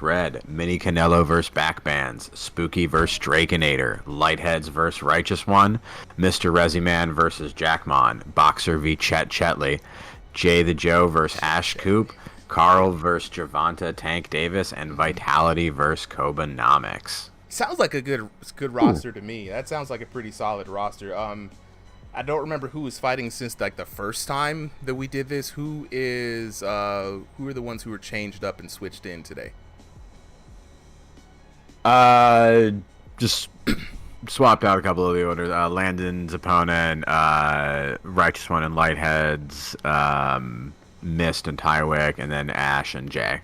vs. Red, Mini Canelo vs. Backbands, Spooky vs. Drakenator, Lightheads vs. Righteous One, Mr. Resi Man vs. Jackmon, Boxer v Cetley, Jay the Joe vs. Ash Coop, Carl vs. Javonta Tank Davis, and Vitality vs. Kobenomics. Sounds like a good roster to me. That sounds like a pretty solid roster. I don't remember who was fighting since like the first time that we did this. Who are the ones who were changed up and switched in today? Just swapped out a couple of the orders. Landon's opponent, Righteous One and Lightheads, Mist and Tywick, and then Ash and Jay.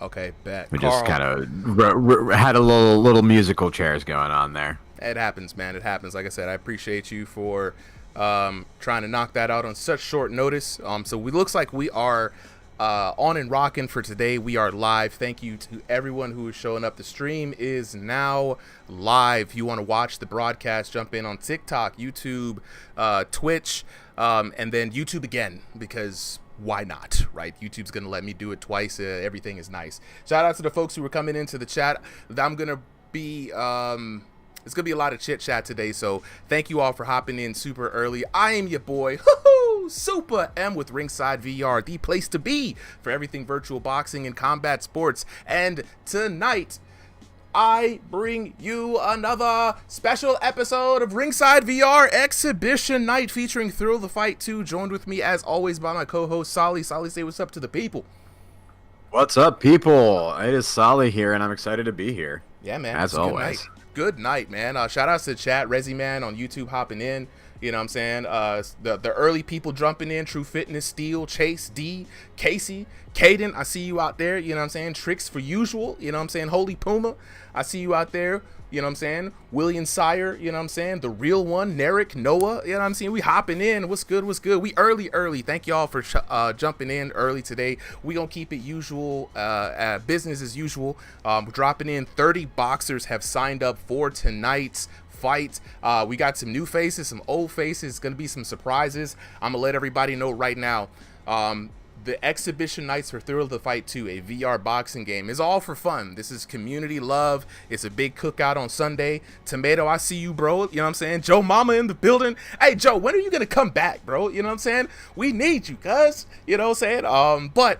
Okay, bet. We just kind of had a little musical chairs going on there. It happens, man. It happens. Like I said, I appreciate you for trying to knock that out on such short notice. So we looks like we are on and rocking for today. We are live. Thank you to everyone who is showing up. The stream is now live. If you want to watch the broadcast, jump in on TikTok, YouTube, Twitch, and then YouTube again, because why not, right? YouTube's gonna let me do it twice. Everything is nice. Shout out to the folks who were coming into the chat. I'm gonna be it's gonna be a lot of chit chat today, so thank you all for hopping in super early. I am your boy Super M with Ringside VR, the place to be for everything virtual boxing and combat sports. And tonight I bring you another special episode of Ringside VR Exhibition Night featuring Thrill the Fight 2, joined with me as always by my co-host Solly. Solly, say what's up to the people. What's up, people? It is Solly here, and I'm excited to be here. Yeah, man. As always. Good night, man. Shout outs to the chat, Resi Man on YouTube hopping in. You know what I'm saying? The early people jumping in, True Fitness, Steel, Chase, D, Casey, Caden, I see you out there. You know what I'm saying? Tricks for usual. You know what I'm saying? Holy Puma, I see you out there. You know what I'm saying? William Sire, you know what I'm saying? The real one, Narek, Noah, you know what I'm saying? We hopping in. What's good? What's good? We early. Thank y'all for jumping in early today. We gonna keep it usual, business as usual. Dropping in 30 boxers have signed up for tonight's fight. We got some new faces, some old faces. It's gonna be some surprises. I'm gonna let everybody know right now. The exhibition nights for Thrill the Fight 2, a VR boxing game, is all for fun. This is community love. It's a big cookout on Sunday. Tomato, I see you, bro. You know what I'm saying? Joe Mama in the building. Hey, Joe, when are you going to come back, bro? You know what I'm saying? We need you, cuz. You know what I'm saying? But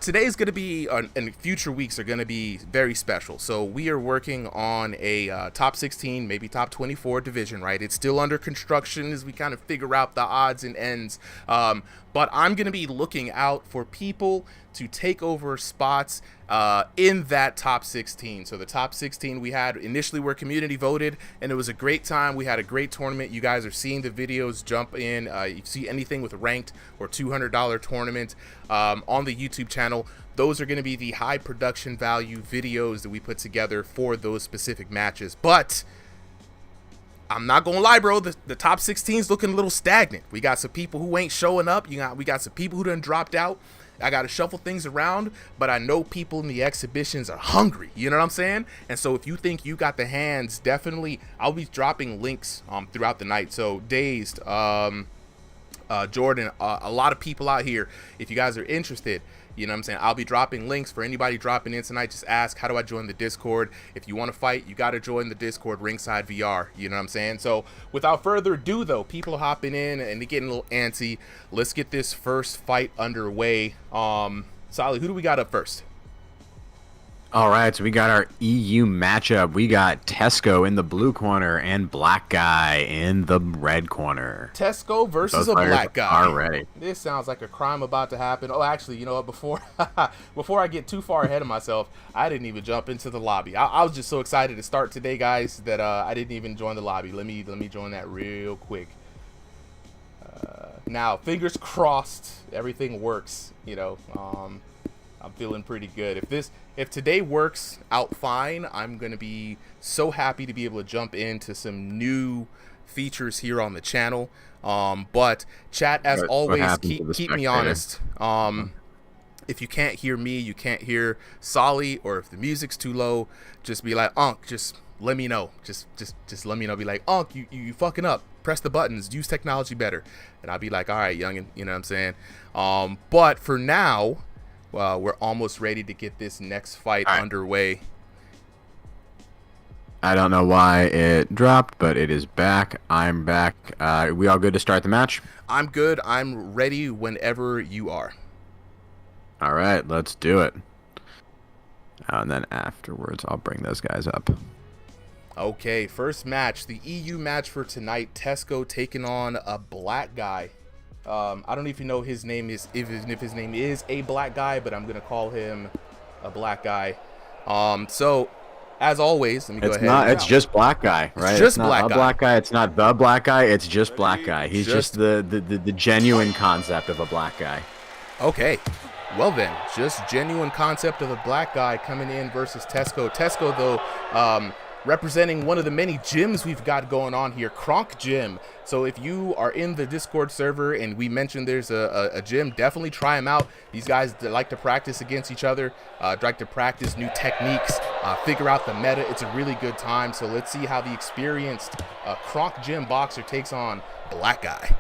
today's going to be, and future weeks are going to be very special. So we are working on a top 16, maybe top 24 division, right? It's still under construction as we kind of figure out the odds and ends. But I'm going to be looking out for people to take over spots in that top 16. So the top 16 we had initially were community voted, and it was a great time. We had a great tournament. You guys are seeing the videos jump in. You see anything with ranked or $200 tournament on the YouTube channel. Those are going to be the high production value videos that we put together for those specific matches. But I'm not gonna lie, bro, the top 16 is looking a little stagnant. We got some people who ain't showing up. We got some people who done dropped out. I gotta shuffle things around, but I know people in the exhibitions are hungry, you know what I'm saying? And so if you think you got the hands, definitely I'll be dropping links throughout the night. So Dazed, Jordan, a lot of people out here, if you guys are interested, you know what I'm saying, I'll be dropping links for anybody dropping in tonight. Just ask, how do I join the Discord? If you want to fight, you got to join the Discord, Ringside VR, you know what I'm saying? So without further ado, though, people hopping in and they're getting a little antsy. Let's get this first fight underway. Solly, who do we got up first? All right, so we got our EU matchup. We got Tesco in the blue corner and Black Guy in the red corner. Tesco versus a black guy. Are ready. This sounds like a crime about to happen. Oh, actually, you know what? Before I get too far ahead of myself, I didn't even jump into the lobby. I was just so excited to start today, guys, that I didn't even join the lobby. Let me join that real quick. Now, fingers crossed, everything works. You know, I'm feeling pretty good. If today works out fine, I'm going to be so happy to be able to jump into some new features here on the channel. But chat, as always, keep me honest. If you can't hear me, you can't hear Solly, or if the music's too low, just be like, just let me know. Just let me know. Be like, you fucking up. Press the buttons. Use technology better. And I'll be like, all right, youngin', you know what I'm saying? But for now, we're almost ready to get this next fight underway. I don't know why it dropped, but it is back. I'm back. We all good to start the match? I'm good. I'm ready whenever you are. All right, let's do it. And then afterwards, I'll bring those guys up. Okay, first match, the EU match for tonight. Tesco taking on a black guy. I don't even know his name is, if his name is a black guy, but I'm gonna call him a black guy. So as always, let me go ahead. It's just black guy, right? It's just not black a guy. Black guy. It's not the black guy. It's just black guy. He's just the genuine concept of a black guy. Okay. Well then, just genuine concept of a black guy coming in versus Tesco. Tesco, though, representing one of the many gyms we've got going on here, Kronk Gym. So if you are in the Discord server and we mentioned there's a gym, definitely try them out. These guys like to practice against each other, like to practice new techniques, figure out the meta. It's a really good time. So let's see how the experienced Kronk Gym boxer takes on black guy.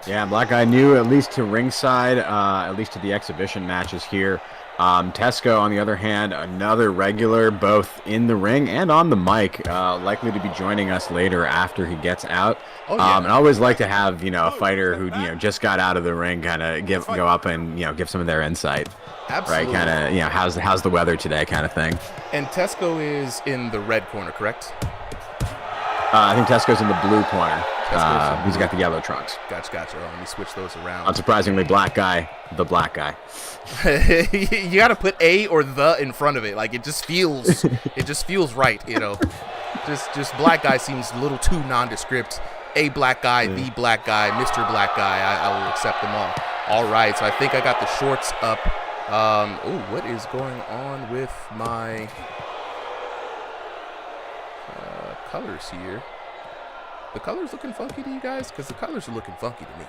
Yeah, black guy new, at least to ringside, at least to the exhibition matches here. Tesco, on the other hand, another regular, both in the ring and on the mic, likely to be joining us later after he gets out. And I always like to have, a fighter who, just got out of the ring kind of go up and, give some of their insight. Absolutely. Right, kind of, how's the weather today kind of thing. And Tesco is in the red corner, correct? I think Tesco's in the blue corner. He's got the yellow trunks. Gotcha. Let me switch those around. Unsurprisingly, black guy, the black guy. You got to put a or the in front of it. Like it just feels right. Just black guy seems a little too nondescript. A black guy, the black guy, Mr. Black Guy. I will accept them all. All right. So I think I got the shorts up. What is going on with my colors here? The colors looking funky to you guys? Because the colors are looking funky to me.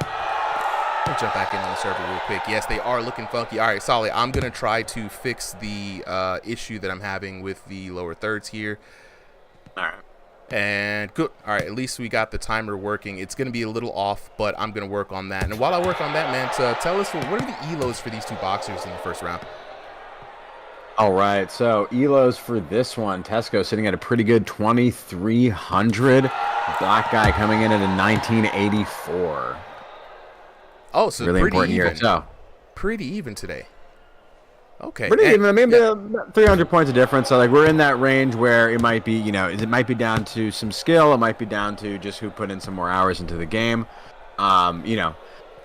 Let me jump back in on the server real quick. Yes, they are looking funky. All right, Solly, I'm going to try to fix the issue that I'm having with the lower thirds here. All right. And good. All right, at least we got the timer working. It's going to be a little off, but I'm going to work on that. And while I work on that, man, tell us, what are the ELOs for these two boxers in the first round? All right, so ELOs for this one, Tesco sitting at a pretty good 2,300. Black guy coming in at a 1984. Oh, so really pretty important even. Year. So pretty even today. Okay. Pretty even. I mean, 300 points of difference. So like we're in that range where it might be, it might be down to some skill. It might be down to just who put in some more hours into the game.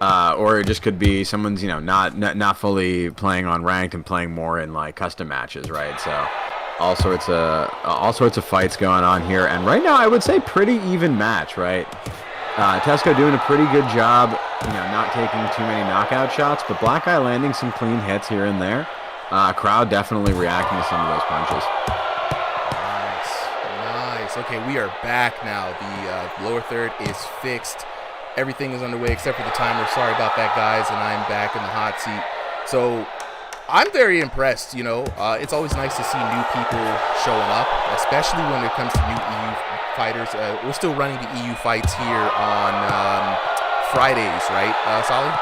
Or it just could be someone's, not fully playing on ranked and playing more in like custom matches, right? So all sorts of fights going on here, and right now I would say pretty even match, right? Tesco doing a pretty good job, not taking too many knockout shots, but black guy landing some clean hits here and there. Crowd definitely reacting to some of those punches. Nice. Okay, we are back now. The lower third is fixed. Everything is underway except for the timer. Sorry about that, guys, and I'm back in the hot seat. So I'm very impressed. It's always nice to see new people showing up, especially when it comes to new EU fighters. We're still running the EU fights here on Fridays, right, Solly?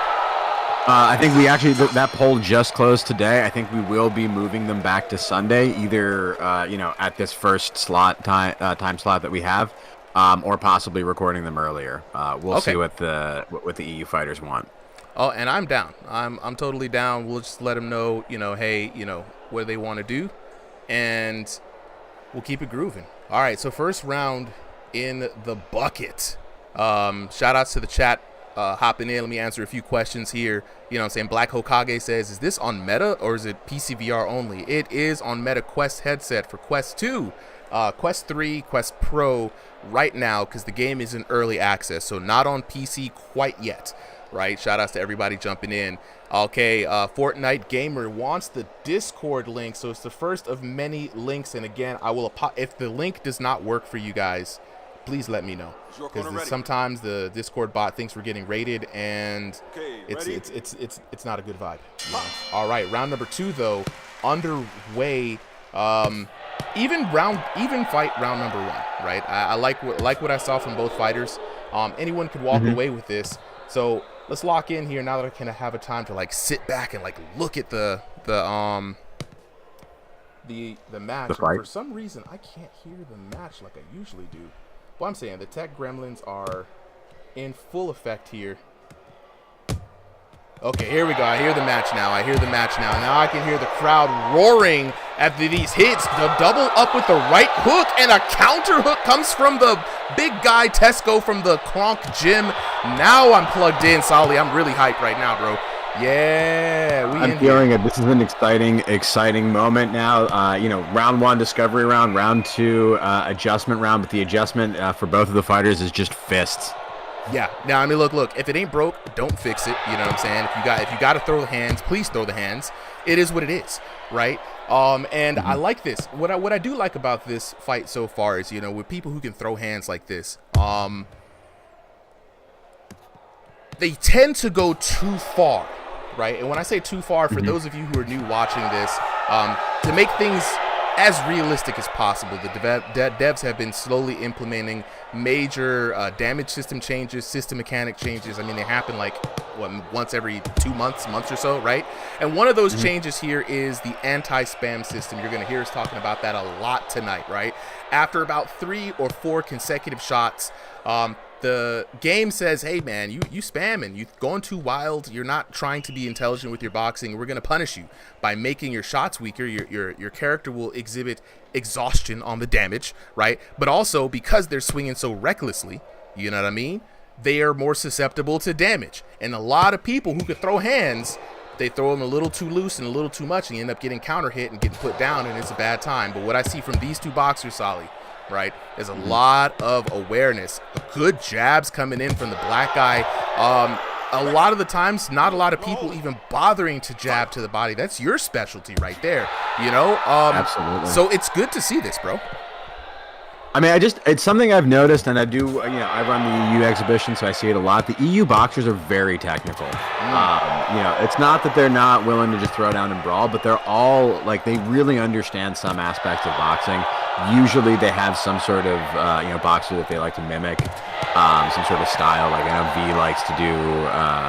I think we actually, that poll just closed today. I think we will be moving them back to Sunday, either, at this first time slot that we have. Or possibly recording them earlier. We'll see what the EU fighters want. Oh, and I'm down. I'm totally down. We'll just let them know, hey, what they want to do, and we'll keep it grooving. All right, so first round in the bucket. Shout outs to the chat hopping in. Let me answer a few questions here. Black Hokage says, is this on Meta or is it PCVR only? It is on Meta Quest headset for Quest 2. Quest 3, Quest Pro right now because the game is in early access, so not on PC quite yet, right? Shout outs to everybody jumping in. Okay, Fortnite Gamer wants the Discord link, so it's the first of many links, and again, I will if the link does not work for you guys, please let me know, because sometimes the Discord bot thinks we're getting raided, and it's not a good vibe. All right, round number 2 though underway. Even fight round number 1, right? I like what I saw from both fighters. Anyone could walk away with this. So let's lock in here now that I can have a time to like sit back and like look at the match. And for some reason, I can't hear the match like I usually do. Well, I'm saying the tech gremlins are in full effect here. Okay, here we go. I hear the match now. Now I can hear the crowd roaring at these hits. The double up with the right hook, and a counter hook comes from the big guy Tesco from the Kronk gym. Now I'm plugged in, Solly. I'm really hyped right now, bro. Yeah, I'm feeling it. This is an exciting moment now. You know, round 1 discovery round, round 2 adjustment round, but the adjustment for both of the fighters is just fists. Yeah. Now, I mean, look. If it ain't broke, don't fix it. You know what I'm saying? If you got to throw the hands, please throw the hands. It is what it is, right? And I like this. What I do like about this fight so far is, you know, with people who can throw hands like this, they tend to go too far, right? And when I say too far, for those of you who are new watching this, to make things as realistic as possible, the devs have been slowly implementing major damage system changes, system mechanic changes. I mean, they happen like once every 2 months or so, right? And one of those changes here is the anti-spam system. You're going to hear us talking about that a lot tonight, right? After about 3 or 4 consecutive shots, the game says, hey man, you spamming, you going too wild, you're not trying to be intelligent with your boxing, we're going to punish you by making your shots weaker. Your character will exhibit exhaustion on the damage, right? But also, because they're swinging so recklessly, you know what I mean, they are more susceptible to damage. And a lot of people who could throw hands, they throw them a little too loose and a little too much, and you end up getting counter hit and getting put down, and it's a bad time. But what I see from these two boxers, Solly, right, there's a lot of awareness, good jabs coming in from the black guy. A lot of the times, not a lot of people even bothering to jab to the body. That's your specialty right there, you know? Absolutely. So it's good to see this, bro. I mean, it's something I've noticed, and I do, you know, I run the EU exhibition, so I see it a lot. The EU boxers are very technical. You know, it's not that they're not willing to just throw down and brawl, but they're all, like, they really understand some aspects of boxing. Usually they have some sort of, you know, boxer that they like to mimic, some sort of style. Like, I know V likes to do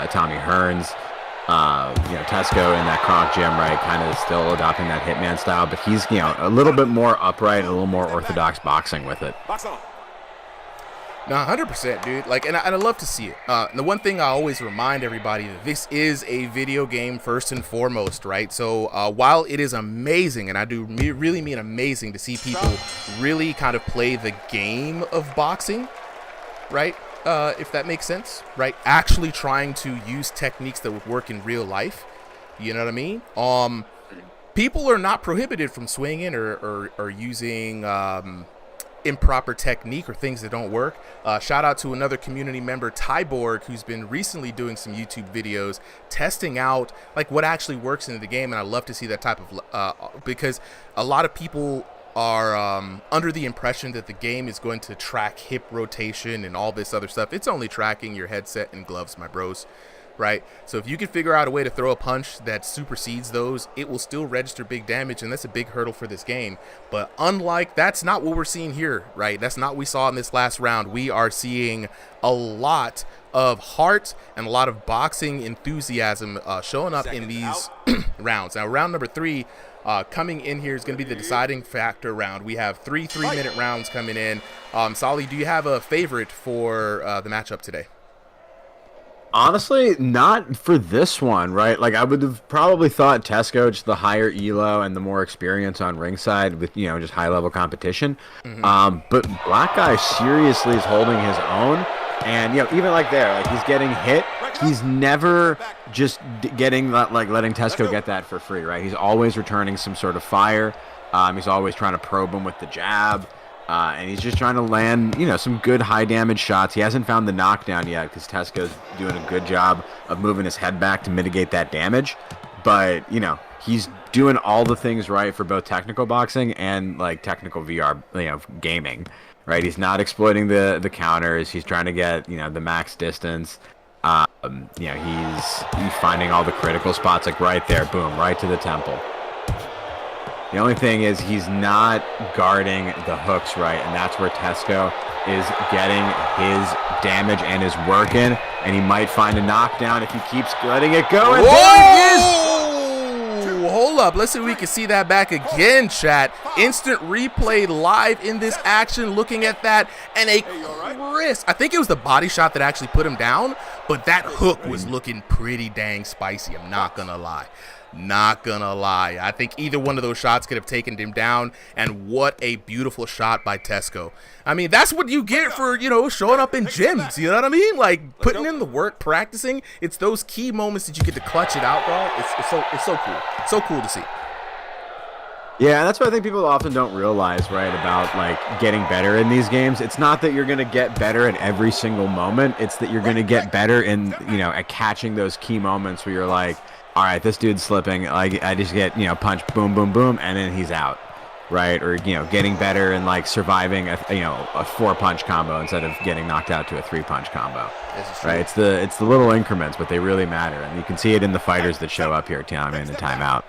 Tommy Hearns. You know, Tesco in that Kronk gym, right, kind of still adopting that Hitman style, but he's, you know, a little bit more upright and a little more orthodox boxing with it. No, 100%, dude. Like, and I love to see it. The one thing I always remind everybody that this is a video game first and foremost, right? So while it is amazing, and I do really mean amazing to see people really kind of play the game of boxing, right? If that makes sense, right? Actually trying to use techniques that would work in real life. You know what I mean? People are not prohibited from swinging or using improper technique or things that don't work. Shout out to another community member, Tyborg, who's been recently doing some YouTube videos testing out like what actually works in the game. And I love to see that type of because a lot of people are under the impression that the game is going to track hip rotation and all this other stuff. It's only tracking your headset and gloves, my bros, right? So if you can figure out a way to throw a punch that supersedes those, it will still register big damage, and that's a big hurdle for this game. But unlike, that's not what we're seeing here, right? That's not what we saw in this last round. We are seeing a lot of heart and a lot of boxing enthusiasm showing up in these rounds. Now, round number 3, coming in here is going to be the deciding factor round. We have 3 3-minute rounds coming in. Solly, do you have a favorite for the matchup today? Honestly, not for this one, right? Like, I would have probably thought Tesco, just the higher elo and the more experience on ringside with, you know, just high-level competition. But Black Guy seriously is holding his own. And, you know, even like there, like, he's getting hit. He's never just getting, like, letting Tesco get that for free, right? He's always returning some sort of fire. He's always trying to probe him with the jab. And he's just trying to land, you know, some good high damage shots. He hasn't found the knockdown yet because Tesco's doing a good job of moving his head back to mitigate that damage. But, you know, he's doing all the things right for both technical boxing and, like, technical VR, you know, gaming, right? He's not exploiting the counters. He's trying to get, you know, the max distance. You know, he's finding all the critical spots, like right there, boom, right to the temple. The only thing is he's not guarding the hooks right, and that's where Tesco is getting his damage and is working, and he might find a knockdown if he keeps letting it go. And Whoa! Hold up. Let's see if we can see that back again, chat. Instant replay live in this action, looking at that, and a crisp. I think it was the body shot that actually put him down, but that hook was looking pretty dang spicy. I'm not going to lie. Not gonna lie. I think either one of those shots could have taken him down, and what a beautiful shot by Tesco. I mean, that's what you get for, you know, showing up in gyms, you know what I mean? Like, putting in the work, practicing. It's those key moments that you get to clutch it out, bro. It's so cool. So cool to see. Yeah, that's what I think people often don't realize, right, about, like, getting better in these games. It's not that you're going to get better at every single moment. It's that you're going to get better in, you know, at catching those key moments where you're like, all right, this dude's slipping. Like, I just get, you know, punch, boom, boom, boom, and then he's out, right? Or, you know, getting better and, like, surviving a 4-punch combo instead of getting knocked out to a 3-punch combo, right? It's the little increments, but they really matter, and you can see it in the fighters that show up here, time in and time out.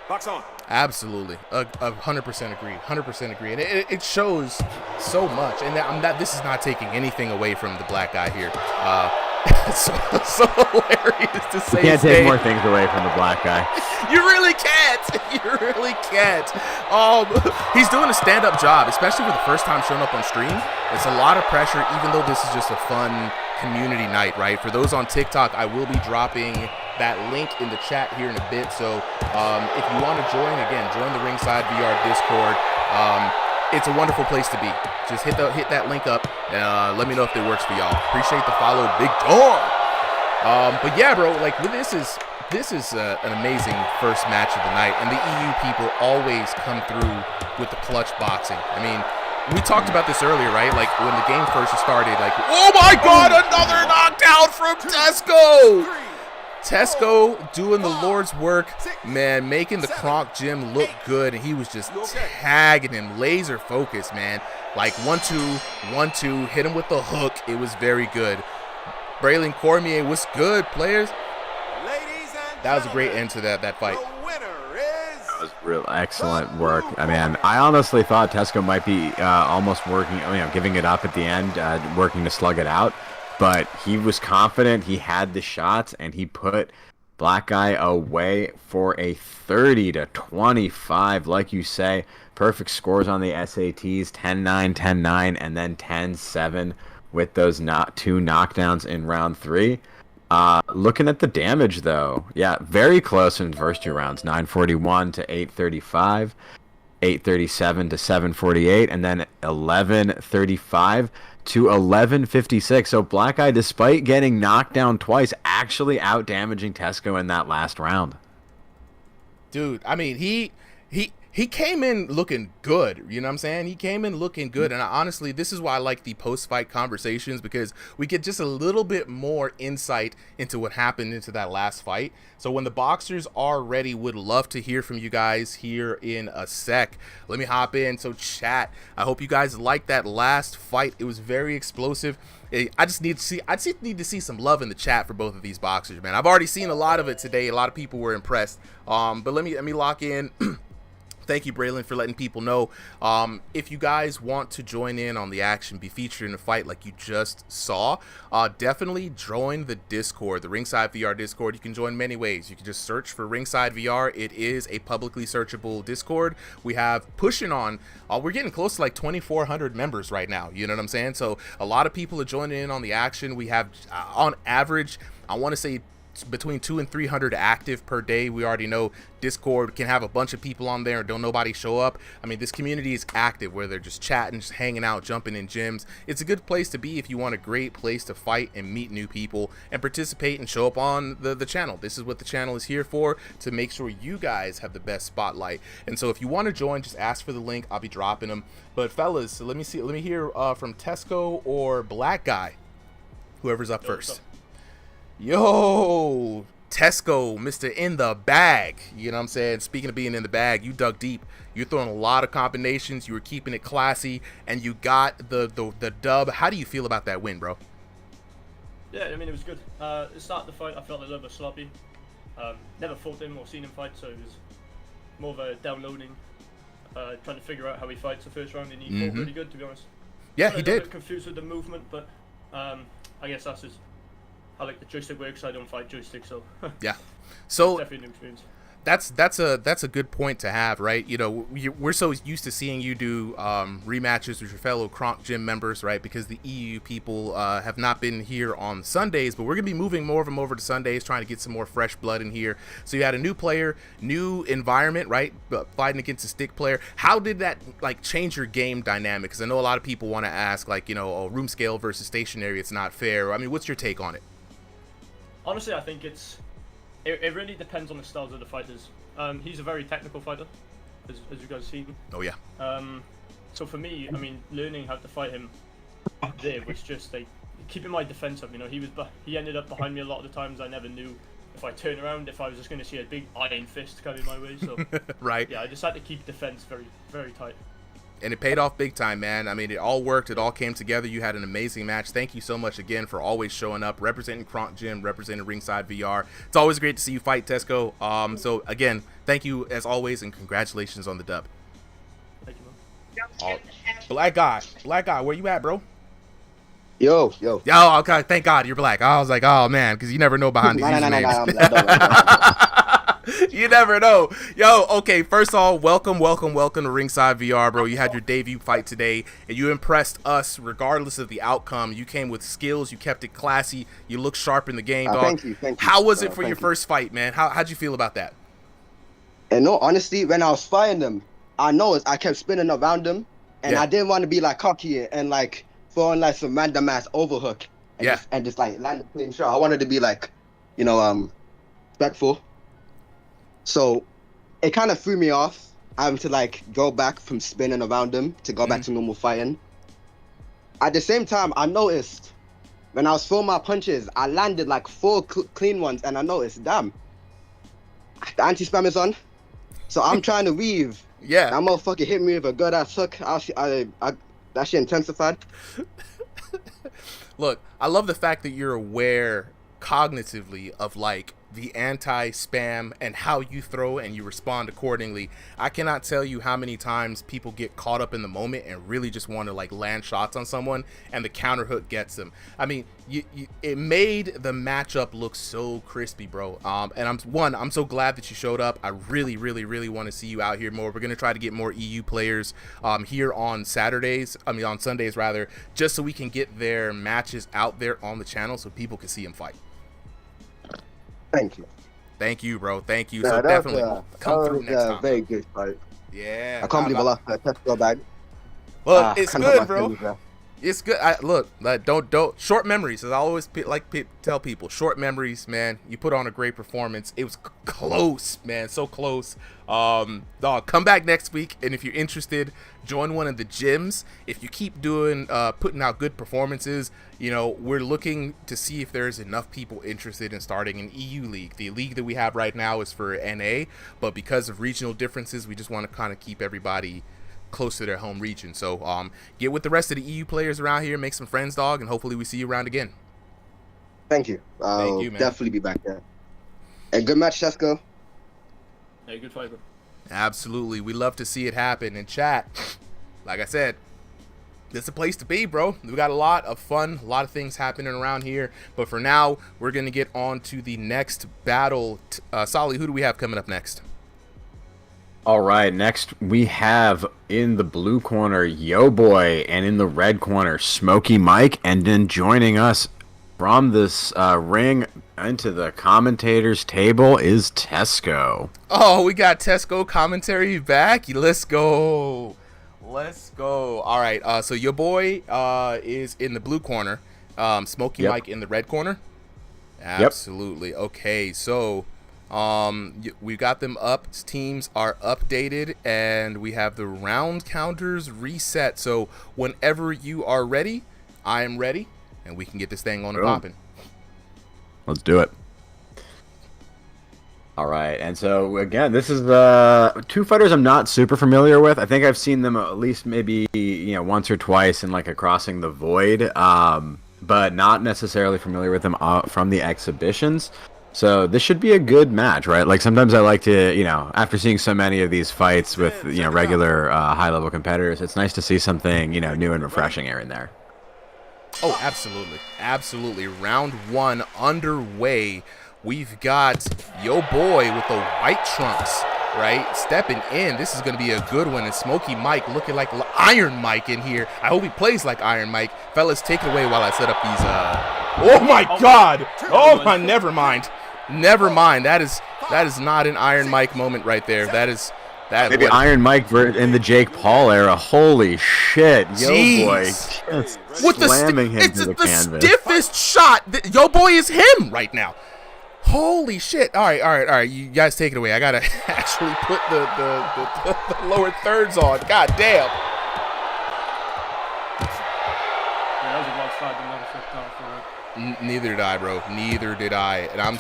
Box on. Absolutely, 100% agree. 100% agree, and it shows so much. And this is not taking anything away from the black guy here. It's so hilarious to say. You can't take more things away from the black guy. You really can't. You really can't. He's doing a stand-up job, especially for the first time showing up on stream. It's a lot of pressure, even though this is just a fun community night, right? For those on TikTok, I will be dropping that link in the chat here in a bit. So if you want to join, again, join the Ringside VR Discord. It's a wonderful place to be. Just hit that link up and let me know if it works for y'all. Appreciate the follow, Big Dog. But yeah, bro, like this is an amazing first match of the night, and the EU people always come through with the clutch boxing. I mean, we talked about this earlier, right? Like when the game first started, like, oh my God, another knockdown from Tesco. Tesco doing the Lord's work, man, making the Kronk gym look good, and he was just tagging him, laser focused, man. Like 1-2, 1-2, hit him with the hook. It was very good. Braylon Cormier was good, players. That was a great end to that fight. That was real excellent work. I mean, I honestly thought Tesco might be almost working, you know, giving it up at the end, working to slug it out. But he was confident, he had the shots, and he put black guy away for a 30-25, like you say. Perfect scores on the SATs, 10-9, 10-9, and then 10-7 with those two knockdowns in round 3. Looking at the damage, though, yeah, very close in the first 2 rounds, 941 to 835. 837 to 748, and then 1135 to 1156. So Black Eye, despite getting knocked down twice, actually out damaging Tesco in that last round. Dude, I mean, he came in looking good, you know what I'm saying? He came in looking good, and honestly, this is why I like the post-fight conversations, because we get just a little bit more insight into what happened into that last fight. So when the boxers are ready, would love to hear from you guys here in a sec. Let me hop in. So chat, I hope you guys liked that last fight. It was very explosive. I just need to see some love in the chat for both of these boxers, man. I've already seen a lot of it today. A lot of people were impressed. But let me lock in. Thank you, Braylon, for letting people know. If you guys want to join in on the action, be featured in a fight like you just saw, definitely join the Discord, the Ringside VR Discord. You can join many ways. You can just search for Ringside VR. It is a publicly searchable Discord. We have pushing on, we're getting close to like 2,400 members right now. You know what I'm saying? So a lot of people are joining in on the action. We have, on average, I want to say, between 200 and 300 active per day. We already know Discord can have a bunch of people on there and don't nobody show up. I mean, this community is active where they're just chatting, just hanging out, jumping in gyms. It's a good place to be if you want a great place to fight and meet new people and participate and show up on the channel. This is what the channel is here for, to make sure you guys have the best spotlight. And so if you want to join, just ask for the link. I'll be dropping them. But fellas, let me hear from Tesco or Black Guy, whoever's up first. Yo, Tesco, Mr. In the Bag. You know what I'm saying? Speaking of being in the bag, you dug deep. You're throwing a lot of combinations. You were keeping it classy, and you got the dub. How do you feel about that win, bro? Yeah, I mean, it was good. At the start of the fight, I felt a little bit sloppy. Never fought him or seen him fight, so it was more of a downloading, trying to figure out how he fights the first round, and he fought really good, to be honest. Yeah, I'm he a little did. bit confused with the movement, but I guess that's just how like the joystick works. I don't fight joystick, so Yeah. So definitely a new experience. that's a good point to have, right? You know, we're so used to seeing you do rematches with your fellow Kronk Gym members, right? Because the EU people have not been here on Sundays, but we're gonna be moving more of them over to Sundays, trying to get some more fresh blood in here. So you had a new player, new environment, right? Fighting against a stick player. How did that like change your game dynamic? Because I know a lot of people want to ask, like, you know, oh, room scale versus stationary, it's not fair. I mean, what's your take on it? Honestly, I think it really depends on the styles of the fighters. He's a very technical fighter, as you guys seen. Oh yeah. So for me, I mean, learning how to fight him there was just like keeping my defense up. You know, he ended up behind me a lot of the times. I never knew if I turn around if I was just going to see a big iron fist coming my way. So Right. yeah, I just had to keep defense very, very tight. And it paid off big time, man. I mean, it all worked. It all came together. You had an amazing match. Thank you so much again for always showing up, representing Kronk Gym, representing Ringside VR. It's always great to see you fight, Tesco. So, again, thank you as always, and congratulations on the dub. Thank you, man. Black guy, where you at, bro? Yo. Yo, okay, thank God you're black. I was like, oh, man, because you never know behind these usernames. You never know. Yo, okay, first of all, welcome to Ringside VR, bro. You had your debut fight today, and you impressed us regardless of the outcome. You came with skills. You kept it classy. You look sharp in the game, dog. Thank you. How was it for your first fight, man? How'd you feel about that? And no, honestly, when I was fighting them, I kept spinning around them, and Yeah. I didn't want to be like cocky and like throwing like some random ass overhook. And just like land a clean shot. I wanted to be like, you know, respectful. So it kind of threw me off having to like go back from spinning around them to go back to normal fighting. At the same time, I noticed when I was throwing my punches, I landed like 4 clean ones, and I noticed, damn, the anti-spam is on. So I'm trying to weave. Yeah. That motherfucker hit me with a good ass hook. That shit intensified. Look, I love the fact that you're aware cognitively of like the anti-spam and how you throw and you respond accordingly. I cannot tell you how many times people get caught up in the moment and really just want to like land shots on someone, and the counter hook gets them. I mean, it made the matchup look so crispy, bro. And I'm so glad that you showed up. I really want to see you out here more. We're gonna try to get more EU players here on on Sundays rather, just so we can get their matches out there on the channel so people can see them fight. Thank you, bro. Thank you. Yeah, So definitely come through next time. Very good fight. Yeah. I can't believe I lost that Tesco bag. Look, it's can't good, help bro. myself. It's good. Look, don't short memories. As I always tell people, short memories, man. You put on a great performance. It was close, man, so close. Dog, come back next week, and if you're interested, join one of the gyms. If you keep putting out good performances, you know, we're looking to see if there's enough people interested in starting an EU league. The league that we have right now is for NA, but because of regional differences, we just want to kind of keep everybody close to their home region. So get with the rest of the EU players around here, make some friends, dog, and hopefully we see you around again. Thank you. I'll you, man. definitely be back there. And good match, Tesco. Hey, good fight, bro. Absolutely. We love to see it happen. In chat, like I said, this is a place to be, bro. We got a lot of fun, a lot of things happening around here. But for now, we're going to get on to the next battle. Solly, who do we have coming up next? All right, next we have in the blue corner Yoboi, and in the red corner Smokey Mike, and then joining us from this ring into the commentators table is Tesco. Oh, we got Tesco commentary back. Let's go. All right, so Yoboi is in the blue corner, Smokey Mike in the red corner. Absolutely. Okay, so we got them up. Teams are updated, and we have the round counters reset. So whenever you are ready, I am ready, and we can get this thing on and popping. Let's do it. All right, and so again, this is two fighters I'm not super familiar with. I think I've seen them at least maybe once or twice in like a Crossing the Void, but not necessarily familiar with them from the exhibitions. So this should be a good match, right? Like sometimes I like to, you know, after seeing so many of these fights with, you know, regular high-level competitors, it's nice to see something, you know, new and refreshing here and there. Oh, absolutely. Absolutely. Round 1 underway. We've got Yoboi with the white trunks, right? Stepping in. This is going to be a good one. And Smokey Mike looking like Iron Mike in here. I hope he plays like Iron Mike. Fellas, take it away while I set up these. Oh, my God. Oh, my. Never mind. Never mind. That is not an Iron Mike moment right there. That is. Maybe Iron Mike in the Jake Paul era. Holy shit. Yoboi just slamming him to the canvas. The stiffest shot. Yoboi is him right now. Holy shit. All right. You guys take it away. I got to actually put the lower thirds on. God damn. Neither did I, bro. Neither did I. And I'm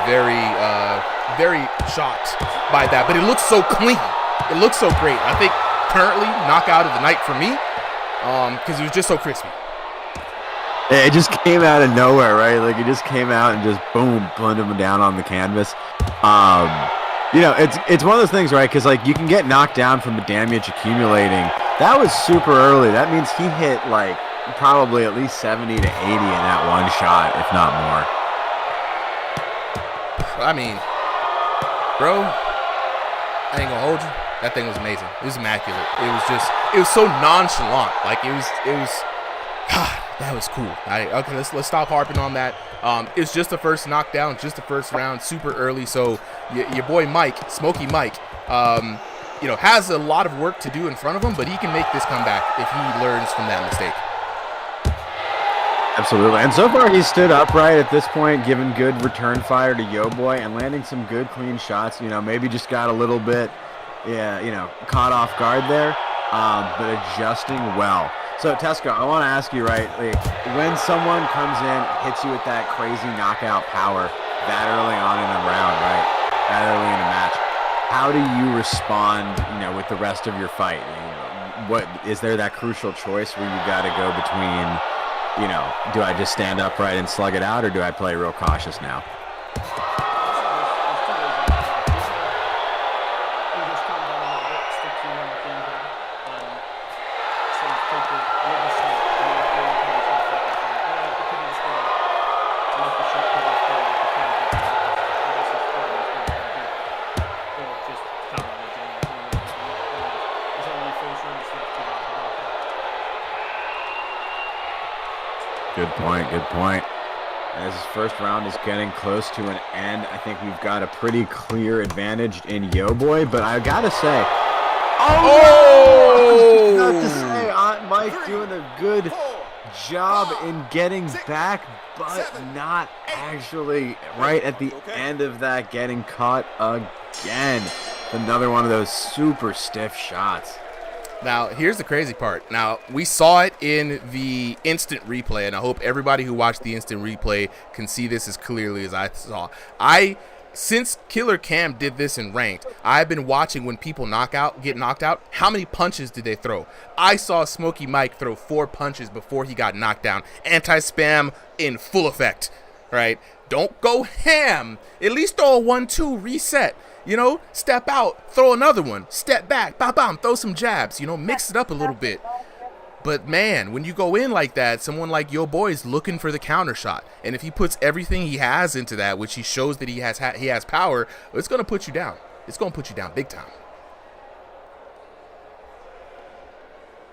very very shocked by that. But it looks so clean. It looks so great. I think currently knockout of the night for me, because it was just so crispy. It just came out of nowhere, right? Like it just came out and just boom, blended him down on the canvas. You know, it's one of those things, right? Because like you can get knocked down from the damage accumulating. That was super early. That means he hit like probably at least 70 to 80 in that one shot, if not more. I mean, bro, I ain't gonna hold you. That thing was amazing. It was immaculate. It was so nonchalant. Like it was. God, that was cool. Okay, let's stop harping on that. It's just the first knockdown, just the first round, super early. So your boy Mike, Smokey Mike, you know, has a lot of work to do in front of him, but he can make this comeback if he learns from that mistake. Absolutely. And so far he's stood upright at this point, giving good return fire to Yoboi and landing some good clean shots. You know, maybe just got a little bit, caught off guard there, but adjusting well. So Tesco, I want to ask you, right, like when someone comes in, hits you with that crazy knockout power that early on in a round, right, that early in a match, how do you respond, you know, with the rest of your fight? You know, what is there that crucial choice where you got to go between, you know, do I just stand upright and slug it out, or do I play real cautious now? Good point. As this first round is getting close to an end, I think we've got a pretty clear advantage in Yoboi, but I gotta say, I was just about to say, Aunt Mike doing a good job in getting back, but not actually right at the end of that getting caught again. Another one of those super stiff shots. Now, here's the crazy part. Now, we saw it in the instant replay, and I hope everybody who watched the instant replay can see this as clearly as I saw. Since Killer Cam did this in ranked, I've been watching when people get knocked out, how many punches did they throw? I saw Smokey Mike throw 4 punches before he got knocked down. Anti-spam in full effect, right? Don't go ham. At least throw a 1-2 reset. You know, step out, throw another one, step back, bam, throw some jabs, you know, mix it up a little bit. But man, when you go in like that, someone like Yoboi is looking for the counter shot. And if he puts everything he has into that, which he shows that he has power, it's going to put you down. It's going to put you down big time.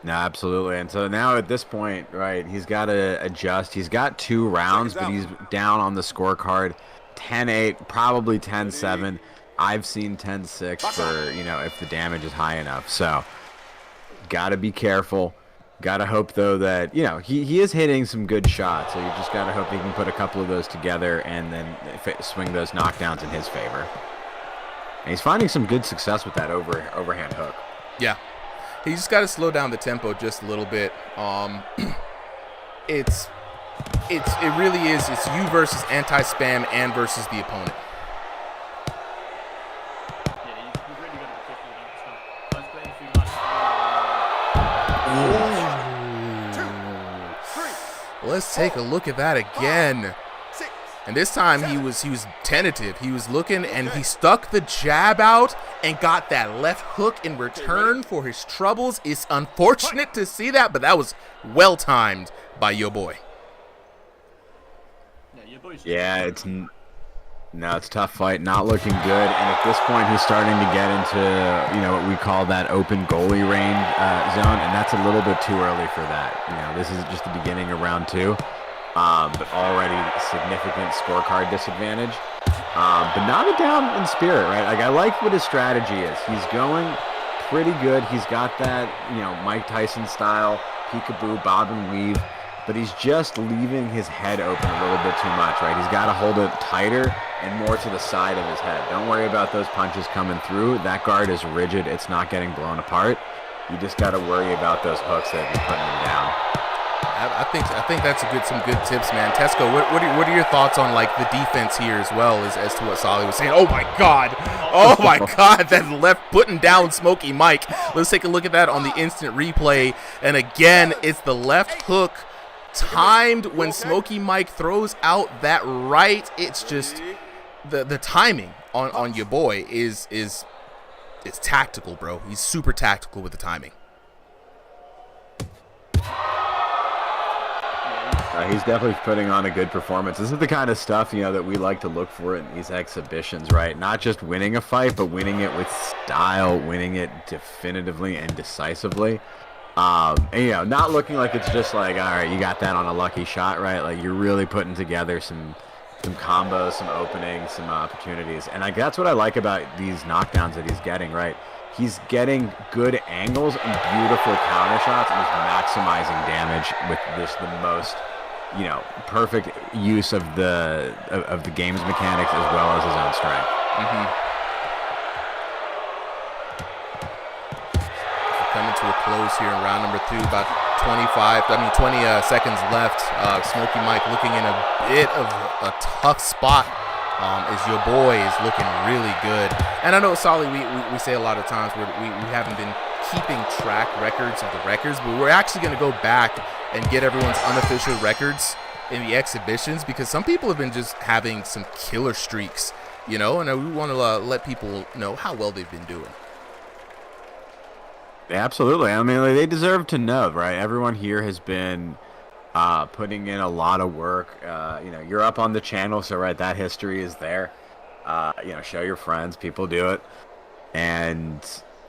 No, absolutely. And so now at this point, right, he's got to adjust. He's got 2 rounds, but he's down on the scorecard 10-8, probably 10-7. I've seen 10-6 for, you know, if the damage is high enough. So, got to be careful. Got to hope, though, that, you know, he is hitting some good shots. So, you just got to hope he can put a couple of those together and then swing those knockdowns in his favor. And he's finding some good success with that overhand hook. Yeah. He just got to slow down the tempo just a little bit. It really is. It's you versus anti-spam and versus the opponent. Let's take a look at that again. And this time he was tentative. He was looking, and he stuck the jab out and got that left hook in return for his troubles. It's unfortunate to see that, but that was well timed by Yoboi. Yeah, it's a tough fight, not looking good, and at this point he's starting to get into, you know, what we call that open goalie range zone, and that's a little bit too early for that. You know, this is just the beginning of round 2, but already significant scorecard disadvantage. But not a down in spirit, right? Like, I like what his strategy is. He's going pretty good. He's got that, you know, Mike Tyson style peekaboo, bob and weave. But he's just leaving his head open a little bit too much, right? He's got to hold it tighter and more to the side of his head. Don't worry about those punches coming through. That guard is rigid. It's not getting blown apart. You just got to worry about those hooks that you're putting him down. I think that's some good tips, man. Tesco, what are your thoughts on, like, the defense here as well as to what Solly was saying? Oh my God, that left putting down Smokey Mike. Let's take a look at that on the instant replay. And again, it's the left hook timed when Smokey Mike throws out that right. It's just the timing on your boy is tactical, bro. He's super tactical with the timing. He's definitely putting on a good performance. This is the kind of stuff, you know, that we like to look for in these exhibitions, right? Not just winning a fight, but winning it with style, winning it definitively and decisively. And, you know, not looking like it's just like, all right, you got that on a lucky shot, right? Like, you're really putting together some combos, some openings, some opportunities. And that's what I like about these knockdowns that he's getting, right? He's getting good angles and beautiful counter shots, and he's maximizing damage with just the most, you know, perfect use of the game's mechanics as well as his own strength. Coming to a close here in round number 2, about 20 seconds left. Smokey Mike looking in a bit of a tough spot as your boy is looking really good. And I know, Solly, we say a lot of times we haven't been keeping track records of the records, but we're actually going to go back and get everyone's unofficial records in the exhibitions, because some people have been just having some killer streaks, you know, and we want to let people know how well they've been doing. Absolutely. I mean, they deserve to know, right? Everyone here has been putting in a lot of work. You know, you're up on the channel, so right, that history is there. You know, show your friends. People do it, and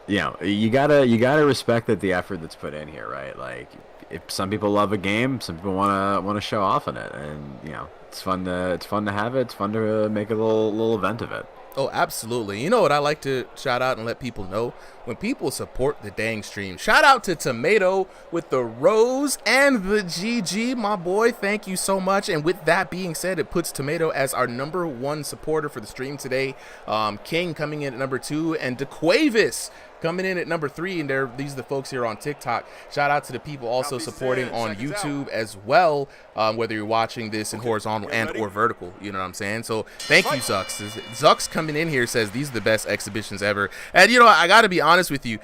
you know, you gotta respect the effort that's put in here, right? Like, if some people love a game, some people wanna show off in it, and you know, it's fun to have it. It's fun to make a little event of it. Oh, absolutely. You know what I like to shout out and let people know? When people support the dang stream. Shout out to Tomato with the rose and the GG, my boy. Thank you so much. And with that being said, it puts Tomato as our number 1 supporter for the stream today. King coming in at number 2, and DeQuavis coming in at number 3, and these are the folks here on TikTok. Shout out to the people also supporting on YouTube as well, whether you're watching this in horizontal and or vertical, you know what I'm saying? So thank you, Zux. Zux coming in here says these are the best exhibitions ever. And you know, I gotta be honest with you,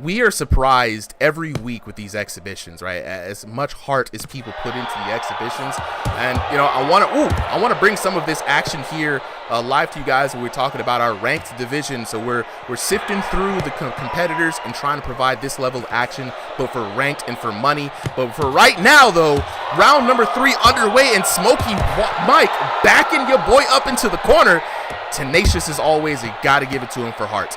we are surprised every week with these exhibitions, right? As much heart as people put into the exhibitions, and you know, I want to bring some of this action here live to you guys. When we're talking about our ranked division, so we're sifting through the competitors and trying to provide this level of action, but for ranked and for money. But for right now, though, round number 3 underway, and Smokey Mike backing your boy up into the corner. Tenacious as always. You got to give it to him for heart.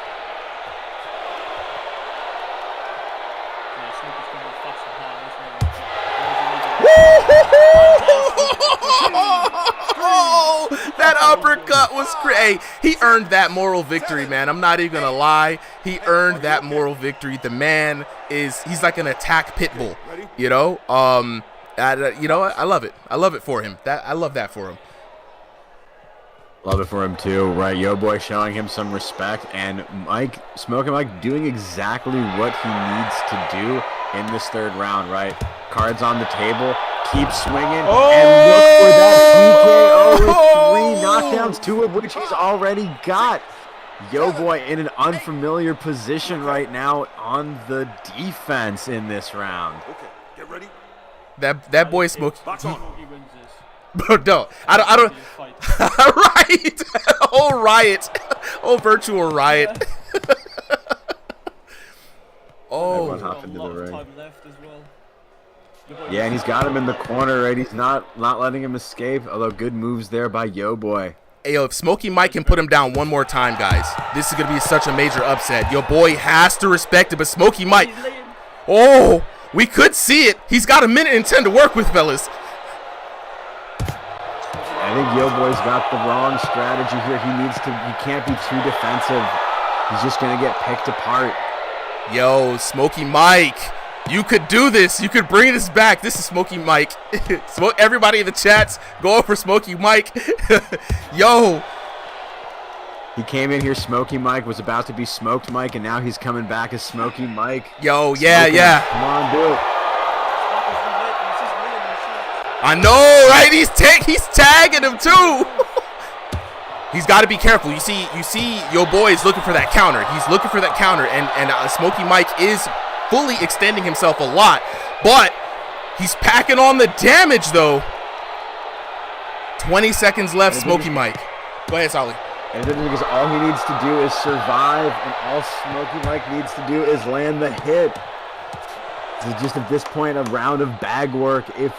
That uppercut was crazy. He earned that moral victory, man. I'm not even gonna lie. He earned that moral victory. The man he's like an attack pit bull, you know. You know what? I love it. I love it for him. I love that for him. Love it for him too, right? Yoboi showing him some respect, and Smokey Mike doing exactly what he needs to do in this 3rd round, right? Cards on the table, keep swinging, and look for that TKO with 3 knockdowns, 2 of which he's already got. Yoboi in an unfamiliar position right now on the defense in this round. Okay, get ready. That boy Smokey. Bro, no, I don't. Right, oh riot, oh virtual riot. Oh, hop into the ring. Time left as well. Yeah, and he's got him in the corner, right? He's not letting him escape. Although good moves there by Yoboi. Hey, yo, if Smokey Mike can put him down one more time, guys, this is gonna be such a major upset. Your boy has to respect it, but Smokey Mike, oh, we could see it. He's got 1 minute and 10 to work with, fellas. I think Yoboi's got the wrong strategy here. He can't be too defensive. He's just gonna get picked apart. Yo, Smokey Mike, you could do this. You could bring this back. This is Smokey Mike. Everybody in the chats, go over Smokey Mike. Yo. He came in here, Smokey Mike, was about to be Smoked Mike, and now he's coming back as Smokey Mike. Yo, yeah, Smokey, yeah. Come on, do it. I know, right? He's tagging him too. He's got to be careful. You see, your boy is looking for that counter. He's looking for that counter, and Smokey Mike is fully extending himself a lot, but he's packing on the damage though. 20 seconds left, Smokey Mike. Go ahead, Cetley. And then because all he needs to do is survive, and all Smokey Mike needs to do is land the hit. It's just at this point a round of bag work if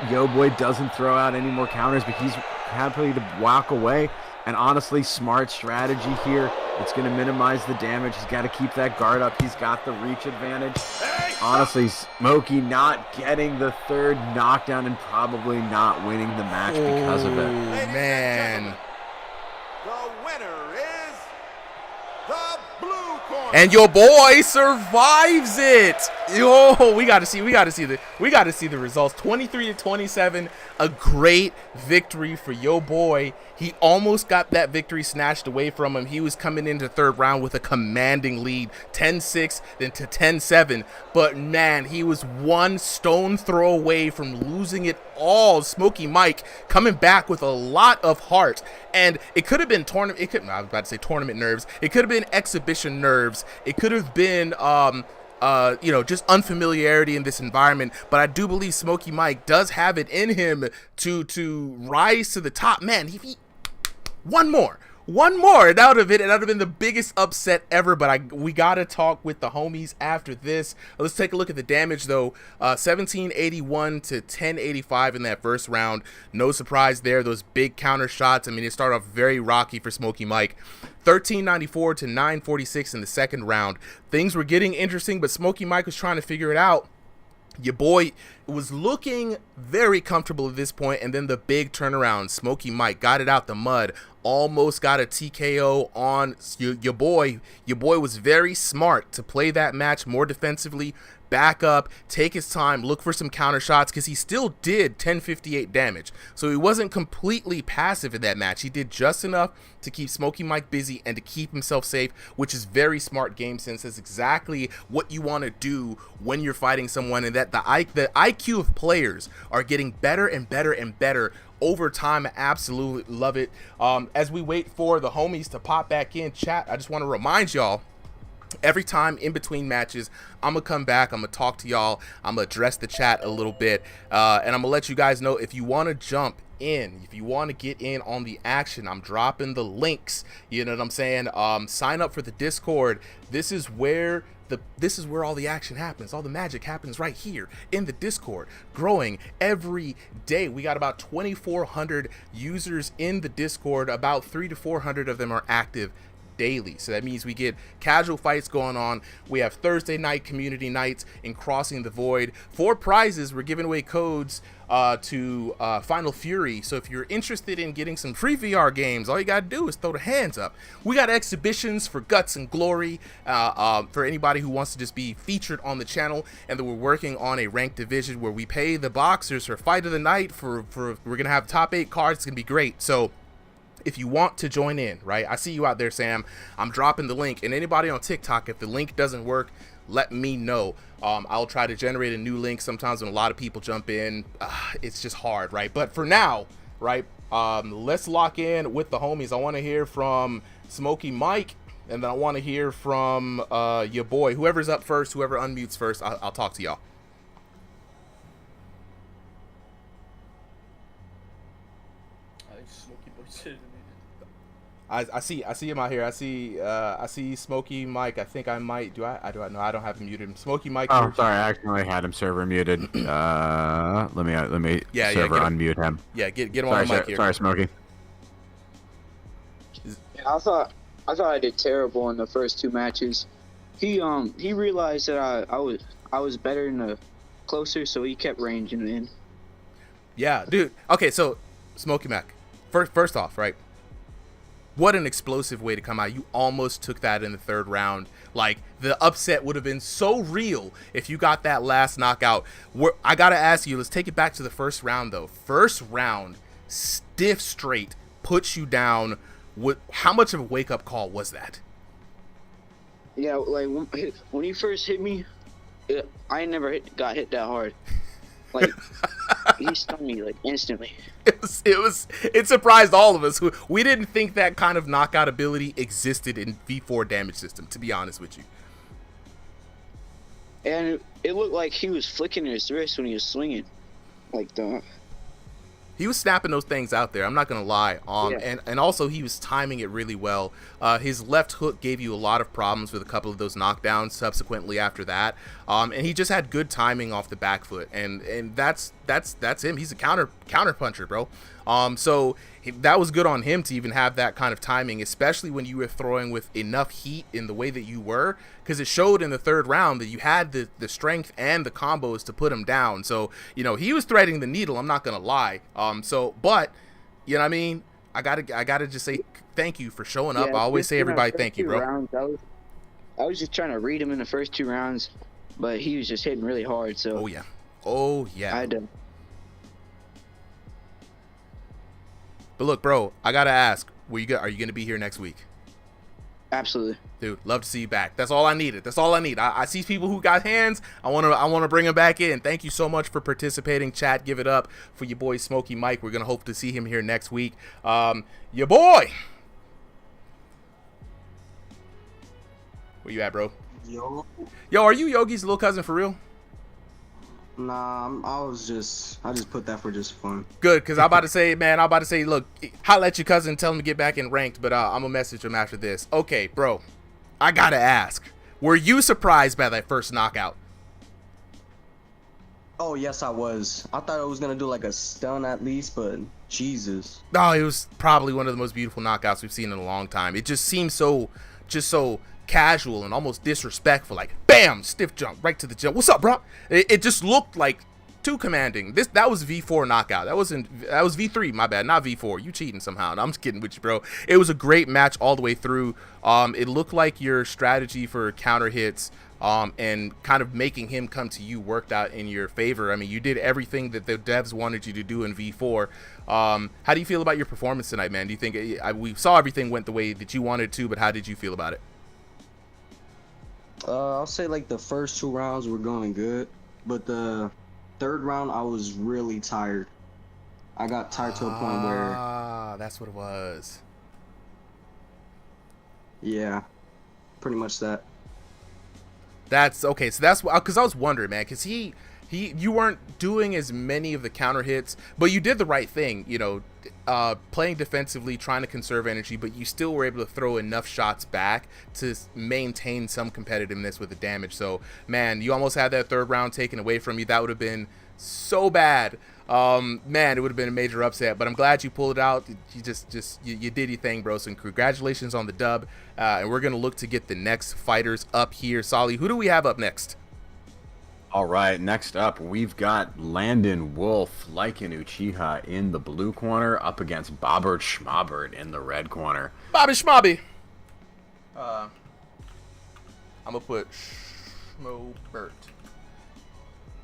Yoboi doesn't throw out any more counters, but he's happy to walk away. And honestly, smart strategy here. It's going to minimize the damage. He's got to keep that guard up. He's got the reach advantage. Honestly, Smokey not getting the third knockdown and probably not winning the match because of it. Man. The winner is the blue corner. And your boy survives it. Yo, we got to see the results. 23-27, a great victory for your boy. He almost got that victory snatched away from him. He was coming into third round with a commanding lead, 10-6, then to 10-7. But man, he was one stone throw away from losing it all. Smokey Mike coming back with a lot of heart. And it could have been I was about to say tournament nerves. It could have been exhibition nerves. It could have been just unfamiliarity in this environment, but I do believe Smokey Mike does have it in him to rise to the top. Man, he one more, that would have been the biggest upset ever. But we gotta talk with the homies after this. Let's take a look at the damage though. 1781 to 1085 in that first round. No surprise there. Those big counter shots. I mean, it started off very rocky for Smokey Mike. 1394 to 946 in the second round. Things were getting interesting, but Smokey Mike was trying to figure it out. Your boy was looking very comfortable at this point, and then the big turnaround. Smokey Mike got it out the mud, almost got a TKO on your boy. Your boy was very smart to play that match more defensively, back up, take his time, look for some counter shots, because he still did 1058 damage. So he wasn't completely passive in that match. He did just enough to keep Smokey Mike busy and to keep himself safe, which is very smart game sense. That's exactly what you want to do when you're fighting someone, and that the IQ of players are getting better and better and better over time. I absolutely love it. As we wait for the homies to pop back in chat, I just want to remind y'all, every time in between matches, I'm gonna come back, I'm gonna talk to y'all, I'm gonna address the chat a little bit, and I'm gonna let you guys know if you want to jump in, if you want to get in on the action. I'm dropping the links, you know what I'm saying? Sign up for the Discord. This is where all the action happens. All the magic happens right here in the Discord, growing every day. We got about 2,400 users in the Discord. About 300 to 400 of them are active daily. So that means we get casual fights going on. We have Thursday night community nights in Crossing the Void. For prizes, we're giving away codes to Final Fury. So if you're interested in getting some free VR games, all you gotta do is throw the hands up. We got exhibitions for Guts and Glory, for anybody who wants to just be featured on the channel. And then we're working on a ranked division where we pay the boxers for fight of the night. We're gonna have top 8 cards. It's gonna be great. So if you want to join in, right? I see you out there, Sam. I'm dropping the link. And anybody on TikTok, if the link doesn't work, let me know. I'll try to generate a new link. Sometimes when a lot of people jump in, it's just hard, right? But for now, right, let's lock in with the homies. I want to hear from Smokey Mike, and then I want to hear from your boy. Whoever's up first, whoever unmutes first, I'll talk to y'all. I see him out here. I see Smokey Mike. I think I might. Do I know? I don't have him muted. Smokey Mike. Oh, sorry. I accidentally had him server muted. Let me server unmute him. Yeah, get him on the mic here. Sorry, Smokey. Yeah, I thought I did terrible in the first 2 matches. He realized that I was better in the closer, so he kept ranging in. Yeah, dude. Okay, so Smokey Mac. First off, right? What an explosive way to come out. You almost took that in the 3rd round. Like, the upset would have been so real if you got that last knockout. I got to ask you, let's take it back to the 1st round, though. 1st round, stiff straight, puts you down. How much of a wake-up call was that? Yeah, like, when he first hit me, I never got hit that hard. Like, he stunned me, like, instantly. It surprised all of us. We didn't think that kind of knockout ability existed in V4 damage system, to be honest with you. And it looked like he was flicking his wrist when he was swinging. Like, he was snapping those things out there. I'm not gonna lie. Yeah. And also he was timing it really well. His left hook gave you a lot of problems with a couple of those knockdowns subsequently after that. And he just had good timing off the back foot. And that's him. He's a counter puncher, bro. So that was good on him to even have that kind of timing, especially when you were throwing with enough heat in the way that you were, because it showed in the 3rd round that you had the strength and the combos to put him down. So, you know, he was threading the needle, I'm not gonna lie. But you know what I mean, I gotta just say thank you for showing up. I always say everybody thank you, bro. Rounds, I was just trying to read him in the first 2 rounds, but he was just hitting really hard. So oh yeah I had to. But look, bro, I gotta ask, are you gonna be here next week? Absolutely. Dude, love to see you back. That's all I needed. That's all I need. I see people who got hands. I wanna bring them back in. Thank you so much for participating. Chat, give it up for your boy Smokey Mike. We're gonna hope to see him here next week. Your boy. Where you at, bro? Yo, are you Yogi's little cousin for real? nah, I just put that for just fun. Good, because I'm about to say, look, holla at your cousin, tell him to get back in ranked, but I'm gonna message him after this. Okay, bro, I gotta ask, were you surprised by that first knockout? Oh, yes, I was. I thought I was gonna do like a stun at least, but Jesus. No, it was probably one of the most beautiful knockouts we've seen in a long time. It just seemed so casual and almost disrespectful, like bam, stiff jump right to the jump. What's up, bro? It just looked like too commanding. That was V4 knockout. That was V3, my bad, not V4. You cheating somehow. No, I'm just kidding with you, bro. It was a great match all the way through. It looked like your strategy for counter hits and kind of making him come to you worked out in your favor. I mean, you did everything that the devs wanted you to do in V4. How do you feel about your performance tonight, man? Do you think we saw everything went the way that you wanted to, but how did you feel about it? I'll say like the first 2 rounds were going good, but the 3rd round I was really tired. I got tired to a point where. That's what it was. Yeah, pretty much that. That's okay. So that's because I was wondering, man, because you weren't doing as many of the counter hits, but you did the right thing, you know, playing defensively, trying to conserve energy, but you still were able to throw enough shots back to maintain some competitiveness with the damage. So, man, you almost had that 3rd round taken away from you. That would have been so bad. Man, it would have been a major upset, but I'm glad you pulled it out. You did your thing, bro. So congratulations on the dub. And we're going to look to get the next fighters up here. Solly, who do we have up next? All right, next up, we've got Landon Wolf, Lycan Uchiha in the blue corner up against Bobbert Schmobbert in the red corner. Bobby Schmobby. I'm going to put Schmobert.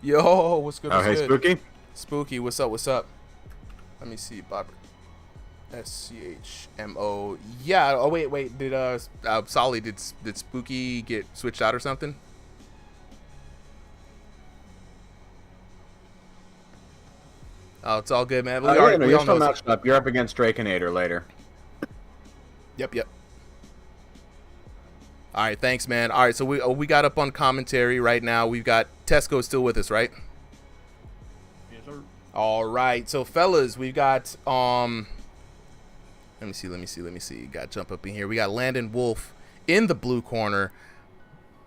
Yo, what's good? Oh, hey, good? Spooky? Spooky, what's up? Let me see, Bobbert. SCHMO. Yeah, oh, wait. Did Solly, did Spooky get switched out or something? Oh, it's all good, man. You're still matched up. You're up against Drakenator later. Yep. All right, thanks, man. All right, so we got up on commentary right now. We've got Tesco still with us, right? Yes, sir. All right, so fellas, we've got Let me see. Got to jump up in here. We got Landon Wolf in the blue corner.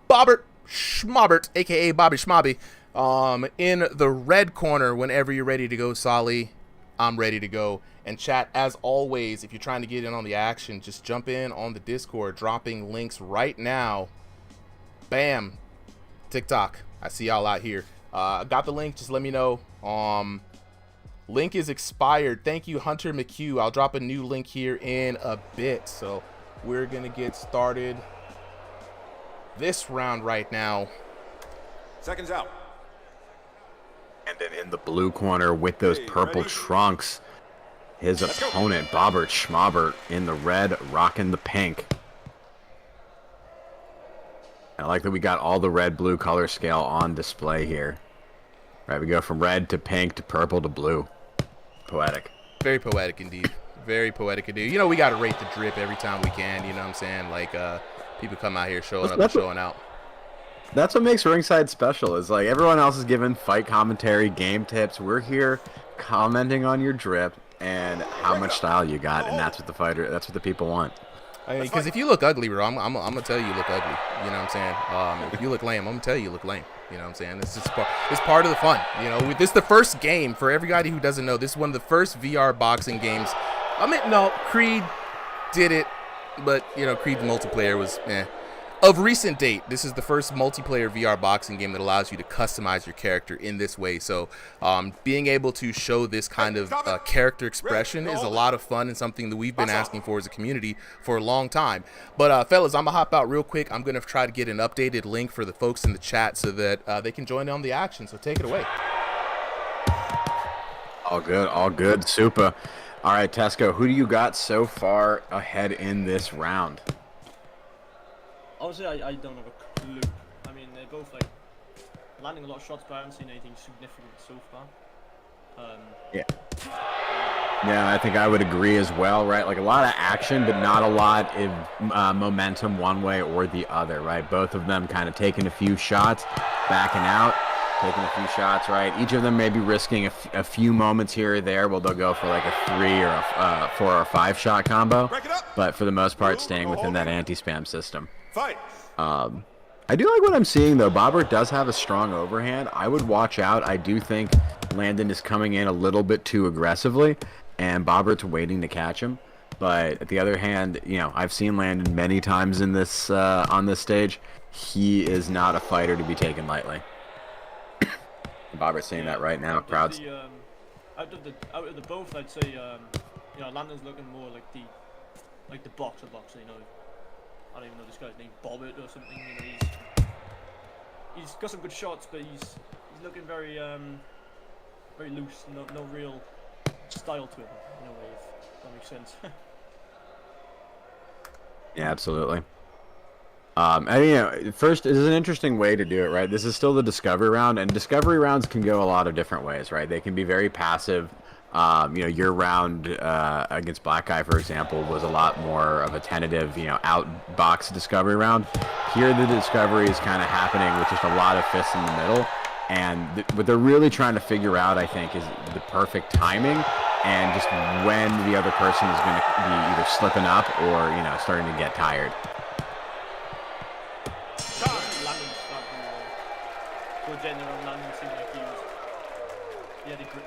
Bobbert Schmobbert, a.k.a. Bobby Schmobby, in the red corner. Whenever you're ready to go, Solly, I'm ready to go. And chat, as always, if you're trying to get in on the action, just jump in on the Discord, dropping links right now. Bam. TikTok. I see y'all out here. Got the link. Just let me know. Link is expired. Thank you, Hunter McHugh. I'll drop a new link here in a bit. So we're going to get started this round right now. Seconds out. And then in the blue corner with those purple trunks, his opponent, Bobbert Schmobbert, in the red, rocking the pink. I like that we got all the red-blue color scale on display here. Right, we go from red to pink to purple to blue. Poetic. Very poetic indeed. Very poetic indeed. You know, we got to rate the drip every time we can, you know what I'm saying? Like, people come out here showing up and showing out. That's what makes Ringside special, is like everyone else is giving fight commentary, game tips. We're here commenting on your drip and how much style you got, and that's what the people want. I mean, because if you look ugly, bro, I'm gonna tell you look ugly. You know what I'm saying? If you look lame, I'm gonna tell you look lame. You know what I'm saying? It's part of the fun. You know, this is the first game for everybody who doesn't know. This is one of the first VR boxing games. I mean, no, Creed did it, but you know, Creed multiplayer was of recent date. This is the first multiplayer VR boxing game that allows you to customize your character in this way. So being able to show this kind of character expression is a lot of fun and something that we've been asking for as a community for a long time. But fellas, I'm gonna hop out real quick. I'm gonna try to get an updated link for the folks in the chat so that they can join in on the action. So take it away. All good, super. All right, Tesco, who do you got so far ahead in this round? Honestly, I don't have a clue. I mean, they're both like landing a lot of shots, but I haven't seen anything significant so far. Yeah, I think I would agree as well, right? Like a lot of action, but not a lot of momentum one way or the other, right? Both of them kind of taking a few shots, backing out, taking a few shots, right? Each of them may be risking a few moments here or there. Well, they'll go for like a 3 or a 4 or 5 shot combo, but for the most part, staying within that anti-spam system. Fight. I do like what I'm seeing, though. Bobbert does have a strong overhand. I would watch out. I do think Landon is coming in a little bit too aggressively, and Bobbert's waiting to catch him. But at the other hand, you know, I've seen Landon many times in this on this stage. He is not a fighter to be taken lightly. Bobbert's saying that right now. Crowds. Out of the both, I'd say you know, Landon's looking more like the boxer, you know. I don't even know this guy's name, Bobbert or something. You know, he's got some good shots, but he's looking very very loose. No real style to him in a way, if that makes sense. Yeah, absolutely. And you know, first, this is an interesting way to do it, right? This is still the discovery round, and discovery rounds can go a lot of different ways, right? They can be very passive. You know, your round against Black Guy, for example, was a lot more of a tentative, you know, outbox discovery round. Here, the discovery is kind of happening with just a lot of fists in the middle. And what they're really trying to figure out, I think, is the perfect timing and just when the other person is going to be either slipping up or, you know, starting to get tired.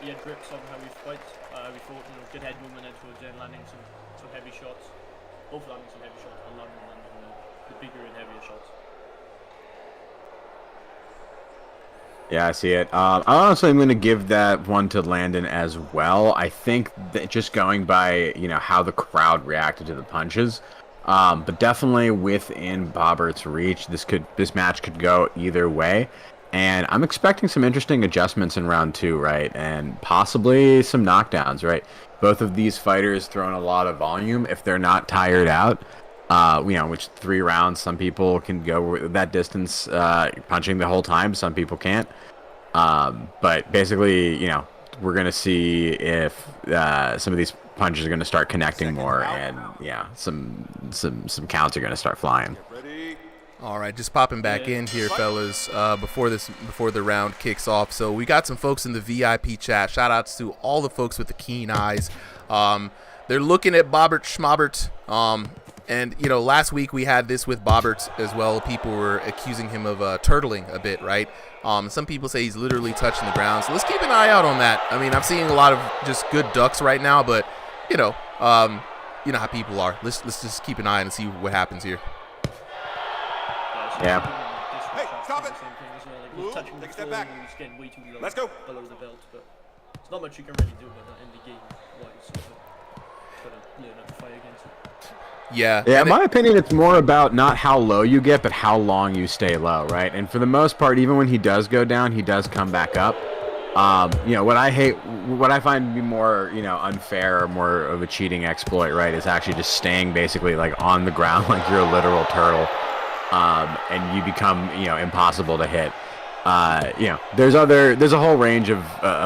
He had grips on how we fight. We fought, you know, good head movement and towards landing some heavy shots. Both landing some heavy shots, but landing the bigger and heavier shots. Yeah, I see it. Honestly, I'm going to give that one to Landon as well. I think that just going by, you know, how the crowd reacted to the punches, but definitely within Bobbert's reach, this match could go either way. And I'm expecting some interesting adjustments in round 2, right? And possibly some knockdowns, right? Both of these fighters throwing a lot of volume if they're not tired out. You know, which 3 rounds, some people can go that distance punching the whole time. Some people can't. But basically, you know, we're going to see if some of these punches are going to start connecting more. And, yeah, some counts are going to start flying. All right, just popping back in here, fellas, before the round kicks off. So we got some folks in the VIP chat. Shout outs to all the folks with the keen eyes. they're looking at Bobbert Schmobbert. And, you know, last week we had this with Bobbert as well. People were accusing him of turtling a bit, right? Some people say he's literally touching the ground. So let's keep an eye out on that. I mean, I'm seeing a lot of just good ducks right now, but, you know how people are. Let's just keep an eye and see what happens here. Hey, stop it! Take a step back. Let's go. Below the belt, but there's not much you can really do about that in the game. Gotta learn how to fight against it. Yeah. Yeah, in my opinion, it's more about not how low you get, but how long you stay low, right? And for the most part, even when he does go down, he does come back up. You know, what I find to be more, you know, unfair or more of a cheating exploit, right, is actually just staying basically like on the ground like you're a literal turtle, and you become, you know, impossible to hit. You know, there's a whole range of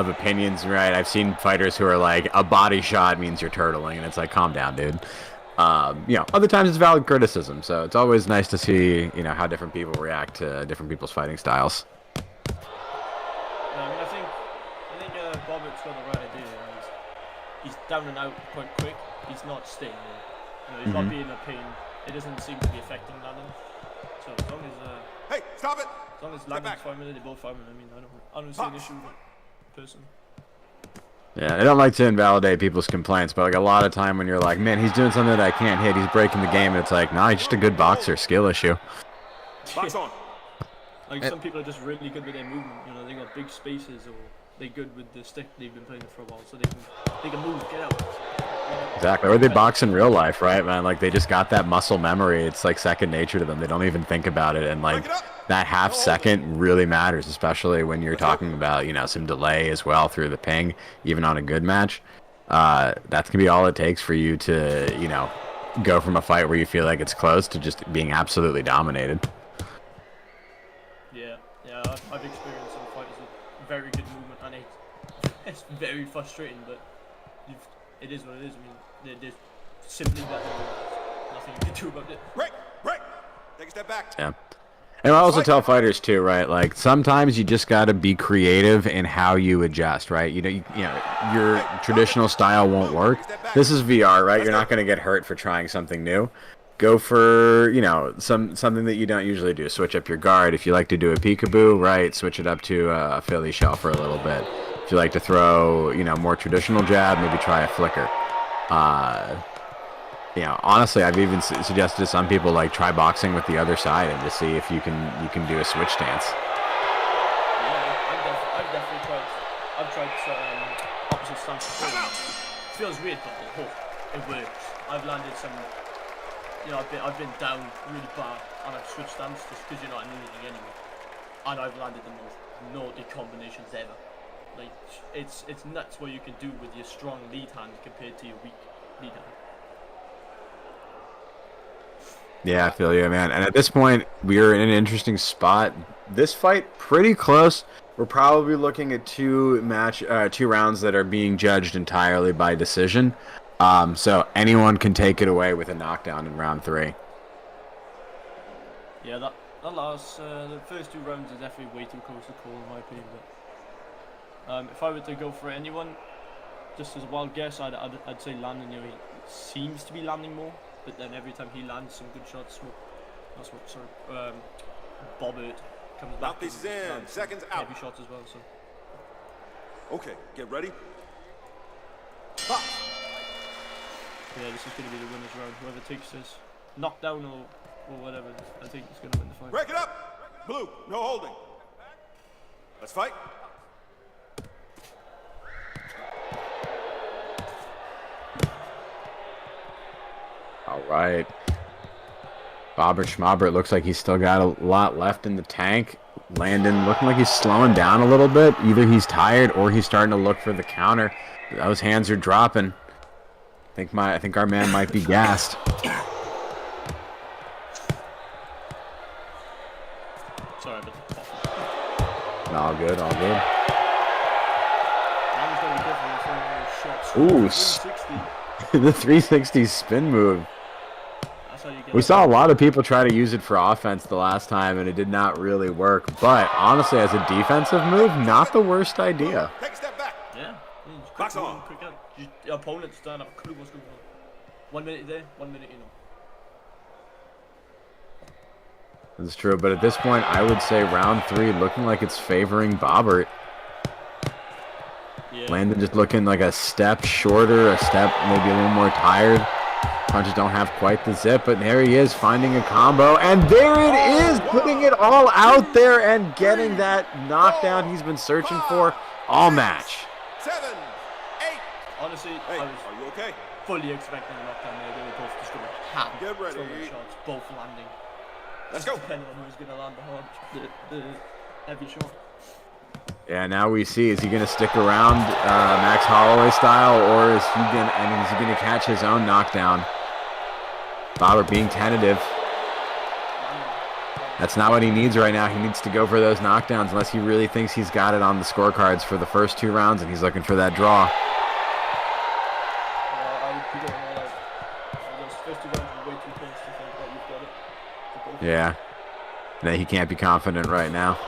opinions, right? I've seen fighters who are like, a body shot means you're turtling, and it's like, calm down, dude. You know, other times it's valid criticism, so it's always nice to see, you know, how different people react to different people's fighting styles. No, I mean, I think Bobbert's got the right idea. He's down and out quite quick. He's not staying there. You know, he's not being a pain. It doesn't seem to be affecting Landon. So as long as Hey, stop it! as long as Landon's fine with it, they both fine with it. I mean, I don't see an issue with it, personally. Yeah, I don't like to invalidate people's complaints, but like a lot of time when you're like, man, he's doing something that I can't hit, he's breaking the game, and it's like, nah, he's just a good boxer, skill issue. Box on. Like, some people are just really good with their movement. You know, they got big spaces, or they're good with the stick. They've been playing it for a while, so they can move, get out. Exactly, or they box in real life, right, man? Like, they just got that muscle memory. It's like second nature to them. They don't even think about it, and like that half second really matters, especially when you're talking about, you know, some delay as well through the ping, even on a good match. That's gonna be all it takes for you to, you know, go from a fight where you feel like it's close to just being absolutely dominated. Yeah, I've experienced some fighters with very good movement, and it's very frustrating, but it is what it is. I mean, there's simply nothing you can do about it. Break! Take a step back. Yeah. And I also tell fighters too, right? Like, sometimes you just got to be creative in how you adjust, right? You know, your traditional style won't work. This is VR, right? You're not going to get hurt for trying something new. Go for, you know, something that you don't usually do. Switch up your guard. If you like to do a peekaboo, right, switch it up to a Philly shell for a little bit. If you like to throw, you know, more traditional jab, maybe try a flicker. You know, honestly, I've even suggested to some people, like, try boxing with the other side and just see if you can do a switch stance. Yeah, I've definitely tried. I've tried opposite stance before. It feels weird, but it works. I've landed some. You know, I've been down really bad, and I've switched stance just because you're not moving anyway. And I've landed the most naughty combinations ever. Like, it's nuts what you can do with your strong lead hand compared to your weak lead hand. Yeah, I feel you, man. And at this point, we are in an interesting spot. This fight, pretty close. We're probably looking at two rounds that are being judged entirely by decision. So anyone can take it away with a knockdown in round 3. Yeah, that last the first 2 rounds are definitely way too close to call in my opinion. But if I were to go for anyone, just as a wild guess, I'd say Landon. You know, he seems to be landing more. But then every time he lands some good shots, Bobbert comes back. Mouthpiece is in, seconds out. Heavy shots as well. So. Okay, get ready. Pop. Yeah, this is going to be the winner's round. Whoever takes this knockdown or whatever, I think is going to win the fight. Break it up. Blue, no holding. Let's fight. All right. Bobbert Schmobbert looks like he's still got a lot left in the tank. Landon looking like he's slowing down a little bit. Either he's tired or he's starting to look for the counter. Those hands are dropping. I think our man might be gassed. Sorry, but All good, all good. Landon's going to be different for shots. Ooh, the 360 spin move. That's how you get We saw a lot of people try to use it for offense the last time, and it did not really work. But honestly, as a defensive move, not the worst idea. Take a step back. Yeah. Box on. Quick out. your opponents don't have a clue what's going on. 1 minute there, 1 minute you know. That's true, but at this point, I would say round 3 looking like it's favoring Bobbert. Yeah. Landon just looking like a step shorter, a step maybe a little more tired. Punches don't have quite the zip, but there he is finding a combo, and there it is, putting it all out there and getting that knockdown he's been searching for all match. 7, 8. Honestly, Hey, I are you okay? was fully expecting a knockdown there. They were both just going to ham Get ready. throwing shots, both landing. Let's Just go. depending on who's going to land the heavy shot. Yeah, now we see, is he going to stick around Max Holloway style, or is he going to catch his own knockdown? Bobbert being tentative. That's not what he needs right now. He needs to go for those knockdowns unless he really thinks he's got it on the scorecards for the first 2 rounds and he's looking for that draw. You don't know, like, those first 2 rounds were way too close to think that you've got it. For both. Yeah. No, he can't be confident right now.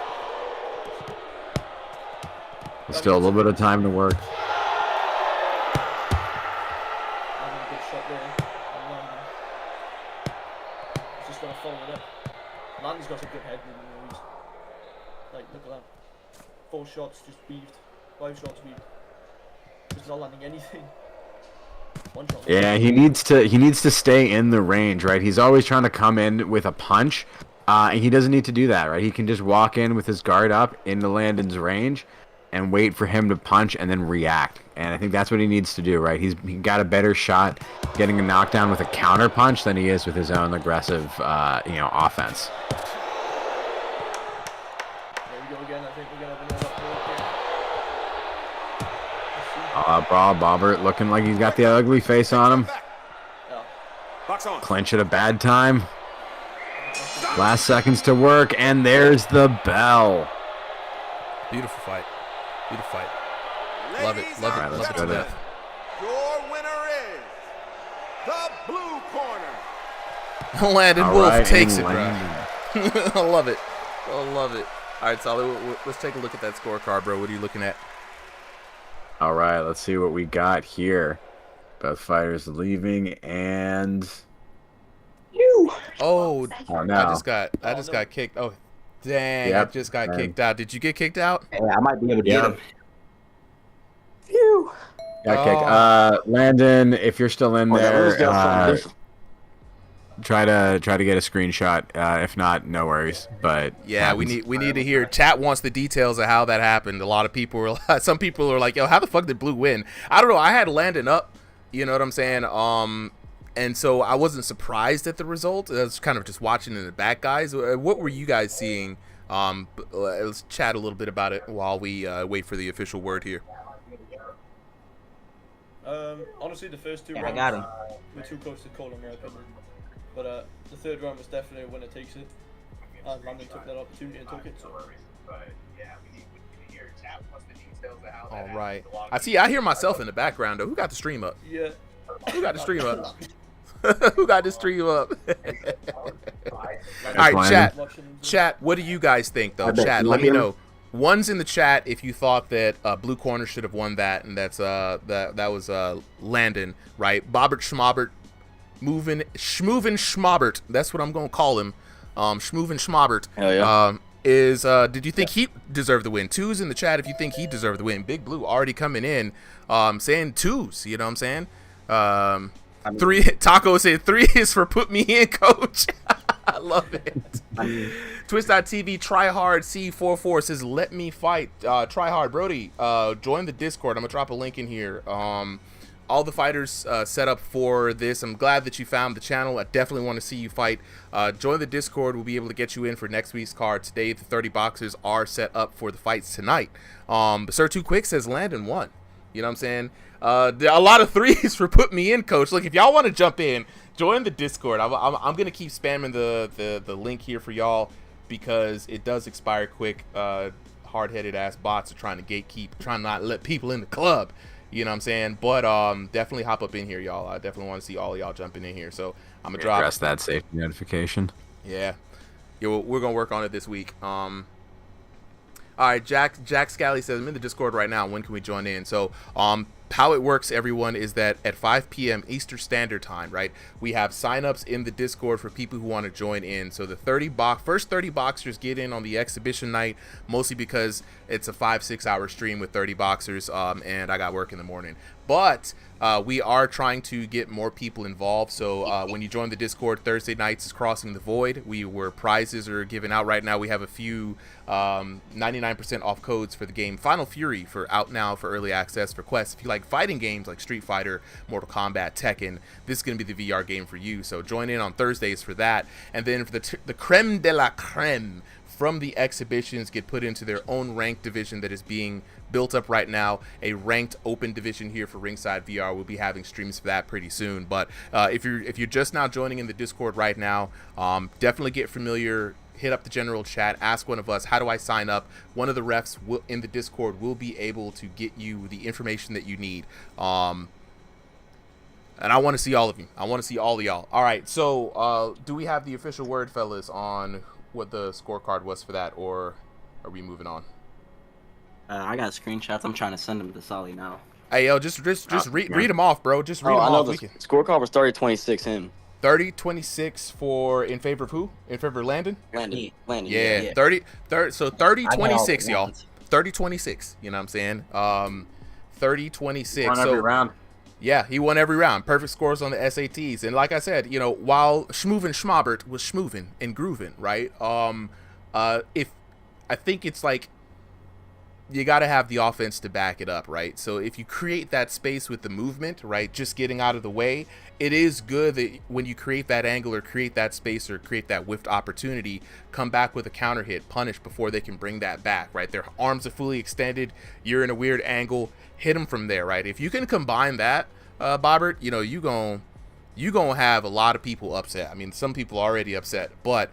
There's still a little bit of time to work. Landon, a good shot there. And Landon. He's just going to follow it up. Landon's got a good head. You know, he's, like, look at that. 4 shots just weaved. 5 shots weaved. Just not landing anything. 1 shot. Yeah, he needs to stay in the range, right? He's always trying to come in with a punch, and he doesn't need to do that, right? He can just walk in with his guard up into Landon's range and wait for him to punch and then react. And I think that's what he needs to do, right? He got a better shot getting a knockdown with a counter punch than he is with his own aggressive, offense. There we go again. I think we're going to have another here. Bobbert looking like he's got the ugly face on him. Yeah. Box on. Clinch at a bad time. Last seconds to work, and there's the bell. Beautiful fight. Beautiful fight. Love it. Love All right, it. let's Love it go to to death. Your winner is the blue corner. Landon All Wolf right, takes it, and bro. Landon. I love it. I love it. All right, Solid. Let's take a look at that scorecard, bro. What are you looking at? All right, let's see what we got here. Both fighters leaving, and Oh, no. I just got kicked. Oh, dang! Yep. I just got kicked out. Did you get kicked out? Hey, I might be able to get him. Got kicked. Landon, if you're still in there, try to get a screenshot. If not, no worries. But Yeah, we need to hear. Chat wants the details of how that happened. A lot of people were. Some people are like, "Yo, how the fuck did Blue win?" I don't know. I had Landon up. You know what I'm saying? And so I wasn't surprised at the result. I was kind of just watching in the back, guys. What were you guys seeing? Let's chat a little bit about it while we wait for the official word here. Honestly, the first 2 Yeah, I rounds got him. were too close to call, in my opinion. But the 3rd round was definitely a winner takes it. And Landon took that opportunity and took it. So. All right. I hear myself in the background though. Who got the stream up? Yeah. Who got the stream up? Who got the stream up? All right, chat. What do you guys think though? Chat, let me know. One's in the chat if you thought that Blue Corner should have won that, and that's that was Landon, right? Bobbert Schmobert, Schmoovin Schmobert. That's what I'm gonna call him. Schmoovin Schmobert. Hell yeah. Did you think he deserved the win? 2's in the chat if you think he deserved the win. Big Blue already coming in, saying 2's. You know what I'm saying? 3. Taco said 3 is for put me in, coach. I love it. Twitch.tv tryhard C44 says let me fight. Tryhard Brody, join the Discord. I'm gonna drop a link in here. All the fighters set up for this. I'm glad that you found the channel. I definitely want to see you fight. Join the Discord. We'll be able to get you in for next week's card. Today, the 30 boxers are set up for the fights tonight. Sir Too Quick says Landon won. You know what I'm saying? A lot of 3's for put me in, coach. Look, if y'all want to jump in, join the Discord. I'm going to keep spamming the link here for y'all because it does expire quick. Hard-headed ass bots are trying to gatekeep, trying not to let people in the club. You know what I'm saying? But definitely hop up in here, y'all. I definitely want to see all of y'all jumping in here. So I'm gonna drop address that safety notification. Yeah, we're gonna work on it this week. All right, Jack Scally says I'm in the Discord right now. When can we join in? So how it works, everyone, is that at 5 p.m. Eastern Standard Time, right, we have signups in the Discord for people who want to join in. So the first 30 boxers get in on the exhibition night, mostly because it's a 5-6 hour stream with 30 boxers, and I got work in the morning. But we are trying to get more people involved. So when you join the Discord, Thursday nights is Crossing the Void. Prizes are given out right now. We have a few 99% off codes for the game Final Fury for out now for early access for Quest. If you like fighting games like Street Fighter, Mortal Kombat, Tekken, this is going to be the VR game for you. So join in on Thursdays for that. And then for the creme de la creme from the exhibitions get put into their own ranked division that is being built up right now, a ranked open division here for Ringside VR. We'll be having streams for that pretty soon. But if you're just now joining in the Discord right now, definitely get familiar. Hit up the general chat, ask one of us, how do I sign up? One of the refs in the Discord will be able to get you the information that you need. And I want to see all of you. I want to see all of y'all. All right, so do we have the official word, fellas, on what the scorecard was for that, or are we moving on? I got screenshots. I'm trying to send them to Solly now. Hey, yo, just read them off, bro. Just read them I know off. the scorecard was 30-26 him. 30-26 in favor of who? In favor of Landon? Landon. Yeah. 30-26, y'all. 30-26. You know what I'm saying? 30-26. Won every round. Yeah, he won every round. Perfect scores on the SATs. And like I said, while Schmoovin Schmobert was schmoovin and groovin', right? I think it's like you got to have the offense to back it up, right? So if you create that space with the movement, right, just getting out of the way, it is good that when you create that angle or create that space or create that whiffed opportunity, come back with a counter hit, punish before they can bring that back, right? Their arms are fully extended, you're in a weird angle, hit them from there, right? If you can combine that, Bobbert, you gonna have a lot of people upset. I mean, some people are already upset, but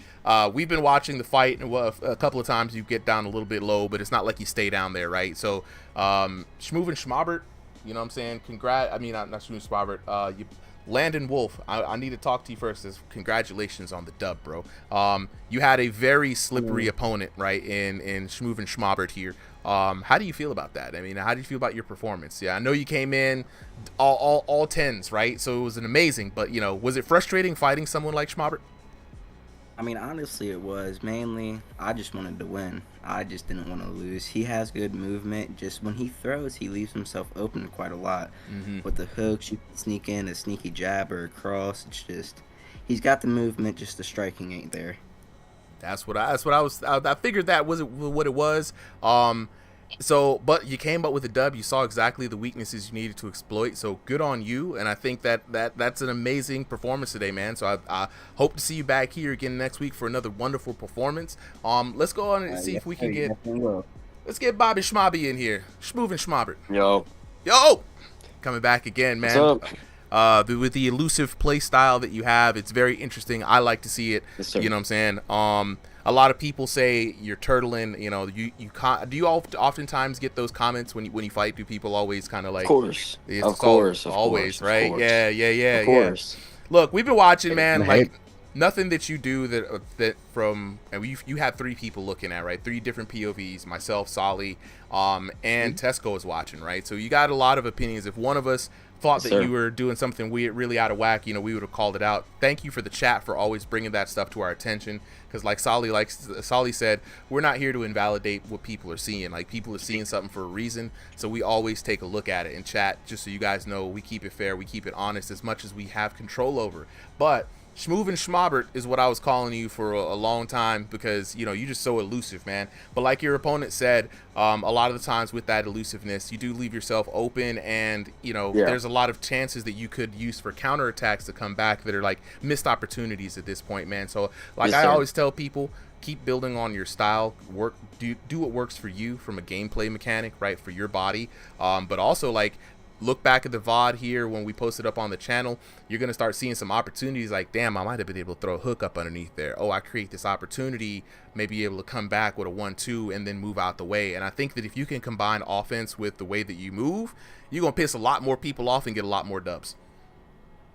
we've been watching the fight, and a couple of times you get down a little bit low, but it's not like you stay down there, right? So Schmoovin Schmobert, you know what I'm saying? Not Schmoovin Schmobert. Landon Wolf, I need to talk to you first. Congratulations on the dub, bro. You had a very slippery opponent, right, in Schmoovin Schmobert here. How do you feel about that? I mean, how do you feel about your performance? Yeah, I know you came in all tens, right? So it was an amazing, but was it frustrating fighting someone like Schmobert? I mean, honestly, it was. Mainly, I just wanted to win. I just didn't want to lose. He has good movement. Just when he throws, he leaves himself open quite a lot. With the hooks, you can sneak in a sneaky jab or a cross. It's just, he's got the movement, just the striking ain't there. I figured that was what it was. But you came up with a dub. You saw exactly the weaknesses you needed to exploit. So good on you. And I think that's an amazing performance today, man. So I hope to see you back here again next week for another wonderful performance. Let's go on and see if we can let's get Bobby Schmobby in here. Schmoovin Schmobert. Yo, coming back again, man. What's up? With the elusive play style that you have, it's very interesting. I like to see it. Yes, sir. You know what I'm saying? A lot of people say you're turtling. Do you oftentimes get those comments when you fight? Do people always kind of like? Of course, always, right? Course. Yeah. Of course. Look, we've been watching, man. Like nothing that you do and you have 3 people looking at, right? 3 different POVs. Myself, Solly, and Tesco is watching, right? So you got a lot of opinions. If one of us thought that you were doing something weird, really out of whack, we would have called it out. Thank you for the chat for always bringing that stuff to our attention, because like Solly said, we're not here to invalidate what people are seeing. Like, people are seeing something for a reason, so we always take a look at it in chat, just so you guys know we keep it fair, we keep it honest as much as we have control over. But Schmoovin Schmobert is what I was calling you for a long time, because you're just so elusive, man. But like your opponent said, a lot of the times with that elusiveness, you do leave yourself open, and there's a lot of chances that you could use for counterattacks to come back that are like missed opportunities at this point, man. So like I always tell people, keep building on your style, do what works for you from a gameplay mechanic, right, for your body, but also like look back at the VOD here when we post it up on the channel. You're going to start seeing some opportunities like, damn, I might have been able to throw a hook up underneath there. Oh, I create this opportunity, maybe able to come back with a 1-2 and then move out the way. And I think that if you can combine offense with the way that you move, you're going to piss a lot more people off and get a lot more dubs.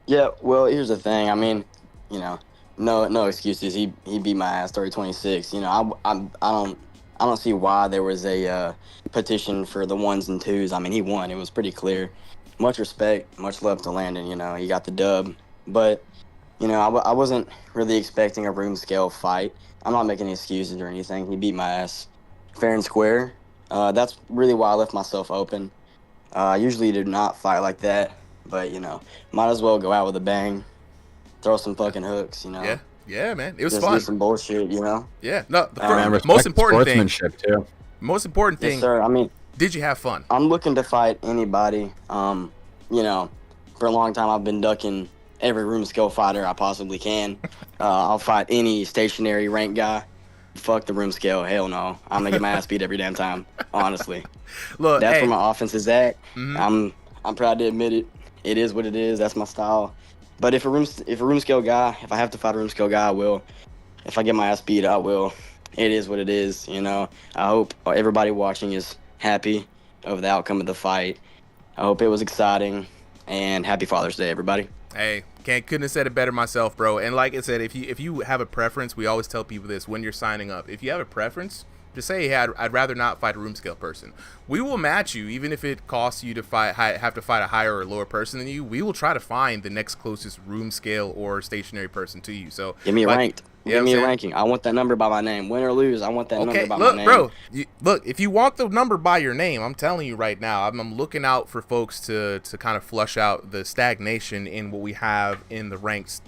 Yeah, well, here's the thing. I mean, no excuses. He beat my ass 30-26. I I don't see why there was a petition for the 1s and 2s. I mean, he won. It was pretty clear. Much respect, much love to Landon. You know, he got the dub. But, you know, I wasn't really expecting a room scale fight. I'm not making any excuses or anything. He beat my ass fair and square. That's really why I left myself open. I usually do not fight like that. But, you know, might as well go out with a bang. Throw some fucking hooks, you know. Yeah, man. It was Just fun. do some bullshit, you know. Yeah. No, Most important thing. Too. Most important thing. Yes, sir. I mean, did you have fun? I'm looking to fight anybody. You know, for a long time I've been ducking every room scale fighter I possibly can. I'll fight any stationary rank guy. Fuck the room scale. Hell no. I'm gonna get my ass beat every damn time. Honestly. Look, that's where my offense is at. Mm-hmm. I'm proud to admit it. It is what it is. That's my style. But if a room scale guy, if I have to fight a room scale guy, I will. If I get my ass beat, I will. It is what it is, you know. I hope everybody watching is happy over the outcome of the fight. I hope it was exciting, and happy Father's Day, everybody. Hey, couldn't have said it better myself, bro. And like I said, if you have a preference, we always tell people this when you're signing up. If you have a preference, just say, hey, I'd rather not fight a room scale person. We will match you, even if it costs you to have to fight a higher or lower person than you. We will try to find the next closest room scale or stationary person to you. So give me a ranked. Give me a ranking. I want that number by my name. Win or lose, I want that number by my name. Bro, look, if you want the number by your name, I'm telling you right now, I'm looking out for folks to kind of flush out the stagnation in what we have in the ranked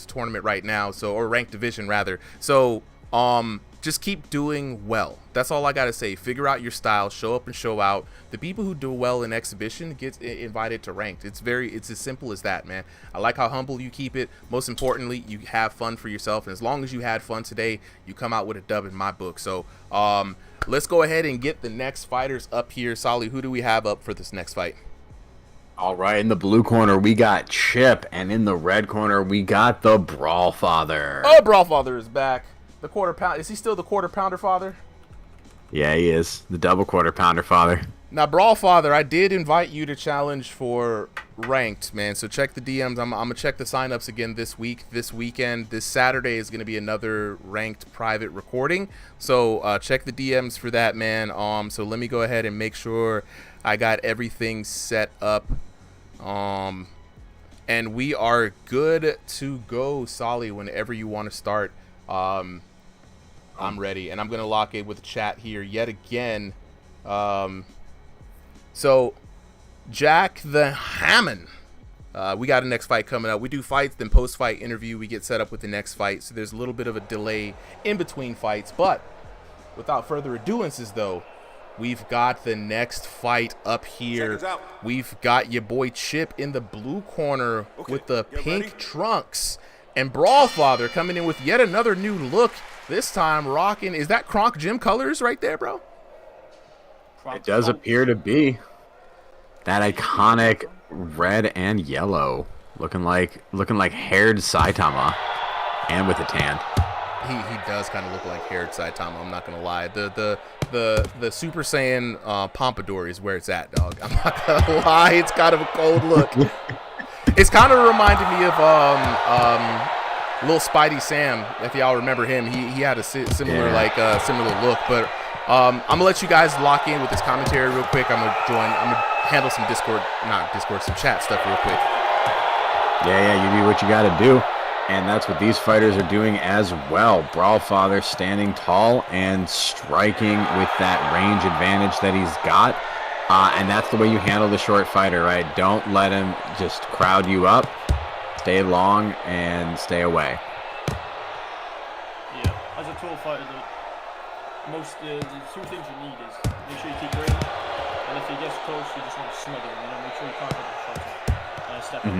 tournament right now. So, or ranked division rather. So, just keep doing well. That's all I gotta say. Figure out your style, show up and show out. The people who do well in exhibition get invited to ranked. It's as simple as that, man. I like how humble you keep it. Most importantly, you have fun for yourself, and as long as you had fun today, you come out with a dub in my book. So let's go ahead and get the next fighters up here. Solly, who do we have up for this next fight? All right, in the blue corner we got Chip, and in the red corner we got the Brawlfather. Oh, Brawlfather is back. The quarter pound. Is he still the quarter pounder father? Yeah, he is. The double quarter pounder father. Now, Brawlfather, I did invite you to challenge for ranked, man. So check the DMs. I'm going to check the signups again this weekend. This Saturday is going to be another ranked private recording. So check the DMs for that, man. So let me go ahead and make sure I got everything set up. And we are good to go, Solly, whenever you want to start. I'm ready, and I'm gonna lock in with the chat here yet again. So Jack the Hammond, we got a next fight coming up. We do fights, then post-fight interview, we get set up with the next fight, so there's a little bit of a delay in between fights. But without further aduances, though, we've got the next fight up here. We've got your boy Chip in the blue corner with the pink trunks, and Brawlfather coming in with yet another new look. This time rocking, is that Kronk Gym colors right there, bro? It does appear to be that iconic red and yellow, looking like haired Saitama, and with a tan. He does kind of look like haired Saitama. I'm not gonna lie. The Super Saiyan pompadour is where it's at, dog. I'm not gonna lie. It's kind of a cold look. It's kind of reminded me of Lil Spidey Sam, if y'all remember him. He had a similar similar look. But I'm gonna let you guys lock in with this commentary real quick. I'm gonna handle some some chat stuff real quick. Yeah, you do what you gotta do, and that's what these fighters are doing as well. Brawlfather standing tall and striking with that range advantage that he's got. And that's the way you handle the short fighter, right? Don't let him just crowd you up. Stay long and stay away. Yeah, as a tall fighter, the two things you need is make sure you keep range, and if he gets close, you just want to smother him. You know, make sure you can't get the shots and step up.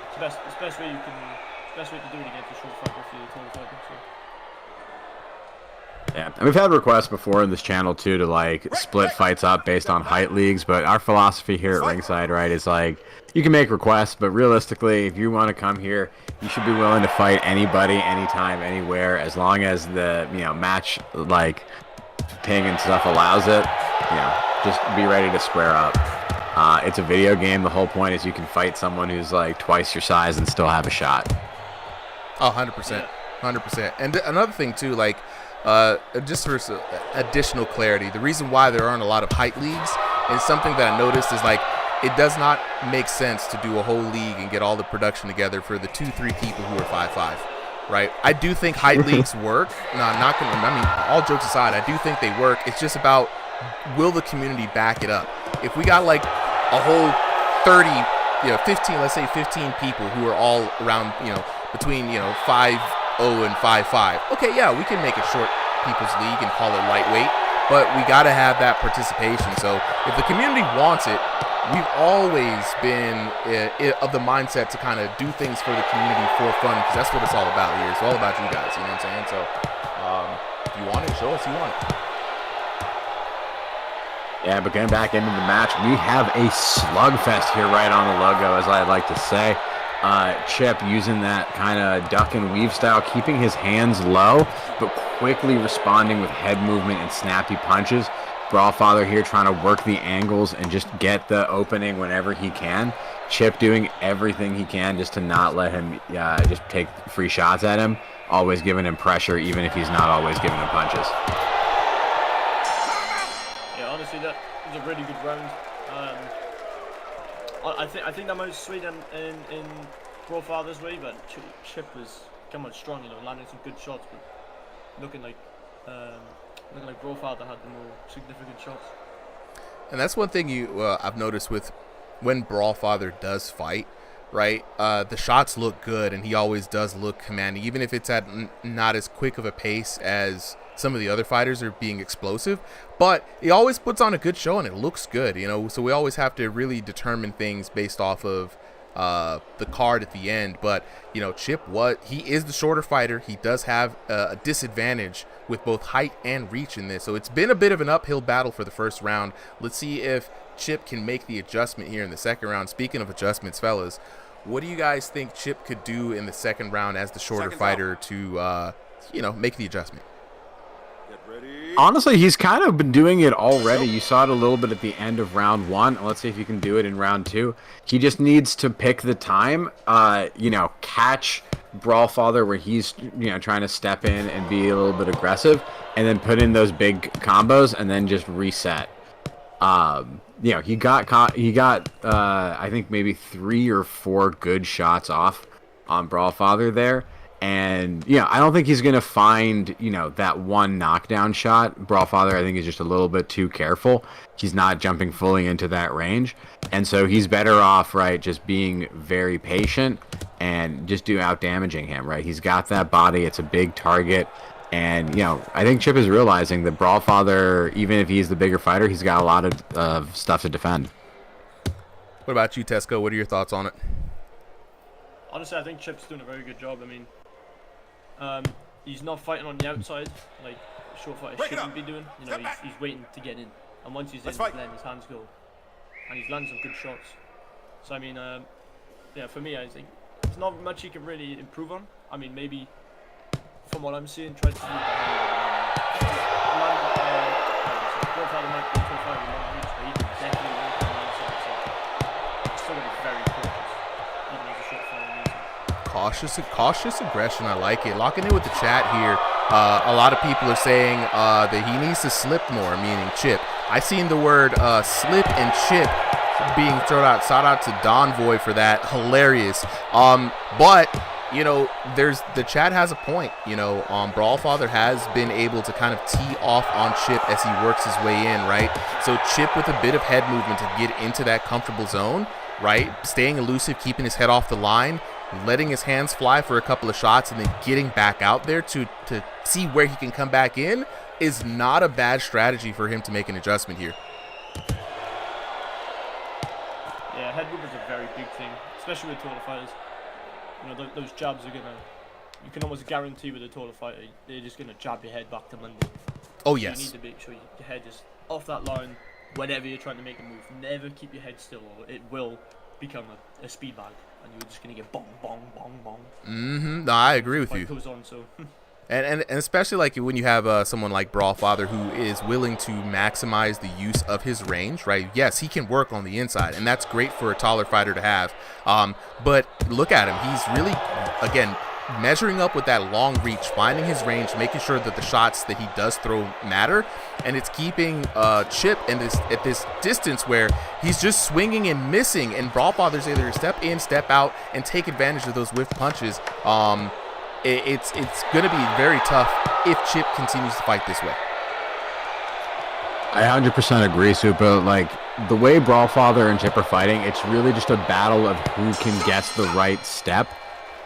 It's the best way to do it against a short fighter if you're a tall fighter. So. Yeah, and we've had requests before in this channel too to split fights up based on height leagues, but our philosophy here at Ringside, right, is you can make requests, but realistically, if you want to come here, you should be willing to fight anybody, anytime, anywhere, as long as the match ping and stuff allows it. Just be ready to square up. It's a video game. The whole point is you can fight someone who's twice your size and still have a shot. Oh, 100%. 100%. And another thing too, like just for some additional clarity, the reason why there aren't a lot of height leagues is something that I noticed is like it does not make sense to do a whole league and get all the production together for the 2-3 people who are 5'5". Right, I do think height leagues work. No, I'm not gonna. I mean, all jokes aside, I do think they work. It's just about will the community back it up. If we got like a whole 30, 15, let's say 15 people who are all around, between 5'0" and 5'5". Okay, yeah, we can make a short people's league and call it lightweight, but we got to have that participation. So if the community wants it, we've always been of the mindset to kind of do things for the community for fun, because that's what it's all about here. It's all about you guys, you know what I'm saying? So if you want it, show us you want it. Yeah, but getting back into the match, we have a slugfest here right on the logo, as I like to say. Chip using that kind of duck and weave style, keeping his hands low, but quickly responding with head movement and snappy punches. Brawlfather here trying to work the angles and just get the opening whenever he can. Chip doing everything he can just to not let him just take free shots at him. Always giving him pressure, even if he's not always giving him punches. Yeah, honestly, that was a really good round. I think that most sweet in Brawlfather's way, but Chip was come out strong, landing some good shots, but looking like Brawlfather had the more significant shots. And that's one thing I've noticed with when Brawlfather does fight, right? The shots look good, and he always does look commanding, even if it's at not as quick of a pace as some of the other fighters are being explosive. But he always puts on a good show, and it looks good, So we always have to really determine things based off of the card at the end. But Chip, he is the shorter fighter. He does have a disadvantage with both height and reach in this, so it's been a bit of an uphill battle for the first round. Let's see if Chip can make the adjustment here in the second round. Speaking of adjustments, fellas, what do you guys think Chip could do in the second round as the shorter fighter to make the adjustment? Honestly, he's kind of been doing it already. You saw it a little bit at the end of round 1. Let's see if he can do it in round 2. He just needs to pick the time, catch Brawlfather where he's, trying to step in and be a little bit aggressive, and then put in those big combos and then just reset. He got I think maybe 3 or 4 good shots off on Brawlfather there. And, I don't think he's going to find, that one knockdown shot. Brawlfather, I think, is just a little bit too careful. He's not jumping fully into that range. And so he's better off, right, just being very patient and just out-damaging him, right? He's got that body. It's a big target. And, I think Chip is realizing that Brawlfather, even if he's the bigger fighter, he's got a lot of stuff to defend. What about you, Tesco? What are your thoughts on it? Honestly, I think Chip's doing a very good job. I mean, he's not fighting on the outside like short fighters shouldn't be doing. He's waiting to get in, and once he's in, then his hands go, and he's landing some good shots. So I mean, for me, I think there's not much he can really improve on. I mean, maybe from what I'm seeing, try to do Brawlfather might be too far long reach, but he can definitely work on the inside. So it's still gonna be very cautious, even as a short fighter. Cautious aggression. I like it. Locking in with the chat here. A lot of people are saying that he needs to slip more, meaning Chip. I seen the word slip and chip being thrown out. Shout out to Donvoy for that. Hilarious. But there's the chat has a point. Brawlfather has been able to kind of tee off on Chip as he works his way in, right? So Chip with a bit of head movement to get into that comfortable zone, right? Staying elusive, keeping his head off the line, letting his hands fly for a couple of shots, and then getting back out there to see where he can come back in is not a bad strategy for him to make an adjustment here. Yeah, head movement's a very big thing, especially with taller fighters. Those jabs are you can almost guarantee with a taller fighter, they're just gonna jab your head back to Monday. Oh, so yes. You need to make sure your head is off that line whenever you're trying to make a move. Never keep your head still, or it will become a speed bag, and you're just gonna get bong, bong, bong, bong. Mm-hmm. No, I agree with you. Goes on, so. And especially like when you have someone like Brawlfather who is willing to maximize the use of his range, right? Yes, he can work on the inside, and that's great for a taller fighter to have. But look at him. He's really, again, measuring up with that long reach, finding his range, making sure that the shots that he does throw matter, and it's keeping Chip at this distance where he's just swinging and missing, and Brawlfather's either step in, step out, and take advantage of those whiff punches. It's going to be very tough if Chip continues to fight this way. I 100% agree, Super. Like, the way Brawlfather and Chip are fighting, it's really just a battle of who can guess the right step.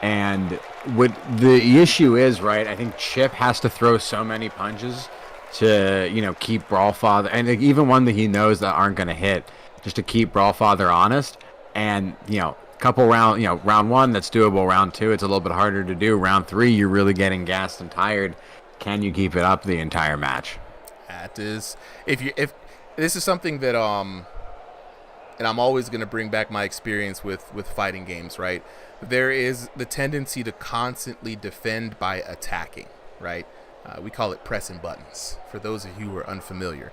And what the issue is, right, I think Chip has to throw so many punches to, you know, keep Brawlfather, and even one that he knows that aren't going to hit, just to keep Brawlfather honest. And, you know, round one, that's doable. Round two, it's a little bit harder to do. Round three, you're really getting gassed and tired. Can you keep it up the entire match? That is, if this is something that and I'm always going to bring back my experience with fighting games, right? There is the tendency to constantly defend by attacking, right? We call it pressing buttons, for those of you who are unfamiliar.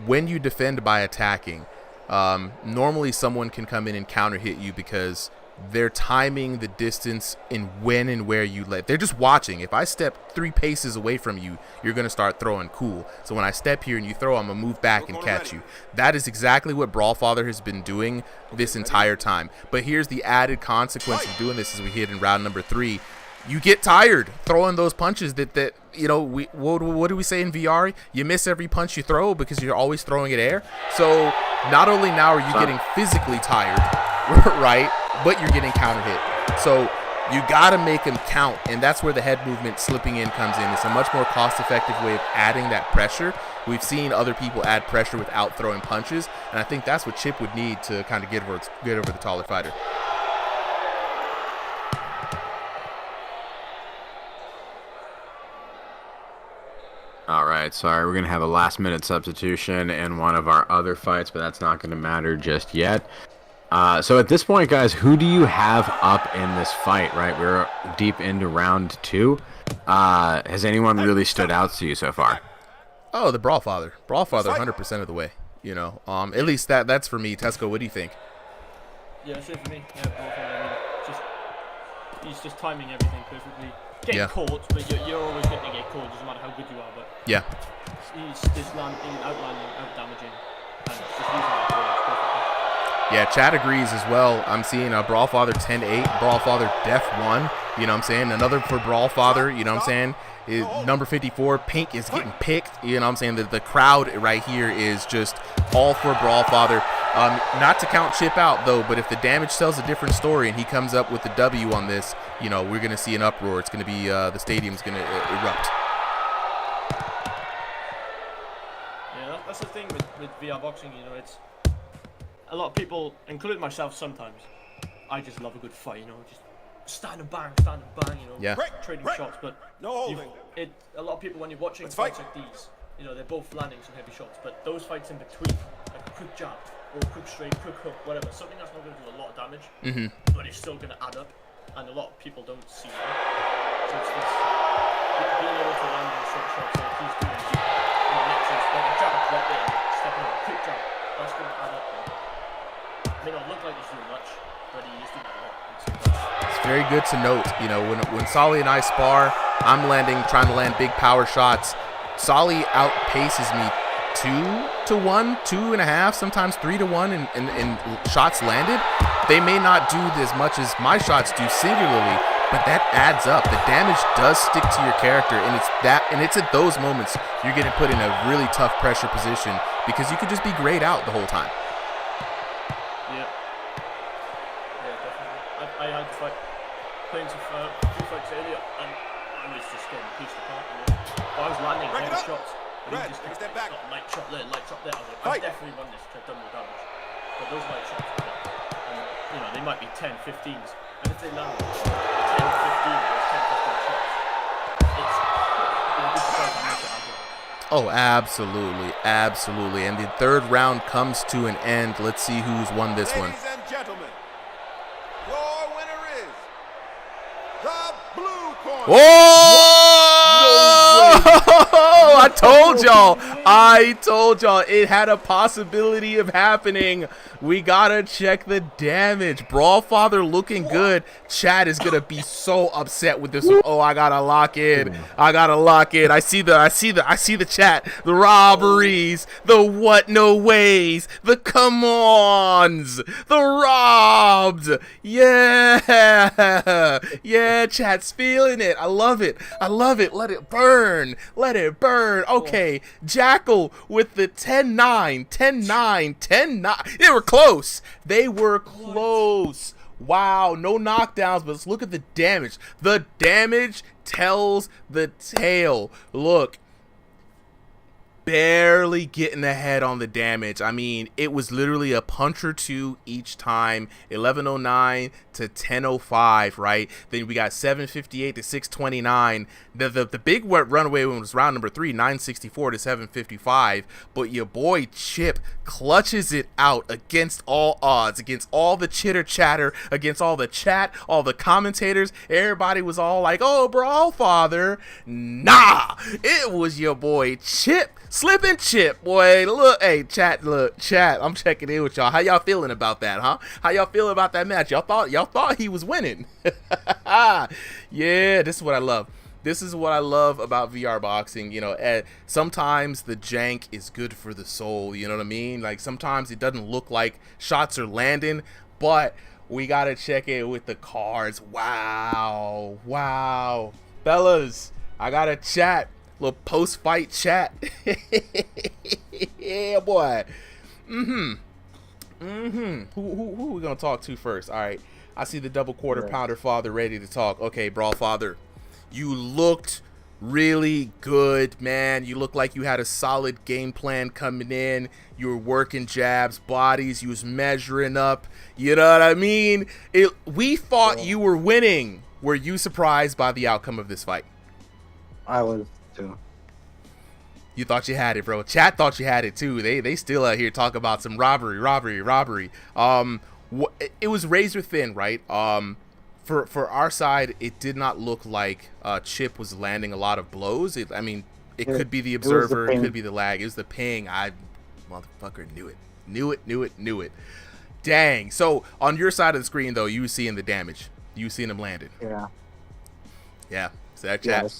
When you defend by attacking, normally someone can come in and counter hit you because they're timing the distance in when and where you let. They're just watching. If I step 3 paces away from you, you're going to start throwing cool. So when I step here and you throw, I'm going to move back and catch you. That is exactly what Brawlfather has been doing this entire time. But here's the added consequence of doing this as we hit in round number 3. You get tired throwing those punches that you know, what do we say in VR? You miss every punch you throw because you're always throwing it air. So not only now are you getting physically tired, right, but you're getting counter hit. So you got to make them count, and that's where the head movement slipping in comes in. It's a much more cost-effective way of adding that pressure. We've seen other people add pressure without throwing punches, and I think that's what Chip would need to kind of get over the taller fighter. All right, sorry, we're going to have a last-minute substitution in one of our other fights, but that's not going to matter just yet. So at this point, guys, who do you have up in this fight, right? We're deep into round 2. Has anyone really stood out to you so far? Oh, the Brawlfather. Brawlfather 100% of the way, you know. At least that's for me. Tesco, what do you think? Yeah, same for me. Yeah, Brawlfather, I mean, he's just timing everything perfectly. Getting caught, but you're always going to get caught, doesn't matter how good you are, but yeah, he's just landing, outlanding, out-damaging, and just using that perfectly. Yeah, Chad agrees as well. I'm seeing a Brawlfather 10-8, Brawlfather Def 1, you know what I'm saying? Another for Brawlfather, you know what I'm saying? Number 54, Pink is getting picked, you know what I'm saying? The crowd right here is just all for Brawlfather. Not to count Chip out, though, but if the damage tells a different story and he comes up with the W on this, you know, we're going to see an uproar. It's going to be, the stadium's going to erupt. Yeah, that's the thing with VR boxing, you know, it's a lot of people, including myself sometimes, I just love a good fight, you know, just stand and bang, you know, trading shots, but a lot of people, when you're watching fights like these, you know, they're both landing some heavy shots, but those fights in between, like a quick jab, or a quick straight, quick hook, whatever, something that's not going to do a lot of damage, but it's still going to add up, and a lot of people don't see that. So it's being able to land those short shots like he's doing, you know, next is like a jab right there, stepping up, quick jab, that's going to add up. It may not look like he's doing much, but he is doing a lot. It's very good to note, you know, when Solly and I spar, I'm trying to land big power shots. Solly outpaces me 2-1, 2.5, sometimes 3-1 in shots landed. They may not do as much as my shots do singularly, but that adds up. The damage does stick to your character, and it's at those moments you're getting put in a really tough pressure position because you could just be grayed out the whole time. I had playing some few fights earlier, and I was just getting pieced apart. You know? But I was landing heavy shots, but he just kept light shot there. I was like, I definitely won this because I've done more damage. But those light shots, and you know, they might be 10, 15s, and if they land 10, 15, or 10, 15 shots, it's you'll be surprised how much it adds up. Oh, absolutely, absolutely. And the third round comes to an end. Let's see who's won this one. Ladies and gentlemen, your winner is the blue corner. Whoa! No, I told y'all. I told y'all it had a possibility of happening. We gotta check the damage. Brawlfather looking good. Chad is gonna be so upset with this one. Oh, I gotta lock in. I gotta lock in. I see the chat. The robberies. The what no ways. The come ons. The robbed. Yeah. Yeah, chat's feeling it. I love it. I love it. Let it burn. Let it burn. Okay. Jackal with the 10-9. 10-9. 10-9. They were close. They were close. Wow, no knockdowns, but let's look at the damage. The damage tells the tale. Look, barely getting ahead on the damage. I mean, it was literally a punch or two each time. 1109 to 1005, right? Then we got 758 to 629. The big runaway one was round number 3, 964 to 755. But your boy Chip clutches it out against all odds, against all the chitter chatter, against all the chat, all the commentators. Everybody was all like, "Oh, Brawlfather." Nah, it was your boy Chip. Slip and Chip, boy. Look, hey, chat, I'm checking in with y'all. How y'all feeling about that, huh? How y'all feeling about that match? Y'all thought he was winning. Yeah, this is what I love. This is what I love about VR boxing. You know, sometimes the jank is good for the soul. You know what I mean? Like, sometimes it doesn't look like shots are landing, but we got to check it with the cards. Wow. Wow. Fellas, I got to chat. Little post-fight chat. Yeah, boy. Who we gonna talk to first? All right, I see the double quarter pounder father ready to talk. Okay, Brawlfather, you looked really good, man. You looked like you had a solid game plan coming in. You were working jabs, bodies. You was measuring up. You know what I mean? We thought you were winning. Were you surprised by the outcome of this fight? I was too. You thought you had it, bro. Chat thought you had it too. They still out here talk about some robbery. It was razor thin, right? For our side, it did not look like Chip was landing a lot of blows. It could be the observer, it could be the lag. It was the ping. I motherfucker knew it. Dang. So on your side of the screen though, you were seeing the damage. You were seeing him landed. Yeah. So that chat.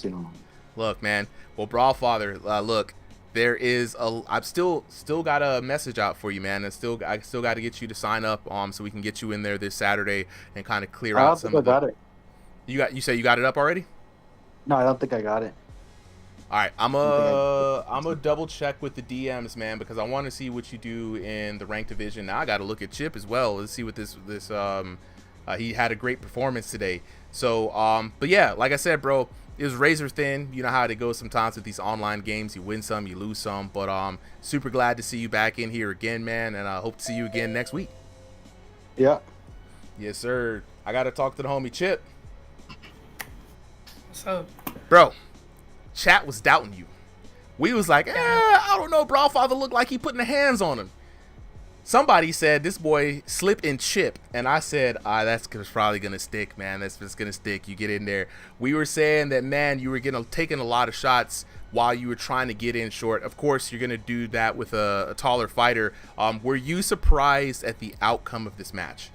Look, man. Well, Brawlfather, look, there is I've still got a message out for you, man. I still got to get you to sign up, so we can get you in there this Saturday and kind of clear out some of the. I got it. You say you got it up already? No, I don't think I got it. All right, I'm a double check with the DMs, man, because I want to see what you do in the ranked division. Now I got to look at Chip as well. Let's see what this he had a great performance today. So, but yeah, like I said, bro. It was razor thin. You know how it goes sometimes with these online games. You win some, you lose some. But super glad to see you back in here again, man. And I hope to see you again next week. Yeah. Yes, sir. I got to talk to the homie Chip. What's up? Bro, chat was doubting you. We was like, I don't know. Brawlfather looked like he putting the hands on him. Somebody said this boy slip and chip, and I said, that's probably gonna stick, man. That's just gonna stick. You get in there. We were saying that, man, you were taking a lot of shots while you were trying to get in short. Of course, you're gonna do that with a taller fighter. Were you surprised at the outcome of this match?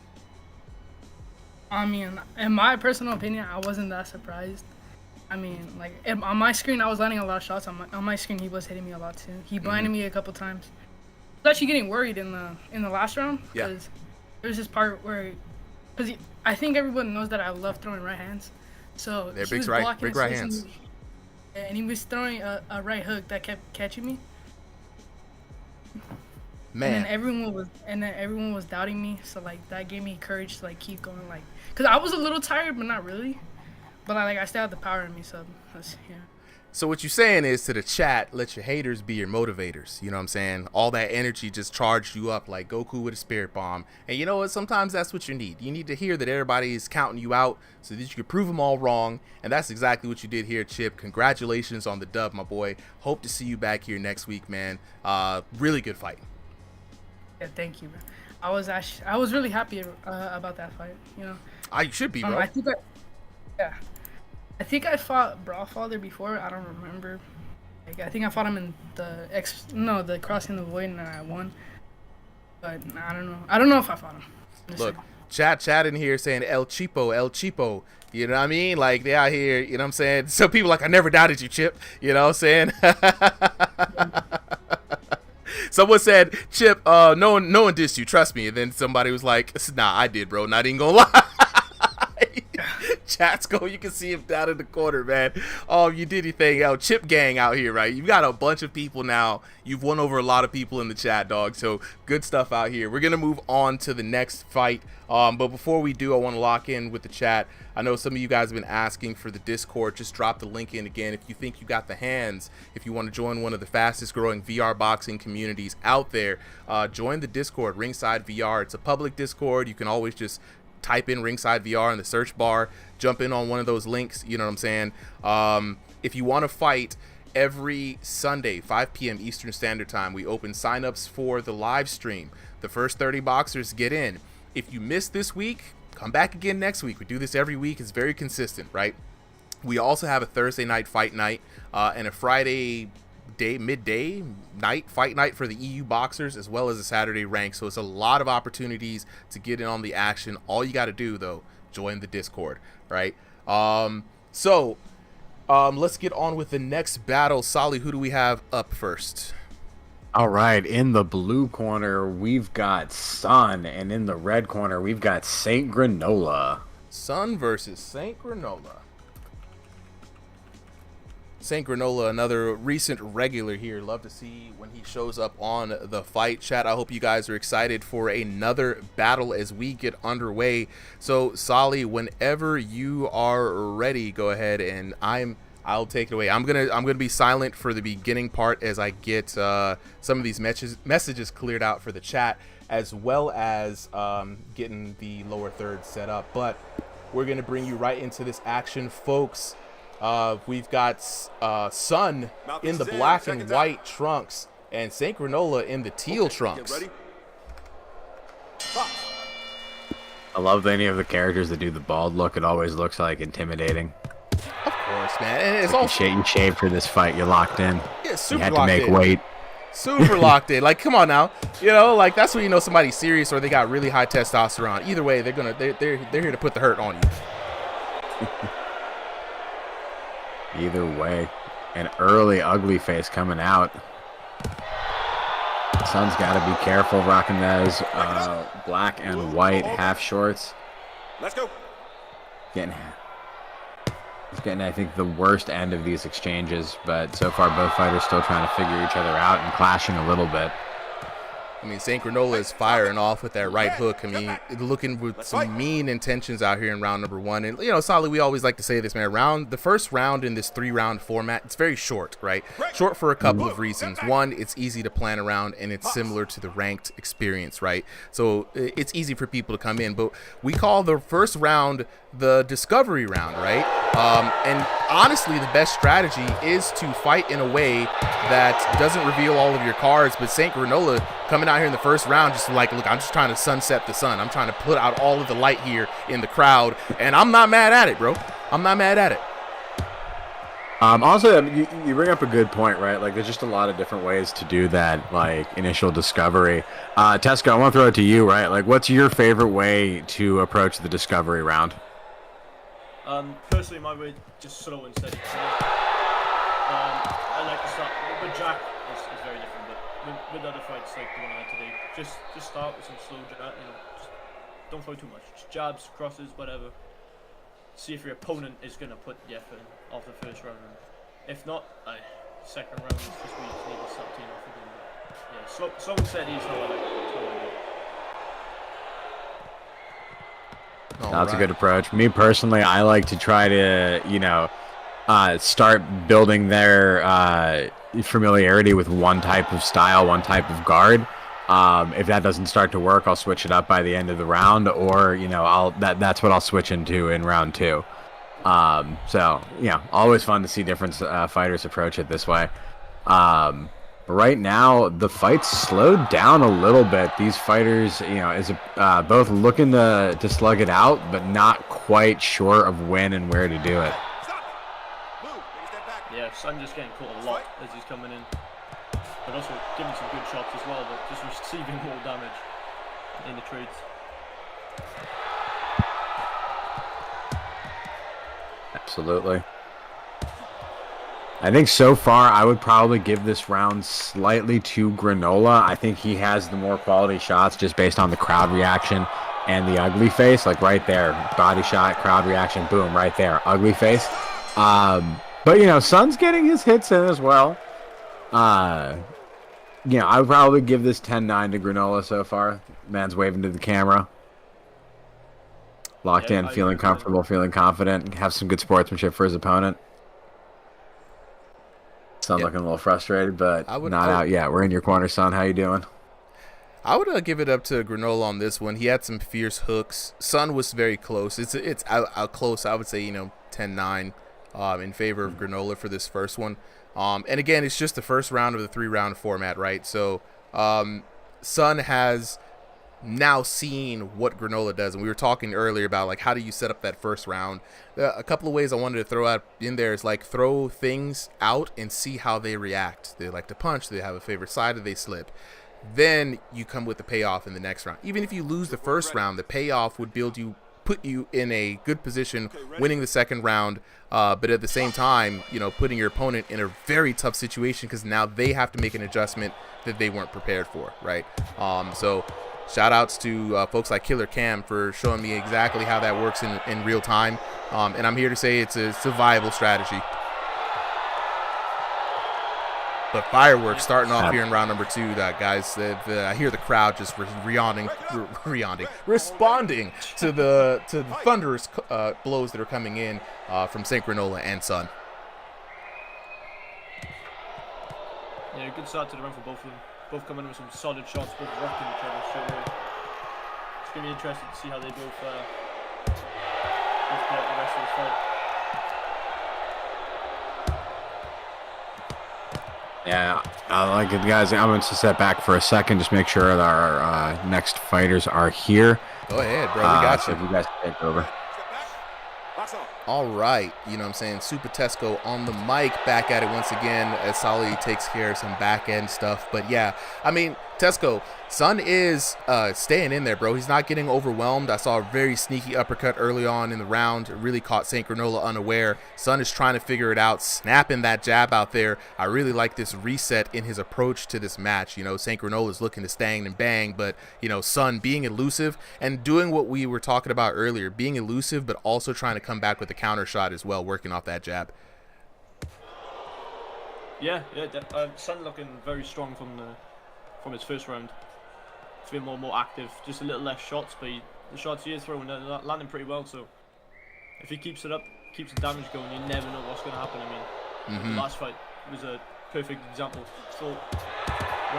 I mean, in my personal opinion, I wasn't that surprised. I mean, like on my screen, I was landing a lot of shots. On my screen, he was hitting me a lot too. He blinded me a couple times. I was actually getting worried in the last round because there was this part where, I think everyone knows that I love throwing right hands, so they're he big was right hands, and he was throwing a right hook that kept catching me. Man, and then everyone was doubting me, so like that gave me courage to like keep going, like because I was a little tired, but not really, but I still had the power in me, so that's So what you're saying is to the chat, let your haters be your motivators. You know what I'm saying? All that energy just charged you up like Goku with a spirit bomb. And you know what? Sometimes that's what you need. You need to hear that everybody is counting you out so that you can prove them all wrong. And that's exactly what you did here, Chip. Congratulations on the dub, my boy. Hope to see you back here next week, man. Really good fight. Yeah, thank you, man. I was really happy about that fight. You know. I should be, bro. I think I fought Brawlfather before. I don't remember. Like, I think I fought him in the Crossing the Void, and I won. But I don't know. I don't know if I fought him. Look, chat in here saying El Cheapo. You know what I mean? Like, they out here, you know what I'm saying? Some people like, I never doubted you, Chip. You know what I'm saying? Someone said, Chip, no one dissed you, trust me. And then somebody was like, nah, I did, bro. Not even gonna lie. Chat's go, you can see him down in the corner, man. Oh, you did your thing. Yo, Chip gang out here, right? You've got a bunch of people now. You've won over a lot of people in the chat, dog. So good stuff out here. We're gonna move on to the next fight. But before we do, I want to lock in with the chat. I know some of you guys have been asking for the Discord. Just drop the link in again if you think you got the hands. If you want to join one of the fastest growing VR boxing communities out there, join the Discord, Ringside VR. It's a public Discord. You can always just type in Ringside VR in the search bar, jump in on one of those links, you know what I'm saying? If you want to fight, every Sunday, 5 p.m. Eastern Standard Time, we open signups for the live stream. The first 30 boxers get in. If you missed this week, come back again next week. We do this every week. It's very consistent, right? We also have a Thursday night fight night and a Friday midday night fight night for the EU boxers, as well as a Saturday rank. So it's a lot of opportunities to get in on the action. All you got to do, though, join the Discord, right? Let's get on with the next battle. Solly, who do we have up first? All right, in the blue corner we've got Sun, and in the red corner we've got Saint Granola. Sun versus Saint Granola. Saint Granola, another recent regular here. Love to see when he shows up on the fight chat. I hope you guys are excited for another battle as we get underway. So, Solly, whenever you are ready, go ahead and I'll take it away. I'm gonna be silent for the beginning part as I get some of these messages cleared out for the chat, as well as getting the lower third set up. But we're gonna bring you right into this action, folks. We've got Sun in the black and white trunks and Saint Granola in the teal trunks. I love any of the characters that do the bald look. It always looks like intimidating. Of course, man. And it's also you shaved for this fight. You're locked in. Yeah, super you had locked to make in. weight. Super locked in. Like, come on now. You know, like that's when you know somebody's serious or they got really high testosterone. Either way, they're here to put the hurt on you. Either way, an early ugly face coming out. Sun's got to be careful rocking those black and white half shorts. Let's go. He's getting, I think, the worst end of these exchanges, but so far both fighters still trying to figure each other out and clashing a little bit. I mean, Saint Granola is firing off with that right hook. I mean, looking with some mean intentions out here in round number one. And, you know, Solly, we always like to say this, man. The first round in this 3-round format, it's very short, right? Short for a couple of reasons. One, it's easy to plan around, and it's similar to the ranked experience, right? So it's easy for people to come in. But we call the first round the discovery round, right? And honestly, the best strategy is to fight in a way that doesn't reveal all of your cards. But Saint Granola coming out here in the first round, just like, look, I'm just trying to sunset the sun. I'm trying to put out all of the light here in the crowd, and I'm not mad at it, bro. I'm not mad at it. Also, you bring up a good point, right? Like, there's just a lot of different ways to do that, like, initial discovery. Tesco, I want to throw it to you, right? Like, what's your favorite way to approach the discovery round? Personally, my way, just slow and steady. I like to start, but Jack is very different, but with other fights like the one I had today, just start with some slow jab, you know, just don't throw too much. Just jabs, crosses, whatever. See if your opponent is going to put the effort in off the first round. If not, second round is just where you just need to start teeing off again. But yeah, slow and steady is how I like it. That's a good approach. Me personally, I like to try to, you know, start building their familiarity with one type of style, one type of guard. If that doesn't start to work, I'll switch it up by the end of the round, or, you know, that's what I'll switch into in round 2. So, yeah, always fun to see different fighters approach it this way. Right now, the fight's slowed down a little bit. These fighters, you know, is both looking to slug it out, but not quite sure of when and where to do it. Yeah, Sun just getting caught a lot as he's coming in. But also giving some good shots as well, but just receiving more damage in the trades. Absolutely. I think so far I would probably give this round slightly to Granola. I think he has the more quality shots just based on the crowd reaction and the ugly face. Like right there, body shot, crowd reaction, boom, right there, ugly face. But, you know, Sun's getting his hits in as well. You know, I would probably give this 10-9 to Granola so far. Man's waving to the camera. Locked in, feeling comfortable, feeling confident, have some good sportsmanship for his opponent. Sun looking a little frustrated, but not out yet. We're in your corner, Sun. How you doing? I would give it up to Granola on this one. He had some fierce hooks. Sun was very close. It's out close. I would say, you know, 10-9 in favor of Granola for this first one. And again, it's just the first round of the 3-round format, right? So Sun has now seen what Granola does, and we were talking earlier about like how do you set up that first round. A couple of ways I wanted to throw out in there is like throw things out and see how they react. They like to punch, they have a favorite side, or they slip. Then you come with the payoff in the next round. Even if you lose the first round, the payoff would put you in a good position winning the second round, but at the same time, you know, putting your opponent in a very tough situation because now they have to make an adjustment that they weren't prepared for, right? So shout outs to folks like Killer Cam for showing me exactly how that works in real time. And I'm here to say it's a viable strategy. But fireworks starting off here in round number 2, guys. I hear the crowd just responding to the thunderous blows that are coming in from St. Granola and Sun. Yeah, good start to the round for both of them. Both coming in with some solid shots, both rocking each other straight away. It's going to be interesting to see how they both play out the rest of this fight. Yeah, like it, guys. I'm going to step back for a second, just make sure that our next fighters are here. Go ahead, bro. We got so you. if you guys take over. All right, you know what I'm saying? Super Tesco on the mic, back at it once again as Solly takes care of some back end stuff. But yeah, I mean, Tesco, Sun is staying in there, bro. He's not getting overwhelmed. I saw a very sneaky uppercut early on in the round. It really caught St. Granola unaware. Sun is trying to figure it out, snapping that jab out there. I really like this reset in his approach to this match. You know, St. Granola is looking to stang and bang, but, you know, Sun being elusive and doing what we were talking about earlier, being elusive, but also trying to come back with a counter shot as well, working off that jab. Yeah, Sun looking very strong from his first round. Feeling more and more active, just a little less shots, but the shots he is throwing are landing pretty well. So if he keeps it up, keeps the damage going, you never know what's going to happen. I mean, the last fight was a perfect example. So one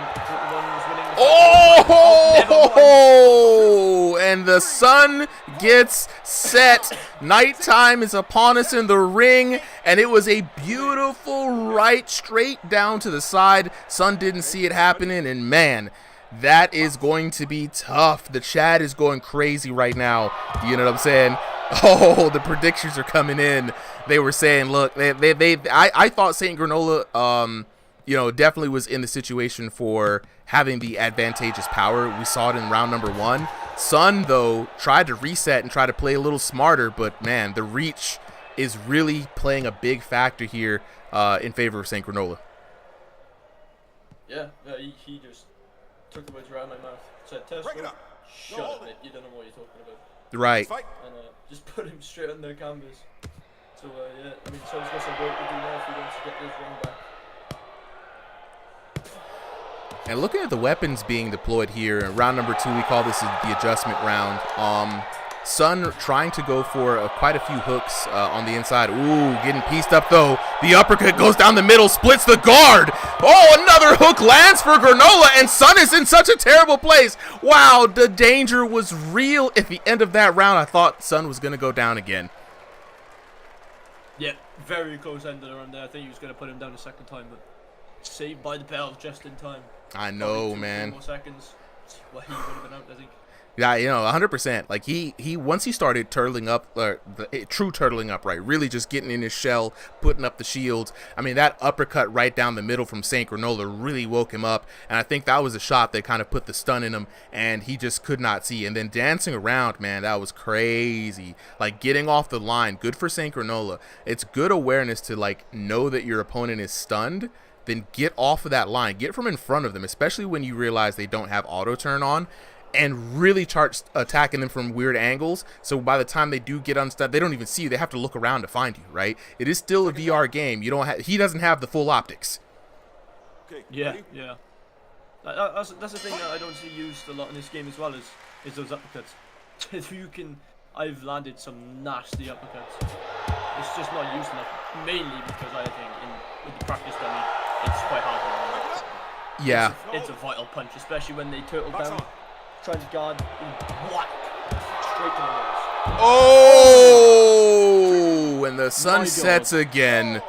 was winning the fight. Oh, and the sun gets set. Nighttime is upon us in the ring, and it was a beautiful right straight down to the side. Sun didn't see it happening, and man, that is going to be tough. The chat is going crazy right now. You know what I'm saying? Oh, the predictions are coming in. They were saying, look, I thought St. Granola, you know, definitely was in the situation for having the advantageous power. We saw it in round number 1. Sun, though, tried to reset and try to play a little smarter, but man, the reach is really playing a big factor here in favor of St. Granola. Yeah, he just took the words right out of my mouth. Said, Tesco, shut up, mate. You don't know what you're talking about. Right. And just put him straight on the canvas. So, yeah, I mean, Sun's got some work to do now if he wants to get this ring back. And looking at the weapons being deployed here, in round number 2, we call this the adjustment round. Sun trying to go for quite a few hooks on the inside. Ooh, getting pieced up though. The uppercut goes down the middle, splits the guard. Oh, another hook lands for Granola, and Sun is in such a terrible place. Wow, the danger was real at the end of that round. I thought Sun was going to go down again. Yeah, very close end of the round there. I think he was going to put him down a second time, but saved by the bell just in time. I know, Probably man. 2 more seconds. Well, he would have been out, I think. Yeah, 100%. Like he once he started turtling up, true turtling up, right? Really just getting in his shell, putting up the shields. I mean, that uppercut right down the middle from Saint Granola really woke him up, and I think that was a shot that kind of put the stun in him, and he just could not see. And then dancing around, man, that was crazy. Like getting off the line, good for Saint Granola. It's good awareness to like know that your opponent is stunned. Then get off of that line, get from in front of them, especially when you realize they don't have auto turn on. And really start attacking them from weird angles. So by the time they do get unstuck, they don't even see you. They have to look around to find you, right? It is still a VR game. He doesn't have the full optics. Yeah. That's the thing that I don't see used a lot in this game as well is those uppercuts. I've landed some nasty uppercuts. It's just not used enough, mainly because I think with the practice dummy, it's quite hard to land. Yeah. It's a vital punch, especially when they turtle down. Trying to guard, whack, straight to the nose. Oh, and the sun sets again.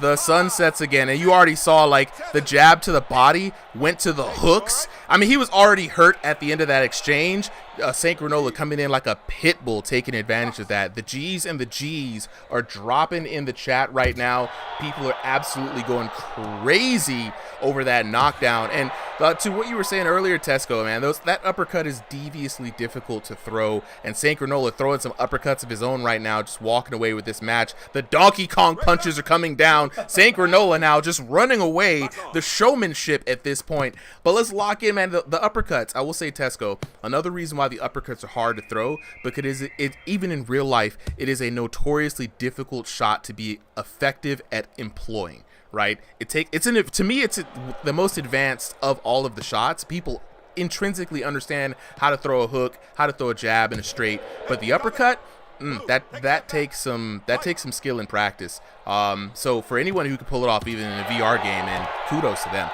The sun sets again, and you already saw like the jab to the body went to the hooks. I mean, he was already hurt at the end of that exchange. Saint Granola coming in like a pit bull, taking advantage of that. The G's and the G's are dropping in the chat right now. People are absolutely going crazy over that knockdown. And to what you were saying earlier, Tesco, man, that uppercut is deviously difficult to throw. And Saint Granola throwing some uppercuts of his own right now, just walking away with this match. The Donkey Kong punches are coming down. Saint Granola now just running away. The showmanship at this point. But let's lock in, man. The uppercuts. I will say, Tesco, another reason why the uppercuts are hard to throw, because it even in real life, it is a notoriously difficult shot to be effective at employing. Right? To me, it's the most advanced of all of the shots. People intrinsically understand how to throw a hook, how to throw a jab and a straight, but the uppercut, that takes some skill and practice. So for anyone who can pull it off, even in a VR game, and kudos to them.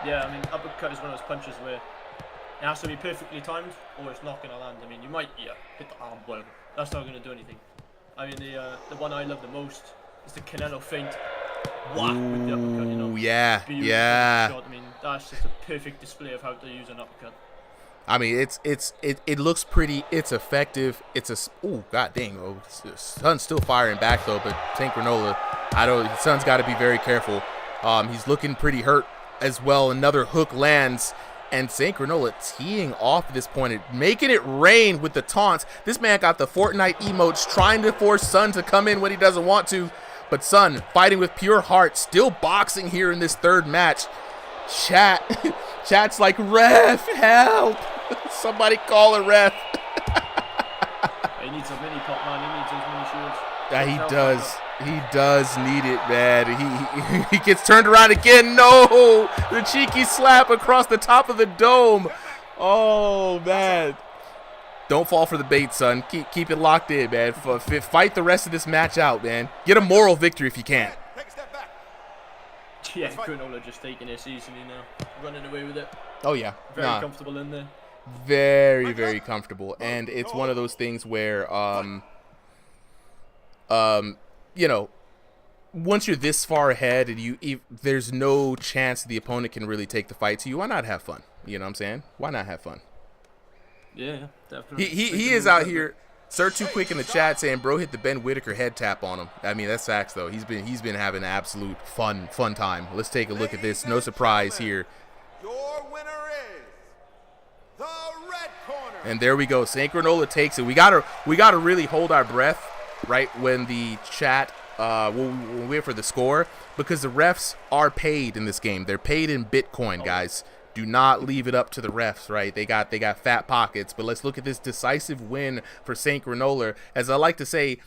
Yeah, I mean, uppercut is one of those punches where it has to be perfectly timed, or it's not going to land. I mean, you might hit the arm, whatever. That's not going to do anything. I mean, the one I love the most is the Canelo feint. Whack with the uppercut, Yeah. Shot. I mean, that's just a perfect display of how to use an uppercut. I mean, it looks pretty. It's effective. God dang! Oh, the Sun's still firing back though, but Saint Granola, the Sun's got to be very careful. He's looking pretty hurt as well. Another hook lands, and Saint Granola teeing off at this point, making it rain with the taunts. This man got the Fortnite emotes, trying to force Sun to come in when he doesn't want to. But Sun, fighting with pure heart, still boxing here in this third match. Chat's like, ref, help! Somebody call a ref. He needs a mini pop, man. He needs those mini shields. Yeah, he does. He does need it, man. He gets turned around again. No! The cheeky slap across the top of the dome. Oh, man. Don't fall for the bait, son. Keep it locked in, man. Fight the rest of this match out, man. Get a moral victory if you can. Yeah, Granola just taking it easily now. Running away with it. Oh, yeah. Very comfortable in there. Very, very comfortable. And it's one of those things where, once you're this far ahead and there's no chance the opponent can really take the fight to you, why not have fun? You know what I'm saying? Why not have fun? Yeah, definitely. He is out here. Sir Too Quick in the chat saying, bro hit the Ben Whitaker head tap on him. I mean, that's facts though. He's been having an absolute fun time. Let's take a look at this. No surprise here. Your winner is the red corner. And there we go. Saint Granola takes it. We gotta really hold our breath right when the chat we'll wait for the score, because the refs are paid in this game. They're paid in Bitcoin, guys. Do not leave it up to the refs, right? They got fat pockets. But let's look at this decisive win for Saint Granola. As I like to say,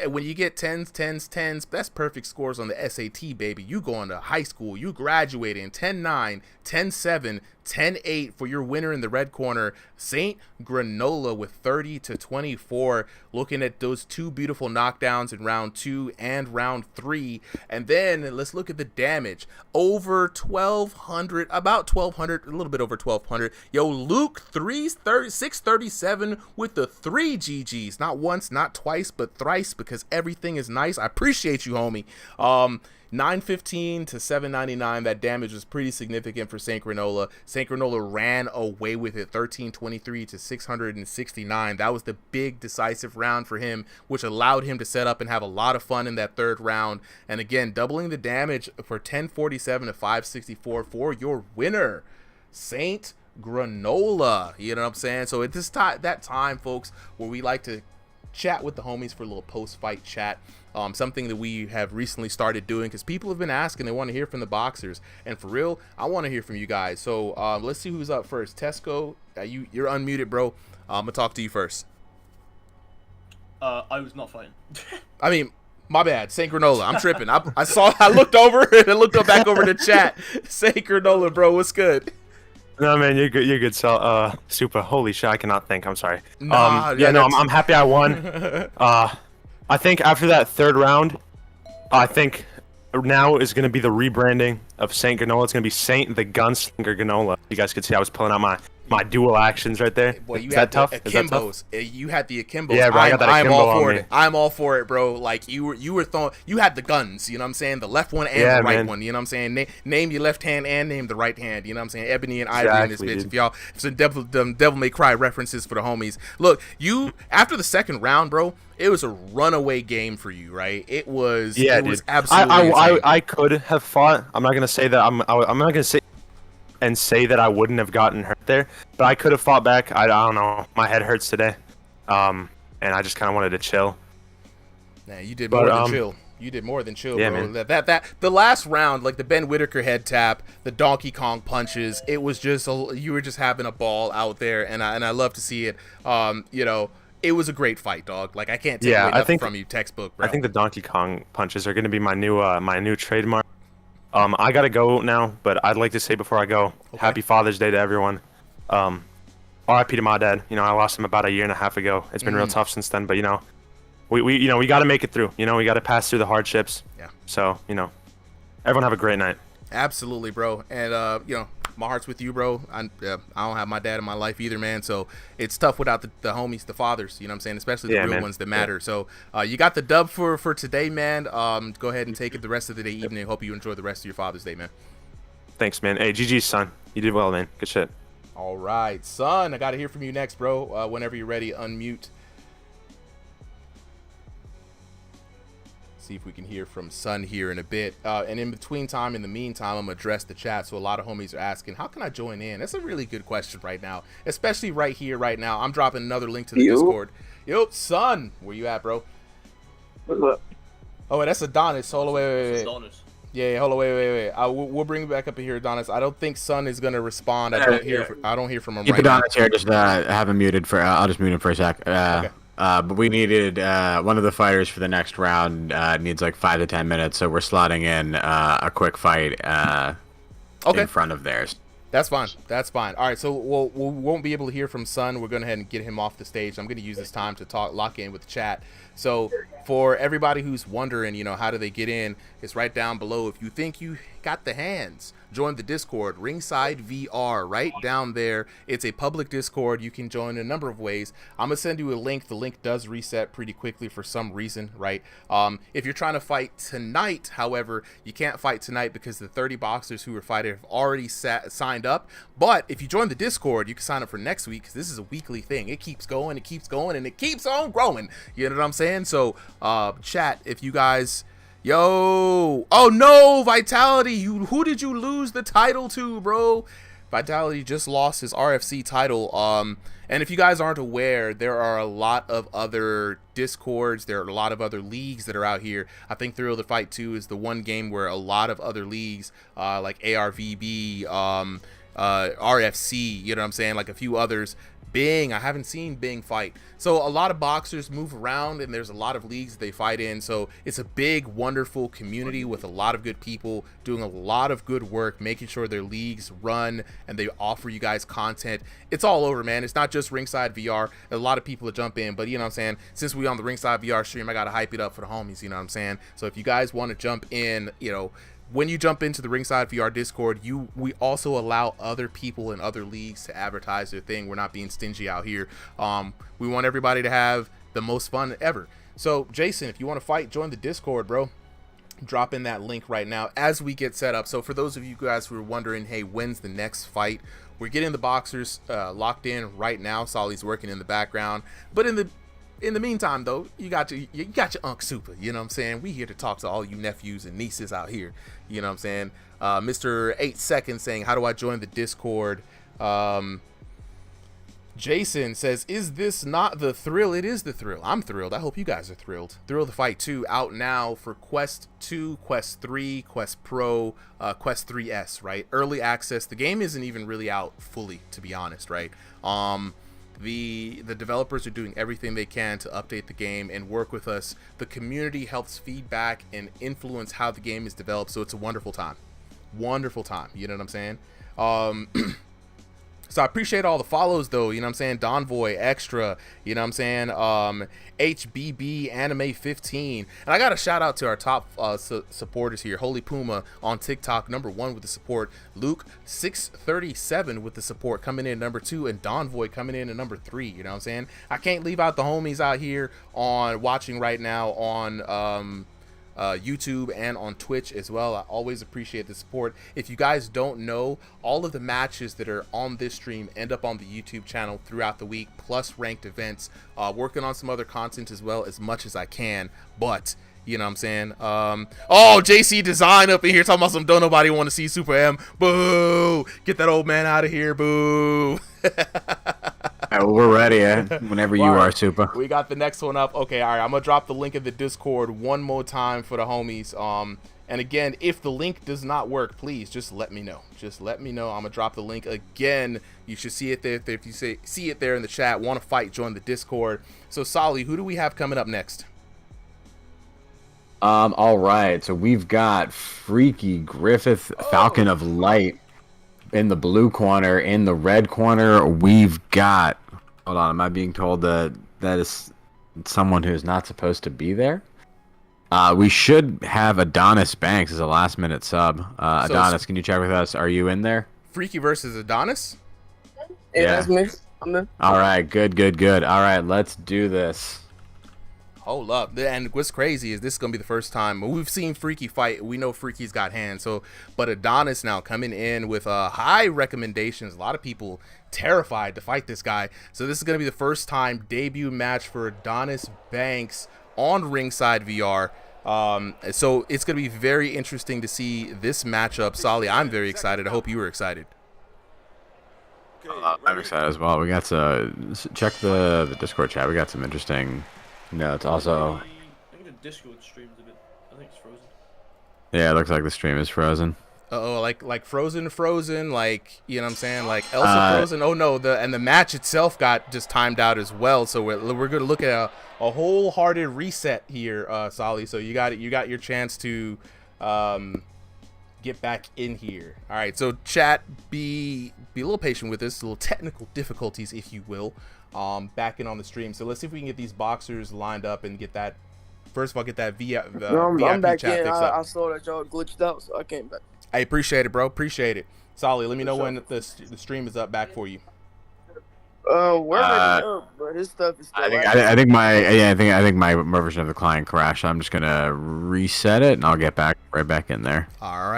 when you get 10s, that's perfect scores on the SAT, baby. You going to high school, you graduating 10-9, 10-7, 10-8 for your winner in the red corner, Saint Granola, with 30-24. Looking at those two beautiful knockdowns in round 2 and round 3. And then let's look at the damage. Over 1,200, about 1,200, a little bit over 1,200. Yo, Luke 637 with the 3 GGs. Not once, not twice, but thrice because everything is nice. I appreciate you, homie. 915 to 799. That damage was pretty significant for Saint Granola. Saint Granola ran away with it, 1323 to 669. That was the big decisive round for him, which allowed him to set up and have a lot of fun in that third round. And again, doubling the damage for 1047 to 564 for your winner, Saint Granola. You know what I'm saying? So at this time, that time, folks, where we like to chat with the homies for a little post-fight chat. Something that we have recently started doing because people have been asking. They want to hear from the boxers, and for real, I want to hear from you guys. So let's see who's up first. Tesco, you're unmuted, bro. I'm gonna talk to you first. I was not fighting. I mean, my bad. Saint Granola. I'm tripping. I looked over and I looked back over the chat. Saint Granola, bro. What's good? No, man, you're good. You're good. So, super. Holy shit, I cannot think. I'm sorry. Nah, I'm happy I won. I think after that third round, I think now is going to be the rebranding of Saint Granola. It's going to be Saint the Gunslinger Granola. You guys could see I was pulling out my dual actions right there. Boy, you Is had that tough? the Is that tough? akimbos. You had the akimbos. Yeah, bro, I got that I'm akimbo all on for me. it. I'm all for it, bro. Like you were throwing. You had the guns. You know what I'm saying? The left one and Yeah, the right man. one. You know what I'm saying? Name your left hand and name the right hand. You know what I'm saying? Ebony and Ivory in this Exactly, bitch. dude. If y'all, some Devil May Cry references for the homies. Look, you after the second round, bro. It was a runaway game for you, right? It was. Yeah, it was dude. absolutely. insane. I could have fought. I'm not gonna say that. I'm not gonna say that I wouldn't have gotten hurt there, but I could have fought back. I don't know. My head hurts today, and I just kind of wanted to chill. Nah, you did more than chill. You did more than chill, Yeah, bro. man. That the last round, like the Ben Whitaker head tap, the Donkey Kong punches, it was just you were just having a ball out there, and I love to see it. You know, it was a great fight, dog. Like I can't take away nothing from you, textbook, bro. I think the Donkey Kong punches are gonna be my new trademark. I gotta go now, but I'd like to say before I go, Happy Father's Day to everyone. RIP to my dad. You know, I lost him about a year and a half ago. It's been real tough since then, but you know, we got to make it through. You know, we got to pass through the hardships. Yeah. So, you know, everyone have a great night. Absolutely, bro. And you know, my heart's with you, bro. I don't have my dad in my life either, man. So it's tough without the homies, the fathers. You know what I'm saying? Especially the real ones that matter. So you got the dub for today, man. Go ahead and take it the rest of the day, evening. Hope you enjoy the rest of your Father's Day, man. Thanks, man. Hey, GG's son. You did well, man. Good shit. All right, son. I got to hear from you next, bro. Whenever you're ready, unmute. See if we can hear from Son here in a bit. And in the meantime, I'm gonna address the chat. So a lot of homies are asking, how can I join in? That's a really good question right now, especially right here, right now. I'm dropping another link to the Discord. Yo, Son, where you at, bro? What's up? Oh, that's Adonis. Hold on, wait. Adonis. Yeah, hold on, wait. We'll bring it back up here, Adonis. I don't think Son is gonna respond. I don't hear from him Keep right now. Adonis here. Just have him muted for. I'll just mute him for a sec. Okay. But we needed one of the fighters for the next round needs like 5 to 10 minutes, so we're slotting in a quick fight in front of theirs. That's fine. All right, so we won't be able to hear from Son. We're going to go ahead and get him off the stage. I'm going to use this time to lock in with the chat. So for everybody who's wondering, you know, how do they get in, it's right down below. If you think you got the hands, join the Discord, RingsideVR, right down there. It's a public Discord. You can join a number of ways. I'm going to send you a link. The link does reset pretty quickly for some reason, right? If you're trying to fight tonight, however, you can't fight tonight because the 30 boxers who are fighting have already signed up. But if you join the Discord, you can sign up for next week because this is a weekly thing. It keeps going, and it keeps on growing. You know what I'm saying? So, chat, if you guys... Yo, oh no, Vitality, who did you lose the title to, bro? Vitality just lost his RFC title. And if you guys aren't aware, there are a lot of other Discords, there are a lot of other leagues that are out here. I think Thrill to Fight 2 is the one game where a lot of other leagues, like ARVB, RFC, you know what I'm saying, like a few others. Bing, I haven't seen Bing fight. So a lot of boxers move around and there's a lot of leagues they fight in. So it's a big, wonderful community with a lot of good people doing a lot of good work, making sure their leagues run and they offer you guys content. It's all over, man. It's not just Ringside VR. A lot of people that jump in, but you know what I'm saying? Since we on the Ringside VR stream, I got to hype it up for the homies, you know what I'm saying? So if you guys want to jump in, you know, when you jump into the Ringside VR Discord, we also allow other people in other leagues to advertise their thing. We're not being stingy out here. We want everybody to have the most fun ever. So Jason, if you want to fight, join the Discord, bro. Drop in that link right now as we get set up. So for those of you guys who are wondering, hey, when's the next fight? We're getting the boxers locked in right now. Solly's working in the background, but in the meantime, though, you got your Unc Super. You know what I'm saying? We here to talk to all you nephews and nieces out here. You know what I'm saying? Mr. 8 Seconds saying, how do I join the Discord? Jason says, is this not the thrill? It is the thrill. I'm thrilled. I hope you guys are thrilled. Thrill the Fight 2 out now for Quest 2, Quest 3, Quest Pro, Quest 3S, right? Early access. The game isn't even really out fully, to be honest, right? The developers are doing everything they can to update the game and work with us. The community helps feedback and influence how the game is developed, so it's a wonderful time. Wonderful time. You know what I'm saying? So I appreciate all the follows, though. You know what I'm saying? Donvoy, Extra, you know what I'm saying? HBB, Anime 15. And I got a shout out to our top supporters here. Holy Puma on TikTok, #1 with the support. Luke, 637 with the support, coming in at #2. And Donvoy coming in at #3. You know what I'm saying? I can't leave out the homies out here on watching right now on YouTube and on Twitch as well. I always appreciate the support. If you guys don't know, all of the matches that are on this stream end up on the YouTube channel throughout the week, plus ranked events. Working on some other content as well, as much as I can, but you know what I'm saying? Oh, JC Design up in here talking about some don't nobody want to see Super M. Boo! Get that old man out of here, boo! All right, well, we're ready, whenever you are, Super. We got the next one up. Okay, all right, I'm gonna drop the link in the Discord one more time for the homies. And again, if the link does not work, please just let me know. Just let me know. I'm gonna drop the link again. You should see it there. If you see it there in the chat, want to fight, join the Discord. So, Solly, who do we have coming up next? All right, so we've got Freaky Griffith, Falcon of Light in the blue corner. In the red corner, we've got, hold on, am I being told that is someone who's not supposed to be there? We should have Adonis Banks as a last minute sub. Adonis, can you check with us? Are you in there? Freaky versus Adonis? Yeah, that's me. I'm in. All right, good. All right, let's do this. Hold up. And what's crazy is this is going to be the first time we've seen Freaky fight. We know Freaky's got hands. So, but Adonis now coming in with high recommendations. A lot of people terrified to fight this guy. So this is going to be the first time debut match for Adonis Banks on Ringside VR. So it's going to be very interesting to see this matchup. Solly, I'm very excited. I hope you were excited. I'm excited as well. We got to check the Discord chat. We got some interesting notes. Also, I think the Discord stream's a bit, I think it's frozen. Yeah, it looks like the stream is frozen. Like frozen, like, you know what I'm saying, like Elsa frozen. Oh no, the match itself got just timed out as well. So we're gonna look at a wholehearted reset here, Solly. So you got your chance to get back in here. All right, so chat, be a little patient with this, little technical difficulties, if you will, back in on the stream. So let's see if we can get these boxers lined up and get that. First of all, get that VIP I'm back chat in. fixed up. I saw that y'all glitched out, so I came back. I appreciate it, bro. Appreciate it. Solly, let me know when the stream is up back for you. We're ready up, but his stuff is still I think my version of the client crashed. I'm just gonna reset it and I'll get right back in there. All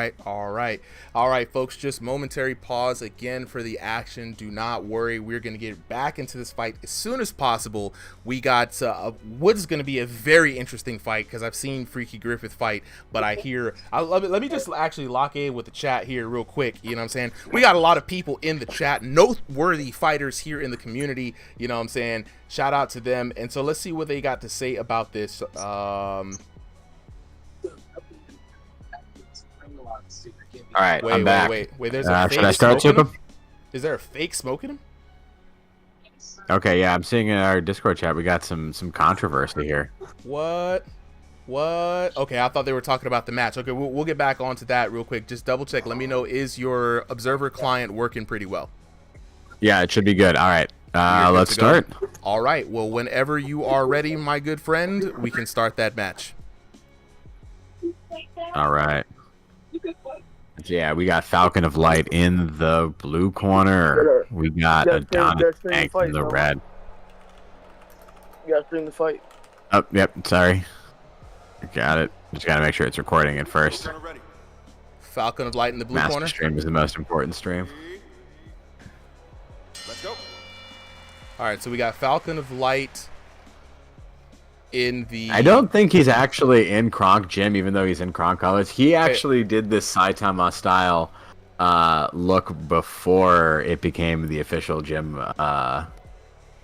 right, folks. Just momentary pause again for the action. Do not worry. We're gonna get back into this fight as soon as possible. We got what is gonna be a very interesting fight because I've seen Freaky Griffith fight, but let me just actually lock in with the chat here real quick. You know what I'm saying? We got a lot of people in the chat, noteworthy fighters here in the community, you know what I'm saying? Shout out to them. And so let's see what they got to say about this. All right, I'm back. Wait. There's a fake should I start, Super? Is there a fake smoking him? Okay, yeah, I'm seeing in our Discord chat we got some controversy here. What? Okay, I thought they were talking about the match. Okay, we'll get back onto that real quick. Just double check. Let me know, is your observer client working pretty well? Yeah, it should be good. All right, let's start. All right, well, whenever you are ready, my good friend, we can start that match. All right. Yeah, we got Falcon of Light in the blue corner. We got Adonis Banks in the red. You gotta stream the fight. Oh, yep. Sorry. Got it. Just gotta make sure it's recording at first. Falcon of Light in the blue Master corner. stream is the most important stream. Let's go. All right, so we got Falcon of Light in the... I don't think he's actually in Kronk Gym, even though he's in Kronk colors. He actually did this Saitama style look before it became the official gym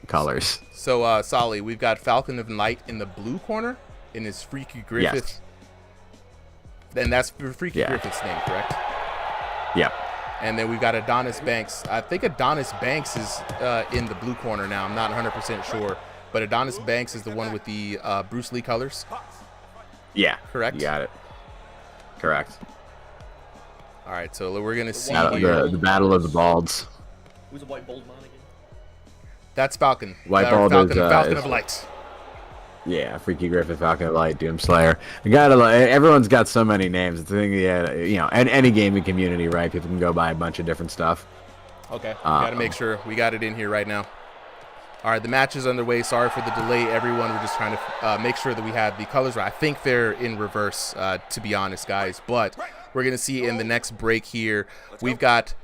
colors. So, Solly, we've got Falcon of Light in the blue corner in his Freaky Griffith. Yes. And that's Freaky Griffith's name, correct? Yep. And then we've got Adonis Banks. I think Adonis Banks is in the blue corner now. I'm not 100% sure. But Adonis Banks is the one with the Bruce Lee colors. Yeah. Correct? You got it. Correct. All right, so we're going to see the Battle of the Balds. Who's a white bald man again? That's Falcon. White Bald Falcon of Light. Yeah, Freaky Griffith, Falcon of Light, Doomslayer. Everyone's got so many names. It's the thing, and any gaming community, right? People can go by a bunch of different stuff. Okay, we got to make sure we got it in here right now. All right, the match is underway. Sorry for the delay, everyone. We're just trying to make sure that we have the colors right. I think they're in reverse, to be honest, guys. But we're going to see in the next break here, we've got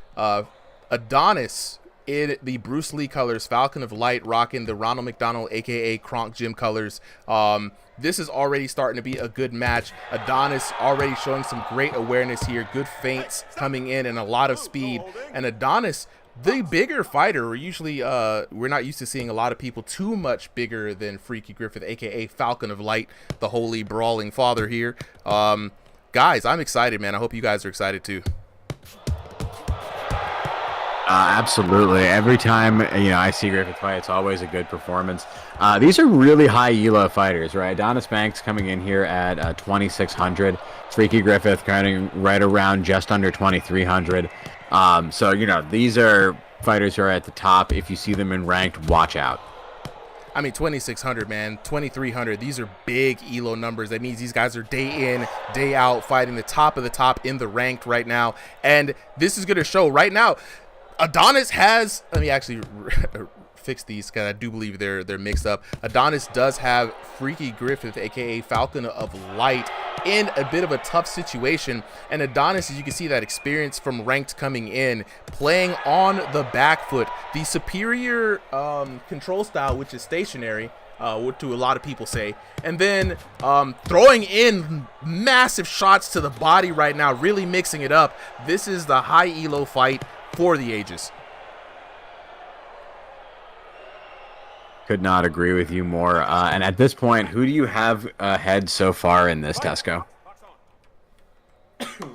Adonis in the Bruce Lee colors, Falcon of Light rocking the Ronald McDonald, a.k.a. Kronk Gym colors. This is already starting to be a good match. Adonis already showing some great awareness here, good feints coming in and a lot of speed. And Adonis, the bigger fighter, we're not used to seeing a lot of people too much bigger than Freaky Griffith, aka Falcon of Light, the holy brawling father here. Guys, I'm excited, man. I hope you guys are excited too. Absolutely. Every time I see Griffith fight, it's always a good performance. These are really high elo fighters, right? Adonis Banks coming in here at 2,600. Freaky Griffith kind of right around just under 2,300. So these are fighters who are at the top. If you see them in ranked, watch out. I mean, 2,600, man, 2,300. These are big elo numbers. That means these guys are day in, day out, fighting the top of the top in the ranked right now. And this is going to show right now. Adonis has, let me actually fix these because I do believe they're mixed up. Adonis does have Freaky Griffith, aka Falcon of Light, in a bit of a tough situation. And Adonis, as you can see, that experience from ranked coming in, playing on the back foot, the superior control style, which is stationary, what to a lot of people say, and then throwing in massive shots to the body right now, really mixing it up. This is the high elo fight for the ages. Could not agree with you more. And at this point, who do you have ahead so far in this, Tesco? Hold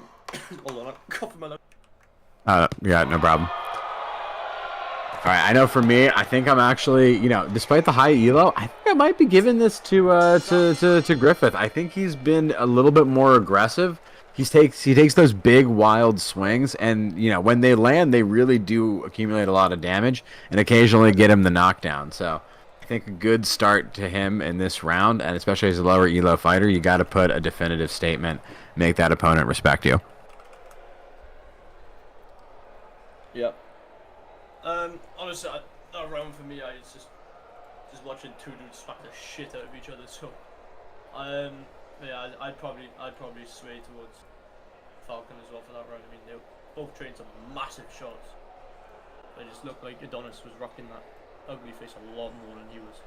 on, I'm coughing my nose. Yeah, no problem. All right, I know for me, I think I'm actually, despite the high elo, I think I might be giving this to Griffith. I think he's been a little bit more aggressive. He takes those big wild swings, and when they land, they really do accumulate a lot of damage, and occasionally get him the knockdown. So I think a good start to him in this round, and especially as a lower elo fighter, you got to put a definitive statement, make that opponent respect you. Yep. Honestly, that round for me, it's just watching two dudes smack the shit out of each other. So, yeah, I'd probably sway towards Falcon as well for that round. I mean, they both trained some massive shots. They just looked like Adonis was rocking that ugly face a lot more than he was.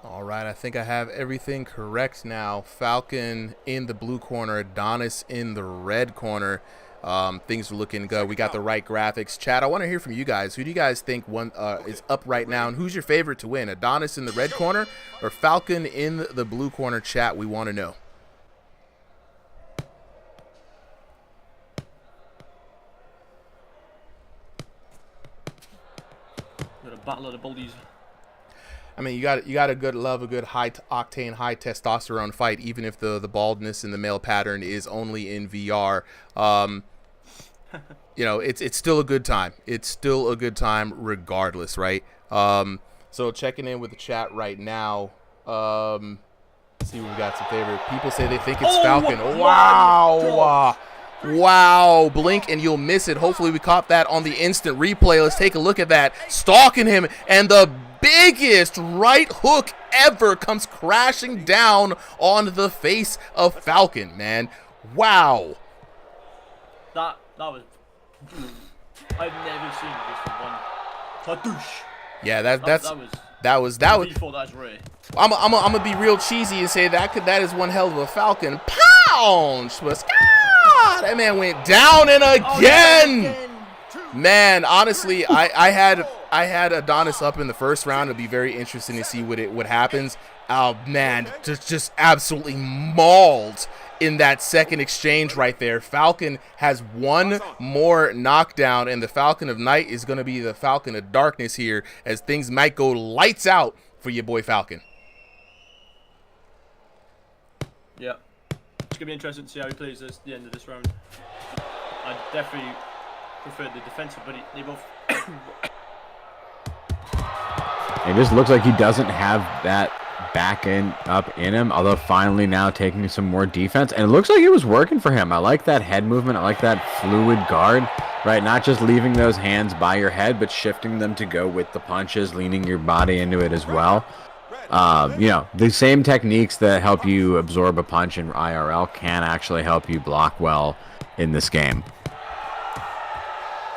All right, I think I have everything correct now. Falcon in the blue corner, Adonis in the red corner. Things are looking good. We got the right graphics. Chat, I want to hear from you guys. Who do you guys think is up right now, and who's your favorite to win? Adonis in the red corner or Falcon in the blue corner? Chat, we want to know. Got a battle of the bullies. I mean, you got a good high octane, high testosterone fight, even if the baldness in the male pattern is only in VR. It's still a good time. It's still a good time regardless, right? So checking in with the chat right now. Let's see, we got some favorite people say they think it's Falcon. Wow. Wow, blink and you'll miss it. Hopefully we caught that on the instant replay. Let's take a look at that. Stalking him, and the biggest right hook ever comes crashing down on the face of Falcon, man. Wow. That was. I've never seen this one. Tadoosh. Yeah, that was. Before that's rare. I'm gonna be real cheesy and say that is one hell of a Falcon punch. That man went down and again. Man, honestly, I had Adonis up in the first round. It'd be very interesting to see what happens. Oh man, just absolutely mauled in that second exchange right there. Falcon has one more knockdown, and the Falcon of Night is going to be the Falcon of Darkness here, as things might go lights out for your boy Falcon. Yeah, it's gonna be interesting to see how he plays this the end of this round. I definitely prefer the defensive, but they both. It just looks like he doesn't have that back end up in him, although finally now taking some more defense, and it looks like it was working for him. I like that head movement. I like that fluid guard, right? Not just leaving those hands by your head, but shifting them to go with the punches, leaning your body into it as well. You know, the same techniques that help you absorb a punch in IRL can actually help you block well in this game.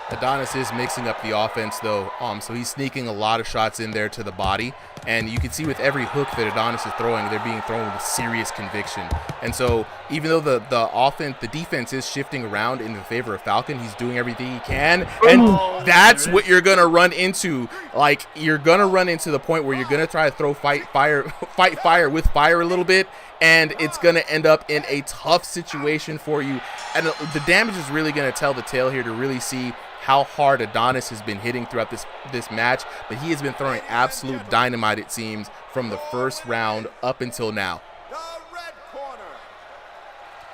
Adonis is mixing up the offense, though, so he's sneaking a lot of shots in there to the body, and you can see with every hook that Adonis is throwing, they're being thrown with serious conviction. And so even though the defense is shifting around in the favor of Falcon, he's doing everything he can, and that's what you're gonna run into. Like, you're gonna run into the point where you're gonna try to throw fight fire with fire a little bit, and it's going to end up in a tough situation for you. And the damage is really going to tell the tale here to really see how hard Adonis has been hitting throughout this match. But he has been throwing absolute dynamite, it seems, from the first round up until now.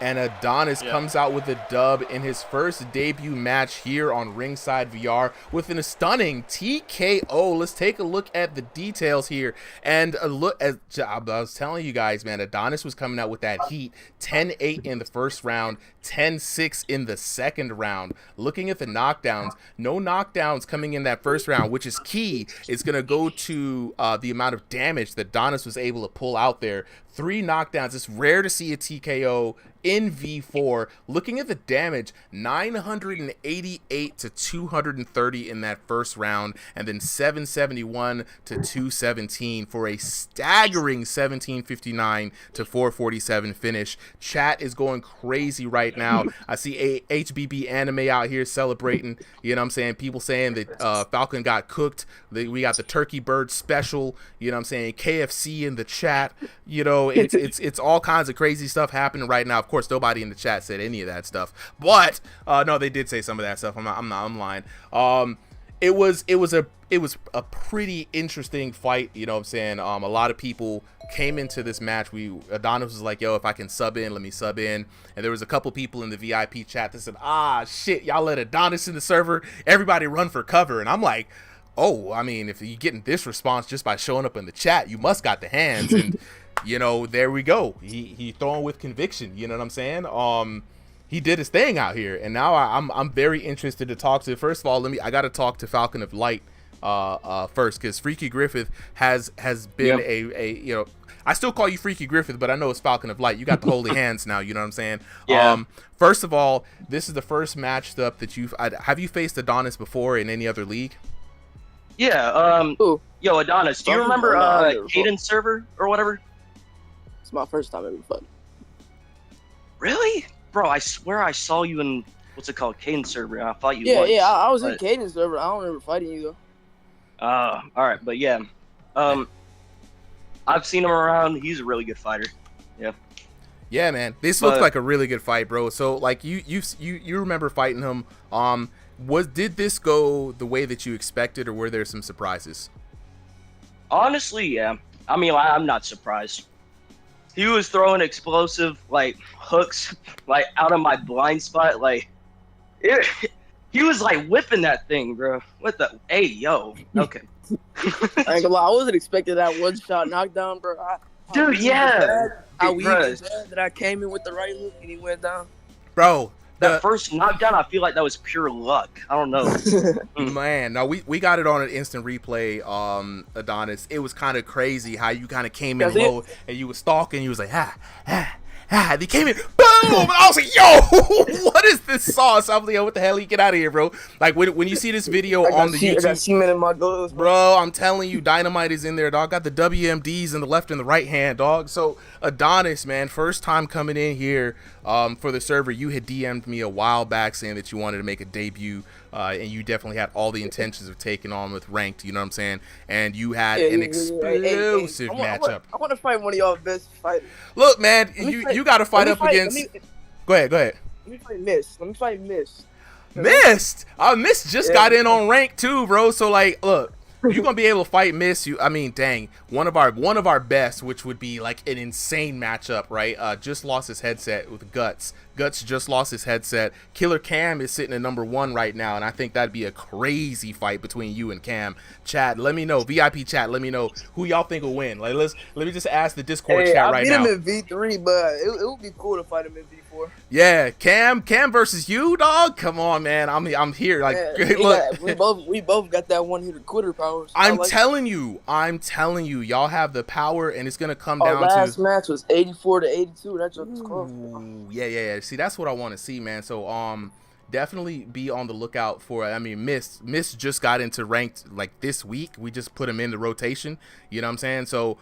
And Adonis comes out with a dub in his first debut match here on Ringside VR with a stunning TKO. Let's take a look at the details here. And a look, as I was telling you guys, man, Adonis was coming out with that heat. 10-8 in the first round, 10-6 in the second round. Looking at the knockdowns, no knockdowns coming in that first round, which is key. It's going to go to the amount of damage that Adonis was able to pull out there. 3 knockdowns. It's rare to see a TKO in V4. Looking at the damage, 988 to 230 in that first round, and then 771 to 217 for a staggering 1759 to 447 finish. Chat is going crazy right now. I see a HBB anime out here celebrating. You know what I'm saying? People saying that Falcon got cooked. We got the turkey bird special. You know what I'm saying? KFC in the chat. You know, it's all kinds of crazy stuff happening right now. Of course, nobody in the chat said any of that stuff, but no, they did say some of that stuff. I'm lying. It was a pretty interesting fight. You know what I'm saying? A lot of people came into this match. Adonis was like, yo, if I can sub in, let me sub in. And there was a couple people in the VIP chat that said, shit, y'all let Adonis in the server, everybody run for cover. And I'm like, oh, I mean, if you're getting this response just by showing up in the chat, you must got the hands. And you know, there we go. He throwing with conviction. You know what I'm saying? He did his thing out here, and now I'm very interested to talk to. First of all, I got to talk to Falcon of Light first, because Freaky Griffith has been a you know, I still call you Freaky Griffith, but I know it's Falcon of Light. You got the holy hands now. You know what I'm saying? Yeah. First of all, this is the first matchup that have you faced Adonis before in any other league? Yeah. Yo, Adonis, do you remember Caden's server or whatever? It's my first time ever fighting. Really? Bro, I swear I saw you in, what's it called, Caden's server. I fought you Yeah, once. yeah, I was in Caden's server. I don't remember fighting you, though. Alright, but yeah. I've seen him around. He's a really good fighter. Yeah. Yeah, man. This looks like a really good fight, bro. So, like, you remember fighting him. Did this go the way that you expected, or were there some surprises? Honestly, yeah. I mean, I'm not surprised. He was throwing explosive, like, hooks, like, out of my blind spot. Like, he was, like, whipping that thing, bro. What the? Hey, yo. Okay. I ain't gonna lie, I wasn't expecting that one-shot knockdown, bro. Dude, yeah. How we that I came in with the right hook and he went down. Bro, That first knockdown, I feel like that was pure luck. I don't know. Man, no, we got it on an instant replay, Adonis. It was kind of crazy how you kind of came in low and you was stalking. You was like, and he came in, boom! And I was like, yo, what is this sauce? I'm like, yo, what the hell? Get out of here, bro. Like, when you see this video on the YouTube. I got cement in my gloves, bro. I'm telling you, Dynamite is in there, dog. Got the WMDs in the left and the right hand, dog. So, Adonis, man, first time coming in here for the server. You had DM'd me a while back saying that you wanted to make a debut, and you definitely had all the intentions of taking on with ranked, you know what I'm saying? And you had an explosive matchup. I want to fight one of y'all best fighters. Look, man, you got to fight up against. Go ahead. Let me fight Mist. Mist. Mist just got in on rank too, bro. So like, look, you're gonna be able to fight Mist. Dang, one of our best, which would be like an insane matchup, right? Just lost his headset with Guts. Guts just lost his headset. Killer Cam is sitting at #1 right now, and I think that'd be a crazy fight between you and Cam. Chat, let me know. VIP chat, let me know who y'all think will win. Like, let me just ask the Discord chat right now. I beat him in V3, but it would be cool to fight him in V4. Yeah, Cam versus you, dog. Come on, man. I'm here. Like, look, we both got that one-hitter quitter powers. I'm telling you, y'all have the power, and it's gonna come down to. Our last match was 84-82. That just was close. Yeah. See, that's what I want to see, man. So, definitely be on the lookout for. Mist just got into ranked like this week. We just put him in the rotation. You know what I'm saying? So,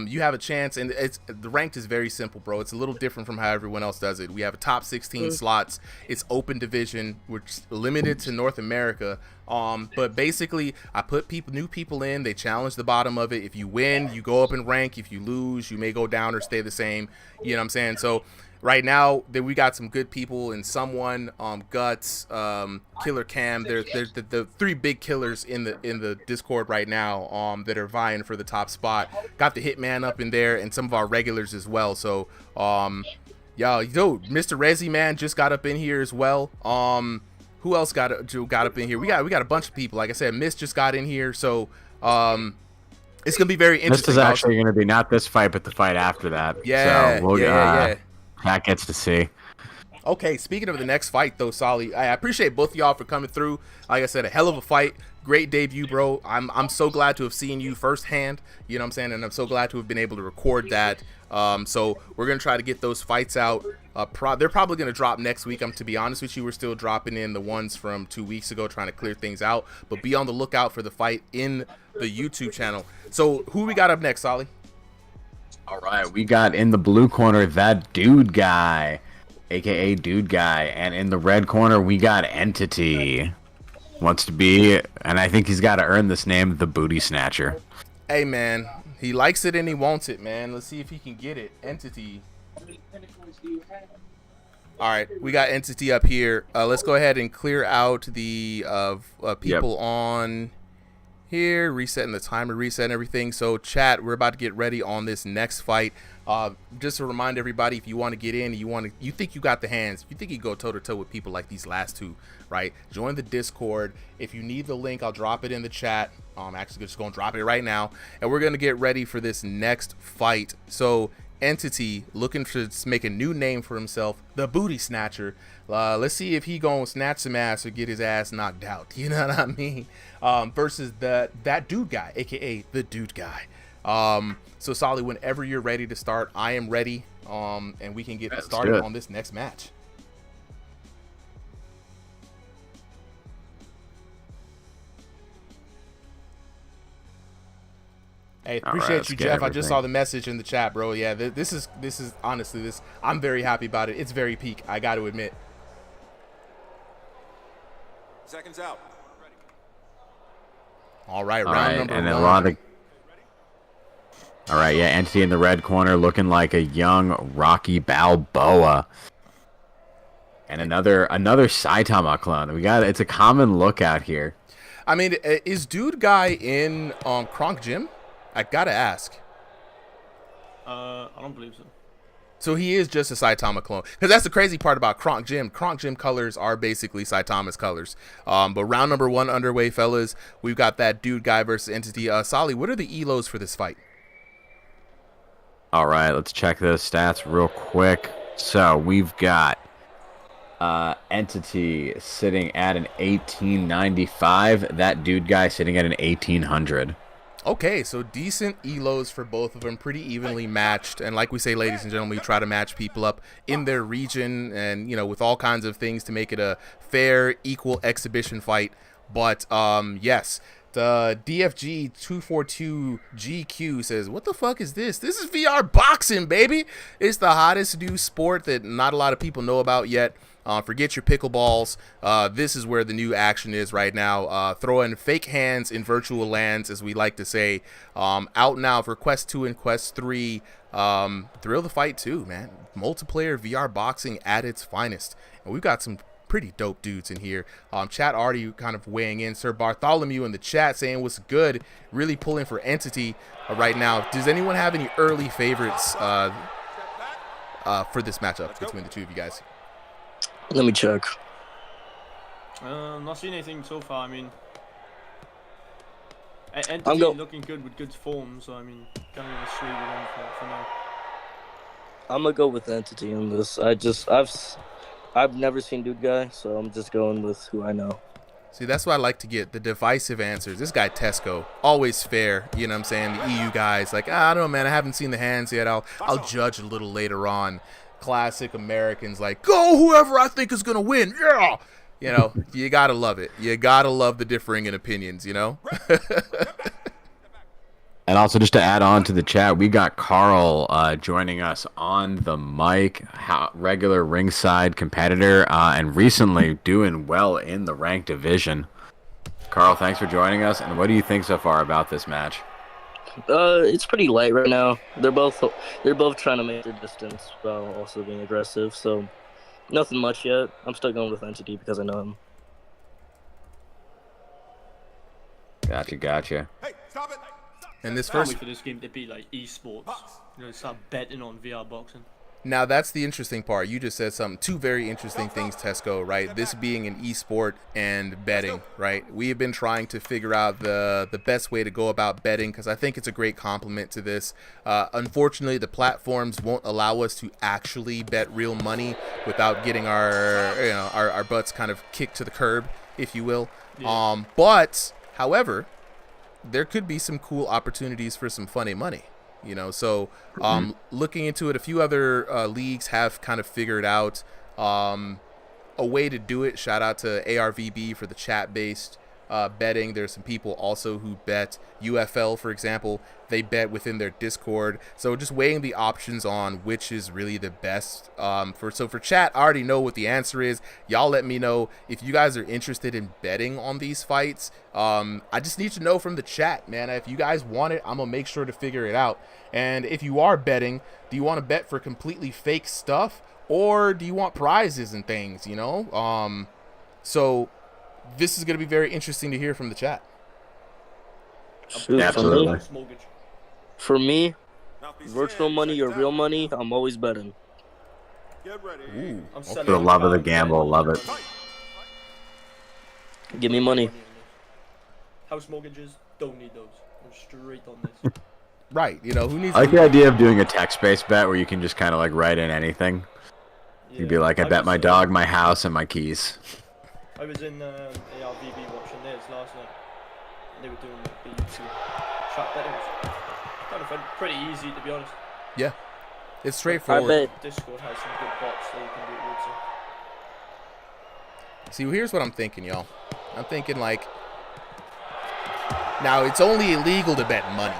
you have a chance, and the ranked is very simple, bro. It's a little different from how everyone else does it. We have a top 16 slots. It's open division, which is limited to North America. But basically, I put new people in. They challenge the bottom of it. If you win, you go up in rank. If you lose, you may go down or stay the same. You know what I'm saying? So. Right now, we got some good people in someone, Guts, Killer Cam. There's the three big killers in the Discord right now that are vying for the top spot. Got the Hitman up in there and some of our regulars as well. So, Mr. Resi man just got up in here as well. Who else got up in here? We got a bunch of people. Like I said, Mist just got in here. So, it's gonna be very interesting. This is actually going to be not this fight, but the fight after that. Yeah, so yeah. That gets to see. Okay, speaking of the next fight, though, Solly, I appreciate both of y'all for coming through. Like I said, a hell of a fight. Great debut, bro. I'm so glad to have seen you firsthand. You know what I'm saying? And I'm so glad to have been able to record that. So we're going to try to get those fights out. They're probably going to drop next week. To be honest with you, we're still dropping in the ones from 2 weeks ago, trying to clear things out. But be on the lookout for the fight in the YouTube channel. So who we got up next, Solly? All right, we got in the blue corner that dude guy, aka dude guy, and in the red corner we got Entity. Wants to be, and I think he's got to earn this name, the Booty Snatcher. Hey man, he likes it and he wants it, man. Let's see if he can get it. Entity. All right, we got Entity up here. Let's go ahead and clear out the people on here, resetting the timer, resetting everything. So chat, we're about to get ready on this next fight. Just to remind everybody, if you want to get in, you think you got the hands, you think you go toe to toe with people like these last two, right? Join the Discord. If you need the link, I'll drop it in the chat. I'm actually just gonna drop it right now, and we're gonna get ready for this next fight. So Entity looking to make a new name for himself, the Booty Snatcher. Let's see if he gonna snatch some ass or get his ass knocked out. You know what I mean? Versus that dude guy, aka the dude guy. So Solly, whenever you're ready to start, I am ready. And we can get started on this next match. Hey, appreciate you, Jeff. I just saw the message in the chat, bro. Yeah, this is honestly this. I'm very happy about it. It's very peak. I got to admit. Seconds out. All right, round number and one. a lot of. All right, yeah, Entity in the red corner looking like a young Rocky Balboa. And another Saitama clone. It's a common look out here. I mean, is dude guy in Kronk Gym? I gotta ask. I don't believe so. So he is just a Saitama clone. Because that's the crazy part about Kronk Gym. Kronk Gym colors are basically Saitama's colors. But round number one underway, fellas. We've got that dude guy versus Entity. Solly, what are the elos for this fight? All right, let's check those stats real quick. So we've got Entity sitting at an 1895. That dude guy sitting at an 1800. Okay, so decent elos for both of them, pretty evenly matched. And like we say, ladies and gentlemen, we try to match people up in their region and, you know, with all kinds of things to make it a fair, equal exhibition fight. But, yes, the DFG 242 GQ says, what the fuck is this? This is VR boxing, baby. It's the hottest new sport that not a lot of people know about yet. Forget your pickleballs. This is where the new action is right now. Throwing fake hands in virtual lands, as we like to say. Out now for Quest 2 and Quest 3. Thrill the Fight 2, man. Multiplayer VR boxing at its finest. And we've got some pretty dope dudes in here. Chat already kind of weighing in. Sir Bartholomew in the chat saying what's good. Really pulling for Entity right now. Does anyone have any early favorites for this matchup between the two of you guys? Let me check. Not seen anything so far. I mean, Entity looking good with good form, so I mean, can't really sleep with them for now. I'm gonna go with Entity in this. I've never seen Dude Guy, so I'm just going with who I know. See, that's why I like to get the divisive answers. This guy Tesco, always fair. You know what I'm saying? The EU guys, like, I don't know, man. I haven't seen the hands yet. I'll judge a little later on. Classic Americans, like, go whoever I think is gonna win. Yeah, you know, you gotta love it. You gotta love the differing in opinions. You know. And also, just to add on to the chat, we got Carl joining us on the mic, regular ringside competitor, and recently doing well in the ranked division. Carl, thanks for joining us. And what do you think so far about this match? It's pretty light right now. They're both trying to make their distance while also being aggressive. So, nothing much yet. I'm still going with Entity because I know him. Gotcha. Hey, stop it! And this Can't first wait for this game to be like esports. You know, start betting on VR boxing. Now, that's the interesting part. You just said two very interesting things, Tesco, right? This being an esport and betting, right? We have been trying to figure out the best way to go about betting because I think it's a great complement to this. Unfortunately, the platforms won't allow us to actually bet real money without getting our butts kind of kicked to the curb, if you will. Yeah. But, however, there could be some cool opportunities for some funny money. You know, so looking into it, a few other leagues have kind of figured out a way to do it. Shout out to ARVB for the chat-based betting. There's some people also who bet. UFL, for example, they bet within their Discord. So just weighing the options on which is really the best. For chat, I already know what the answer is. Y'all let me know if you guys are interested in betting on these fights. I just need to know from the chat, man. If you guys want it, I'm going to make sure to figure it out. And if you are betting, do you want to bet for completely fake stuff? Or do you want prizes and things, you know? So this is going to be very interesting to hear from the chat. Shoot, absolutely. For me, virtual money or real money, I'm always betting. Get ready. Ooh, I'm okay. For the love of the gamble, love it. Give me money. House mortgages, don't need those. I'm straight on this. Right, you know, who needs I like the idea of doing a text-based bet where you can just kind of like write in anything. Yeah. You'd be like, I bet my dog, my house, and my keys. I was in ARVB watching theirs last night, and they were doing the YouTube chat betting. Kind of fun, pretty easy to be honest. Yeah, it's straightforward. Discord has some good bots that you can do it with. See, here's what I'm thinking, y'all. I'm thinking like, now it's only illegal to bet money,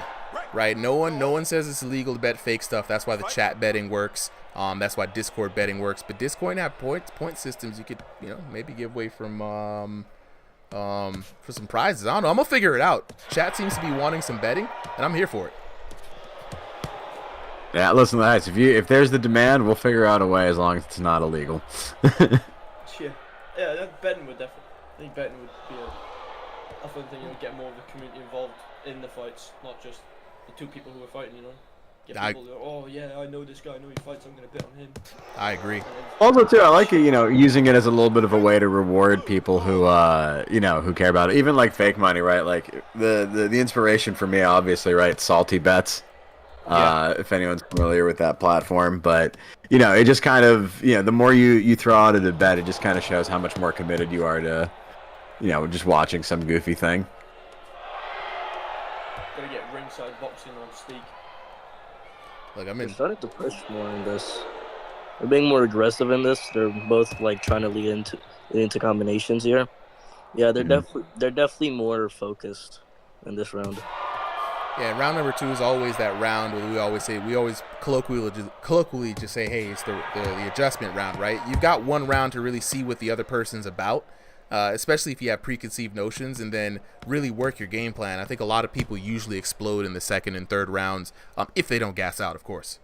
right? No one says it's illegal to bet fake stuff. That's why the chat betting works. That's why Discord betting works. But Discord have point systems. You could, you know, maybe give away from for some prizes. I don't know. I'm gonna figure it out. Chat seems to be wanting some betting, and I'm here for it. Yeah, listen, guys. If there's the demand, we'll figure out a way as long as it's not illegal. Yeah, that betting would definitely. I think betting would be a fun thing. You know, get more of the community involved in the fights, not just the two people who are fighting. You know, get people. Oh yeah, I know this guy. I know he fights. I'm gonna bet on him. I agree. Also, too, I like it. You know, using it as a little bit of a way to reward people who, you know, who care about it. Even like fake money, right? Like the inspiration for me, obviously, right? Salty bets. If anyone's familiar with that platform, but it just kind of the more you throw out at a bet, it just kind of shows how much more committed you are to just watching some goofy thing. Gotta get ringside boxing on Steak. Like They're starting to push more in this. They're being more aggressive in this. They're both like trying to lead into combinations here. Yeah, they're definitely more focused in this round. Yeah, round number 2 is always that round where we always colloquially just say, hey, it's the adjustment round, right? You've got one round to really see what the other person's about, especially if you have preconceived notions, and then really work your game plan. I think a lot of people usually explode in the second and third rounds, if they don't gas out, of course.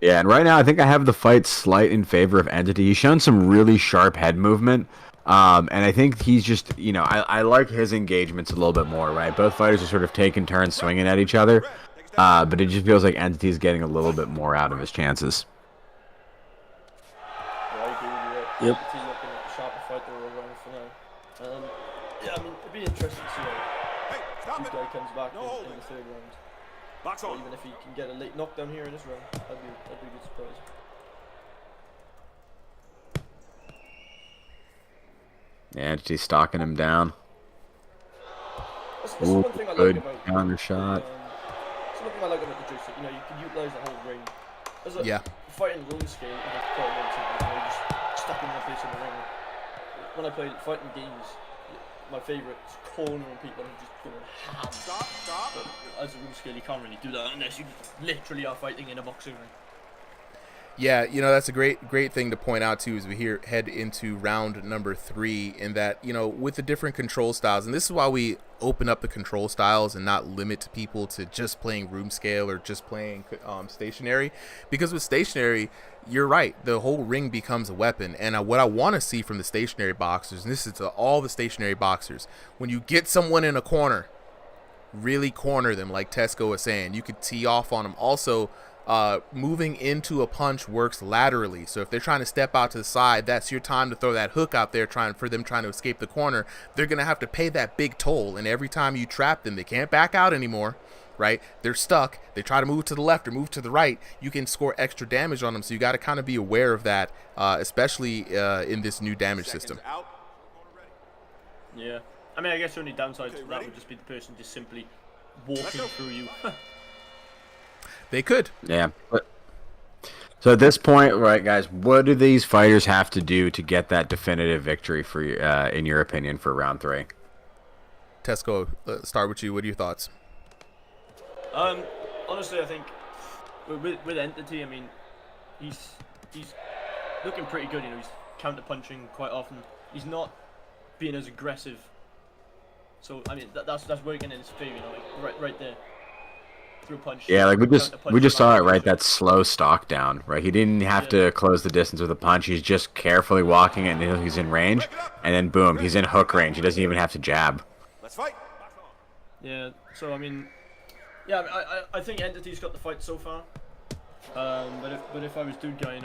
Yeah, and right now I think I have the fight slight in favor of Entity. He's shown some really sharp head movement. And I think he's just, I like his engagements a little bit more, right? Both fighters are sort of taking turns swinging at each other, but it just feels like Entity's getting a little bit more out of his chances. Yeah, I agree with you. Yep. He's looking at the sharper fight they're all around for now. Yeah, I mean, it'd be interesting to see how this guy comes back in the third round. Or even if he can get a late knockdown here in this round, that'd be a good surprise. Yeah, Entity's stalking him down. This is one thing I like about counter shot. it's one thing I like about the joystick. You can utilize the whole ring. As a fighting rule scale, you have to put him into you're just stuck in one place in the ring. When I play fighting games, my favourite is cornering people and just going ham. Stop. But as a rule scale, you can't really do that unless you literally are fighting in a boxing ring. Yeah, that's a great thing to point out too as we head into round number 3, in that with the different control styles, and this is why we open up the control styles and not limit people to just playing room scale or just playing stationary, because with stationary, you're right, the whole ring becomes a weapon. And what I want to see from the stationary boxers, and this is to all the stationary boxers, when you get someone in a corner, really corner them, like Tesco was saying. You could tee off on them. Also, moving into a punch works laterally, so if they're trying to step out to the side, that's your time to throw that hook out there trying to escape the corner. They're gonna have to pay that big toll, and every time you trap them, they can't back out anymore, right? They're stuck. They try to move to the left or move to the right, you can score extra damage on them. So you got to kind of be aware of that, especially in this new damage system. Yeah, I mean, I guess the only downside to that would just be the person just simply walking through you. They could. Yeah. So at this point, right, guys, what do these fighters have to do to get that definitive victory for in your opinion, for round 3? Tesco, let's start with you. What are your thoughts? Honestly, I think with Entity, I mean, he's looking pretty good. He's counter punching quite often. He's not being as aggressive. So I mean, that's working in his favor. Like right there. Punch, yeah, like we just saw it, right? That slow stalk down, right? He didn't have to close the distance with a punch. He's just carefully walking it until he's in range, and then boom, he's in hook range. He doesn't even have to jab. Let's fight. Yeah. So I mean, yeah, I think Entity's got the fight so far. But if I was Dude Guy,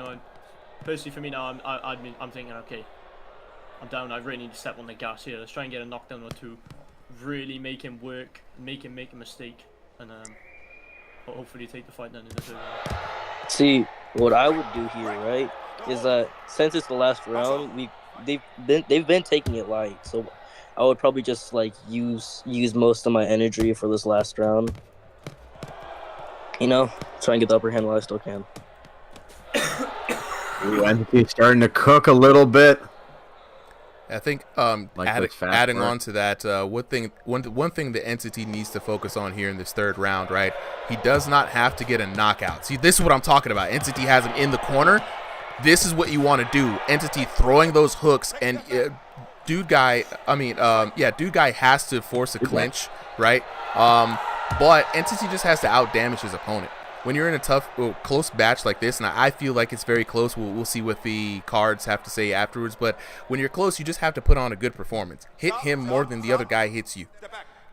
personally for me now, I'm thinking, okay, I'm down. I really need to step on the gas here. Let's try and get a knockdown or two. Really make him work, make him make a mistake, and hopefully take the fight down in the third round. See, what I would do here, right, is that since it's the last round, they've been taking it light, so I would probably just use most of my energy for this last round. Try and get the upper hand while I still can. Ooh, Entity's starting to cook a little bit. I think adding on to that, one thing the Entity needs to focus on here in this third round, right? He does not have to get a knockout. See, this is what I'm talking about. Entity has him in the corner. This is what you want to do. Entity throwing those hooks, and Dude Guy has to force a clinch, right? But Entity just has to outdamage his opponent. When you're in a tough, close match like this, and I feel like it's very close, we'll see what the cards have to say afterwards, but when you're close, you just have to put on a good performance. Hit him more than the other guy hits you,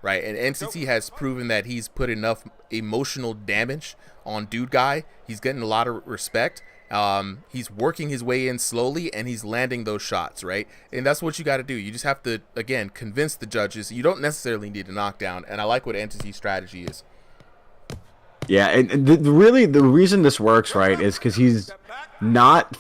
right? And Entity has proven that he's put enough emotional damage on Dude Guy. He's getting a lot of respect. He's working his way in slowly, and he's landing those shots, right? And that's what you got to do. You just have to, again, convince the judges. You don't necessarily need a knockdown, and I like what Entity's strategy is. Yeah, and really the reason this works, right, is because he's not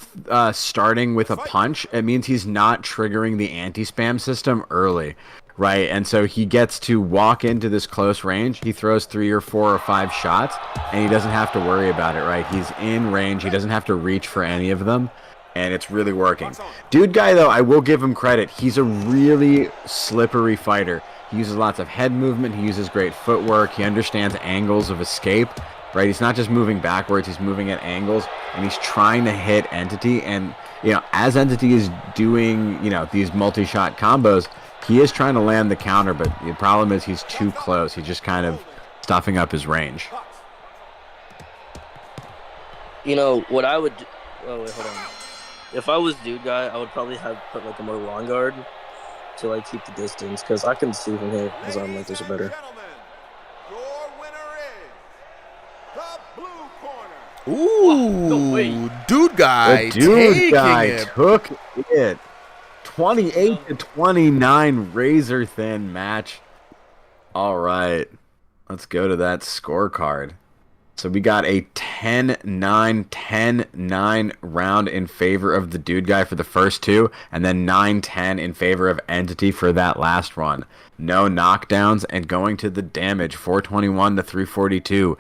starting with a punch. It means he's not triggering the anti-spam system early, right? And so he gets to walk into this close range. He throws 3 or 4 or 5 shots, and he doesn't have to worry about it, right? He's in range. He doesn't have to reach for any of them, and it's really working. Dude guy, though, I will give him credit. He's a really slippery fighter. He uses lots of head movement. He uses great footwork. He understands angles of escape, right? He's not just moving backwards. He's moving at angles, and he's trying to hit Entity. And, you know, as Entity is doing, you know, these multi-shot combos, he is trying to land the counter, but the problem is he's too close. He's just kind of stuffing up his range. You know, what I would... Oh, wait, hold on. If I was Dude Guy, I would probably have put, like, a more long guard to, like, keep the distance, because I can see from here his arm length is better. Ooh, Dude Guy. The Dude Guy it. took it. 28-29, razor thin match. All right, let's go to that scorecard. So we got a 10-9, 10-9 round in favor of the Dude Guy for the first 2, and then 9-10 in favor of Entity for that last one. No knockdowns, and going to the damage, 421 to 342,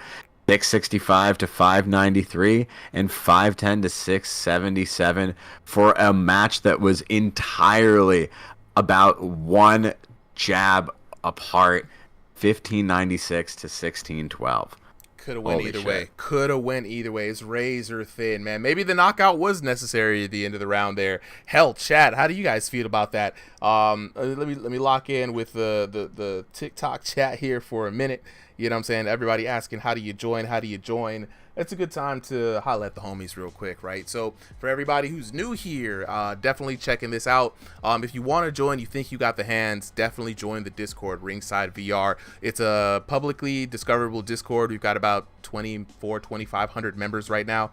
665 to 593, and 510 to 677 for a match that was entirely about one jab apart, 1596 to 1612. Could have went either way. Could have went either way. It's razor thin, man. Maybe the knockout was necessary at the end of the round there. Hell, chat, how do you guys feel about that? Let me lock in with the TikTok chat here for a minute. You know what I'm saying? Everybody asking, how do you join? How do you join? It's a good time to holler at the homies real quick, right? So for everybody who's new here, definitely checking this out. If you want to join, you think you got the hands, definitely join the Discord, RingsideVR. It's a publicly discoverable Discord. We've got about 2,500 members right now.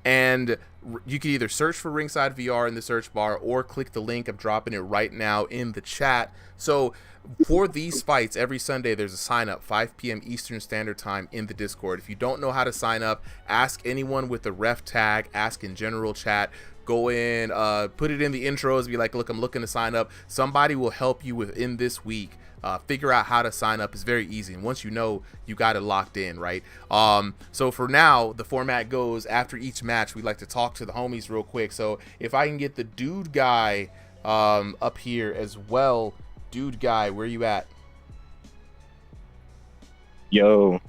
And you can either search for RingsideVR in the search bar or click the link. I'm dropping it right now in the chat. So for these fights, every Sunday there's a sign up, 5 p.m. Eastern Standard Time in the Discord. If you don't know how to sign up, ask anyone with the ref tag, ask in general chat. Go in, put it in the intros, be like, look, I'm looking to sign up. Somebody will help you within this week. Figure out how to sign up. Is very easy, and once you know, you got it locked in, right? So for now, the format goes, after each match we like to talk to the homies real quick. So if I can get the Dude Guy up here as well. Dude Guy, where you at? Yo,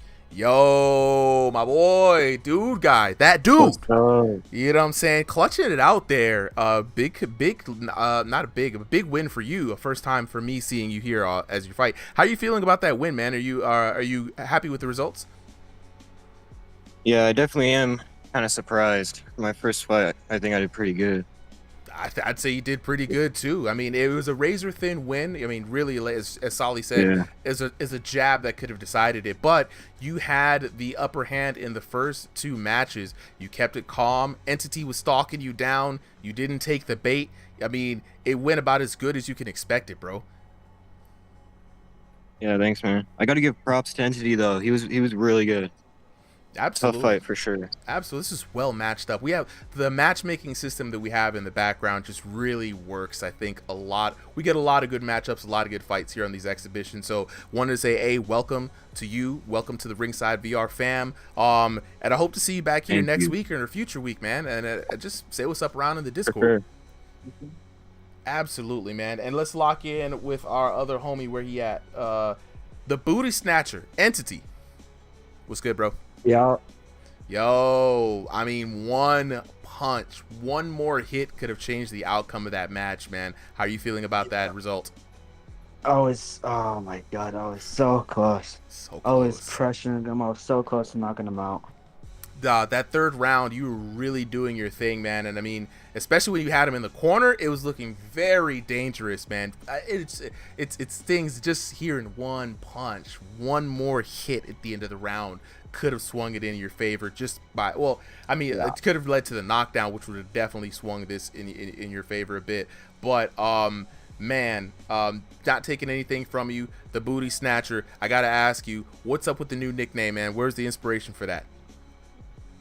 my boy, Dude Guy, that dude. You know what I'm saying? Clutching it out there. Big, not a big win for you. A first time for me seeing you here as you fight. How are you feeling about that win, man? Are you happy with the results? yeah, I definitely am kind of surprised. My first fight, I think I did pretty good. I'd say you did pretty good too. I mean, it was a razor thin win. I mean, really, as Solly said, is a jab that could have decided it. But you had the upper hand in the first 2 matches. You kept it calm. Entity was stalking you down. You didn't take the bait. I mean, it went about as good as you can expect it, bro. Yeah, thanks, man. I got to give props to Entity though. He was really good. Absolutely. Tough fight for sure. Absolutely. This is well matched up. We have the matchmaking system that we have in the background just really works, I think, a lot. We get a lot of good matchups, a lot of good fights here on these exhibitions. So wanted to say, welcome to you. Welcome to the Ringside VR fam. And I hope to see you back here next week or in a future week, man. And just say what's up around in the Discord. Sure. Absolutely, man. And let's lock in with our other homie. Where he at? The Booty Snatcher, Entity. What's good, bro? Yo, I mean, one punch, one more hit could have changed the outcome of that match, man. How are you feeling about that result? Oh my god, I was so close. I was pressuring him. I was so close to knocking him out. That third round, you were really doing your thing, man. And I mean, especially when you had him in the corner, it was looking very dangerous, man. It's things just hearing one punch, one more hit at the end of the round could have swung it in your favor just by, well, I mean, it could have led to the knockdown, which would have definitely swung this in your favor a bit. But man, not taking anything from you, the Booty Snatcher, I gotta ask you, what's up with the new nickname, man? Where's the inspiration for that?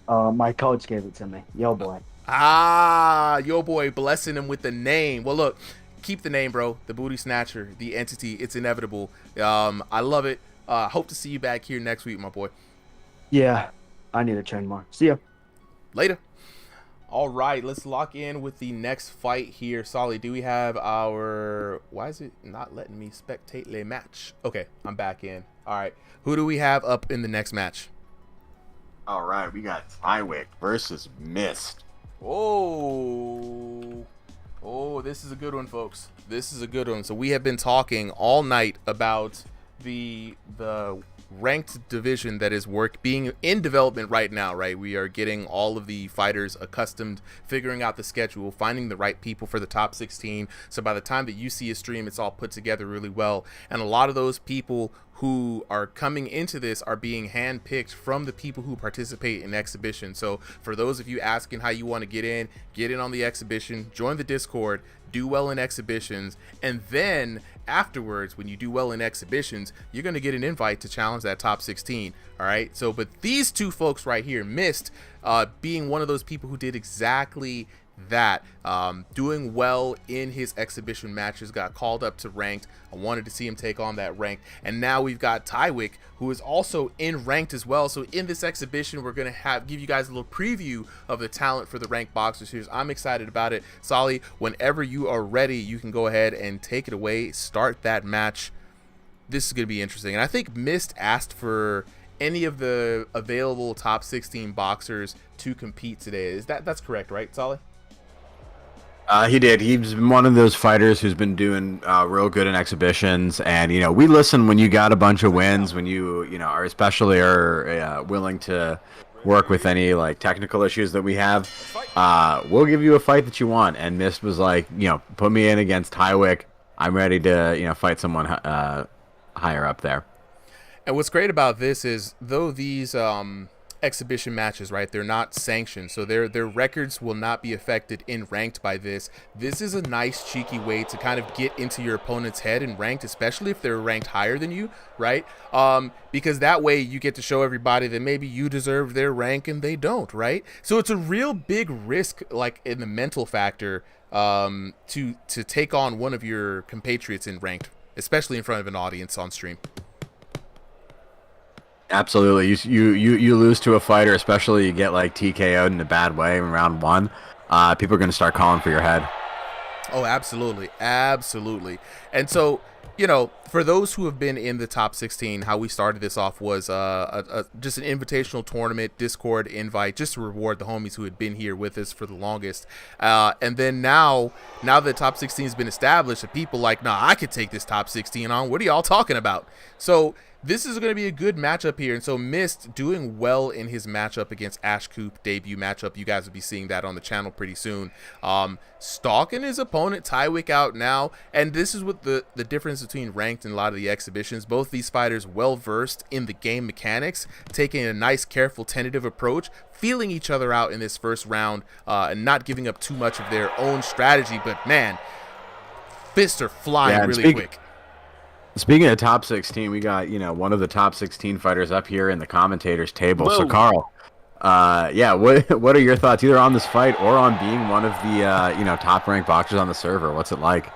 My coach gave it to me. Yoboi. Ah, Yoboi blessing him with the name. Well, look, keep the name, bro. The Booty Snatcher, the entity, it's inevitable. I love it. Hope to see you back here next week, my boy. Yeah, I need to train more. See ya. Later. All right, let's lock in with the next fight here. Solly, do we have our... Why is it not letting me spectate le match? Okay, I'm back in. All right, who do we have up in the next match? All right, we got Tywick versus Mist. Oh, this is a good one, folks. This is a good one. So we have been talking all night about the ranked division that is being in development right now, right? We are getting all of the fighters accustomed, figuring out the schedule, finding the right people for the top 16. So by the time that you see a stream, it's all put together really well. And a lot of those people who are coming into this are being handpicked from the people who participate in exhibition. So for those of you asking how you want to get in on the exhibition, join the Discord, do well in exhibitions, and then afterwards, when you do well in exhibitions, you're going to get an invite to challenge that top 16. All right. So, but these two folks right here, Mist, being one of those people who did exactly that, doing well in his exhibition matches, got called up to ranked. I wanted to see him take on that ranked, and now we've got Tywick, who is also in ranked as well. So in this exhibition, we're gonna give you guys a little preview of the talent for the ranked boxer series. I'm excited about it. Solly, whenever you are ready, you can go ahead and take it away. Start that match. This is gonna be interesting, and I think Mist asked for any of the available top 16 boxers to compete today. That's correct, right, Solly? He did. He's been one of those fighters who's been doing real good in exhibitions, and we listen when you got a bunch of wins, when you are especially willing to work with any like technical issues that we have. We'll give you a fight that you want. And Mist was like, put me in against Tywick. I'm ready to fight someone higher up there. And what's great about this is, though these exhibition matches, right, they're not sanctioned, so their records will not be affected in ranked by this. This is a nice cheeky way to kind of get into your opponent's head in ranked, especially if they're ranked higher than you, right? Because that way you get to show everybody that maybe you deserve their rank and they don't, right? So it's a real big risk, like in the mental factor, to take on one of your compatriots in ranked, especially in front of an audience on stream. Absolutely. You lose to a fighter, especially you get like TKO'd in a bad way in round one. People are going to start calling for your head. Oh, absolutely. Absolutely. And so, for those who have been in the top 16, how we started this off was just an invitational tournament, Discord invite, just to reward the homies who had been here with us for the longest. And then now the top 16 has been established, and people like, nah, I could take this top 16 on. What are y'all talking about? So this is going to be a good matchup here. And so Mist doing well in his matchup against Ash Coop, debut matchup. You guys will be seeing that on the channel pretty soon. Stalking his opponent, Tywick, out now. And this is what the difference between ranked and a lot of the exhibitions. Both these fighters well-versed in the game mechanics, taking a nice, careful, tentative approach, feeling each other out in this first round, and not giving up too much of their own strategy. But, man, fists are flying really quick. Speaking of top 16, we got, one of the top 16 fighters up here in the commentators table. Whoa. So, Carl, what are your thoughts either on this fight or on being one of the, top-ranked boxers on the server? What's it like?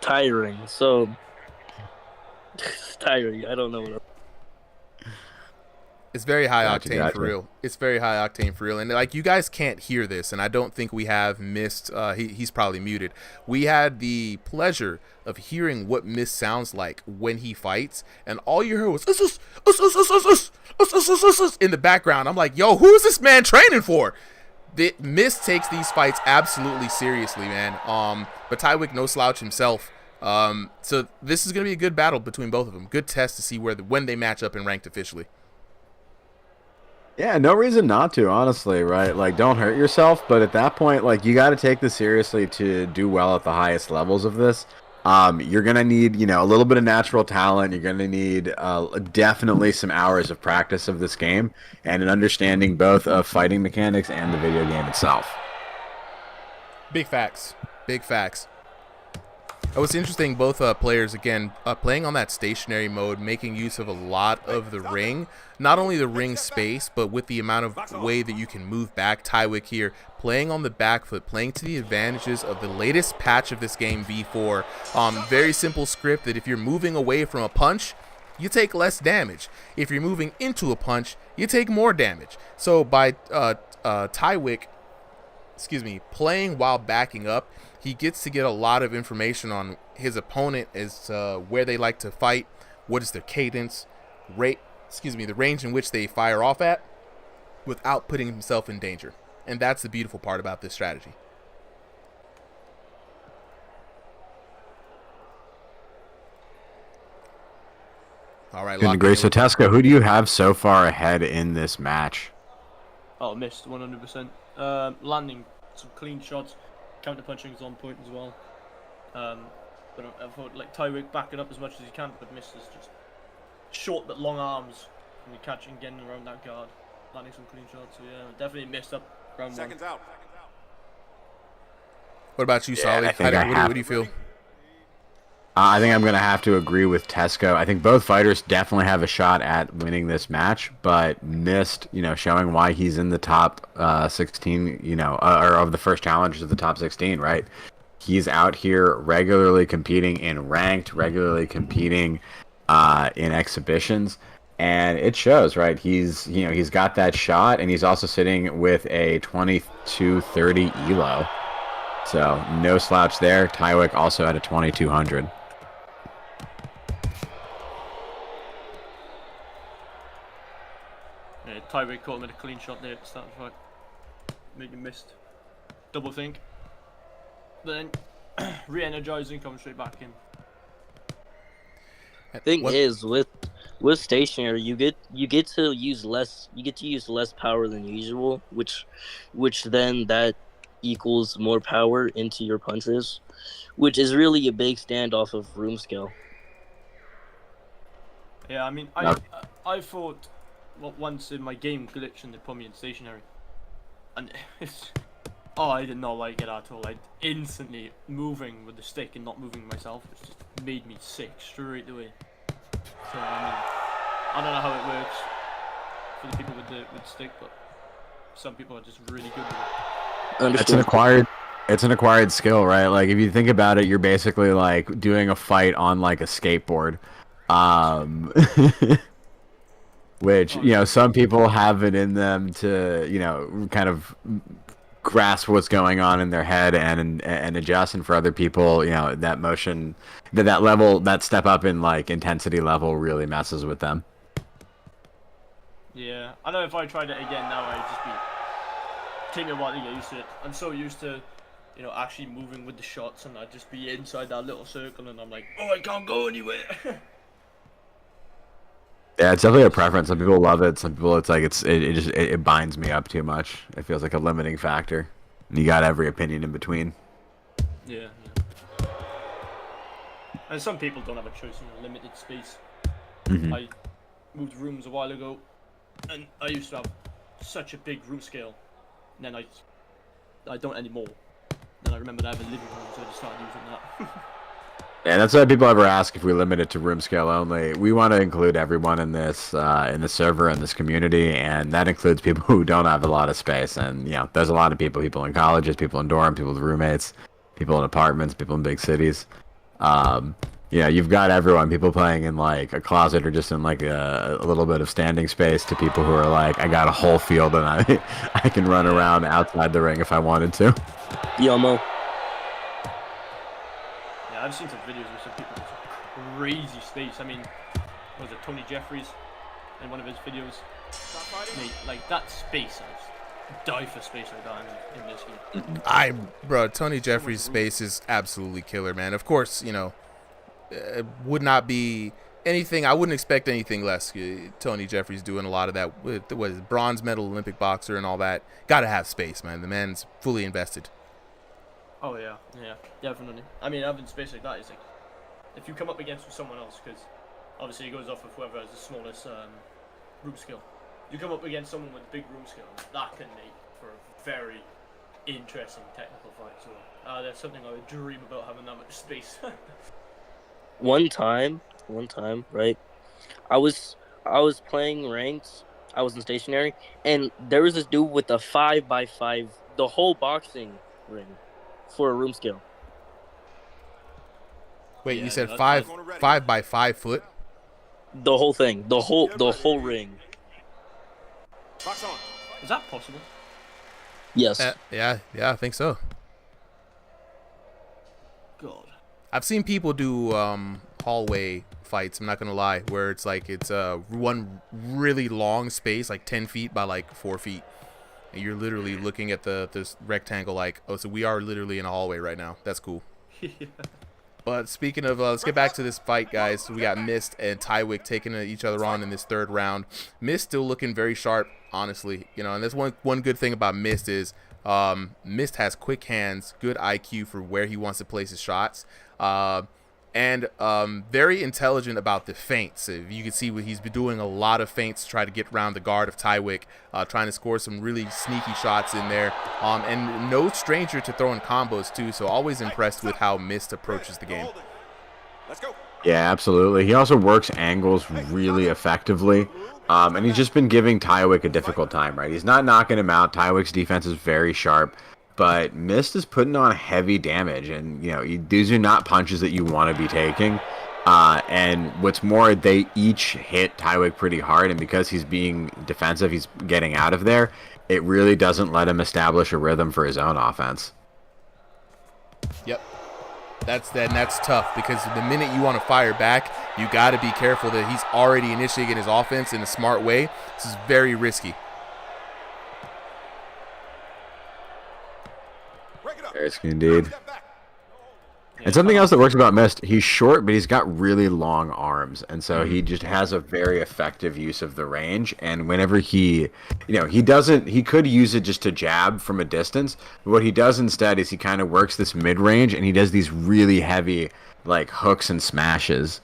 Tiring. So, tiring. I don't know what It's very high octane for real. It's very high octane for real. And like, you guys can't hear this, and I don't think we have Mist. He's probably muted. We had the pleasure of hearing what Mist sounds like when he fights, and all you heard was in the background. I'm like, yo, who is this man training for? Mist takes these fights absolutely seriously, man. But Tywick, no slouch himself. So this is gonna be a good battle between both of them. Good test to see when they match up in ranked officially. Yeah, no reason not to, honestly, right? Like, don't hurt yourself, but at that point, like, you got to take this seriously to do well at the highest levels of this. You're going to need, a little bit of natural talent. You're going to need definitely some hours of practice of this game and an understanding both of fighting mechanics and the video game itself. Big facts. Big facts. Oh, it's interesting, both players, again, playing on that stationary mode, making use of a lot of the ring. Not only the ring space, but with the amount of way that you can move back. Tywick here, playing on the back foot, playing to the advantages of the latest patch of this game, V4. Very simple script that if you're moving away from a punch, you take less damage. If you're moving into a punch, you take more damage. So by Tywick, playing while backing up, he gets to get a lot of information on his opponent as where they like to fight, what is their cadence, the range in which they fire off at, without putting himself in danger. And that's the beautiful part about this strategy. All right, Good grace. So Tesco, who do you have so far ahead in this match? Oh, missed 100%. Landing some clean shots. Counter punching is on point as well. But I thought like Tywick backing up as much as he can, but misses just short but long arms and you're catching, getting around that guard, landing some clean shots. So yeah, definitely missed up round one. Seconds out. What about you, Solly? What do you feel? I think I'm going to have to agree with Tesco. I think both fighters definitely have a shot at winning this match, but missed, showing why he's in the top 16, or of the first challengers of the top 16, right? He's out here regularly competing in ranked, regularly competing in exhibitions, and it shows, right? He's got that shot, and he's also sitting with a 2230 elo. So no slouch there. Tywick also at a 2200. Tywick caught him with a clean shot there at the start of the fight. Make him missed. Double think. Then re-energizing, coming straight back in. Thing is, with stationary, you get to use less power than usual, which then that equals more power into your punches, which is really a big standoff of room scale. Yeah, I mean, I thought once in my game glitched and they put me in stationary, and I did not like it at all. Like instantly moving with the stick and not moving myself, it just made me sick straight away. So I mean, I don't know how it works for the people with stick, but some people are just really good with it. It's an acquired skill, right? Like if you think about it, you're basically like doing a fight on like a skateboard. Which, some people have it in them to, kind of grasp what's going on in their head and adjust. And for other people, that motion, that level, that step up in like intensity level really messes with them. Yeah, I know if I tried it again now, I'd just be taking a while to get used to it. I'm so used to, actually moving with the shots, and I'd just be inside that little circle, and I'm like, oh, I can't go anywhere. Yeah, it's definitely a preference. Some people love it. Some people, it's like it binds me up too much. It feels like a limiting factor. You got every opinion in between. Yeah. And some people don't have a choice in a limited space. Mm-hmm. I moved rooms a while ago, and I used to have such a big room scale. And then I don't anymore. Then I remembered I have a living room, so I just started using that. Yeah, that's why people ever ask if we limit it to room scale only. We want to include everyone in this, in the server, in this community, and that includes people who don't have a lot of space. And, there's a lot of people in colleges, people in dorm, people with roommates, people in apartments, people in big cities. You've got everyone, people playing in like a closet or just in like a little bit of standing space, to people who are like, I got a whole field and I can run around outside the ring if I wanted to. Yomo. I've seen some videos of some people with some crazy space. I mean, was it Tony Jeffries in one of his videos? Mate, like that space, I just die for space like that in this game. Tony Jeffries' space is absolutely killer, man. Of course, would not be anything. I wouldn't expect anything less. Tony Jeffries doing a lot of that with bronze medal Olympic boxer and all that. Got to have space, man. The man's fully invested. Oh yeah, definitely. I mean, having space like that is like, if you come up against someone else, because obviously it goes off of whoever has the smallest room scale. You come up against someone with big room scale, that can make for a very interesting technical fight. So That's something I would dream about, having that much space. One time, right? I was playing ranks. I was in stationary, and there was this dude with a 5x5, the whole boxing ring, for a room scale. Wait, you said 5 by 5 foot? The whole thing, the whole ring. Is that possible? Yes. Yeah, I think so. God. I've seen people do hallway fights, I'm not gonna lie, where it's like it's one really long space, like 10 feet by like 4 feet, and you're literally looking at this rectangle like, oh, so we are literally in a hallway right now. That's cool. But speaking of, let's get back to this fight, guys. So we got Mist and Tywick taking each other on in this third round. Mist still looking very sharp, honestly, you know, and that's one good thing about Mist is Mist has quick hands, good IQ for where he wants to place his shots, and very intelligent about the feints. If you can see what he's been doing, a lot of feints to try to get around the guard of Tywick, trying to score some really sneaky shots in there, and no stranger to throwing combos too, so always impressed with how Mist approaches the game. Yeah, absolutely. He also works angles really effectively, and he's just been giving Tywick a difficult time, right? He's not knocking him out. Tywick's defense is very sharp, but Mist is putting on heavy damage, and you know, these are not punches that you want to be taking. And what's more, they each hit Tywick pretty hard, and because he's being defensive, he's getting out of there. It really doesn't let him establish a rhythm for his own offense. Yep. That's tough, because the minute you want to fire back, you got to be careful that he's already initiating his offense in a smart way. This is very risky. Risky indeed. And something else that works about Mist, he's short, but he's got really long arms, and so he just has a very effective use of the range. And whenever he could use it just to jab from a distance, but what he does instead is he kind of works this mid-range, and he does these really heavy like hooks and smashes,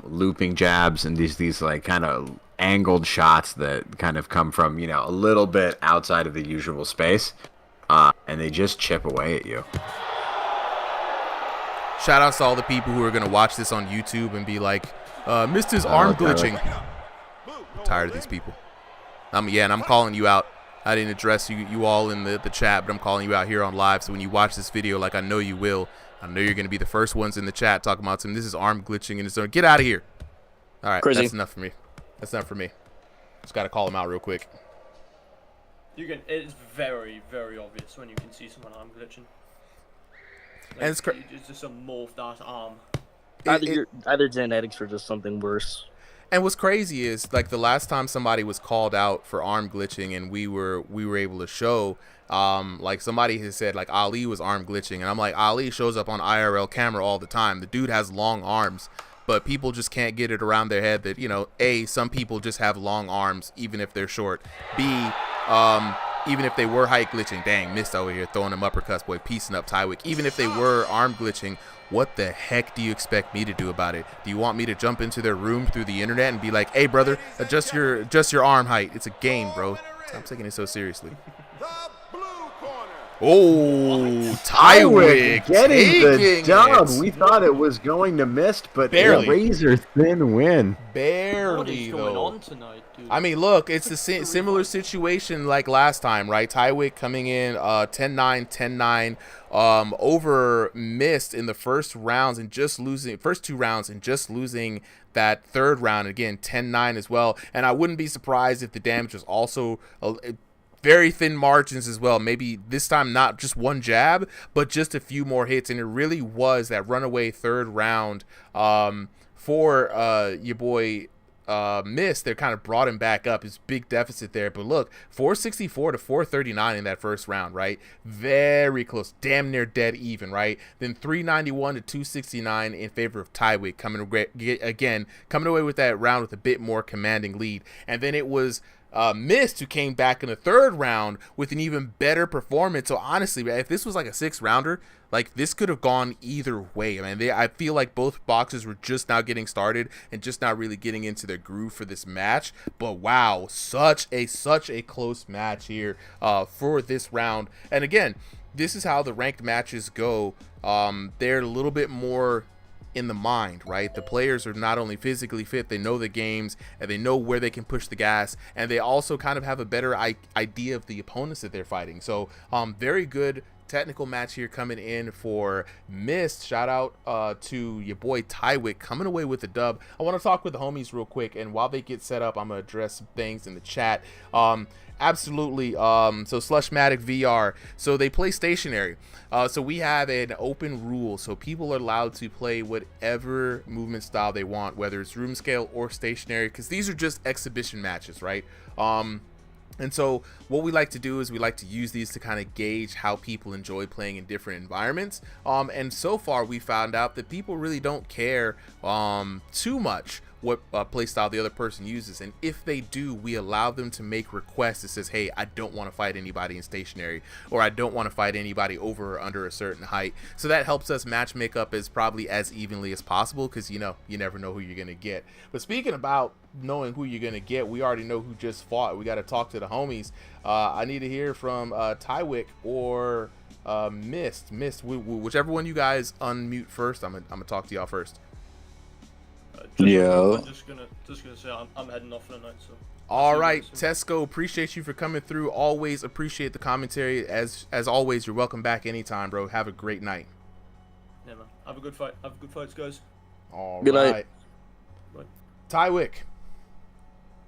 looping jabs, and these like kind of angled shots that kind of come from, you know, a little bit outside of the usual space, and they just chip away at you. Shout outs to all the people who are going to watch this on YouTube and be like, Mist is arm glitching. I'm tired of these people. And I'm calling you out. I didn't address you all in the chat, but I'm calling you out here on live. So when you watch this video, like I know you will, I know you're going to be the first ones in the chat talking about this is arm glitching, and it's going to get out of here. All right, Crazy. That's enough for me. That's enough for me. Just got to call him out real quick. It's very, very obvious when you can see someone arm glitching. Like, And it's just a morphed ass arm. Either genetics or just something worse. And what's crazy is, like, the last time somebody was called out for arm glitching and we were able to show, like, somebody has said, like, Ali was arm glitching, and I'm like, Ali shows up on IRL camera all the time. The dude has long arms, but people just can't get it around their head that, you know, A, some people just have long arms even if they're short. B, even if they were height glitching, dang, Mist over here throwing them uppercuts, boy, piecing up Tywick. Even if they were arm glitching, what the heck do you expect me to do about it? Do you want me to jump into their room through the internet and be like, hey, brother, adjust your arm height? It's a game, bro. Stop taking it so seriously. Oh, Tywick getting the dub. it. We thought it was going to Mist, but Barely. a razor thin win. Barely, What is going though. on tonight, dude? I mean, look, it's the similar situation like last time, right? Tywick coming in 10-9, 10-9 over Mist in the first two rounds and just losing that third round. Again, 10-9 as well. And I wouldn't be surprised if the damage was also very thin margins as well. Maybe this time not just one jab, but just a few more hits. And it really was that runaway third round for your boy Mist. They kind of brought him back up. His big deficit there. But look, 464 to 439 in that first round, right? Very close. Damn near dead even, right? Then 391 to 269 in favor of Tywick, coming away with that round with a bit more commanding lead. And then it was Mist who came back in the third round with an even better performance. So honestly, if this was like a 6-rounder, like this could have gone either way. I mean, I feel like both boxers were just now getting started and just not really getting into their groove for this match. But wow, such a close match here for this round. And again, this is how the ranked matches go. They're a little bit more in the mind, right? The players are not only physically fit, they know the games and they know where they can push the gas, and they also kind of have a better idea of the opponents that they're fighting. So very good technical match here coming in for Mist. Shout out to your boy Tywick coming away with the dub. I want to talk with the homies real quick, and while they get set up, I'm gonna address some things in the chat. Absolutely. So Slushmatic VR, so they play stationary. So we have an open rule, so people are allowed to play whatever movement style they want, whether it's room scale or stationary, because these are just exhibition matches, right? And so what we like to do is we like to use these to kind of gauge how people enjoy playing in different environments. And so far we found out that people really don't care too much what play style the other person uses, and if they do, we allow them to make requests that says, hey, I don't want to fight anybody in stationary, or I don't want to fight anybody over or under a certain height. So that helps us match make up as probably as evenly as possible, because you never know who you're gonna get. But speaking about knowing who you're gonna get, we already know who just fought. We got to talk to the homies. I need to hear from Tywick or Mist, whichever one you guys unmute first. I'm gonna talk to y'all first. I'm just gonna say I'm heading off for the night. So. All right, Tesco, appreciate you for coming through. Always appreciate the commentary. As always, you're welcome back anytime, bro. Have a great night. Yeah, man. Have a good fight. Have good fights, guys. All good right. Night. Bye. Tywick.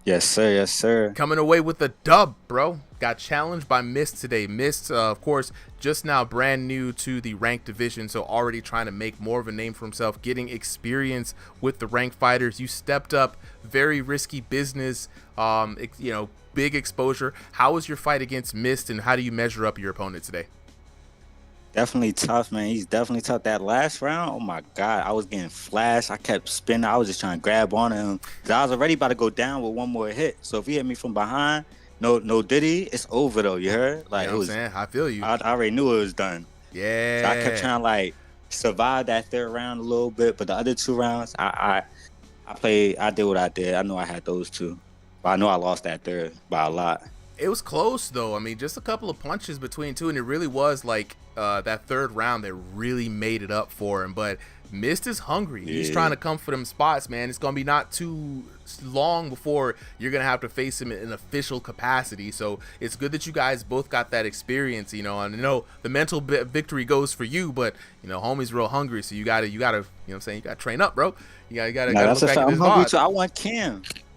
Yes, sir. Yes, sir. Coming away with the dub, bro. Got challenged by Mist today. Mist, of course, just now brand new to the ranked division, so already trying to make more of a name for himself, getting experience with the ranked fighters. You stepped up, very risky business, big exposure. How was your fight against Mist, and how do you measure up your opponent today? Definitely tough, man. He's definitely tough. That last round, oh my God, I was getting flashed. I kept spinning. I was just trying to grab on him because I was already about to go down with one more hit. So if he hit me from behind, no diddy, it's over though. You heard? Like, you know what I'm saying? I feel you. I already knew it was done. Yeah. So I kept trying to like survive that third round a little bit, but the other two rounds, I did what I did. I know I had those two, but I know I lost that third by a lot. It was close though. I mean, just a couple of punches between two, and it really was like that third round that really made it up for him. But Mist is hungry. Yeah. He's trying to come for them spots, man. It's gonna be not too long before you're gonna have to face him in an official capacity. So it's good that you guys both got that experience, and I know the mental victory goes for you, but homie's real hungry, so you gotta, you know what I'm saying, you gotta train up, bro. You gotta that's look back at I'm this hungry VOD. too.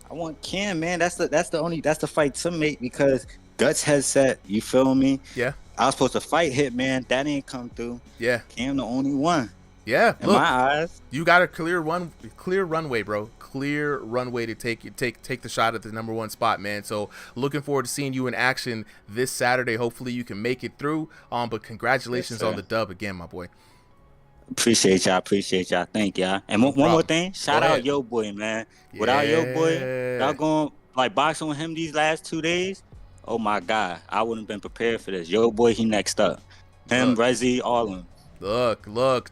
I want Cam, man. That's the fight to make, because Guts headset, you feel me? Yeah. I was supposed to fight Hitman. That ain't come through. Yeah. Cam the only one. Yeah. In my eyes. You got a clear runway, bro. Clear runway to take the shot at the #1 spot, man. So looking forward to seeing you in action this Saturday. Hopefully you can make it through. But congratulations on the dub again, my boy. Appreciate y'all. Thank y'all. And one more thing. Shout out Yoboi, man. Yeah. Without Yoboi, y'all going like boxing with him these last 2 days. Oh my God, I wouldn't have been prepared for this. Yoboi, he next up. Him, Resi, all of them. Look.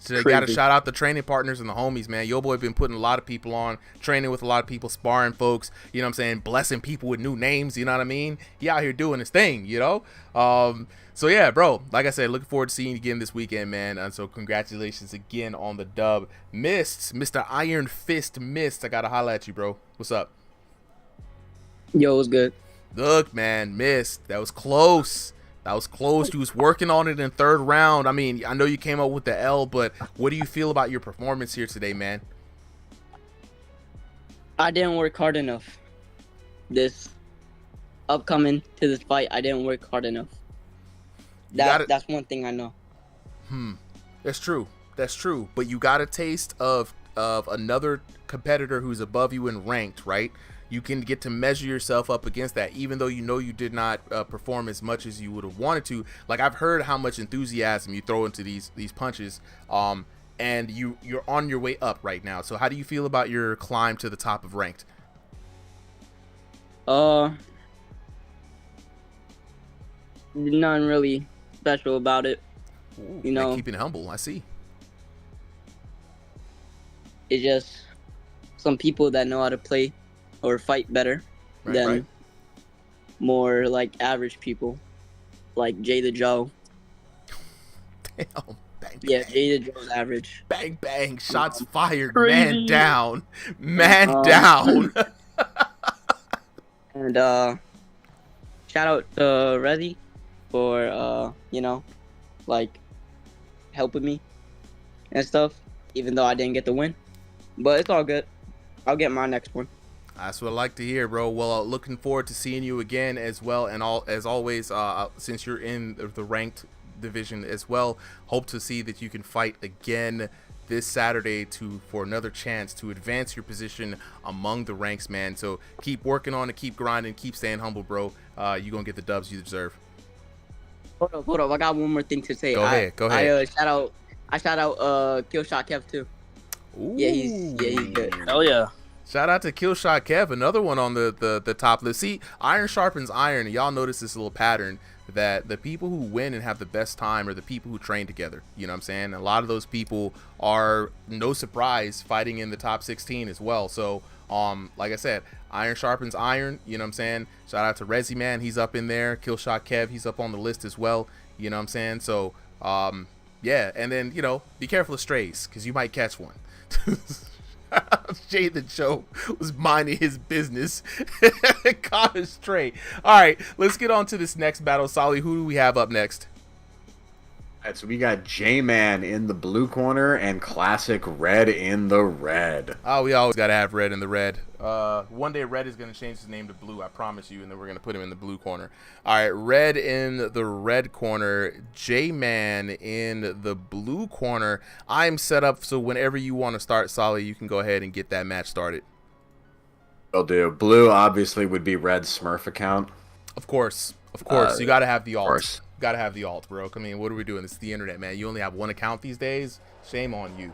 You got to shout out the training partners and the homies, man. Yoboi been putting a lot of people on, training with a lot of people, sparring folks, you know what I'm saying, blessing people with new names, you know what I mean? He out here doing his thing, So yeah, bro, like I said, looking forward to seeing you again this weekend, man. And so congratulations again on the dub. Mr. Iron Fist Mist, I got to holla at you, bro. What's up? Yo, what's good? Look, man, Mist, that was close. You was working on it in third round. I mean, I know you came up with the L, but what do you feel about your performance here today, man? I didn't work hard enough. This upcoming to this fight, I didn't work hard enough. That's one thing I know. That's true. But you got a taste of another competitor who's above you in ranked, right? You can get to measure yourself up against that, even though you did not perform as much as you would have wanted to. Like, I've heard how much enthusiasm you throw into these punches, and you're on your way up right now. So how do you feel about your climb to the top of ranked? Nothing really special about it. Ooh, keeping it humble, I see. It's just some people that know how to play or fight better than more like average people, like Jay the Joe. Damn. Bang, Yeah, Jay the Joe's average. bang, bang. Shots fired. Crazy. Man down. Man down. And shout out to Resi for like helping me and stuff, even though I didn't get the win. But it's all good. I'll get my next one. That's what I like to hear, bro. Well, looking forward to seeing you again as well. And as always, since you're in the ranked division as well, hope to see that you can fight again this Saturday for another chance to advance your position among the ranks, man. So keep working on it, keep grinding, keep staying humble, bro. You're going to get the dubs you deserve. Hold up. I got one more thing to say. Go ahead. I shout out Killshot Kev too. Ooh. Yeah, he's good. Oh yeah. Shout out to Killshot Kev, another one on the top list. See, iron sharpens iron. Y'all notice this little pattern that the people who win and have the best time are the people who train together. You know what I'm saying? A lot of those people are, no surprise, fighting in the top 16 as well. So, like I said, iron sharpens iron. You know what I'm saying? Shout out to Resi Man. He's up in there. Killshot Kev, he's up on the list as well. You know what I'm saying? So, yeah. And then, be careful of strays because you might catch one. Jay the Joe was minding his business. Caught a stray. All right, let's get on to this next battle. Solly, who do we have up next? All right, so we got J-Man in the blue corner and Classic Red in the red. Oh, we always got to have Red in the red. One day Red is going to change his name to Blue, I promise you, and then we're going to put him in the blue corner. All right, Red in the red corner, J-Man in the blue corner. I'm set up, so whenever you want to start, Solly, you can go ahead and get that match started. Will do. Blue, obviously, would be Red's Smurf account. Of course. You got to have the alt. Gotta have the alt, bro. I mean, what are we doing? This is the internet, man. You only have one account these days. Shame on you.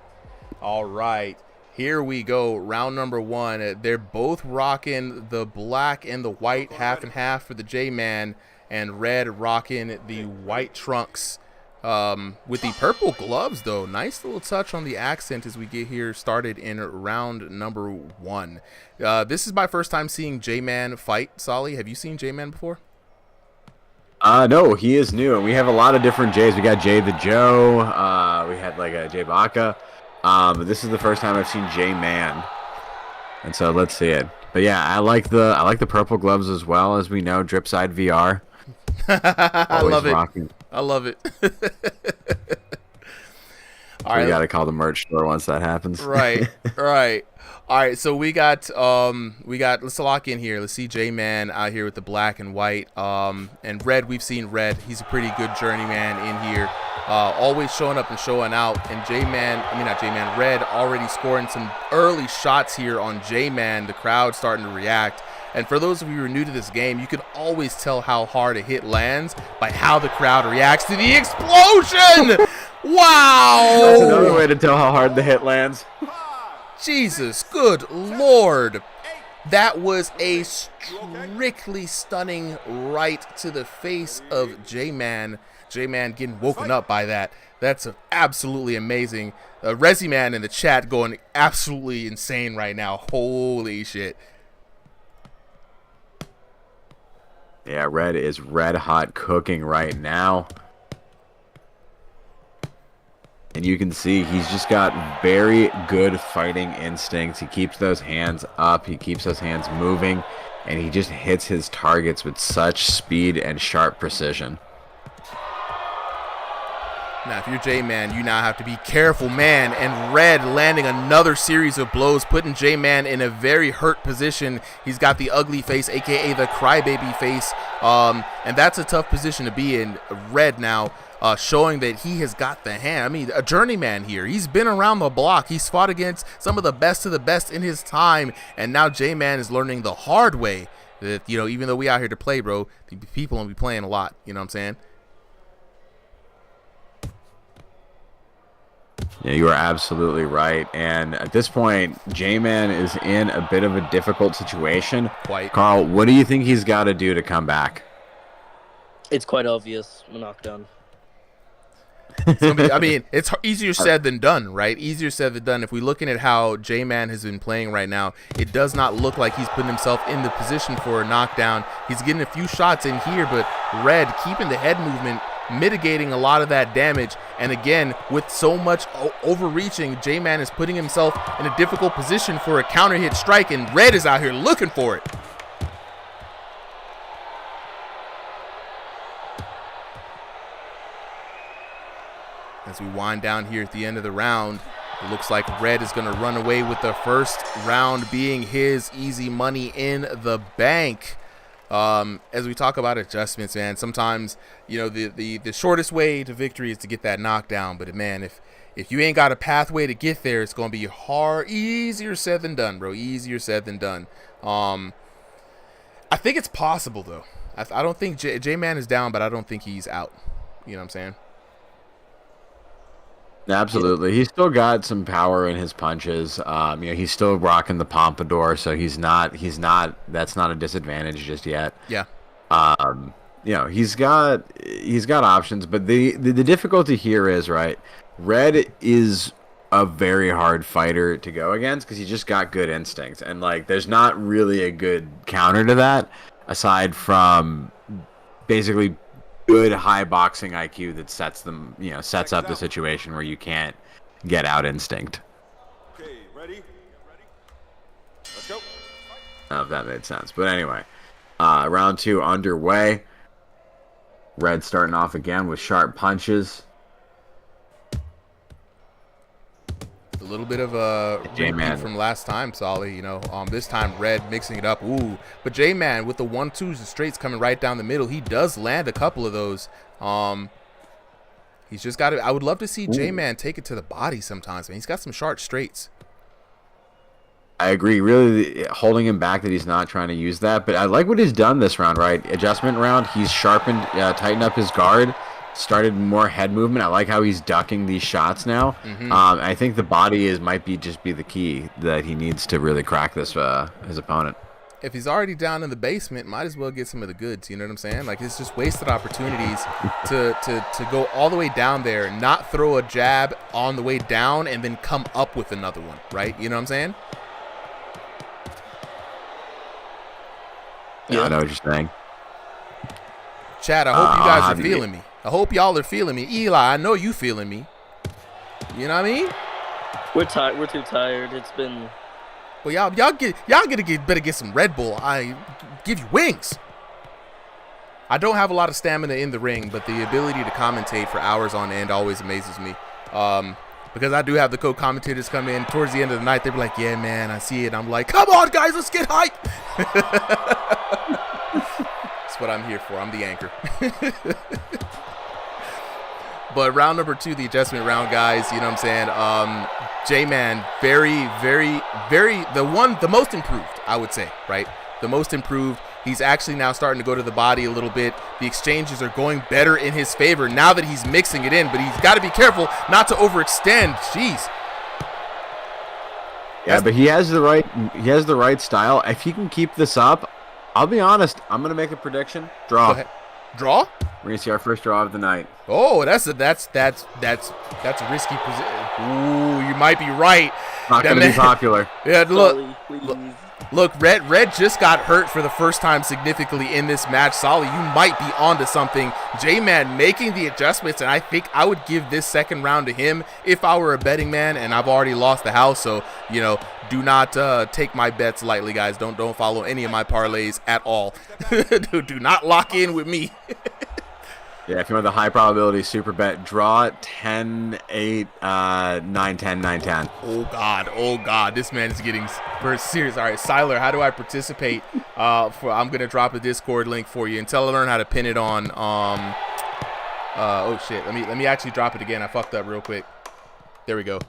All right, here we go. Round number one. They're both rocking the black and the white, half and half for the J-Man, and Red rocking the white trunks with the purple gloves, though. Nice little touch on the accent as we get here started in round number one. This is my first time seeing J-Man fight. Solly, have you seen J-Man before? No, he is new, and we have a lot of different Jays. We got Jay the Joe. We had like a Jay Baca. This is the first time I've seen J-Man, and so let's see it. But yeah, I like the purple gloves as well. As we know, RingsideVR. I love it. Rocking. I love it. All right, we gotta call the merch store once that happens. Right. All right, so we got let's lock in here. Let's see J-Man out here with the black and white. And Red, we've seen Red. He's a pretty good journeyman in here. Always showing up and showing out. And Red already scoring some early shots here on J-Man. The crowd starting to react. And for those of you who are new to this game, you can always tell how hard a hit lands by how the crowd reacts to the explosion. Wow! That's another way to tell how hard the hit lands. Jesus, good Lord. That was a strictly stunning right to the face of J-Man. J-Man getting woken up by that. That's absolutely amazing. Resi Man in the chat going absolutely insane right now. Holy shit. Yeah, Red is red hot cooking right now. And you can see he's just got very good fighting instincts. He keeps those hands up. He keeps those hands moving. And he just hits his targets with such speed and sharp precision. Now, if you're J-Man, you now have to be careful, man. And Red landing another series of blows, putting J-Man in a very hurt position. He's got the ugly face, a.k.a. the crybaby face. And that's a tough position to be in. Red now showing that he has got the hand. I mean, a journeyman here. He's been around the block. He's fought against some of the best in his time. And now J-Man is learning the hard way that, even though we out here to play, bro, the people will be playing a lot. You know what I'm saying? Yeah, you are absolutely right. And at this point, J-Man is in a bit of a difficult situation. Quite. Carl, what do you think he's got to do to come back? It's quite obvious. A knockdown. It's easier said than done, right? Easier said than done. If we're looking at how J-Man has been playing right now, it does not look like he's putting himself in the position for a knockdown. He's getting a few shots in here, but Red keeping the head movement mitigating a lot of that damage. And again, with so much overreaching, J-Man is putting himself in a difficult position for a counter hit strike, and Red is out here looking for it. As we wind down here at the end of the round, it looks like Red is going to run away with the first round being his. Easy money in the bank. As we talk about adjustments, man, sometimes, you know, the shortest way to victory is to get that knockdown. But, man, if you ain't got a pathway to get there, it's going to be easier said than done, bro. Easier said than done. I think it's possible, though. I don't think J-Man is down, but I don't think he's out. You know what I'm saying? Absolutely. He's still got some power in his punches. You know, he's still rocking the pompadour, so that's not a disadvantage just yet. Yeah. You know, he's got options, but the difficulty here is, right, Red is a very hard fighter to go against because he just got good instincts, and like there's not really a good counter to that aside from basically good high boxing IQ that sets up the situation where you can't get out instinct. Okay, ready? Let's go. I don't know if that made sense, but anyway, round 2 underway. Red starting off again with sharp punches. A little bit of a J-Man repeat from last time, Solly. You know, this time Red mixing it up. Ooh, but J-Man with the 1-2s and straights coming right down the middle. He does land a couple of those. He's just got to. I would love to see J-Man take it to the body sometimes, man. He's got some sharp straights. I agree. Really holding him back that he's not trying to use that. But I like what he's done this round, right? Adjustment round. He's sharpened, tightened up his guard. Started more head movement. I like how he's ducking these shots now. I think the body might be the key that he needs to really crack this his opponent. If he's already down in the basement, might as well get some of the goods. You know what I'm saying? Like, it's just wasted opportunities to go all the way down there, not throw a jab on the way down, and then come up with another one, right? You know what I'm saying? Yeah, I know what you're saying. Chad, I hope you guys are feeling me. I hope y'all are feeling me. Eli, I know you feeling me. You know what I mean? We're tired. We're too tired. It's been. Well, y'all better get some Red Bull. I give you wings. I don't have a lot of stamina in the ring, but the ability to commentate for hours on end always amazes me. Because I do have the co-commentators come in towards the end of the night. They be like, "Yeah, man, I see it." I'm like, "Come on, guys, let's get hype." That's what I'm here for. I'm the anchor. But round number 2, the adjustment round, guys, you know what I'm saying? J-Man, the most improved, I would say, right? The most improved. He's actually now starting to go to the body a little bit. The exchanges are going better in his favor now that he's mixing it in, but he's got to be careful not to overextend. Jeez. Yeah, but he has the right style. If he can keep this up, I'll be honest, I'm gonna make a prediction. Draw. Go ahead. Draw? We're gonna see our first draw of the night. Oh, that's a risky position. Ooh, you might be right. Not gonna be popular. Yeah, look, Red just got hurt for the first time significantly in this match. Solly, you might be onto something. J-Man making the adjustments, and I think I would give this second round to him if I were a betting man, and I've already lost the house, so, you know, do not take my bets lightly, guys. Don't follow any of my parlays at all. Do not lock in with me. Yeah, if you want the high probability super bet, draw 10, 8, 9, 10, 9, 10. Oh God, this man is getting very serious. All right, Siler, how do I participate? I'm going to drop a Discord link for you until I learn how to pin it on. Oh shit, let me actually drop it again. I fucked up real quick. There we go.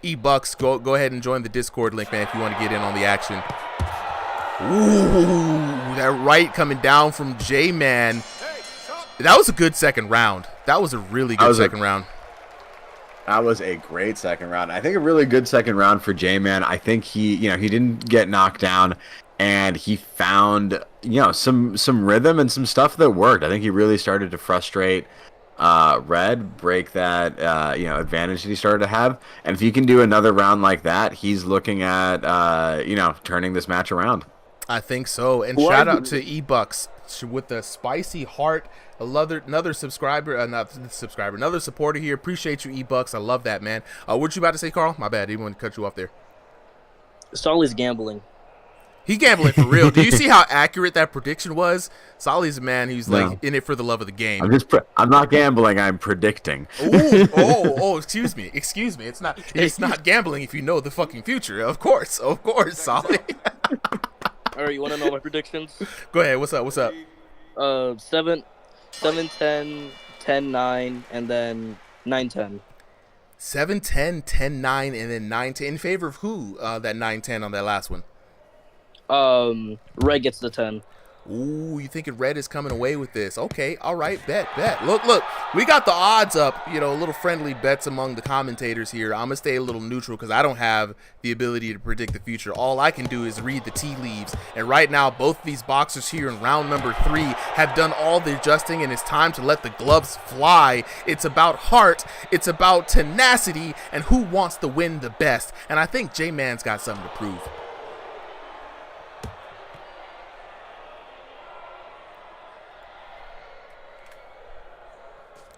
E-Bucks, go ahead and join the Discord link, man, if you want to get in on the action. Ooh, that right coming down from J-Man. That was a good second round. That was a really good second round. That was a great second round. I think a really good second round for J-Man. I think he didn't get knocked down, and he found, some rhythm and some stuff that worked. I think he really started to frustrate Red, break that advantage that he started to have. And if he can do another round like that, he's looking at turning this match around. I think so. And shout out to E-Bucks with the spicy heart Another subscriber, another supporter here. Appreciate you, E-Bucks. I love that, man. What you about to say, Carl? My bad. Didn't want to cut you off there. Solly's gambling. He gambling for real. Do you see how accurate that prediction was? Solly's a man who's like in it for the love of the game. I'm not gambling. I'm predicting. Ooh, excuse me. It's not gambling if you know the fucking future. Of course, Solly. All right, you want to know my predictions? Go ahead. What's up? 7-10, 10-9, and then 9-10. 7-10, 10-9, and then 9-10. In favor of who? That 9-10 on that last one. Red gets the 10. Ooh, you thinking Red is coming away with this? Okay, all right, bet. Look, we got the odds up. Little friendly bets among the commentators here. I'm gonna stay a little neutral because I don't have the ability to predict the future. All I can do is read the tea leaves. And right now, both these boxers here in round number 3 have done all the adjusting, and it's time to let the gloves fly. It's about heart, it's about tenacity, and who wants to win the best. And I think J-Man's got something to prove.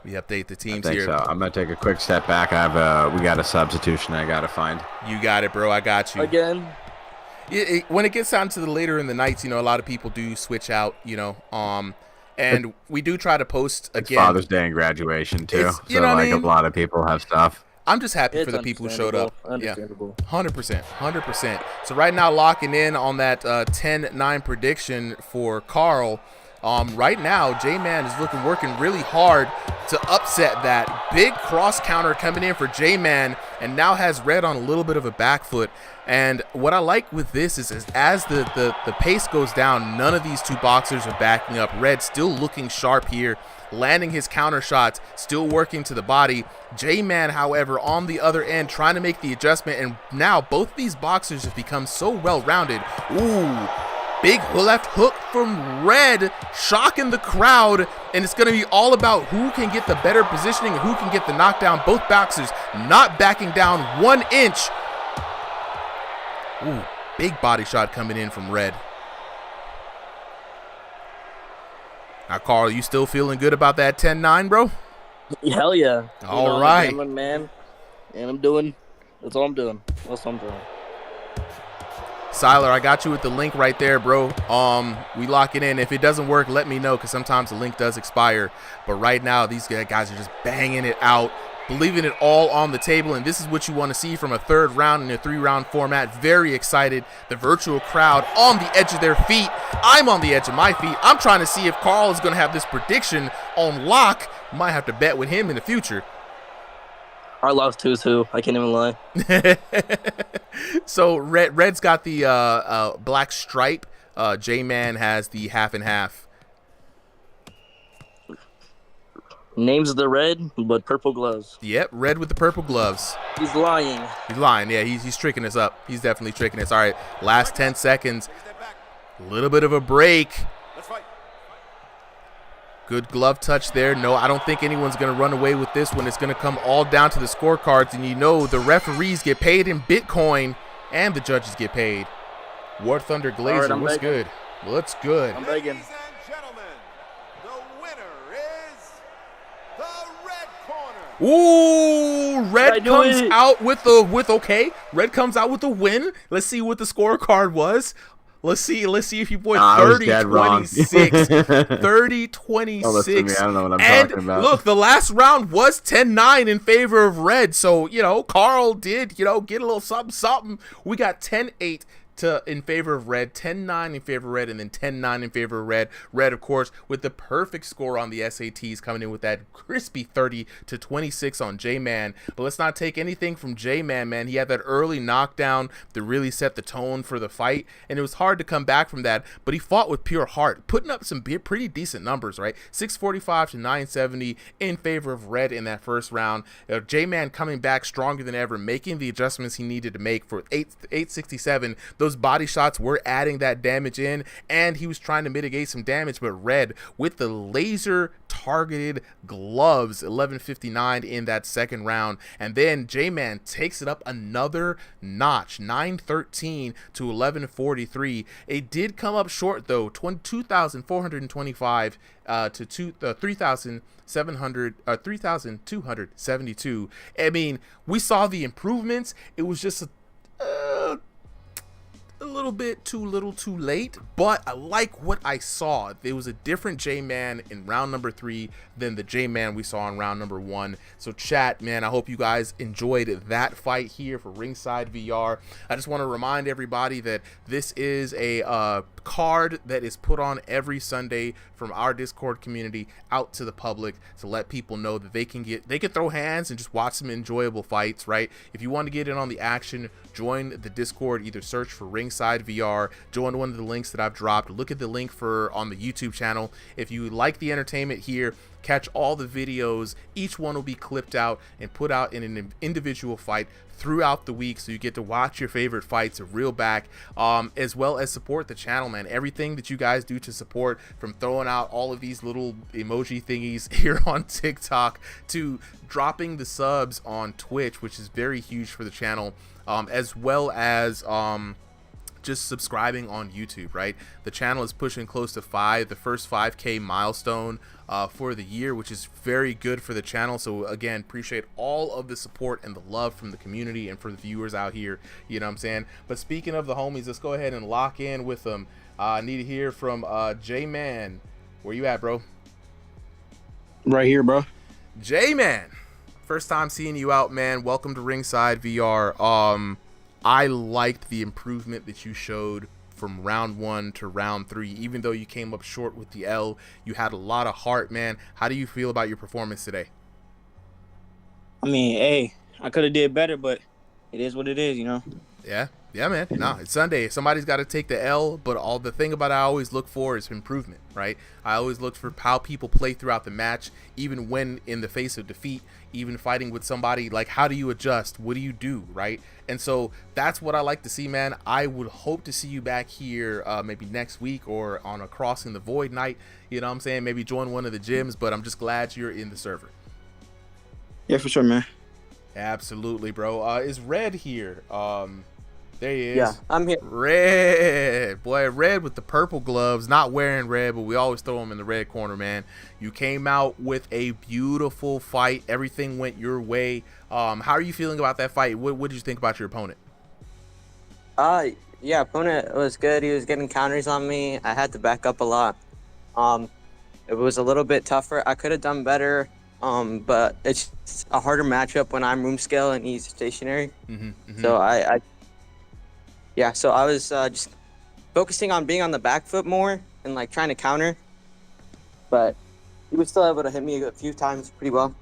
We update the teams here. So. I'm gonna take a quick step back. We got a substitution I gotta find. You got it, bro. I got you. Again. When it gets down to the later in the nights, a lot of people do switch out. And we do try to post again. It's Father's Day and graduation too. So a lot of people have stuff. I'm just happy for the people who showed up. Understandable. Yeah, 100%. So right now, locking in on that 10-9 prediction for Carl. Right now, J-Man is working really hard to upset that. Big cross counter coming in for J-Man, and now has Red on a little bit of a back foot. And what I like with this is as the pace goes down, none of these two boxers are backing up. Red still looking sharp here, landing his counter shots, still working to the body. J-Man, however, on the other end, trying to make the adjustment, and now both these boxers have become so well-rounded. Ooh. Big left hook from Red, shocking the crowd, and it's going to be all about who can get the better positioning and who can get the knockdown. Both boxers not backing down 1 inch. Ooh, big body shot coming in from Red. Now, Carl, you still feeling good about that 10-9, bro? Hell yeah. All right. I'm man, and that's all I'm doing. Siler, I got you with the link right there, bro. We lock it in. If it doesn't work, let me know, because sometimes the link does expire. But right now, these guys are just banging it out, leaving it all on the table, and this is what you want to see from a third round in a 3-round format. Very excited. The virtual crowd on the edge of their feet. I'm on the edge of my feet. I'm trying to see if Carl is going to have this prediction on lock. Might have to bet with him in the future. I lost 2-2. I can't even lie. So Red's got the black stripe. J-Man has the half and half. Name's the red, but purple gloves. Yep, Red with the purple gloves. He's lying. Yeah, he's tricking us up. He's definitely tricking us. All right, last 10 seconds. A little bit of a break. Good glove touch there. No, I don't think anyone's going to run away with this one. It's going to come all down to the scorecards, and the referees get paid in Bitcoin, and the judges get paid. War Thunder Glazer, right, what's good? What's good? I'm begging. Ladies and gentlemen, the winner is the red corner. Ooh, Red comes out Red comes out with the win. Let's see what the scorecard was. Let's see if you boy 30-26. 30-26. I don't know what I'm talking about. Look, the last round was 10-9 in favor of Red. So, Carl did, get a little something. We got 10-8 in favor of Red, 10-9 in favor of Red, and then 10-9 in favor of Red. Red, of course, with the perfect score on the SATs, coming in with that crispy 30-26 on J-Man. But let's not take anything from J-Man, man. He had that early knockdown that really set the tone for the fight, and it was hard to come back from that. But he fought with pure heart, putting up some pretty decent numbers, right? 645 to 970 in favor of Red in that first round. J-Man coming back stronger than ever, making the adjustments he needed to make for 867. those body shots were adding that damage in, and he was trying to mitigate some damage. But Red, with the laser targeted gloves, 11:59 in that second round, and then J-Man takes it up another notch, 9:13 to 11:43. It did come up short though, 2,425 to 3,272. I mean, we saw the improvements. It was just a little bit too little too late, but I like what I saw. There was a different J-Man in round number 3 than the J-Man we saw in round number 1. So chat, man, I hope you guys enjoyed that fight here for Ringside VR. I just want to remind everybody that this is a card that is put on every Sunday from our Discord community out to the public to let people know that they can throw hands and just watch some enjoyable fights, right? If you want to get in on the action, join the Discord, either search for Ringside VR, join one of the links that I've dropped, look at the link for on the YouTube channel. If you like the entertainment here, catch all the videos. Each one will be clipped out and put out in an individual fight throughout the week, so you get to watch your favorite fights reel back, as well as support the channel, man. Everything that you guys do to support, from throwing out all of these little emoji thingies here on TikTok to dropping the subs on Twitch, which is very huge for the channel, as well as just subscribing on YouTube, right? The channel is pushing close to the first 5K milestone for the year, which is very good for the channel. So again, appreciate all of the support and the love from the community and for the viewers out here, you know what I'm saying? But speaking of the homies, let's go ahead and lock in with them. I need to hear from J-Man. Where you at, bro? Right here, bro. J-Man, first time seeing you out, man. Welcome to Ringside VR. I liked the improvement that you showed from round 1 to round 3. Even though you came up short with the L, you had a lot of heart, man. How do you feel about your performance today? I mean, hey, I could have did better, but it is what it is, you know? Yeah, man. No, it's Sunday. Somebody's got to take the L, but all the thing about it I always look for is improvement, right? I always look for how people play throughout the match, even when in the face of defeat, even fighting with somebody. Like, how do you adjust? What do you do, right? And so that's what I like to see, man. I would hope to see you back here maybe next week or on a Crossing the Void night. You know what I'm saying? Maybe join one of the gyms, but I'm just glad you're in the server. Yeah, for sure, man. Absolutely, bro. Is Red here? There he is. Yeah, I'm here. Red. Boy, Red with the purple gloves. Not wearing red, but we always throw him in the red corner, man. You came out with a beautiful fight. Everything went your way. How are you feeling about that fight? What did you think about your opponent? Yeah, opponent was good. He was getting counters on me. I had to back up a lot. It was a little bit tougher. I could have done better. But it's a harder matchup when I'm room scale and he's stationary. So so I was just focusing on being on the back foot more and like trying to counter, but he was still able to hit me a few times pretty well.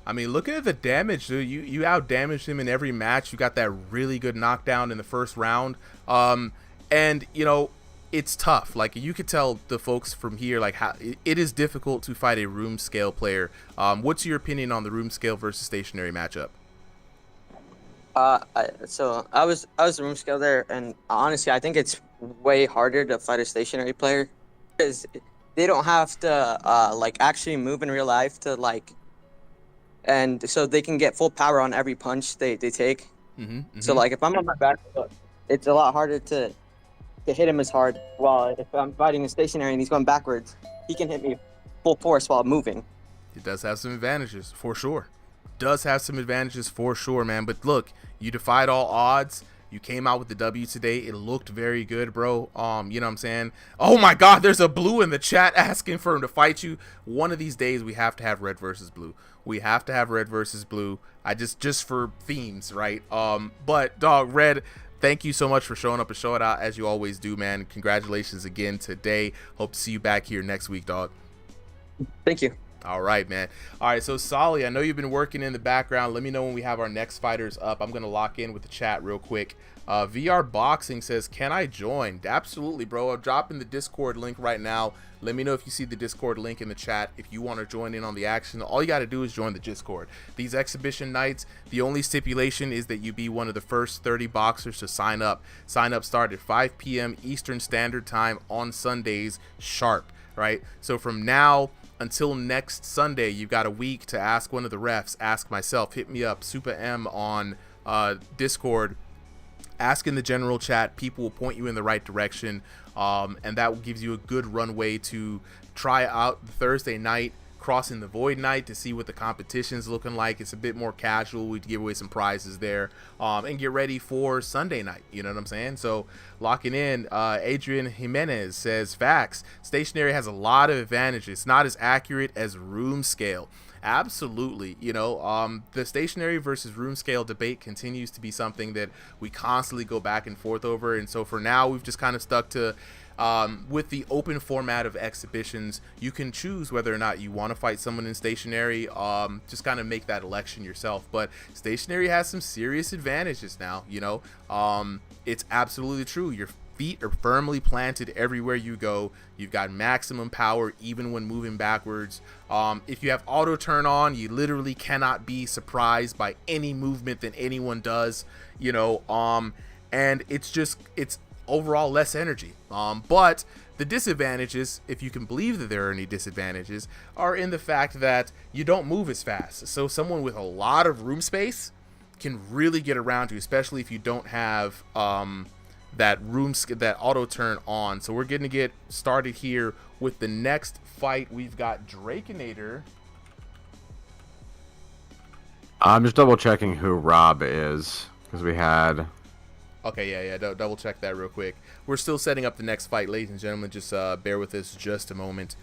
I mean, looking at the damage, dude, you out damaged him in every match. You got that really good knockdown in the first round, and you know it's tough. Like, you could tell the folks from here, like, how it is difficult to fight a room scale player. What's your opinion on the room scale versus stationary matchup? So I was the room scale there, and honestly, I think it's way harder to fight a stationary player because they don't have to like actually move in real life to like, and so they can get full power on every punch they take. So like if I'm on my back foot, it's a lot harder to hit him as hard. While if I'm fighting a stationary and he's going backwards, he can hit me full force while moving. It does have some advantages for sure. Man. But look, you defied all odds. You came out with the W today. It looked very good, bro. You know what I'm saying? Oh my God, there's a blue in the chat asking for him to fight you. One of these days we have to have red versus blue. I just for themes, right? But dog, Red, thank you so much for showing up and showing out as you always do, man. Congratulations again today. Hope to see you back here next week, dog. Thank you. All right, man. All right, so Solly, I know you've been working in the background. Let me know when we have our next fighters up. I'm going to lock in with the chat real quick. VR Boxing says, can I join? Absolutely, bro. I'm dropping the Discord link right now. Let me know if you see the Discord link in the chat. If you want to join in on the action, all you got to do is join the Discord. These exhibition nights, the only stipulation is that you be one of the first 30 boxers to sign up. Sign up start at 5 p.m. Eastern Standard Time on Sundays sharp, right? So from now until next Sunday, you've got a week to ask one of the refs, ask myself, hit me up, Super M on Discord. Ask in the general chat. People will point you in the right direction, and that gives you a good runway to try out Thursday night, crossing the void night, to see what the competition's looking like. It's a bit more casual. We give away some prizes there, and get ready for Sunday night. You know what I'm saying? So locking in. Adrian Jimenez says, facts. Stationary has a lot of advantages. It's not as accurate as room scale. Absolutely. You know, the stationary versus room scale debate continues to be something that we constantly go back and forth over. And so for now, we've just kind of stuck to, with the open format of exhibitions, you can choose whether or not you want to fight someone in stationary. Just kind of make that election yourself. But stationary has some serious advantages now, you know. It's absolutely true. Your feet are firmly planted everywhere you go. You've got maximum power even when moving backwards. If you have auto turn on, you literally cannot be surprised by any movement that anyone does, you know. And it's overall less energy. But the disadvantages, if you can believe that there are any disadvantages, are in the fact that you don't move as fast. So someone with a lot of room space can really get around you, especially if you don't have that auto turn on. So we're going to get started here with the next fight. We've got Drakenator. I'm just double checking who Rob is, because we had... Okay, yeah, double check that real quick. We're still setting up the next fight, ladies and gentlemen. Just bear with us just a moment.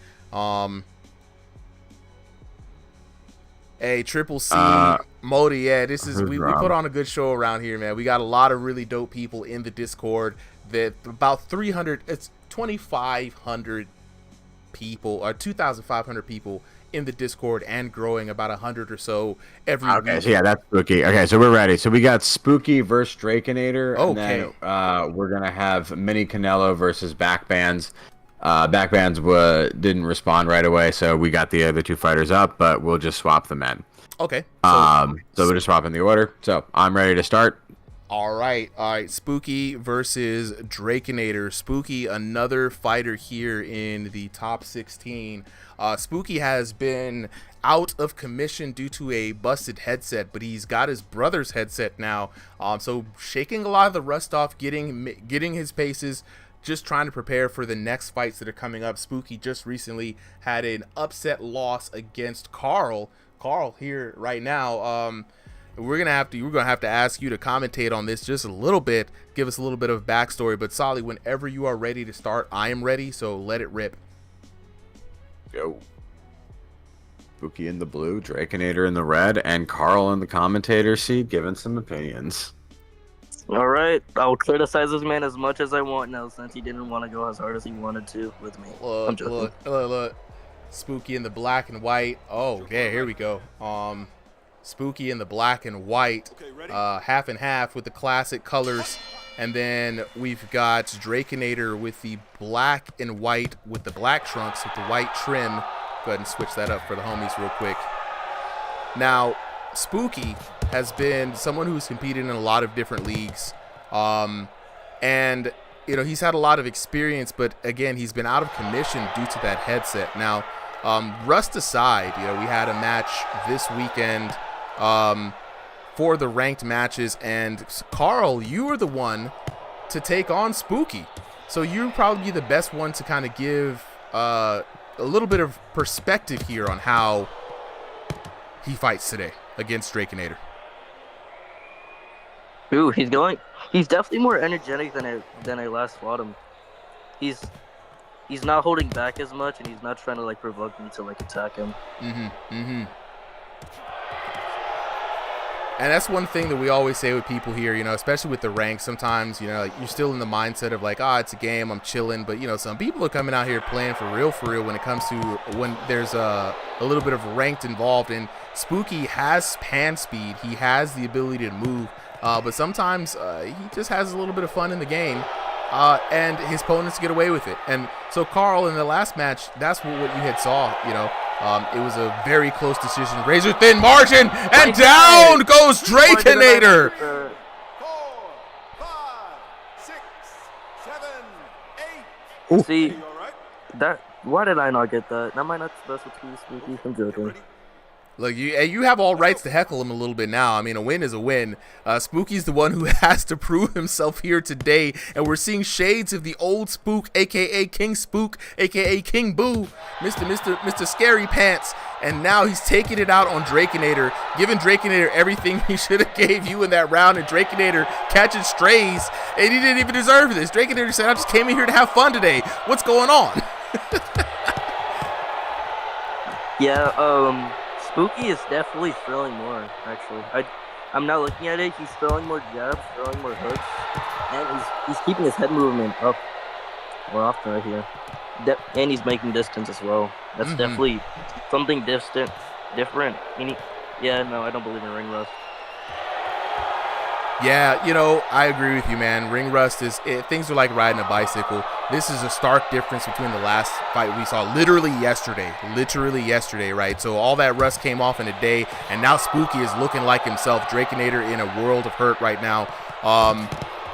Hey, Triple C, Modi, yeah, this is we put on a good show around here, man. We got a lot of really dope people in the Discord. That about 300, it's 2,500 people or 2,500 people in the Discord, and growing, about 100 or so every week. Okay, so yeah, that's Spooky. Okay, so we're ready. So we got Spooky versus Drakenator. Okay. And then we're gonna have Mini Canelo versus Backbands. Backbands didn't respond right away, so we got the other two fighters up, but we'll just swap them in. Okay. So we're just swapping the order. So I'm ready to start. All right. Spooky versus Drakenator. Spooky, another fighter here in the top 16. Spooky has been out of commission due to a busted headset, but he's got his brother's headset now. So shaking a lot of the rust off, getting his paces, just trying to prepare for the next fights that are coming up. Spooky just recently had an upset loss against Carl. Carl here right now. We're gonna have to ask you to commentate on this just a little bit, give us a little bit of backstory. But Solly, whenever you are ready to start, I am ready. So let it rip. Go. Spooky in the blue, Drakenator in the red, and Carl in the commentator seat giving some opinions. All right, I'll criticize this man as much as I want now, since he didn't want to go as hard as he wanted to with me. I'm joking. Look. Spooky in the black and white. Oh, yeah, here we go. Spooky in the black and white, half and half with the classic colors. And then we've got Drakenator with the black and white with the black trunks with the white trim. Go ahead and switch that up for the homies real quick. Now, Spooky has been someone who's competed in a lot of different leagues. And, you know, he's had a lot of experience, but again, he's been out of commission due to that headset. Now, rust aside, you know, we had a match this weekend for the ranked matches, and Carl, you were the one to take on Spooky. So you're probably the best one to kind of give a little bit of perspective here on how he fights today against Drakenator. Ooh, he's definitely more energetic than I last fought him. He's not holding back as much, and he's not trying to provoke me to attack him. And that's one thing that we always say with people here, you know, especially with the ranks. Sometimes, you know, like you're still in the mindset of like, it's a game, I'm chilling. But, you know, some people are coming out here playing for real when it comes to when there's a little bit of ranked involved. And Spooky has hand speed. He has the ability to move. But sometimes he just has a little bit of fun in the game. And his opponents get away with it. And so, Carl, in the last match, that's what you had saw, you know. It was a very close decision. Razor thin margin, and down goes Drakenator. 4, 5, 6, 7, 8. See, why did I not get that? That might not be the best with Spooky from Joker. Look, you have all rights to heckle him a little bit now. I mean, a win is a win. Spooky's the one who has to prove himself here today, and we're seeing shades of the old Spook, aka King Spook, aka King Boo, Mr. Scary Pants, and now he's taking it out on Drakenator, giving Drakenator everything he should have gave you in that round, and Drakenator catching strays, and he didn't even deserve this. Drakenator said, "I just came in here to have fun today. What's going on?" Yeah, Spooky is definitely throwing more, actually. I'm now looking at it, he's throwing more jabs, throwing more hooks, and he's keeping his head movement up more often right here. And he's making distance as well. That's definitely something different. I don't believe in ring rust. Yeah, you know, I agree with you, man. Ring rust things are like riding a bicycle. This is a stark difference between the last fight we saw literally yesterday, right? So all that rust came off in a day, and now Spooky is looking like himself. Drakenator in a world of hurt right now.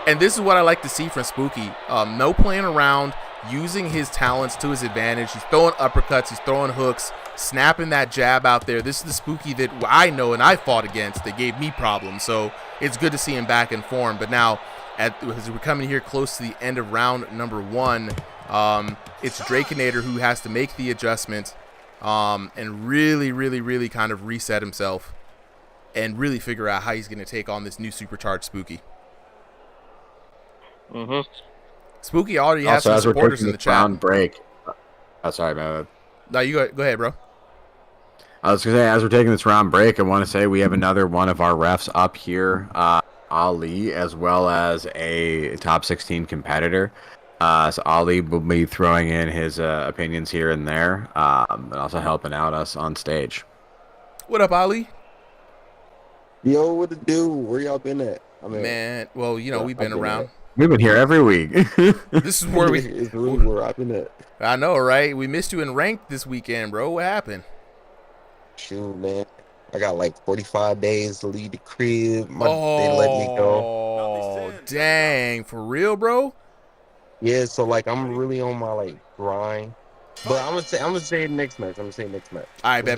And this is what I like to see from Spooky. No playing around, using his talents to his advantage. He's throwing uppercuts, he's throwing hooks, snapping that jab out there. This is the Spooky that I know and I fought against that gave me problems. So it's good to see him back in form. But now, as we're coming here close to the end of round number 1, it's Drakenator who has to make the adjustment and really kind of reset himself and really figure out how he's going to take on this new supercharged Spooky. Spooky already has some supporters in the chat. Round break. Oh, sorry, man. No, you go ahead, bro. I was gonna say, as we're taking this round break, I want to say we have another one of our refs up here, Ali, as well as a top 16 competitor. So Ali will be throwing in his opinions here and there, and also helping out us on stage. What up, Ali? Yo, what it do? Where y'all been at? Man, well, you know, we've been around. We've been here every week. This is where it's really where I've been at. I know, right? We missed you in ranked this weekend, bro. What happened? Shoot, man. I got like 45 days to leave the crib. They let me go. Oh, dang. For real, bro? Yeah, so like I'm really on my like grind. But I'm gonna say next match. All right, bet.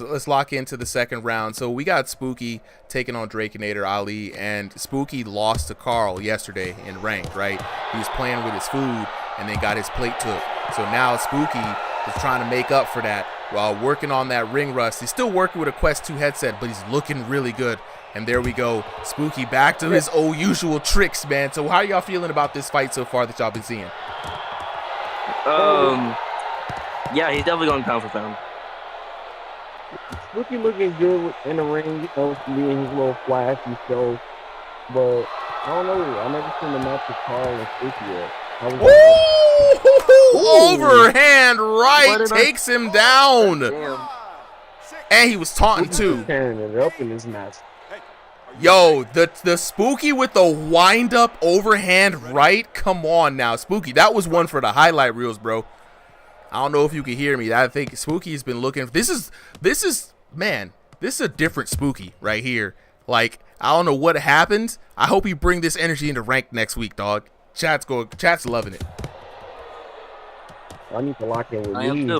Let's lock into the second round. So we got Spooky taking on Drakenator, Ali, and Spooky lost to Carl yesterday in ranked, right? He was playing with his food and then got his plate took. So now Spooky is trying to make up for that while working on that ring rust. He's still working with a Quest 2 headset, but he's looking really good. And there we go. Spooky back to his old usual tricks, man. So how are y'all feeling about this fight so far that y'all been seeing? Yeah, he's definitely going pound for pound. Spooky looking good in the ring, you know, being his little flashy show. But I don't know. I never seen the match with Carl and Spooky yet. Overhand right takes him down. And he was taunting too. Tearing it up in this match. Yo, the Spooky with the wind up overhand right. Come on now, Spooky. That was one for the highlight reels, bro. I don't know if you can hear me. I think Spooky's been looking. This is a different Spooky right here. Like, I don't know what happened. I hope you bring this energy into ranked next week, dog. Chat's loving it. I need to lock in with me.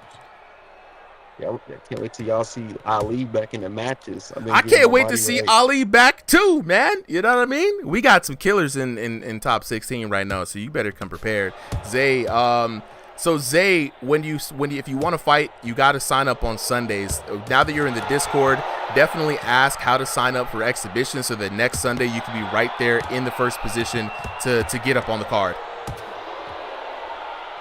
Yeah, I can't wait till y'all see Ali back in the matches. I can't wait to see Ali back too, man. You know what I mean? We got some killers in top 16 right now, so you better come prepared. Zay, Zay, if you want to fight, you got to sign up on Sundays. Now that you're in the Discord, definitely ask how to sign up for exhibition so that next Sunday you can be right there in the first position to get up on the card.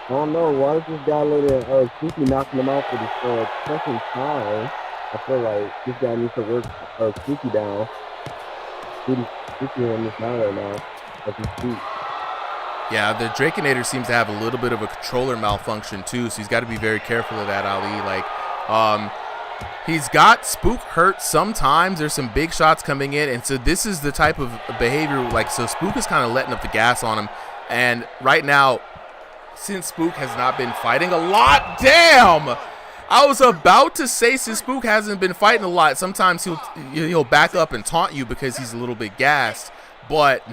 I don't know. Why does this guy let Spooky knocking him out for the second time? I feel like this guy needs to work Spooky down. pretty sticky on this line right now. As we speak. Yeah, the Drakenator seems to have a little bit of a controller malfunction too, so he's got to be very careful of that, Ali. Like, he's got Spook hurt sometimes. There's some big shots coming in, and so this is the type of behavior, like, so Spook is kind of letting up the gas on him. And right now, since Spook has not been fighting a lot, damn! I was about to say, since Spook hasn't been fighting a lot, sometimes he'll back up and taunt you because he's a little bit gassed. But,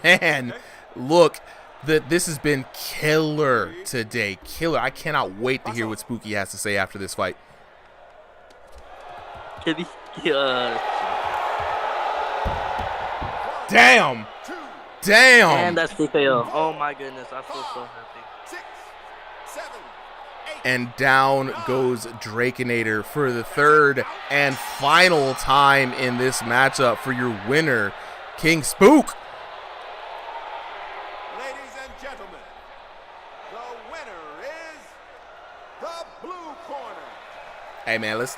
man, look, this has been killer today. Killer. I cannot wait to hear what Spooky has to say after this fight. Damn! Damn! And that's TKO. Oh my goodness, I feel so happy. And down goes Drakenator for the third and final time in this matchup for your winner, King Spook. Ladies and gentlemen, the winner is the blue corner. Hey man, let's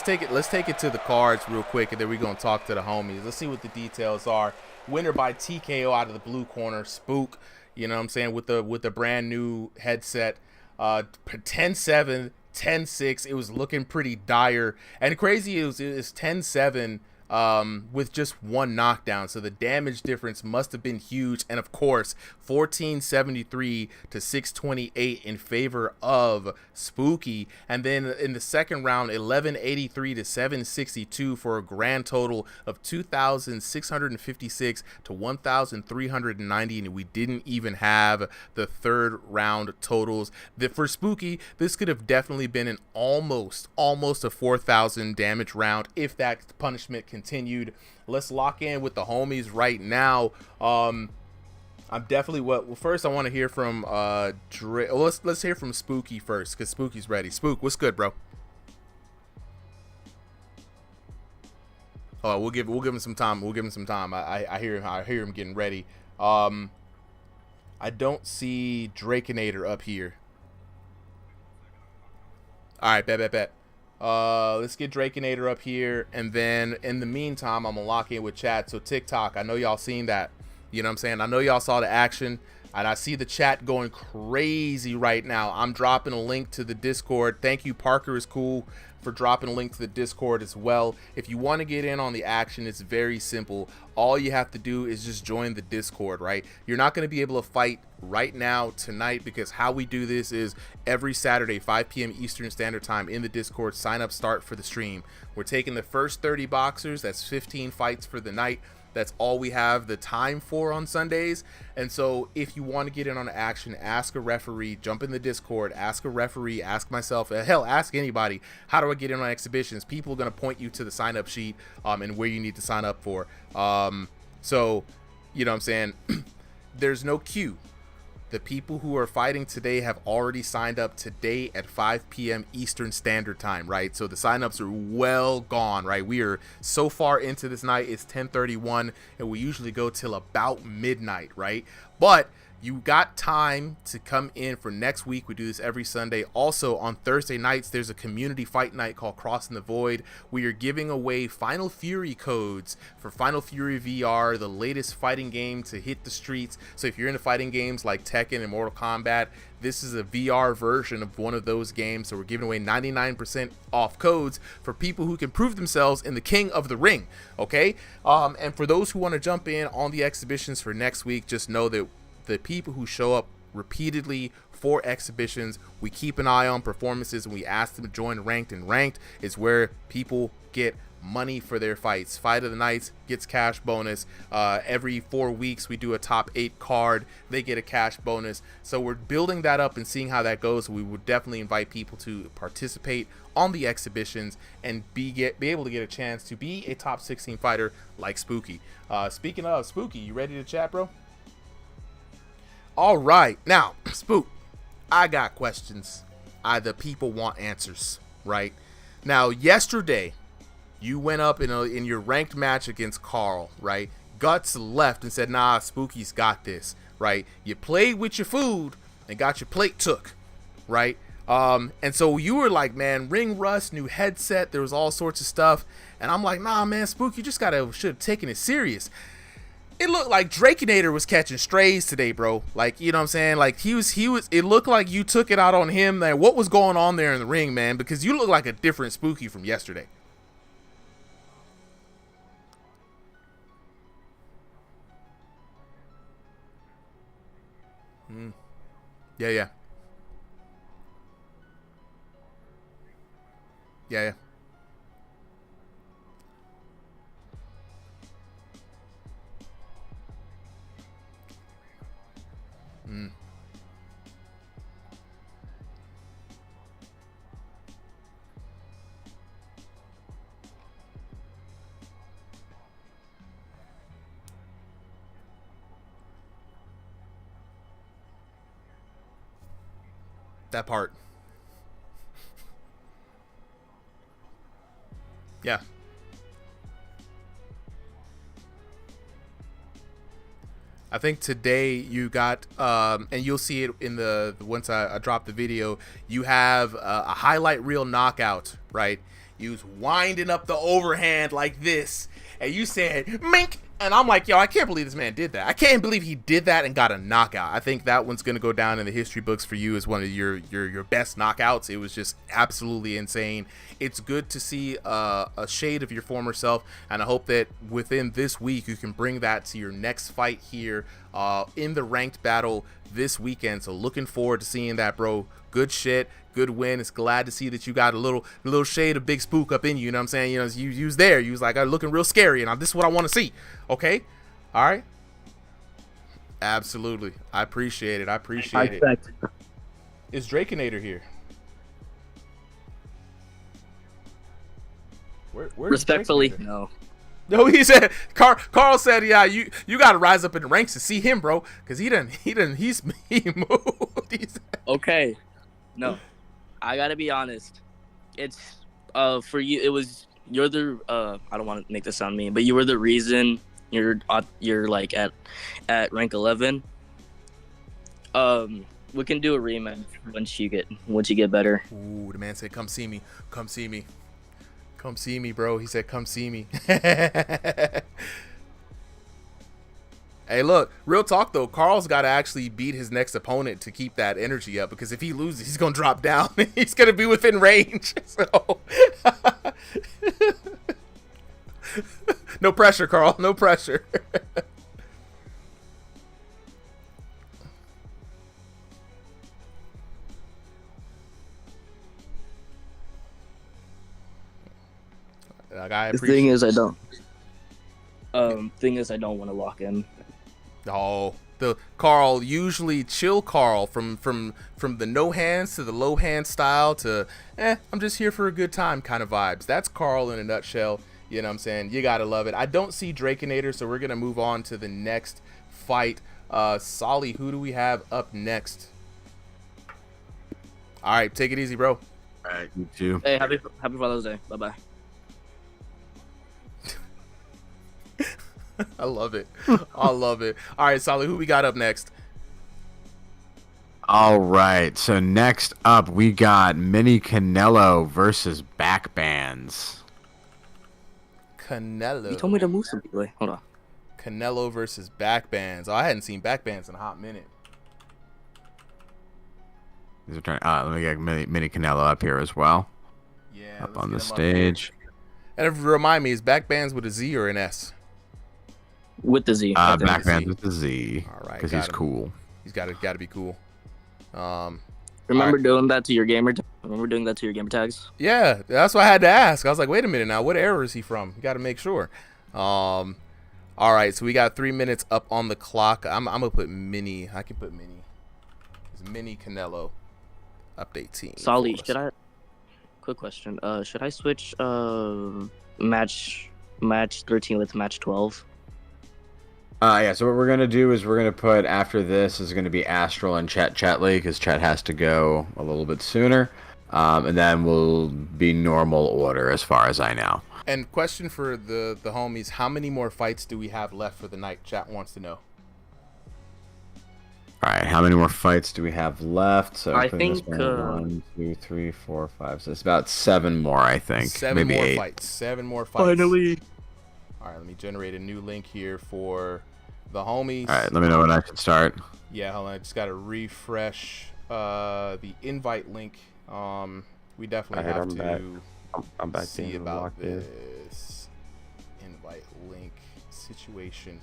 take it to the cards real quick, and then we're gonna talk to the homies. Let's see what the details are. Winner by TKO out of the blue corner, Spook. You know what I'm saying, with the brand new headset. 10-7, 10-6. It was looking pretty dire, and crazy is 10-7 with just one knockdown, so the damage difference must have been huge. And of course, 1473 to 628 in favor of Spooky. And then in the second round, 1183 to 762 for a grand total of 2656 to 1390. And we didn't even have the third round totals. For Spooky, this could have definitely been an almost a 4,000 damage round if that punishment continued. Let's lock in with the homies right now. I'm definitely first I want to hear from let's hear from Spooky first, because Spooky's ready. Spook, what's good, bro? Oh, we'll give him some time. We'll give him some time. I hear him getting ready. I don't see Drakenator up here. All right, bet. Let's get Drakenator up here, and then in the meantime, I'm gonna lock in with chat. So TikTok, I know y'all seen that. You know what I'm saying? I know y'all saw the action, and I see the chat going crazy right now. I'm dropping a link to the Discord. Thank you, Parker is cool, for dropping a link to the Discord as well. If you want to get in on the action, it's very simple. All you have to do is just join the Discord, right? You're not going to be able to fight right now tonight, because how we do this is every Saturday 5 p.m. Eastern Standard Time in the Discord. Sign up, start for the stream. We're taking the first 30 boxers. That's 15 fights for the night. That's all we have the time for on Sundays. And so if you want to get in on action, ask a referee, jump in the Discord, ask a referee, ask myself, hell, ask anybody, how do I get in on exhibitions? People are going to point you to the sign up sheet and where you need to sign up for. So, you know what I'm saying? There's no queue. The people who are fighting today have already signed up today at 5 p.m. Eastern Standard Time, right? So the signups are well gone, right? We are so far into this night. It's 10:31, and we usually go till about midnight, right? But you got time to come in for next week. We do this every Sunday. Also, on Thursday nights, there's a community fight night called Crossing the Void. We are giving away Final Fury codes for Final Fury VR, the latest fighting game to hit the streets. So if you're into fighting games like Tekken and Mortal Kombat, this is a VR version of one of those games. So we're giving away 99% off codes for people who can prove themselves in the King of the Ring, okay? And for those who want to jump in on the exhibitions for next week, just know that the people who show up repeatedly for exhibitions, we keep an eye on performances, and we ask them to join ranked. And ranked is where people get money for their fights. Fight of the nights gets cash bonus. Every 4 weeks we do a top 8 card, they get a cash bonus. So we're building that up and seeing how that goes. We would definitely invite people to participate on the exhibitions and be able to get a chance to be a top 16 fighter like Spooky. Speaking of Spooky, you ready to chat, bro? All right, now, Spook, I got questions. The people want answers, right? Now, yesterday, you went up in your ranked match against Carl, right? Guts left and said, nah, Spooky's got this, right? You played with your food and got your plate took, right? And so you were like, man, ring rust, new headset, there was all sorts of stuff. And I'm like, nah, man, Spook, you just should have taken it serious. It looked like Drakenator was catching strays today, bro. Like, you know what I'm saying? Like, he was, it looked like you took it out on him. Like, what was going on there in the ring, man? Because you look like a different Spooky from yesterday. Yeah, yeah. Yeah, yeah. That part. Yeah. I think today you got, and you'll see it in the once I drop the video, you have a highlight reel knockout, right? You was winding up the overhand like this, and you said, mink! And I'm like, yo, I can't believe this man did that. I can't believe he did that and got a knockout. I think that one's going to go down in the history books for you as one of your best knockouts. It was just absolutely insane. It's good to see a shade of your former self, and I hope that within this week you can bring that to your next fight here in the ranked battle this weekend. So looking forward to seeing that, bro. Good shit. Good win. It's glad to see that you got a little shade of Big Spook up in you. You know what I'm saying? You know, you was there. You was like, looking real scary, and this is what I want to see. Okay? All right? Absolutely. I appreciate it. I appreciate it. Is Drakenator here? Where's Respectfully, Drakenator? no. No, he said. Carl said, "Yeah, you got to rise up in the ranks to see him, bro, because he moved." Okay, no, I gotta be honest. It's for you. You're the I don't want to make this sound mean, but you were the reason you're like at rank 11. We can do a rematch once you get better. Ooh, the man said, "Come see me, come see me." Come see me, bro. He said, come see me. Hey, look, real talk, though. Carl's got to actually beat his next opponent to keep that energy up, because if he loses, he's going to drop down. He's going to be within range. So, no pressure, Carl. No pressure. The thing is, I don't want to lock in. Oh, the Carl, usually chill Carl, from the no hands to the low hand style to I'm just here for a good time kind of vibes. That's Carl in a nutshell. You know what I'm saying? You gotta love it. I don't see Drakenator, so we're gonna move on to the next fight. Solly, who do we have up next? All right, take it easy, bro. All right, you too. Hey, happy Father's Day. Bye bye. I love it. I love it. All right, Solly, who we got up next? All right, so next up we got Mini Canelo versus Backbands. Canelo. You told me to move some people. Hold on. Canelo versus Backbands. Oh, I hadn't seen Backbands in a hot minute. These are trying. Let me get Mini Canelo up here as well. Yeah, up on the stage. And if you remind me, is Backbands with a Z or an S? With the Z. Backbands with the Z. All right, because he's cool. He's got to be cool. Remember doing that to your gamer? Remember doing that to your gamer tags? Yeah, that's what I had to ask. I was like, wait a minute now, what era is he from? You got to make sure. All right, so we got 3 minutes up on the clock. I'm gonna put Mini. I can put Mini. It's Mini Canelo. Update team. Solly, should I? Quick question. Should I switch match 13 with match 12? Yeah, so what we're going to do is we're going to put, after this, is going to be Astral and Cetley, because Chet has to go a little bit sooner. And then we'll be normal order, as far as I know. And question for the homies, how many more fights do we have left for the night? Chat wants to know. All right, how many more fights do we have left? So I putting this think, one, 2, 3, 4, 5. So it's about 7 more, I think. Maybe 8. Fights. 7 more fights. Finally. All right, let me generate a new link here for the homies. All right, let me know when I should start. Yeah, hold on. I just got to refresh the invite link. We definitely have to I'm back see about this invite link situation.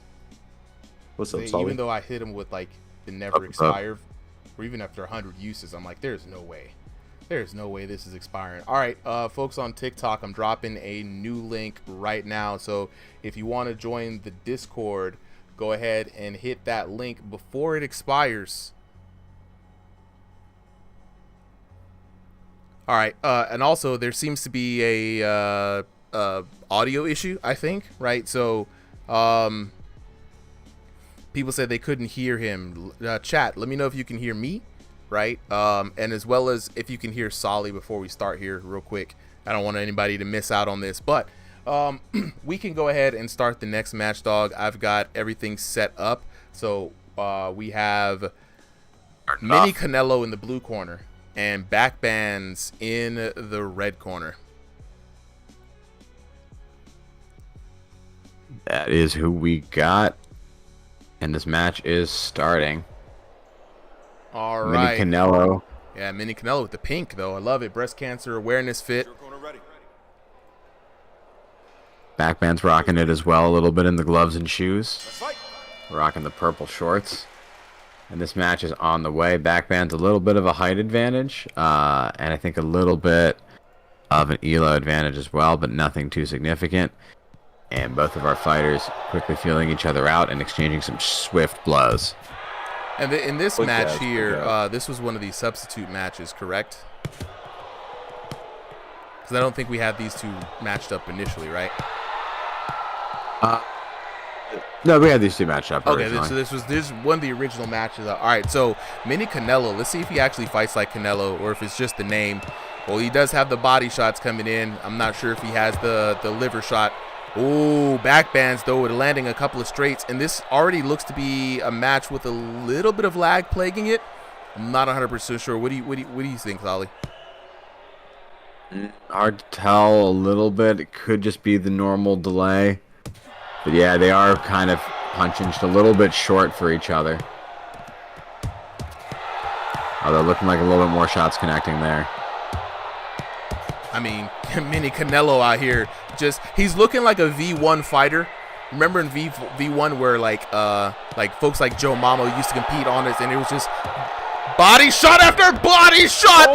What's up, Sully? Even though I hit him with like the never expire, or even after 100 uses, I'm like, there's no way. There's no way this is expiring. All right, folks on TikTok, I'm dropping a new link right now. So if you want to join the Discord, go ahead and hit that link before it expires. All right, and also there seems to be a audio issue, I think, right? So people said they couldn't hear him. Chat, let me know if you can hear me, right? And as well as if you can hear Solly before we start here real quick. I don't want anybody to miss out on this, but we can go ahead and start the next match, dog. I've got everything set up. So we have Mini Canelo in the blue corner and Backbands in the red corner. That is who we got. And this match is starting. All right. Mini Canelo. Yeah, Mini Canelo with the pink, though. I love it. Breast cancer awareness fit. Backband's rocking it as well, a little bit in the gloves and shoes. Rocking the purple shorts. And this match is on the way. Backband's a little bit of a height advantage. And I think a little bit of an ELO advantage as well, but nothing too significant. And both of our fighters quickly feeling each other out and exchanging some swift blows. And in this match here, this was one of these substitute matches, correct? Because I don't think we had these two matched up initially, right? No, we had these two matched up. Okay, so this is one of the original matches. All right, so Mini Canelo. Let's see if he actually fights like Canelo or if it's just the name. Well, he does have the body shots coming in. I'm not sure if he has the liver shot. Ooh, Backbands, though, with landing a couple of straights. And this already looks to be a match with a little bit of lag plaguing it. I'm not 100% sure. What do you think, Ollie? Hard to tell a little bit. It could just be the normal delay. But yeah, they are kind of punching just a little bit short for each other. Although looking like a little bit more shots connecting there. I mean, Mini Canelo out here, he's looking like a V1 fighter. Remember in V1 where like folks like Joe Mamo used to compete on this, and it was just body shot after body shot,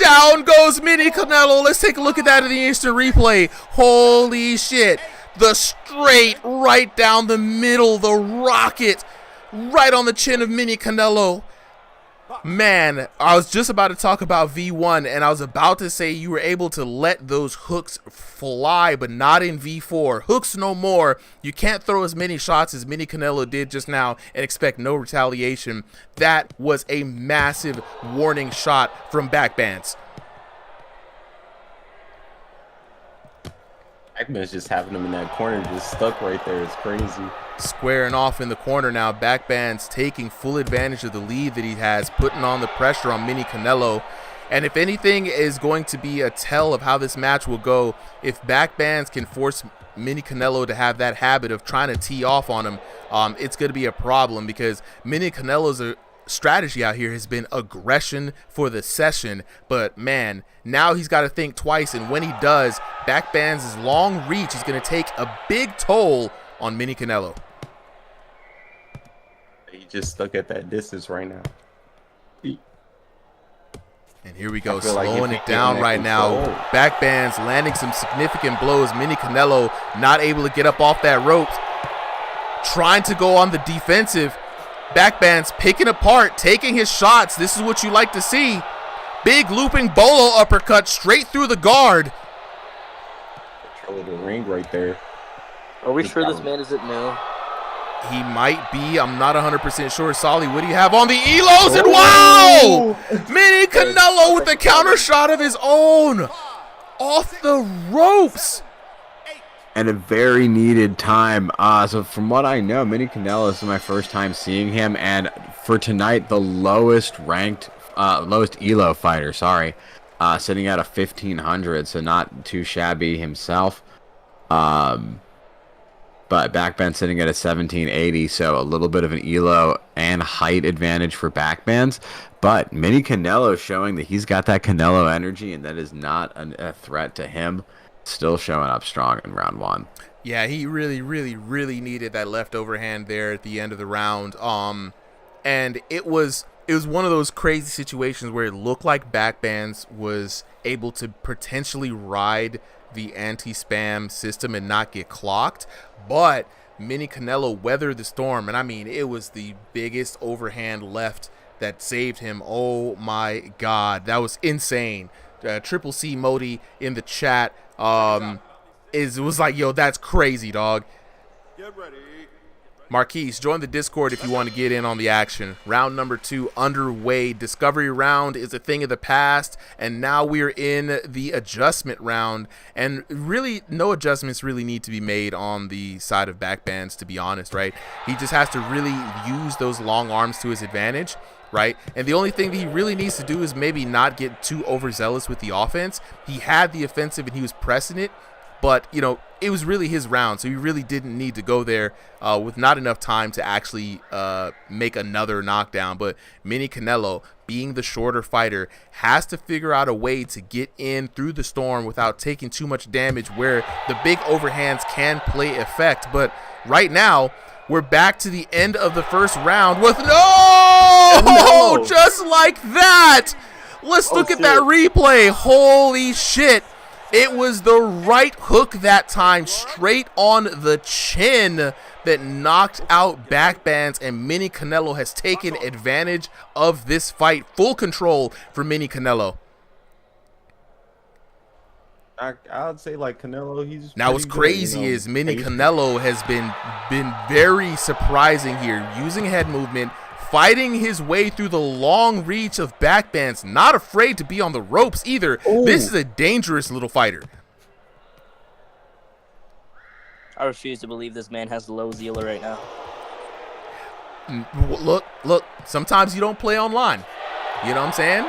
down goes Mini Canelo. Let's take a look at that in the instant replay. Holy shit. The straight right down the middle, the rocket right on the chin of Mini Canelo. Man, I was just about to talk about V1, and I was about to say you were able to let those hooks fly, but not in V4. Hooks no more. You can't throw as many shots as Mini Canelo did just now and expect no retaliation. That was a massive warning shot from Backbands. Jackmon's just having him in that corner, just stuck right there. It's crazy. Squaring off in the corner now. Backbands taking full advantage of the lead that he has, putting on the pressure on Mini Canelo. And if anything is going to be a tell of how this match will go, if Backbands can force Mini Canelo to have that habit of trying to tee off on him, it's going to be a problem, because Mini Canelo's strategy out here has been aggression for the session. But man, now he's got to think twice, and when he does, Backbands' long reach is going to take a big toll on Mini Canelo. He just stuck at that distance right now. And here we go, slowing it down right now. Backbands landing some significant blows. Mini Canelo not able to get up off that rope, trying to go on the defensive. Backbands picking apart, taking his shots. This is what you like to see. Big looping bolo uppercut straight through the guard. Control the ring right there. Are we sure this man isn't new? He might be. I'm not 100% sure. Solly, what do you have on the Elos? And wow! Mini Canelo with the counter shot of his own. Off the ropes. And a very needed time. So from what I know, Mini Canelo, this is my first time seeing him, and for tonight, the lowest ELO fighter, sitting at a 1500, so not too shabby himself. But backband sitting at a 1780, so a little bit of an ELO and height advantage for backbands. But Mini Canelo showing that he's got that Canelo energy, and that is not a threat to him. Still showing up strong in round 1. Yeah, he really, really, really needed that left overhand there at the end of the round. And it was one of those crazy situations where it looked like backbands was able to potentially ride the anti-spam system and not get clocked, but Mini Canelo weathered the storm, and I mean, it was the biggest overhand left that saved him. Oh my God, that was insane. Triple C Modi in the chat was like, yo, that's crazy, dog. Get ready. Marquise, join the Discord if you want to get in on the action. Round number 2 underway. Discovery round is a thing of the past, and now we're in the adjustment round. And really, no adjustments really need to be made on the side of backbands, to be honest, right? He just has to really use those long arms to his advantage, right? And the only thing that he really needs to do is maybe not get too overzealous with the offense. He had the offensive and he was pressing it, but, you know, it was really his round, so he really didn't need to go there with not enough time to actually make another knockdown. But Mini Canelo, being the shorter fighter, has to figure out a way to get in through the storm without taking too much damage where the big overhands can play effect. But right now, we're back to the end of the first round with no! Just like that! Let's look at that replay. Holy shit. It was the right hook that time, straight on the chin, that knocked out backbands, and Mini Canelo has taken advantage of this fight. Full control for Mini Canelo. I'd say like Canelo, he's now what's crazy is Mini Canelo has been very surprising here, using head movement, fighting his way through the long reach of backbands, not afraid to be on the ropes either. Ooh. This is a dangerous little fighter. I refuse to believe this man has low Zila right now. Look, sometimes you don't play online. You know what I'm saying?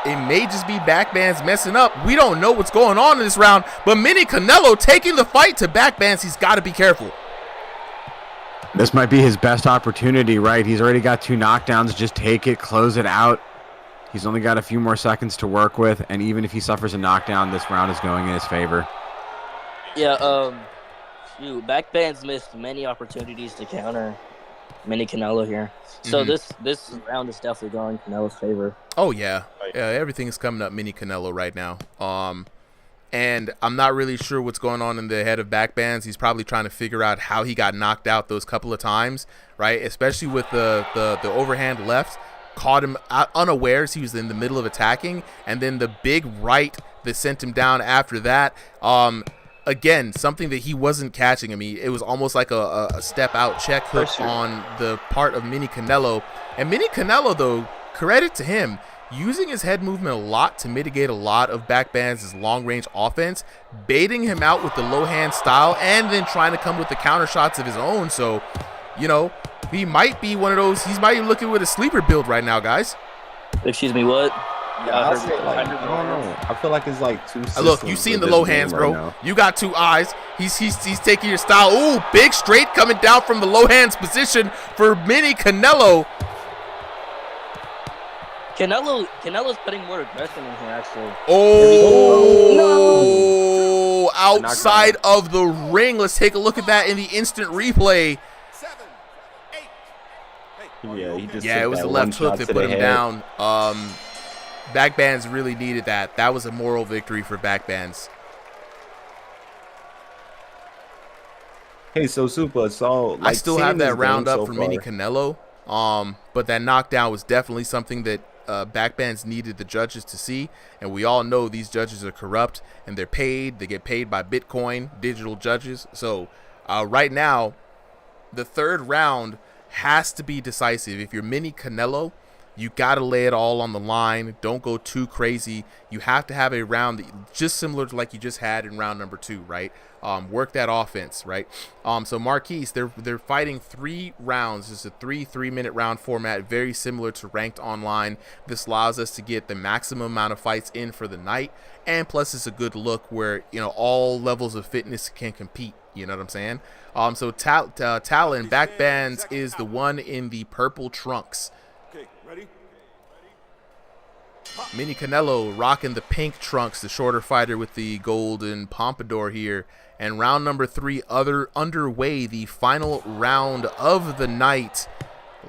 It may just be backbands messing up. We don't know what's going on in this round, but Mini Canelo taking the fight to backbands, he's got to be careful. This might be his best opportunity, right? He's already got 2 knockdowns. Just take it, close it out. He's only got a few more seconds to work with, and even if he suffers a knockdown, this round is going in his favor. Yeah, backbands missed many opportunities to counter Mini Canelo here. So this round is definitely going in Canelo's favor. Oh, yeah. Everything is coming up Mini Canelo right now. And I'm not really sure what's going on in the head of backbands. He's probably trying to figure out how he got knocked out those couple of times, right? Especially with the overhand left. Caught him unawares. He was in the middle of attacking. And then the big right that sent him down after that. Again, something that he wasn't catching. I mean, it was almost like a step out check hook on the part of Mini Canelo. And Mini Canelo, though, credit to him, using his head movement a lot to mitigate a lot of backbands' long-range offense, baiting him out with the low-hand style, and then trying to come with the counter shots of his own. So, you know, he might be one of those. He might be looking with a sleeper build right now, guys. Excuse me, what? Yeah, I don't know. I feel like it's like 2 systems. Look, you seen the low hands, bro. Right, you got 2 eyes. He's taking your style. Ooh, big straight coming down from the low hands position for Mini Canelo. Canelo's putting more aggression in here, actually. Oh, no. Outside of the ring. Let's take a look at that in the instant replay. Yeah, it was the left hook that put him down. Backbands really needed that. That was a moral victory for backbands. Hey, so Super, so like, I still have that round up for Mini Canelo. But that knockdown was definitely something that backbands needed the judges to see, and we all know these judges are corrupt and they're paid. They get paid by Bitcoin, digital judges. So right now, the third round has to be decisive. If you're Mini Canelo, you got to lay it all on the line. Don't go too crazy. You have to have a round that, just similar to like you just had in round number 2, right? work that offense, right? So Marquise, they're fighting 3 rounds. It's a 3-minute round format, very similar to ranked online. This allows us to get the maximum amount of fights in for the night, and plus it's a good look where all levels of fitness can compete. You know what I'm saying? So Talon Backbands is the one in the purple trunks. Okay, ready? Mini Canelo rocking the pink trunks, the shorter fighter with the golden pompadour here. And round number 3 underway, the final round of the night.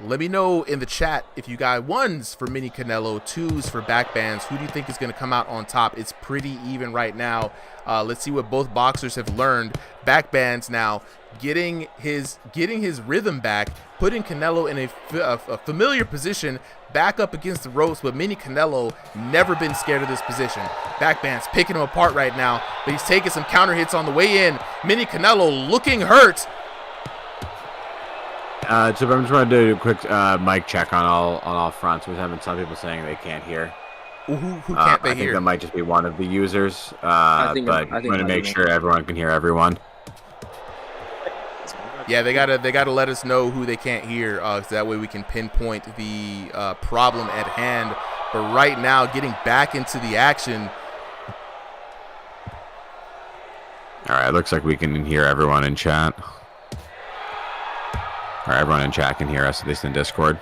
Let me know in the chat if you got 1s for Mini Canelo, 2s for Backbands. Who do you think is going to come out on top? It's pretty even right now. Let's see what both boxers have learned. Backbands now getting his rhythm back, putting Canelo in a familiar position, back up against the ropes, but Mini Canelo never been scared of this position. Backbands picking him apart right now, but he's taking some counter hits on the way in. Mini Canelo looking hurt. So I'm just going to do a quick mic check on all fronts. We're having some people saying they can't hear. Who can't they I hear? think that might just be one of the users, but I'm going to make sure everyone can hear everyone. Yeah, they gotta let us know who they can't hear, so that way we can pinpoint the problem at hand. But right now, getting back into the action. All right, looks like we can hear everyone in chat. Or everyone in chat can hear us, at least in Discord.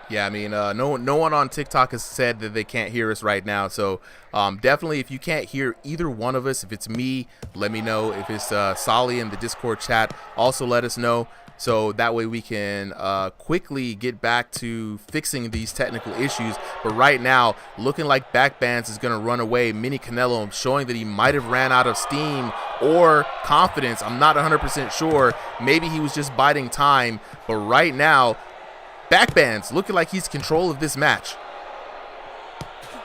Yeah, I mean, no one on TikTok has said that they can't hear us right now. So definitely, if you can't hear either one of us, if it's me, let me know. If it's Solly in the Discord chat, also let us know. So that way we can quickly get back to fixing these technical issues. But right now, looking like Backbands is going to run away. Mini Canelo showing that he might have ran out of steam or confidence. I'm not 100% sure. Maybe he was just biding time. But right now, Backbands looking like he's in control of this match.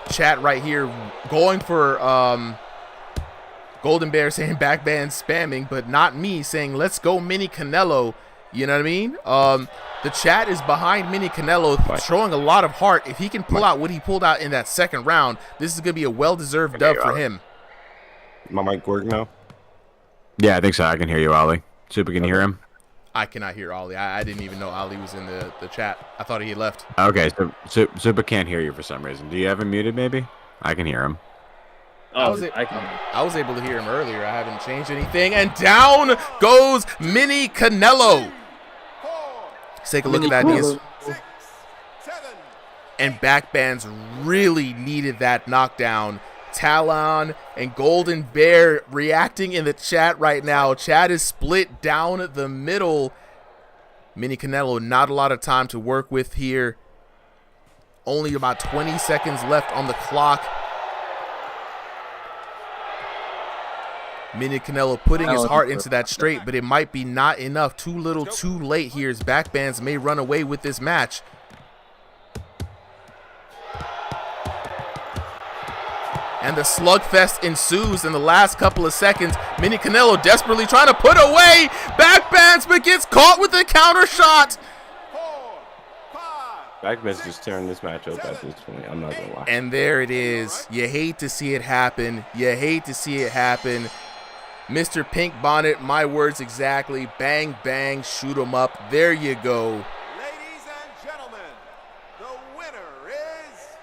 Chat right here going for Golden Bear saying Backbands spamming, but not me saying let's go Mini Canelo. You know what I mean? The chat is behind Mini Canelo, showing a lot of heart. If he can pull out what he pulled out in that second round, this is going to be a well-deserved dub for him. My mic work now? Yeah, I think so. I can hear you, Ollie. Super can hear him? I cannot hear Ollie. I didn't even know Ollie was in the chat. I thought he had left. Okay, so Super can't hear you for some reason. Do you have him muted, maybe? I can hear him. I was able to hear him earlier. I haven't changed anything. And down goes Mini Canelo. Let's take a look at that. And Backbands really needed that knockdown. Talon and Golden Bear reacting in the chat right now. Chat is split down the middle. Mini Canelo, not a lot of time to work with here. Only about 20 seconds left on the clock. Mini Canelo putting his heart into that straight, but it might be not enough. Too little, too late here as Backbands may run away with this match. And the slugfest ensues in the last couple of seconds. Mini Canelo desperately trying to put away Backbands, but gets caught with a counter shot. Backbands just tearing this match up at this point. I'm not gonna lie. And there it is. You hate to see it happen. You hate to see it happen. Mr. Pink Bonnet, my words exactly. Bang, bang, shoot 'em up. There you go. Ladies and gentlemen, the winner is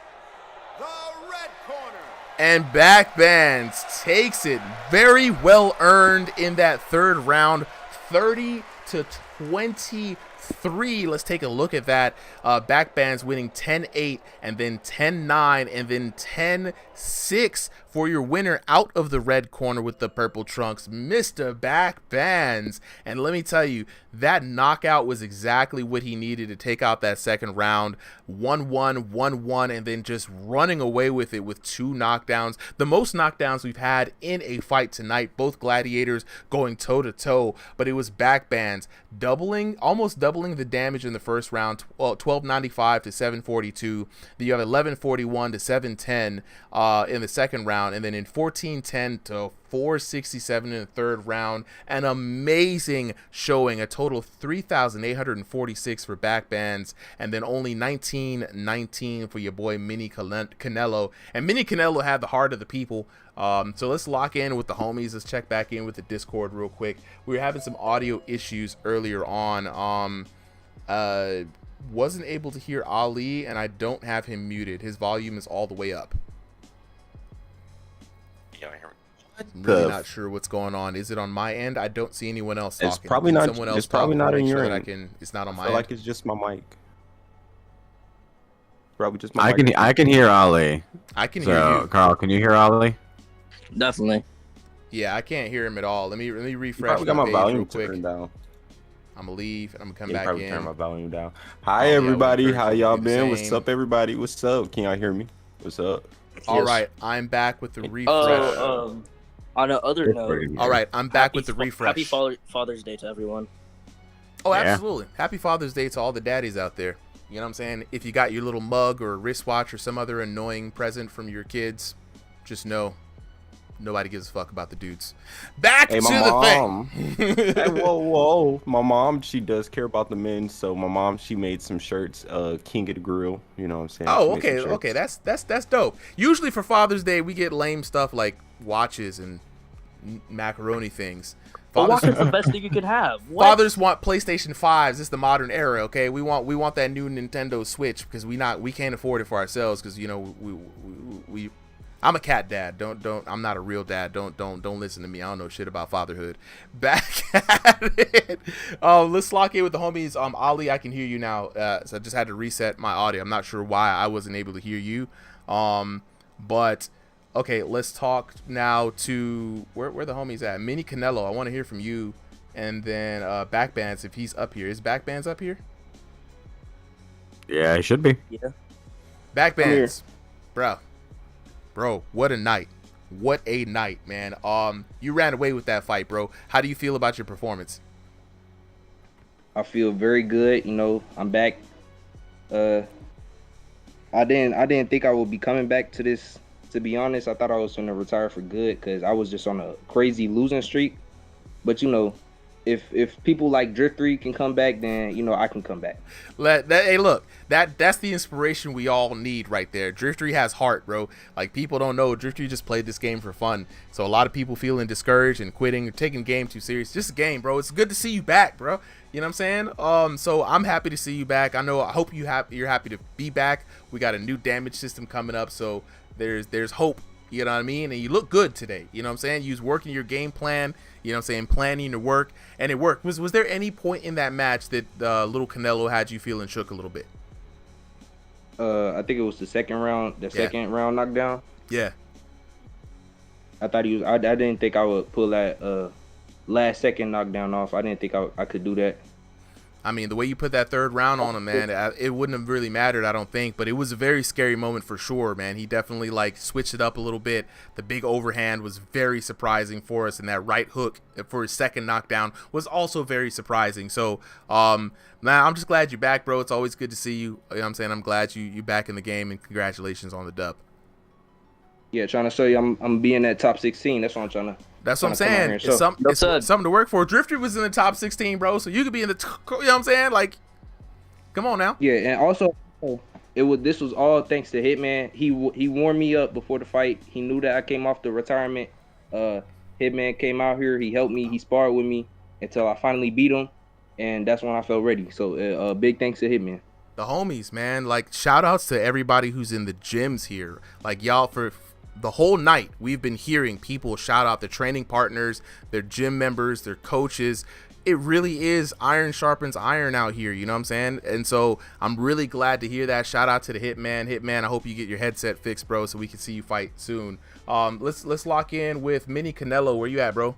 the red corner. And Backbands takes it. Very well earned in that third round. 30-23. Let's take a look at that. Backbands winning 10-8 and then 10-9 and then 10-6 for your winner out of the red corner with the purple trunks, Mr. Backbands. And let me tell you, that knockout was exactly what he needed to take out that second round. 1-1, 1-1, and then just running away with it with 2 knockdowns. The most knockdowns we've had in a fight tonight, both gladiators going toe-to-toe, but it was Backbands almost doubling the damage in the first round. Well, 1295 to 742. Then you have 1141 to 710 in the second round, and then in 1410 to 467 in the third round. An amazing showing, a total of 3,846 for backbands, and then only 1919 for your boy Mini Canelo. And Mini Canelo had the heart of the people. So let's lock in with the homies. Let's check back in with the Discord real quick. We were having some audio issues earlier on. Wasn't able to hear Ali, and I don't have him muted. His volume is all the way up. I'm really not sure what's going on. Is it on my end? I don't see anyone else talking. It's probably not. Someone else It's probably not on your end. It's not on my I feel end. like it's just my mic. Probably just my I mic. can hear Ali. I can hear you. Carl, can you hear Ali? Definitely. Yeah, I can't hear him at all. Let me refresh. Probably got my page volume real quick. turned down. I'm gonna leave and I'm gonna come Yeah, back probably in. turn my volume down. Hi yeah, everybody, we're how y'all the been? What's same. up, everybody? What's up? Can y'all hear me? What's up? All right, I'm back with the refresh. On another note. All right, I'm back with the refresh. Happy Father's Day to everyone. Oh, absolutely. Happy Father's Day to all the daddies out there. You know what I'm saying? If you got your little mug or wristwatch or some other annoying present from your kids, just know nobody gives a fuck about the dudes. Back Hey, to my the mom. thing. Hey, whoa. My mom, she does care about the men, so my mom, she made some shirts, King of the Grill, you know what I'm saying? Oh, She made some okay. shirts. That's dope. Usually for Father's Day, we get lame stuff like watches and macaroni things. But watch is the best thing you could have. What? Fathers want PlayStation 5s. It's the modern era, okay? We want that new Nintendo Switch because we can't afford it for ourselves because you know we I'm a cat dad. Don't I'm not a real dad. Don't listen to me. I don't know shit about fatherhood. Back at it. Let's lock in with the homies. Ali, I can hear you now. So I just had to reset my audio. I'm not sure why I wasn't able to hear you. But okay, let's talk now to where the homies at. Mini Canelo, I want to hear from you, and then Backbands if he's up here. Is Backbands up here? Yeah, it should be. Yeah. Backbands, bro, what a night! What a night, man. You ran away with that fight, bro. How do you feel about your performance? I feel very good. You know, I'm back. I didn't think I would be coming back to this. To be honest, I thought I was going to retire for good because I was just on a crazy losing streak. But you know, if people like Drift3 can come back, then you know I can come back. Hey, look, that's the inspiration we all need right there. Drift3 has heart, bro. Like people don't know, Drift3 just played this game for fun. So a lot of people feeling discouraged and quitting or taking the game too serious. Just a game, bro. It's good to see you back, bro. You know what I'm saying? So I'm happy to see you back. I hope you're happy to be back. We got a new damage system coming up, so there's hope. You know what I mean? And you look good today. You know what I'm saying? You was working your game plan. You know what I'm saying? Planning to work, and it worked. Was there any point in that match that little Canelo had you feeling shook a little bit? I think it was the second round, second round knockdown. Yeah. I thought he was. I didn't think I would pull that last second knockdown off. I didn't think I could do that. I mean, the way you put that third round on him, man, it wouldn't have really mattered, I don't think. But it was a very scary moment for sure, man. He definitely, like, switched it up a little bit. The big overhand was very surprising for us. And that right hook for his second knockdown was also very surprising. So, man, I'm just glad you're back, bro. It's always good to see you. You know what I'm saying? I'm glad you're back in the game. And congratulations on the dub. Yeah, trying to show you I'm being that top 16. That's what I'm trying to. That's what I'm saying. It's something to work for. Drifter was in the top 16, bro. So you could be in the, you know what I'm saying? Like, come on now. Yeah, and also this was all thanks to Hitman. He warmed me up before the fight. He knew that I came off the retirement. Hitman came out here. He helped me. He sparred with me until I finally beat him, and that's when I felt ready. So big thanks to Hitman. The homies, man. Like, shout outs to everybody who's in the gyms here. Like, y'all, for the whole night we've been hearing people shout out their training partners, their gym members, their coaches. It really is iron sharpens iron out here, you know what I'm saying? And so I'm really glad to hear that. Shout out to the Hitman. I hope you get your headset fixed, bro, so we can see you fight soon. Let's lock in with Mini Canelo. Where you at, bro?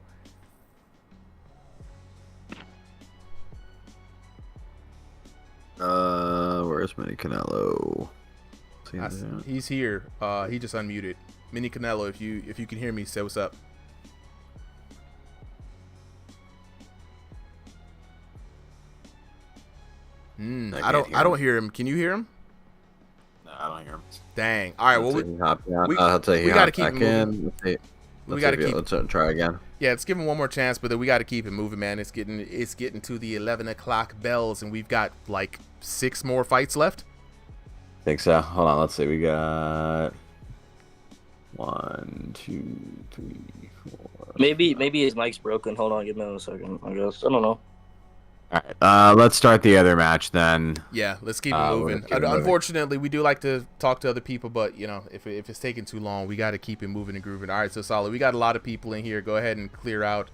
Where's Mini Canelo? He's here. He just unmuted. Mini Canelo, if you can hear me, say what's up. I don't hear him. Can you hear him? No, I don't hear him. Dang. All right. I'll tell you. We got to keep moving. Let's try again. Yeah, let's give him one more chance, but then we got to keep it moving, man. It's getting to the 11 o'clock bells, and we've got like 6 more fights left. Think so. Hold on. Let's see. We got 1, 2, 3, 4. Maybe his mic's broken. Hold on, give me a second. I guess I don't know. All right. Let's start the other match then. Yeah, let's keep it moving. Unfortunately, we do like to talk to other people, but you know, if it's taking too long, we got to keep it moving and grooving. All right, so solid. We got a lot of people in here. Go ahead and clear out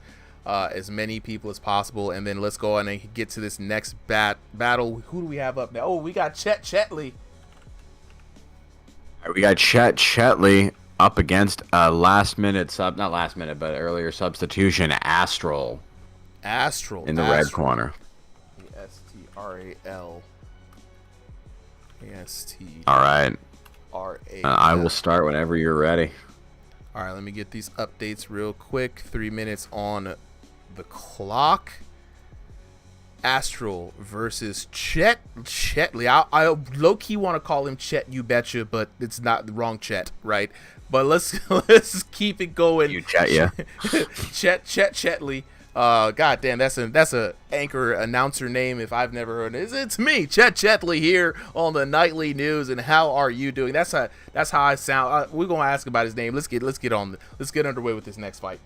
as many people as possible, and then let's go on and get to this next battle. Who do we have up now? Oh, we got Cetley. All right, we got Cetley up against not last minute, but earlier substitution, Astral. In the red corner. Astral. All right. R-A. I will start whenever you're ready. All right, let me get these updates real quick. 3 minutes on the clock. Astral versus Cetley. I low-key want to call him Chet, you betcha, but it's not the wrong Chet, right? But let's keep it going. You Chet, yeah. Cetley. God damn, that's a anchor announcer name if I've never heard it. It's me, Cetley, here on the nightly news. And how are you doing? That's how I sound. We're gonna ask about his name. Let's get underway with this next fight.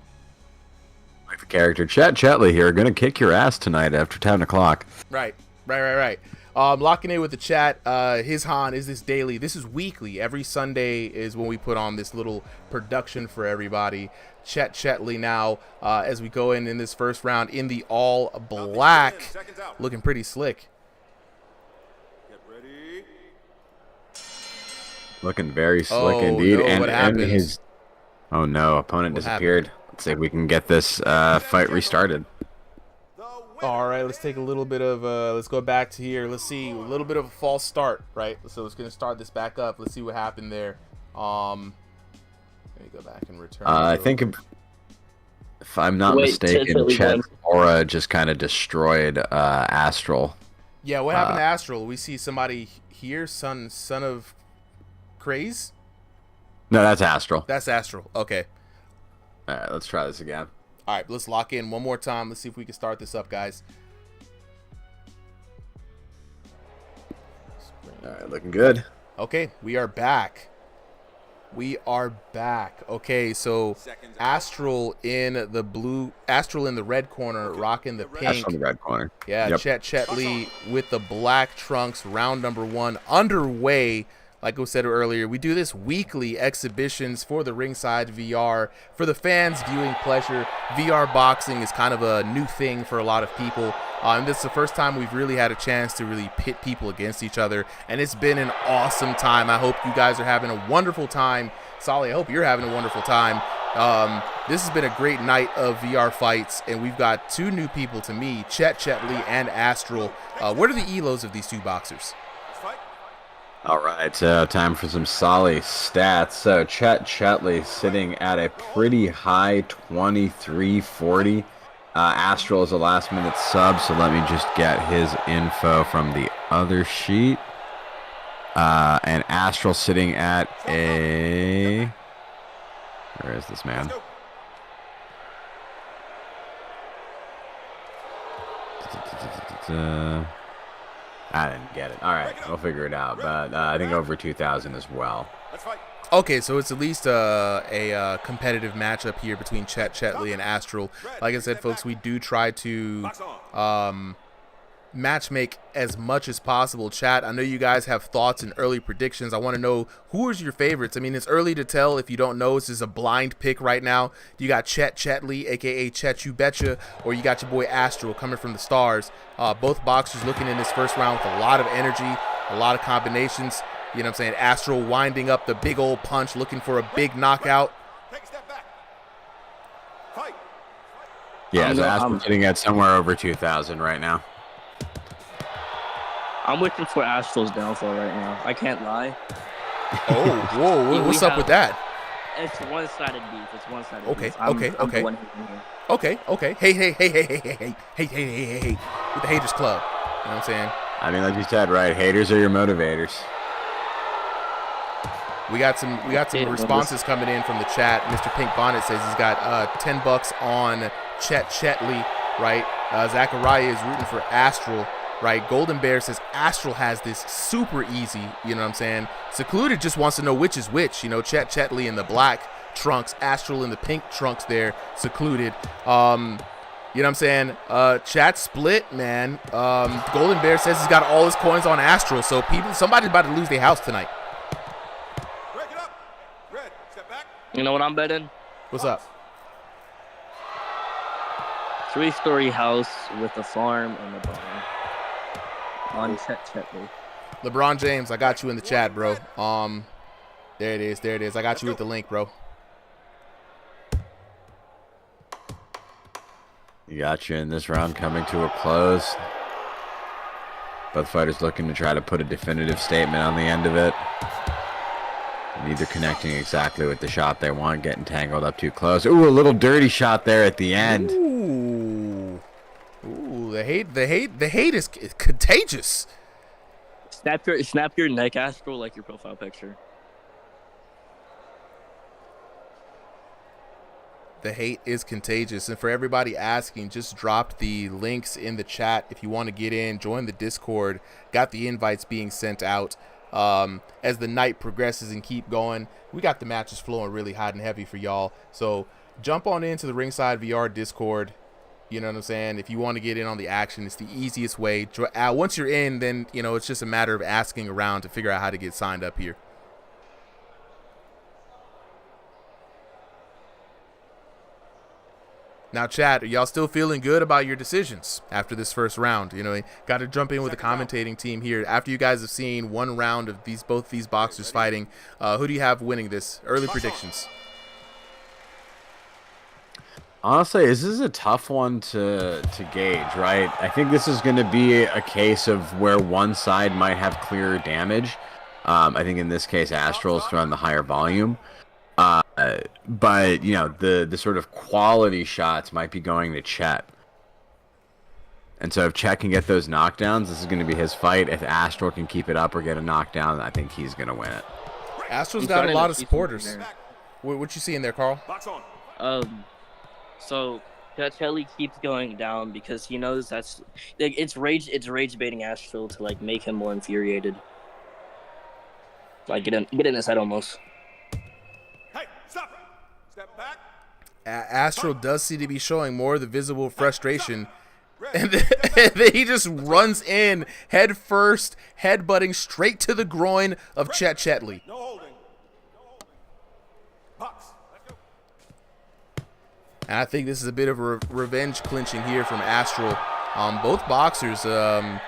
Like the character Cetley here, gonna kick your ass tonight after 10 o'clock. Right. Locking in with the chat. His Han is this daily. This is weekly. Every Sunday is when we put on this little production for everybody. Cetley now as we go in this first round in the all black, looking pretty slick. Looking very slick indeed. No, and his opponent disappeared. Let's see if we can get this fight restarted. All right, let's take a little bit of let's go back to here. Let's see, a little bit of a false start, right? So it's going to start this back up. Let's see what happened there. Let me go back and return. I think if I'm not mistaken, Chet's aura just kind of destroyed Astral. Yeah, what happened to Astral? We see somebody here, son of Craze? No, that's Astral. That's Astral. Okay. All right, let's try this again. All right, let's lock in one more time. Let's see if we can start this up, guys. All right, looking good. Okay, we are back. Okay, so Astral in the red corner, rocking the pink. Astral in the red corner. Yeah, yep. Cetley with the black trunks. Round number 1 underway. Like I said earlier, we do this weekly exhibitions for the Ringside VR. For the fans' viewing pleasure, VR boxing is kind of a new thing for a lot of people. And this is the first time we've really had a chance to really pit people against each other. And it's been an awesome time. I hope you guys are having a wonderful time. Solly, I hope you're having a wonderful time. This has been a great night of VR fights. And we've got 2 new people to me, Cetley and Astral. What are the elos of these 2 boxers? All right, so time for some solid stats. So Cetley sitting at a pretty high 2340. Astral is a last-minute sub, so let me just get his info from the other sheet. And Astral sitting at a... Where is this man? I didn't get it. All right, we'll figure it out. But I think over 2,000 as well. Okay, so it's at least a competitive matchup here between Cetley and Astral. Like I said, folks, we do try to match make as much as possible. Chat, I know you guys have thoughts and early predictions. I want to know, who is your favorites? I mean, it's early to tell. If you don't know, this is a blind pick right now. You got Cetley, aka Chet You Betcha, or you got your boy Astral coming from the stars. Both boxers looking in this first round with a lot of energy, a lot of combinations. You know what I'm saying? Astral winding up the big old punch, looking for a big knockout. Yeah, so Astral's sitting at somewhere over 2,000 right now. I'm waiting for Astral's downfall right now. I can't lie. Oh, whoa, what's up with that? It's one-sided beef. It's one-sided okay, beef. Okay. Hey. With the Haters Club. You know what I'm saying? I mean, like you said, right? Haters are your motivators. We got some responses coming in from the chat. Mr. Pink Bonnet says he's got $10 on Cetley, right? Zachariah is rooting for Astral, right? Golden Bear says Astral has this super easy, you know what I'm saying? Secluded just wants to know which is which, you know, Cetley in the black trunks, Astral in the pink trunks there, Secluded. You know what I'm saying? Chat split, man. Golden Bear says he's got all his coins on Astral, so somebody's about to lose their house tonight. You know what I'm betting? What's up? 3-story house with a farm and a barn. On Cetley. LeBron James, I got you in the chat, bro. There it is. There it is. I got you with the link, bro. You got you in this round coming to a close. Both fighters looking to try to put a definitive statement on the end of it. Neither connecting exactly with the shot they want, getting tangled up too close. Ooh, a little dirty shot there at the end. Ooh, the hate is contagious. Snap your neck, Astral, like your profile picture. The hate is contagious. And for everybody asking, just drop the links in the chat if you want to get in, join the Discord. Got the invites being sent out. As the night progresses and keep going, we got the matches flowing really hot and heavy for y'all. So jump on into the Ringside VR Discord. You know what I'm saying? If you want to get in on the action, it's the easiest way. Once you're in, then, you know, it's just a matter of asking around to figure out how to get signed up here. Now, chat, are y'all still feeling good about your decisions after this first round? You know, got to jump in with the commentating team here. After you guys have seen one round of both these boxers fighting, who do you have winning this? Early predictions. Honestly, this is a tough one to gauge, right? I think this is going to be a case of where one side might have clearer damage. I think in this case, Astral is throwing the higher volume. But, you know, the sort of quality shots might be going to Chet. And so if Chet can get those knockdowns, this is going to be his fight. If Astral can keep it up or get a knockdown, I think he's going to win it. Astral's got a lot of supporters. What you see in there, Carl? So Cetley keeps going down because he knows that's it's rage baiting Astral to like make him more infuriated. Like get in his head almost. Astral does seem to be showing more of the visible frustration, and then he just runs in head first, headbutting straight to the groin of Cetley. And I think this is a bit of a revenge clinching here from Astral. Both boxers a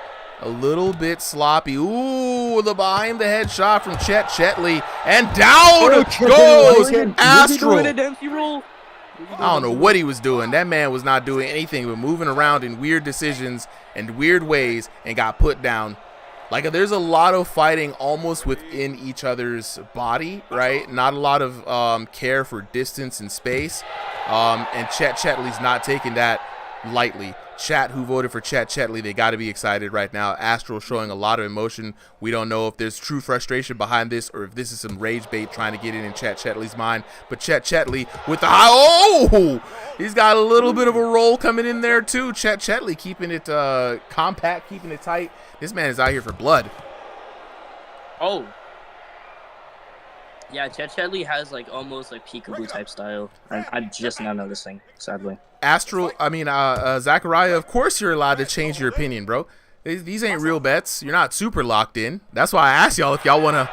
little bit sloppy. Ooh, the behind the head shot from Cetley, and down goes Astral. I don't know what he was doing. That man was not doing anything but moving around in weird decisions and weird ways and got put down. Like, there's a lot of fighting almost within each other's body, right? Not a lot of care for distance and space. And Cetley's not taking that lightly. Chat who voted for Cetley, they got to be excited right now. Astral showing a lot of emotion. We don't know if there's true frustration behind this or if this is some rage bait trying to get in Cetley's mind. But Cetley with the he's got a little bit of a roll coming in there too. Cetley keeping it compact, keeping it tight. This man is out here for blood. Oh. Yeah, Cetley has like almost like peekaboo type style. I'm just now noticing, sadly. Zachariah, of course you're allowed to change your opinion, bro. These ain't real bets. You're not super locked in. That's why I asked y'all if y'all wanna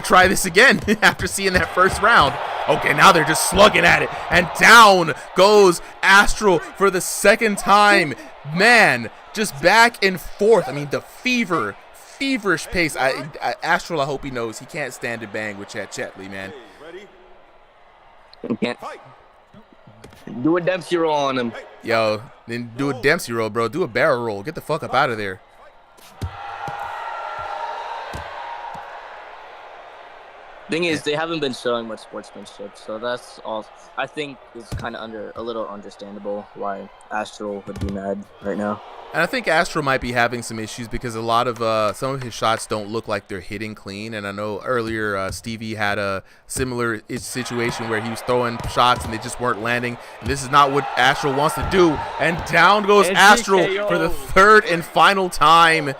try this again after seeing that first round. Okay, now they're just slugging at it, and down goes Astral for the second time. Man, just back and forth. I mean, the feverish pace. Astral, I hope he knows he can't stand to bang with Cetley, man. He can't. Do a Dempsey roll on him. Yo, then do a Dempsey roll, bro. Do a barrel roll. Get the fuck up out of there. Thing is, they haven't been showing much sportsmanship, so that's all. I think it's kind of a little understandable why Astral would be mad right now. And I think Astral might be having some issues because a lot of some of his shots don't look like they're hitting clean. And I know earlier Stevie had a similar situation where he was throwing shots and they just weren't landing. And this is not what Astral wants to do. And down goes And Astral TKO. for the third and final time.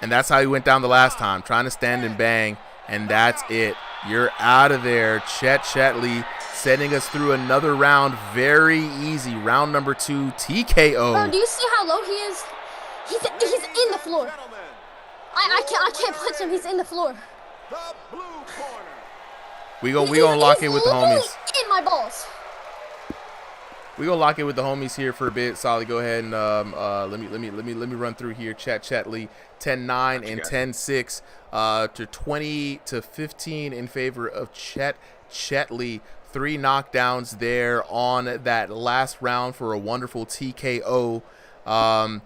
And that's how he went down the last time, trying to stand and bang, and that's it. You're out of there. Cetley sending us through another round, very easy. Round number 2, TKO. Bro, do you see how low he is? He's in the floor. I can't punch him. He's in the floor. We gonna lock in with the homies. In my balls. We gonna lock in with the homies here for a bit. Solly, go ahead and let me run through here. Cetley 10-9 and 10-6 to 20-15 in favor of Cetley. 3 knockdowns there on that last round for a wonderful TKO. And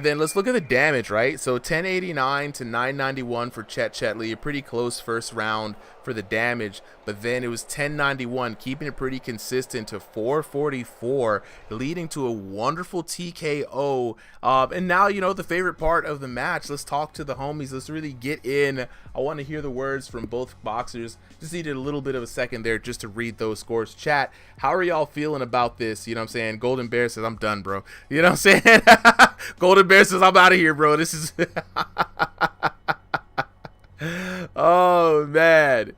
then let's look at the damage, right? So 1089 to 991 for Cetley, a pretty close first round for the damage, but then it was 1091, keeping it pretty consistent to 444, leading to a wonderful TKO. And now, you know, the favorite part of the match. Let's talk to the homies. Let's really get in. I want to hear the words from both boxers. Just needed a little bit of a second there just to read those scores. Chat, how are y'all feeling about this? You know what I'm saying? Golden Bear says, I'm done, bro. You know what I'm saying? Golden Bear says, I'm out of here, bro. This is... Oh, man.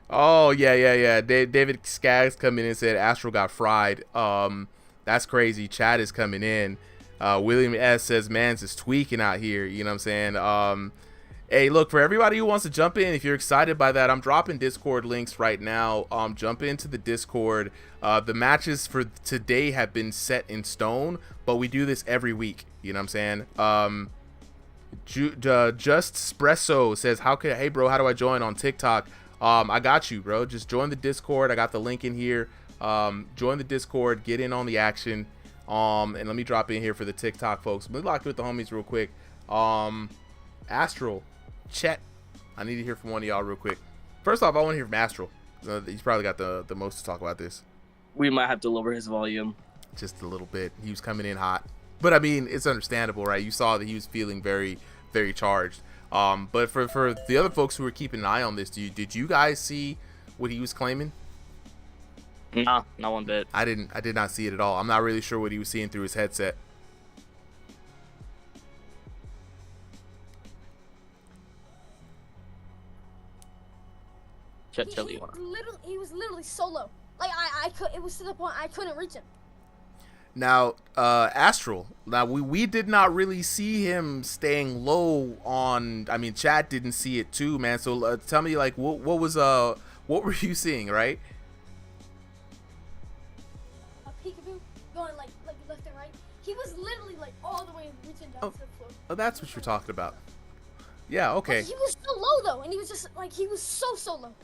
Oh, yeah. David Skaggs coming in and said Astral got fried. That's crazy. Chad is coming in. William S. says, Mans is tweaking out here. You know what I'm saying? Hey, look, for everybody who wants to jump in, if you're excited by that, I'm dropping Discord links right now. Jump into the Discord. The matches for today have been set in stone, but we do this every week. You know what I'm saying? Just Espresso says, hey bro, how do I join on TikTok? I got you, bro. Just join the Discord. I got the link in here. Join the Discord, get in on the action. And let me drop in here for the TikTok folks. Let me lock it with the homies real quick. Astral, Chet, I need to hear from one of y'all real quick. First off, I want to hear from Astral. He's probably got the most to talk about this. We might have to lower his volume just a little bit. He was coming in hot. But I mean, it's understandable, right? You saw that he was feeling very, very charged. But for the other folks who were keeping an eye on this, did you guys see what he was claiming? Nah, not one bit. I did not see it at all. I'm not really sure what he was seeing through his headset. He was literally so low. Like it was to the point I couldn't reach him. Now, Astral. Now we did not really see him staying low on. I mean, Chad didn't see it too, man. So tell me, like, what were you seeing, right? A peekaboo going like left and right. He was literally like all the way reaching down to the floor. Oh, that's what you're talking about. Yeah. Okay. Like, he was so low though, and he was just like he was so low.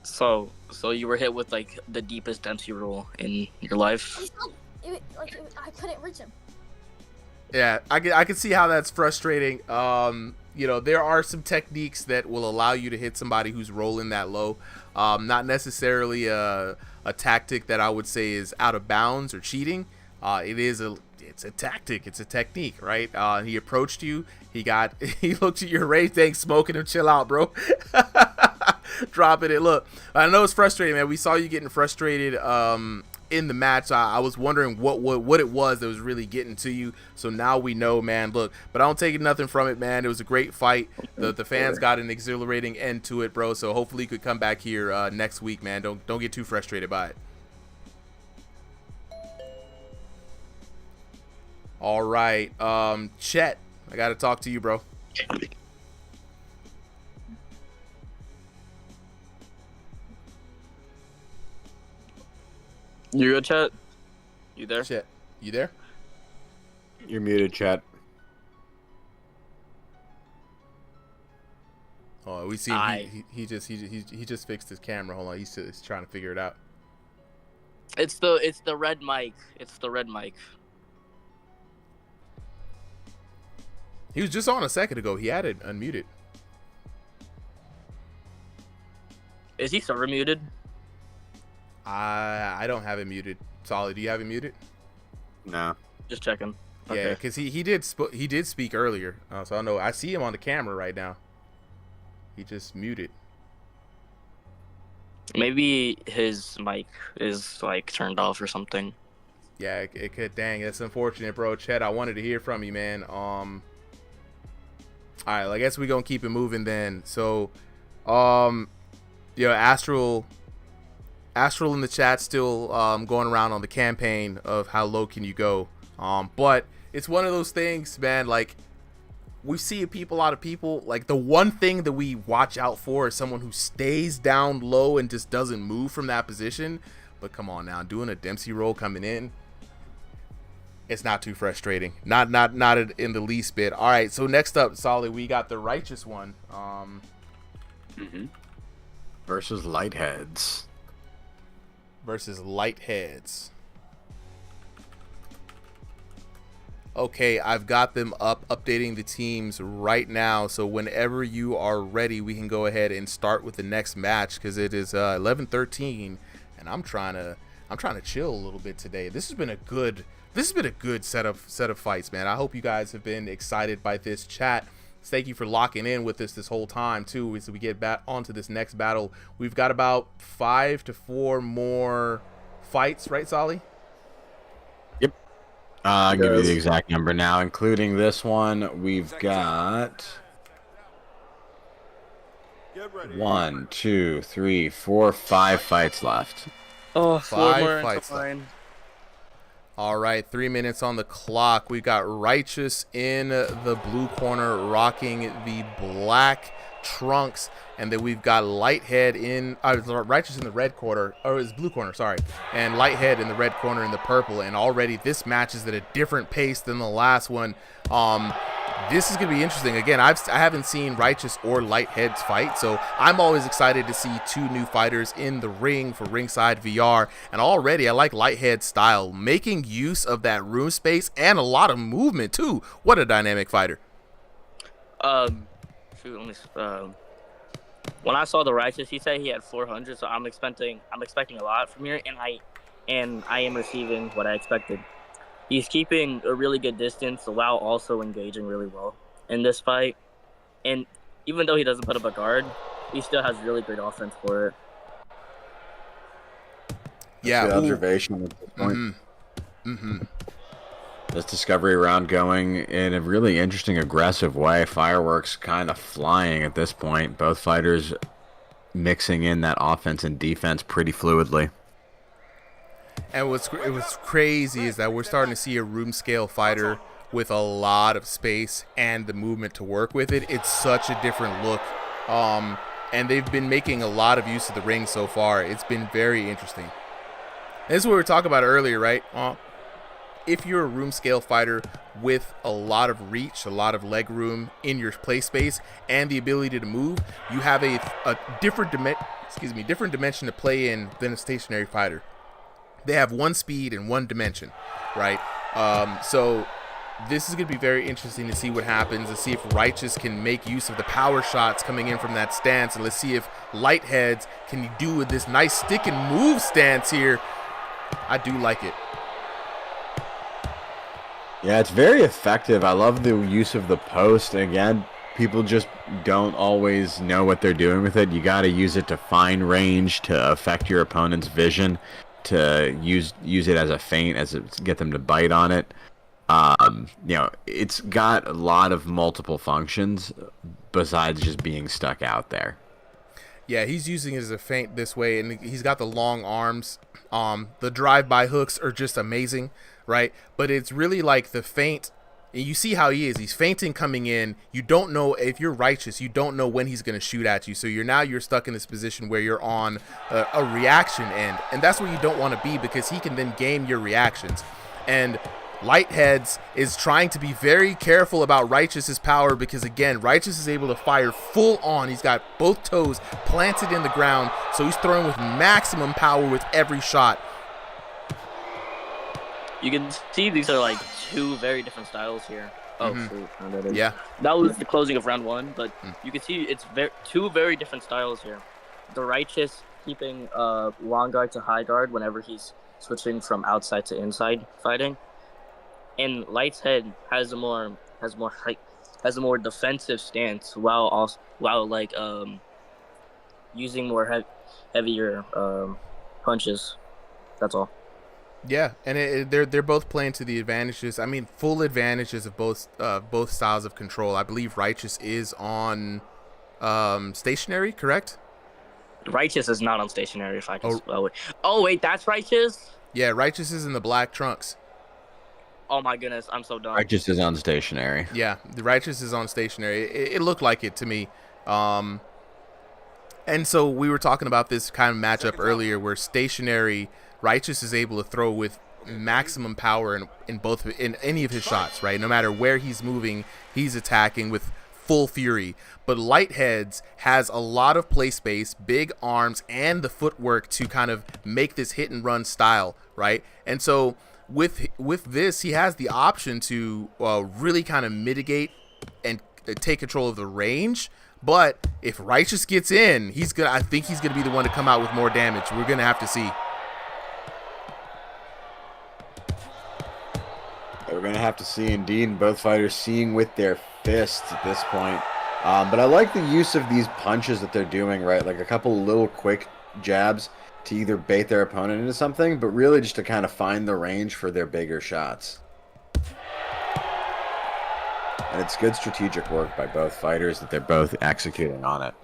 So you were hit with like the deepest density roll in your life. I couldn't reach him. Yeah, I can see how that's frustrating. You know, there are some techniques that will allow you to hit somebody who's rolling that low. Not necessarily a tactic that I would say is out of bounds or cheating. It's a tactic. It's a technique, right? He approached you. He looked at your race tank, smoking him. Chill out, bro. Dropping it. Look, I know it's frustrating, man. We saw you getting frustrated in the match. I was wondering what it was that was really getting to you. So now we know, man. Look, but I don't take nothing from it, man. It was a great fight. The fans got an exhilarating end to it, bro. So hopefully you could come back here next week, man. Don't get too frustrated by it. All right, Chet, I gotta talk to you, bro. You good, Chet? You there? Chet, you there? You're muted, Chet. Oh, we see he just fixed his camera. Hold on, he's trying to figure it out. It's the red mic. It's the red mic. He was just on a second ago. He had it unmuted. Is he server muted? I don't have it muted. Solid, do you have it muted? No. Just checking. Yeah, Okay. because he did speak earlier, so I know I see him on the camera right now. He just muted. Maybe his mic is like turned off or something. Yeah, it could. Dang, that's unfortunate, bro. Chet, I wanted to hear from you, man. All right, I guess we're gonna keep it moving then. So, Astral in the chat still going around on the campaign of how low can you go. But it's one of those things, man, like we see a lot of people, like the one thing that we watch out for is someone who stays down low and just doesn't move from that position. But come on now, doing a Dempsey roll coming in, it's not too frustrating. Not in the least bit. All right, so next up, Solid, we got the Righteous One. Versus Lightheads. Okay, I've got them up, updating the teams right now. So whenever you are ready, we can go ahead and start with the next match because it is 11:13, and I'm trying to chill a little bit today. This has been a good set of fights, man. I hope you guys have been excited by this. Chat, thank you for locking in with us this whole time too. As we get back onto this next battle, we've got about 5 to 4 more fights, right, Solly? Yep. I'll give you the exact number now, including this one. We've got 1, 2, 3, 4, 5 fights left. Oh, 5 more fights into mine. left. All right, 3 minutes on the clock. We got Righteous in the blue corner, rocking the black trunks, and then we've got Lighthead in Righteous in the red corner, or his blue corner, sorry, and Lighthead in the red corner in the purple. And already this match is at a different pace than the last one. This is gonna be interesting. Again, I haven't seen Righteous or Lightheads fight, so I'm always excited to see 2 new fighters in the ring for Ringside VR. And already I like Lighthead's style, making use of that room space and a lot of movement too. What a dynamic fighter. When I saw the Righteous, he said he had 400, so I'm expecting a lot from here, and I am receiving what I expected. He's keeping a really good distance while also engaging really well in this fight. And even though he doesn't put up a guard, he still has really great offense for it. Yeah, good observation at this point. This discovery round going in a really interesting, aggressive way. Fireworks kind of flying at this point. Both fighters mixing in that offense and defense pretty fluidly. And what's crazy is that we're starting to see a room scale fighter with a lot of space and the movement to work with it. It's such a different look. And they've been making a lot of use of the ring so far. It's been very interesting. And this is what we were talking about earlier, right? If you're a room scale fighter with a lot of reach, a lot of leg room in your play space, and the ability to move, you have a different dimension to play in than a stationary fighter. They have one speed and one dimension, right? So this is going to be very interesting to see what happens, to see if Righteous can make use of the power shots coming in from that stance. And let's see if Lightheads can do with this nice stick and move stance here. I do like it. Yeah, it's very effective. I love the use of the post. Again, people just don't always know what they're doing with it. You got to use it to find range, to affect your opponent's vision, to use it as a feint, get them to bite on it. It's got a lot of multiple functions besides just being stuck out there. Yeah, he's using it as a feint this way, and he's got the long arms. The drive-by hooks are just amazing, right? But it's really like the feint. You see how he is. He's feinting coming in. You don't know if you're Righteous. You don't know when he's going to shoot at you. So you're stuck in this position where you're on a reaction end. And that's where you don't want to be, because he can then game your reactions. And Lightheads is trying to be very careful about Righteous's power, because, again, Righteous is able to fire full on. He's got both toes planted in the ground. So he's throwing with maximum power with every shot. You can see these are like 2 very different styles here. Oh, yeah. That was the closing of round 1, but you can see it's 2 very different styles here. the Righteous keeping long guard to high guard whenever he's switching from outside to inside fighting, and Lighthead has a more defensive stance while using more heavier punches. That's all. Yeah, and they're both playing to the advantages. I mean, full advantages of both styles of control. I believe Righteous is on stationary, correct? Righteous is not on stationary. If I can spell it. Oh wait, that's Righteous. Yeah, Righteous is in the black trunks. Oh my goodness, I'm so dumb. Righteous is on stationary. Yeah, the Righteous is on stationary. It looked like it to me. And so we were talking about this kind of matchup earlier, where stationary Righteous is able to throw with maximum power in any of his shots, right? No matter where he's moving, he's attacking with full fury. But Lightheads has a lot of play space, big arms, and the footwork to kind of make this hit and run style, right? And so with this, he has the option to really kind of mitigate and take control of the range. But if Righteous gets in, I think he's gonna be the one to come out with more damage. We're gonna have to see. We're going to have to see, indeed, both fighters seeing with their fists at this point. But I like the use of these punches that they're doing, right? Like a couple little quick jabs to either bait their opponent into something, but really just to kind of find the range for their bigger shots. And it's good strategic work by both fighters that they're both executing on it.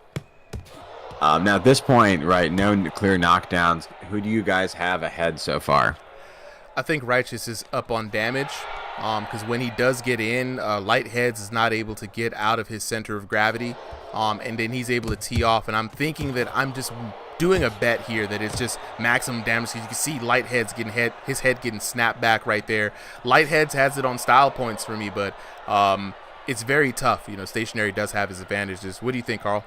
Now, at this point, right, no clear knockdowns. Who do you guys have ahead so far? I think Righteous is up on damage because when he does get in, Lightheads is not able to get out of his center of gravity, and then he's able to tee off. And I'm thinking that I'm just doing a bet here that it's just maximum damage. You can see Lightheads his head getting snapped back right there. Lightheads has it on style points for me, but it's very tough. You know, stationary does have his advantages. What do you think, Carl?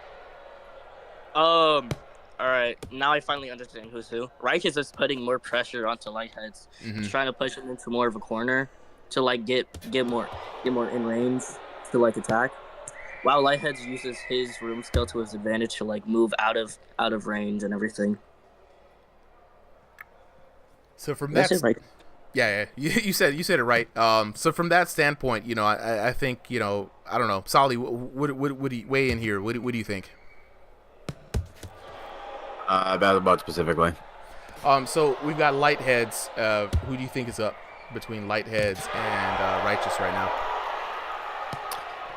All right, now I finally understand who's who. Righteous is putting more pressure onto Lightheads. He's trying to push him into more of a corner to like get more in range to like attack. While Lightheads uses his room skill to his advantage to like move out of range and everything. So from that, right? Yeah, you said it right. So from that standpoint, you know, I think, you know, I don't know, Solly, what do you weigh in here? What do you think? About specifically. So we've got Lightheads. Who do you think is up between Lightheads and Righteous right now?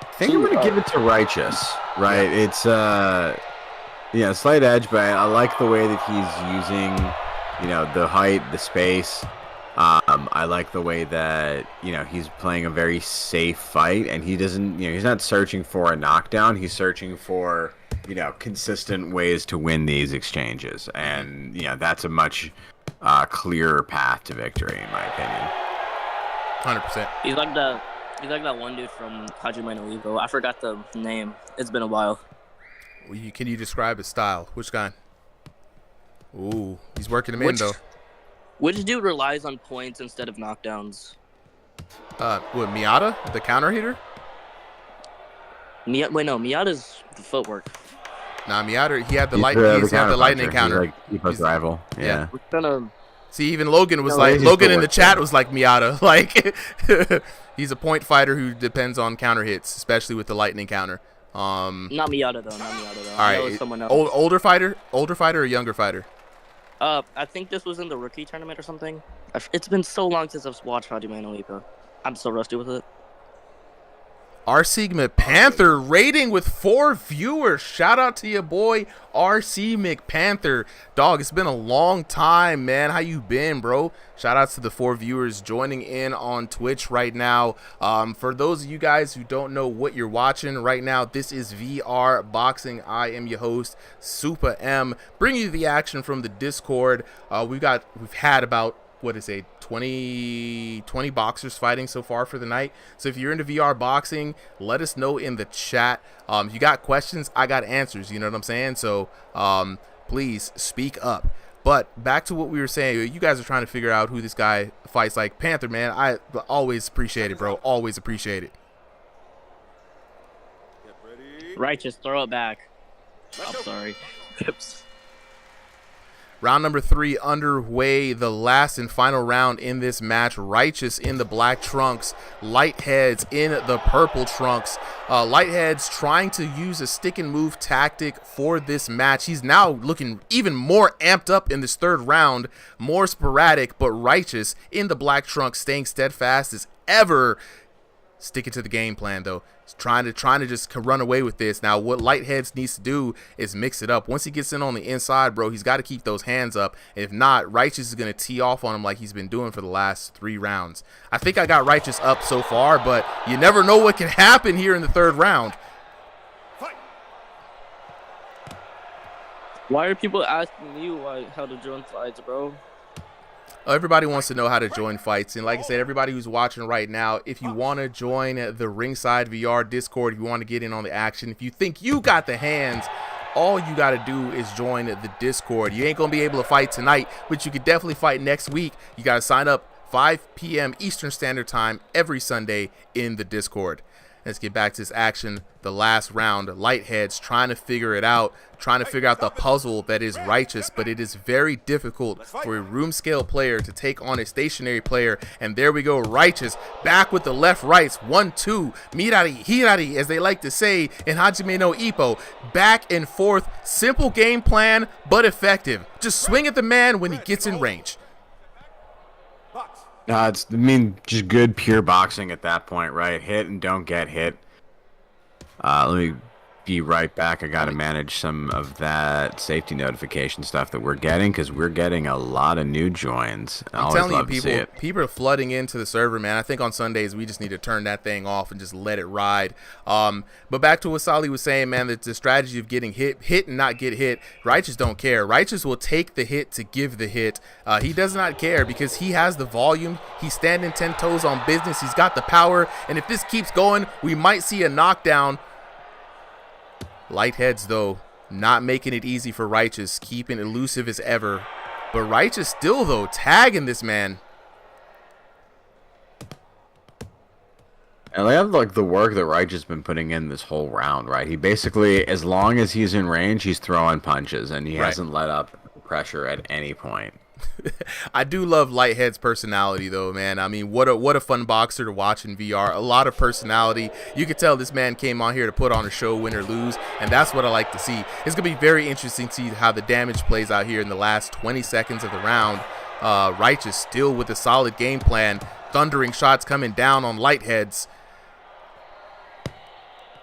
I think I'm gonna give it to Righteous. Right? Yeah. It's slight edge, but I like the way that he's using, you know, the height, the space. I like the way that, you know, he's playing a very safe fight, and he doesn't, you know, he's not searching for a knockdown. He's searching for, you know, consistent ways to win these exchanges, and you know that's a much clearer path to victory, in my opinion. 100%. He's like that one dude from Hajime no Ippo. I forgot the name. It's been a while. Can you describe his style? Which guy? Ooh, he's working him in though. Which dude relies on points instead of knockdowns? What, Miata, the counter hitter? Miata's the footwork. Nah, Miata, he had the lightning counter. He's like Ippo's rival. Yeah. See, even Logan was Logan in the chat was like Miata. Like, he's a point fighter who depends on counter hits, especially with the lightning counter. Not Miata though. All right, someone else. Older fighter or younger fighter? I think this was in the rookie tournament or something. It's been so long since I've watched Hajime no Ippo. I'm so rusty with it. R Sigma Panther rating with 4 viewers. Shout out to your boy RC McPanther. Dog, it's been a long time, man. How you been, bro? Shout outs to the 4 viewers joining in on Twitch right now. For those of you guys who don't know what you're watching right now, this is VR Boxing. I am your host, Super M, bringing you the action from the Discord. We've had about 20 boxers fighting so far for the night. So if you're into VR boxing, let us know in the chat. If you got questions, I got answers, you know what I'm saying? So please speak up. But back to what we were saying, you guys are trying to figure out who this guy fights. Like, Panther, man, I always appreciate it, bro. Always appreciate it. Righteous, throw it back. I'm sorry. Round number 3 underway, the last and final round in this match. Righteous in the black trunks, Lightheads in the purple trunks. Lightheads trying to use a stick and move tactic for this match. He's now looking even more amped up in this third round, more sporadic, but Righteous in the black trunks staying steadfast as ever. Sticking to the game plan though. He's trying to just run away with this. Now what Lightheads needs to do is mix it up. Once he gets in on the inside, bro, he's got to keep those hands up. If not, Righteous is going to tee off on him like he's been doing for the last 3 rounds. I think I got Righteous up so far, but you never know what can happen here in the third round. Why are people asking you how to join fights, bro? Everybody wants to know how to join fights, and like I said, everybody who's watching right now, if you want to join the Ringside VR Discord, if you want to get in on the action, if you think you got the hands, all you got to do is join the Discord. You ain't gonna be able to fight tonight, but you could definitely fight next week. You got to sign up 5 p.m. Eastern Standard Time every Sunday in the Discord. Let's get back to this action. The last round, Lightheads trying to figure it out, trying to figure out the puzzle that is Righteous, but it is very difficult for a room scale player to take on a stationary player. And there we go, Righteous back with the left rights, 1-2, Mirari, Hirari, as they like to say in Hajime no Ippo. Back and forth, simple game plan, but effective. Just swing at the man when he gets in range. It's, just good pure boxing at that point, right? Hit and don't get hit. Let me be right back. I got to manage some of that safety notification stuff that we're getting, because we're getting a lot of new joins. I'm telling you, people are flooding into the server, man. I think on Sundays we just need to turn that thing off and just let it ride. But back to what Sally was saying, man, that the strategy of getting hit and not get hit, Righteous don't care. Righteous will take the hit to give the hit. He does not care because he has the volume. He's standing 10 toes on business. He's got the power, and if this keeps going, we might see a knockdown. Lightheads, though, not making it easy for Righteous, keeping elusive as ever. But Righteous still, though, tagging this man. And I have like the work that Righteous has been putting in this whole round, right? He basically, as long as he's in range, he's throwing punches, and he hasn't let up pressure at any point. I do love Lighthead's personality, though, man. I mean, what a fun boxer to watch in VR. A lot of personality. You could tell this man came on here to put on a show, win or lose, and that's what I like to see. It's going to be very interesting to see how the damage plays out here in the last 20 seconds of the round. Righteous still with a solid game plan. Thundering shots coming down on Lightheads.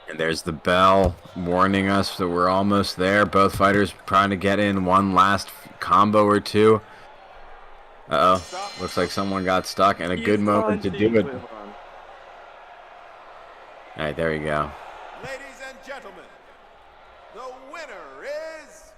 And there's the bell warning us that we're almost there. Both fighters trying to get in one last combo or two. Uh-oh. Looks like someone got stuck, and a good moment to do it. All right, there you go. Ladies and gentlemen, the winner is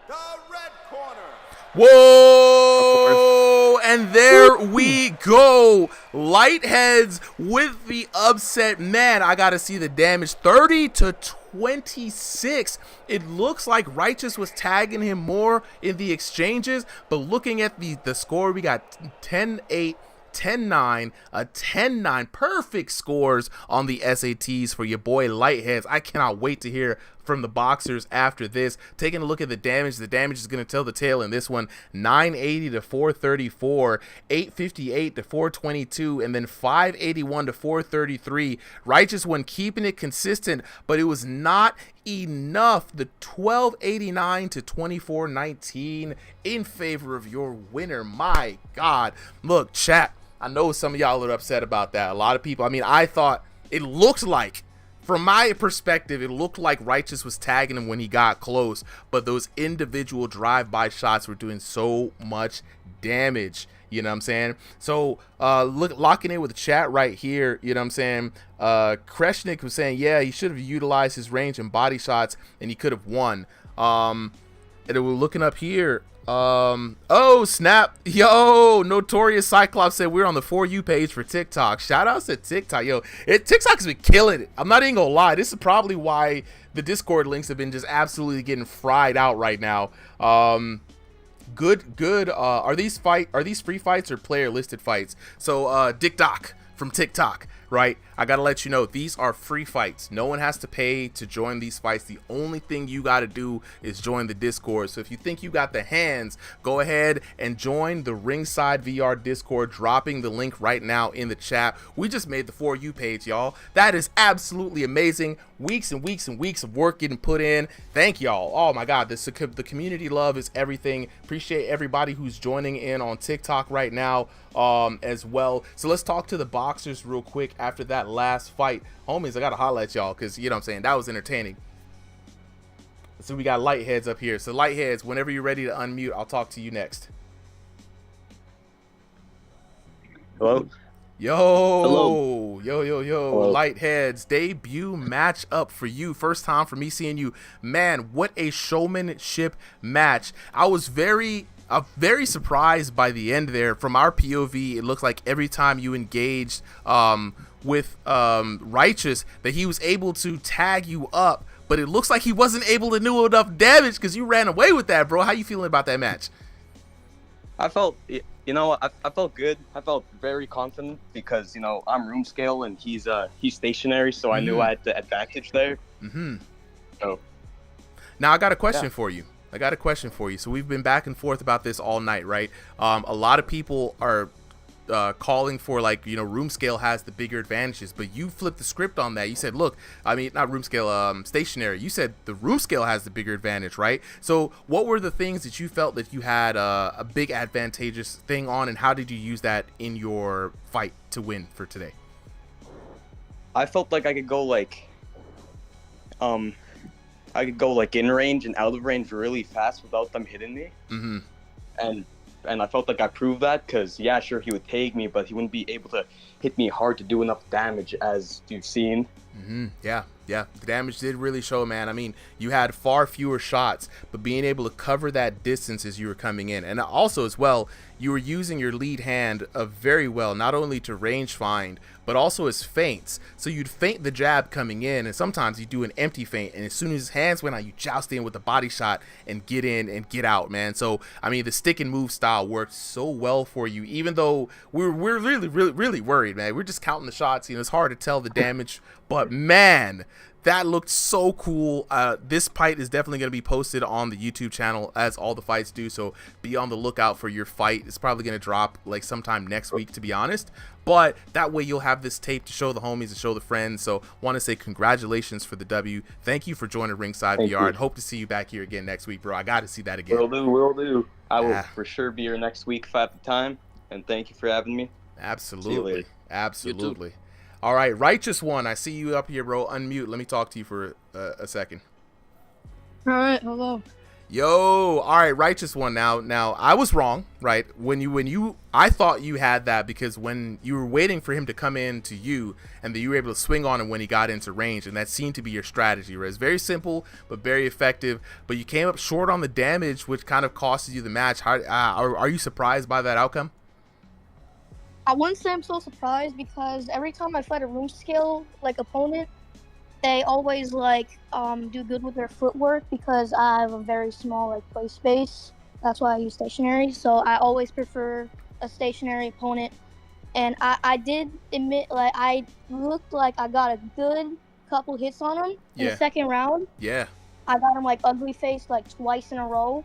the red corner. Whoa! And there we go. Lightheads with the upset. Man, I got to see the damage. 30-26. It looks like Righteous was tagging him more in the exchanges, but looking at the score, we got 10-8. 10-9, a 10-9, perfect scores on the SATs for your boy Lightheads. I cannot wait to hear from the boxers after this. Taking a look at the damage is going to tell the tale in this one. 980 to 434, 858 to 422, and then 581 to 433. Righteous one keeping it consistent, but it was not enough. The 1289 to 2419 in favor of your winner. My God. Look, chat, I know some of y'all are upset about that. A lot of people, I mean, I thought it looked like, from my perspective, it looked like Righteous was tagging him when he got close, but those individual drive-by shots were doing so much damage. You know what I'm saying? So locking in with the chat right here, you know what I'm saying? Kreshnik was saying, yeah, he should have utilized his range and body shots, and he could have won. And we're looking up here. Oh, snap. Yo, Notorious Cyclops said we're on the For You page for TikTok. Shout outs to TikTok. Yo, TikTok's been killing it. I'm not even gonna lie. This is probably why the Discord links have been just absolutely getting fried out right now. Good. Are these free fights or player listed fights? So Dick Doc from TikTok. right? I gotta let you know, these are free fights. No one has to pay to join these fights. The only thing you gotta do is join the Discord. So if you think you got the hands, go ahead and join the Ringside VR Discord, dropping the link right now in the chat. We just made the For You page, y'all. That is absolutely amazing. Weeks and weeks and weeks of work getting put in. Thank y'all. Oh my God, the community love is everything. Appreciate everybody who's joining in on TikTok right now as well. So let's talk to the boxers real quick after that last fight. Homies, I gotta holler at y'all because, you know what I'm saying, that was entertaining. So we got Lightheads up here. So Lightheads, whenever you're ready to unmute, I'll talk to you next. Hello? Yo. Hello. Yo. Hello. Lightheads, debut match up for you. First time for me seeing you. Man, what a showmanship match. I was very surprised by the end there. From our POV, it looks like every time you engaged with Righteous, that he was able to tag you up, but it looks like he wasn't able to do enough damage because you ran away with that, bro. How you feeling about that match? I felt, I felt good. I felt very confident because, I'm room scale and he's stationary, so I knew I had the advantage there. So now I got a question for you. So we've been back and forth about this all night, right? A lot of people are calling for, like, room scale has the bigger advantages, but you flipped the script on that. You said, look, I mean, not room scale, stationary. You said the room scale has the bigger advantage, right? So what were the things that you felt that you had a big advantageous thing on, and how did you use that in your fight to win for today? I felt like I could go in range and out of range really fast without them hitting me. And I felt like I proved that because, yeah, sure, he would take me, but he wouldn't be able to hit me hard to do enough damage, as you've seen. Yeah. The damage did really show, man. I mean, you had far fewer shots, but being able to cover that distance as you were coming in. And also, as well, you were using your lead hand very well, not only to range find, but also as feints. So you'd feint the jab coming in, and sometimes you do an empty feint, and as soon as his hands went out, you joust in with the body shot and get in and get out, man. So, I mean, the stick and move style worked so well for you, even though we're really worried, man. We're just counting the shots. It's hard to tell the damage, but man, that looked so cool. This fight is definitely going to be posted on the YouTube channel, as all the fights do, so be on the lookout for your fight. It's probably going to drop like sometime next week, to be honest, but that way you'll have this tape to show the homies and show the friends. So want to say congratulations for the W. Thank you for joining Ringside VR, and hope to see you back here again next week, bro. I got to see that again. Will do. I will for sure be here next week if I have the time, and thank you for having me. Absolutely. All right, Righteous One, I see you up here, bro. Unmute. Let me talk to you for a second. All right, hello. Yo, all right, Righteous One. Now, I was wrong, right? I thought you had that because when you were waiting for him to come in to you, and that you were able to swing on him when he got into range, and that seemed to be your strategy, right? It's very simple but very effective. But you came up short on the damage, which kind of cost you the match. Are you surprised by that outcome? I wouldn't say I'm so surprised because every time I fight a room scale opponent, they always do good with their footwork because I have a very small play space. That's why I use stationary. So I always prefer a stationary opponent. And I did admit I looked like I got a good couple hits on him in the second round. Yeah. I got him ugly face twice in a row,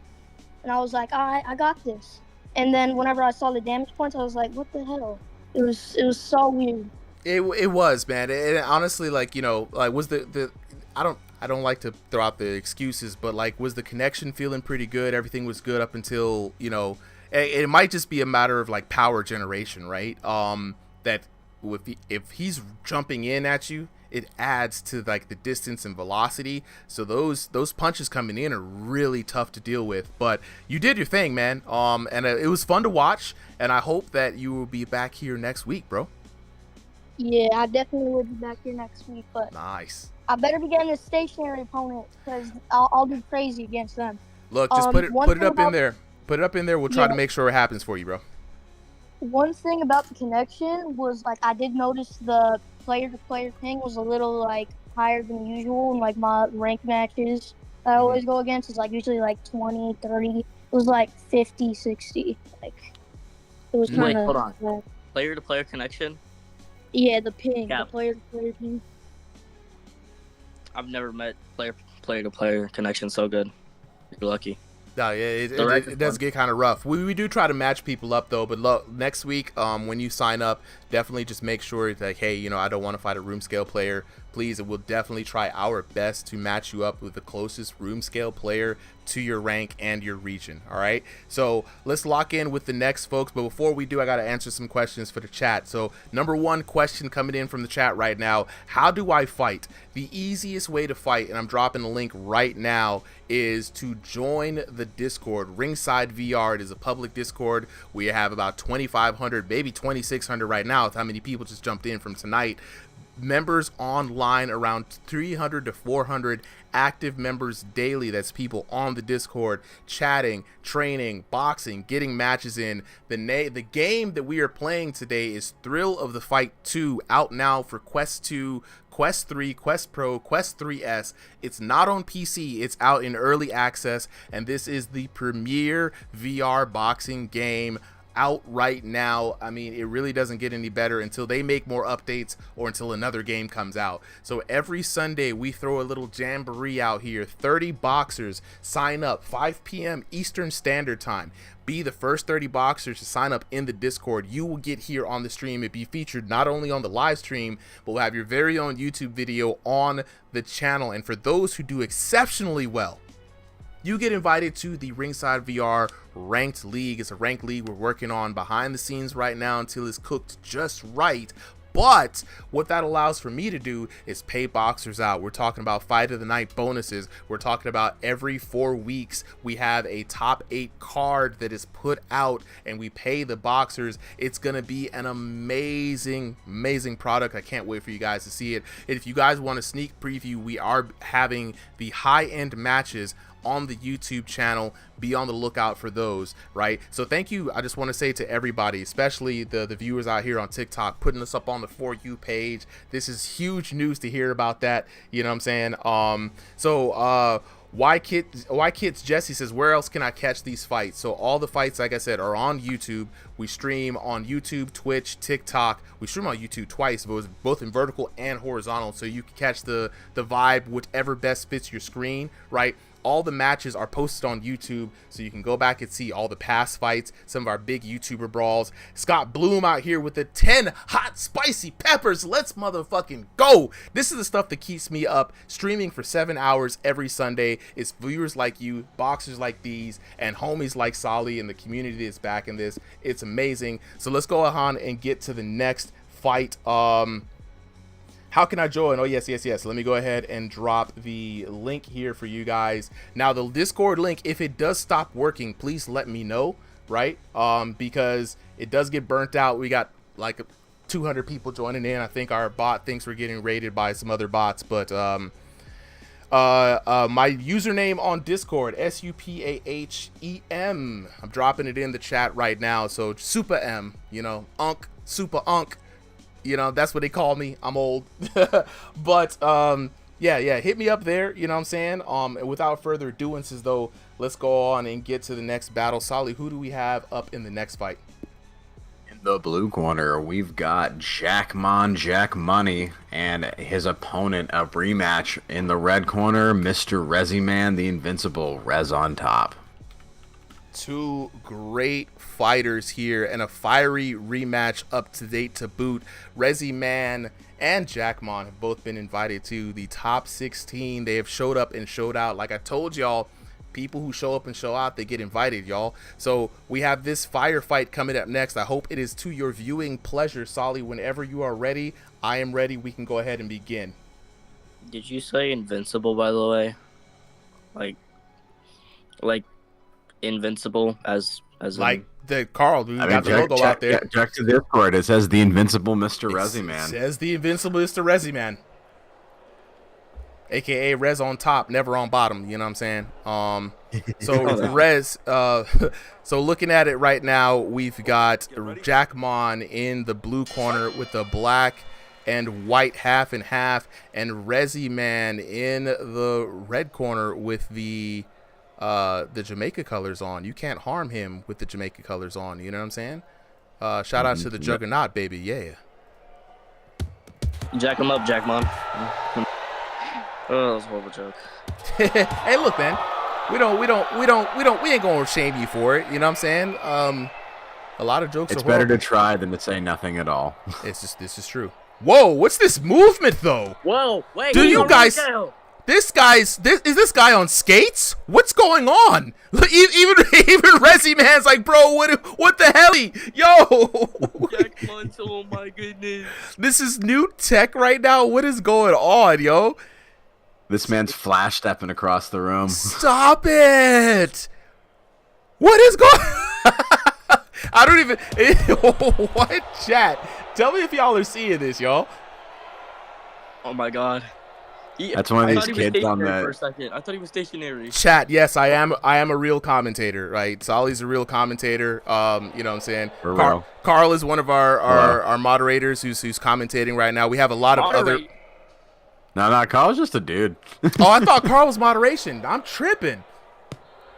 and I was like, I got this. And then whenever I saw the damage points, I was like, what the hell? It was so weird. It was, man. And honestly, was the I don't like to throw out the excuses, but was the connection feeling pretty good? Everything was good up until, it might just be a matter of power generation, right? That if he's jumping in at you, it adds to the distance and velocity. So those punches coming in are really tough to deal with. But you did your thing, man. And it was fun to watch. And I hope that you will be back here next week, bro. Yeah, I definitely will be back here next week. But nice. I better be getting a stationary opponent because I'll do crazy against them. Look, just put it up in there. Put it up in there. We'll try to make sure it happens for you, bro. One thing about the connection was I did notice the player-to-player thing was a little higher than usual in my rank matches I always go against. It's usually 20, 30. It was 50, 60. It was kind of. Wait, hold on. Player-to-player connection. Yeah, the ping, Yeah. the player ping. I've never met player to player connection so good. You're lucky. No, yeah, The rec is it does fun. get kind of rough. We do try to match people up though, but next week, when you sign up, definitely just make sure that, hey, you know, I don't want to fight a room scale player. Please, we'll definitely try our best to match you up with the closest room scale player to your rank and your region. All right, so let's lock in with the next, folks. But before we do, I got to answer some questions for the chat. So number one question coming in from the chat right now: how do I fight? The easiest way to fight, and I'm dropping the link right now, is to join the Discord. RingsideVR, it is a public Discord. We have about 2,500, maybe 2,600 right now, with how many people just jumped in from tonight. Members online, around 300 to 400 active members daily. That's people on the Discord chatting, training, boxing, getting matches in. The game that we are playing today is Thrill of the Fight 2, out now for Quest 2, Quest 3, Quest Pro, Quest 3S. It's not on PC, it's out in early access, and this is the premier VR boxing game out right now. I mean, it really doesn't get any better until they make more updates or until another game comes out. So every Sunday we throw a little jamboree out here. 30 boxers sign up, 5 p.m. Eastern Standard Time. Be the first 30 boxers to sign up in the Discord. You will get here on the stream. It'll be featured not only on the live stream, but we'll have your very own YouTube video on the channel. And for those who do exceptionally well, you get invited to the Ringside VR Ranked League. It's a ranked league we're working on behind the scenes right now until it's cooked just right. But what that allows for me to do is pay boxers out. We're talking about fight of the night bonuses. We're talking about every 4 weeks we have a top 8 card that is put out and we pay the boxers. It's going to be an amazing product. I can't wait for you guys to see it. And if you guys want a sneak preview, we are having the high-end matches on the YouTube channel. Be on the lookout for those, right? So thank you. I just want to say to everybody, especially the viewers out here on TikTok, putting us up on the For You page. This is huge news to hear about that. You know what I'm saying? Why Kids Jesse says, where else can I catch these fights? So all the fights, like I said, are on YouTube. We stream on YouTube, Twitch, TikTok. We stream on YouTube twice, both in vertical and horizontal, so you can catch the vibe, whatever best fits your screen, right? All the matches are posted on YouTube, so you can go back and see all the past fights, some of our big YouTuber brawls. Scott Bloom out here with the 10 hot spicy peppers. Let's motherfucking go. This is the stuff that keeps me up streaming for 7 hours every Sunday. It's viewers like you, boxers like these, and homies like Solly and the community that's backing this. It's amazing. So let's go on and get to the next fight. How can I join? Oh, yes. Let me go ahead and drop the link here for you guys. Now, the Discord link, if it does stop working, please let me know, right? Because it does get burnt out. We got like 200 people joining in. I think our bot thinks we're getting raided by some other bots, but my username on Discord, SUPAHEM. I'm dropping it in the chat right now. So Super M, you know, Super Unk. You know, that's what they call me. I'm old. But yeah, hit me up there, you know what I'm saying? And without further ado, as though, let's go on and get to the next battle. Solly, who do we have up in the next fight? In the blue corner, we've got Jackmon, Jack Money, and his opponent, a rematch. In the red corner, Mr. Resi Man, the invincible, Rez on top. Two great fighters here and a fiery rematch up to date to boot. Resi Man and Jackmon have both been invited to the top 16. They have showed up and showed out. Like I told y'all, people who show up and show out, they get invited, y'all. So we have this firefight coming up next. I hope it is to your viewing pleasure. Solly, whenever you are ready, I am ready. We can go ahead and begin. Did you say invincible, by the way? Like invincible as like the Carl, dude, got the logo out there. Check to Discord. It says the invincible Mr. Resi Man. It says the invincible Mr. Resi Man, aka Rez on top, never on bottom. You know what I'm saying? So Rez. So looking at it right now, we've got Jackmon in the blue corner with the black and white half and half, and Resi Man in the red corner with the Jamaica colors on. You can't harm him with the Jamaica colors on. You know what I'm saying? Shout out to the Juggernaut, baby. Yeah. Jack him up, Jackmon. Oh, that was a horrible joke. Hey, look, man. We ain't gonna shame you for it. You know what I'm saying? A lot of jokes. It's are better horrible. to try than to say nothing at all. This is true. Whoa, what's this movement though? Whoa, wait. Do you guys? Is this guy on skates? What's going on? Even Resi man's like, bro, what the hell? Yo. Jackmon, oh my goodness. This is new tech right now. What is going on, yo? This man's flash stepping across the room. Stop it! What is going? I don't even. What chat? Tell me if y'all are seeing this, y'all. Oh my god. That's one of these kids on that. For a second. I thought he was stationary. Chat, yes, I am a real commentator, right? Solly's a real commentator. You know what I'm saying? Carl is one of our moderators who's commentating right now. We have a lot of other. No, Carl's just a dude. Oh, I thought Carl was moderation. I'm tripping.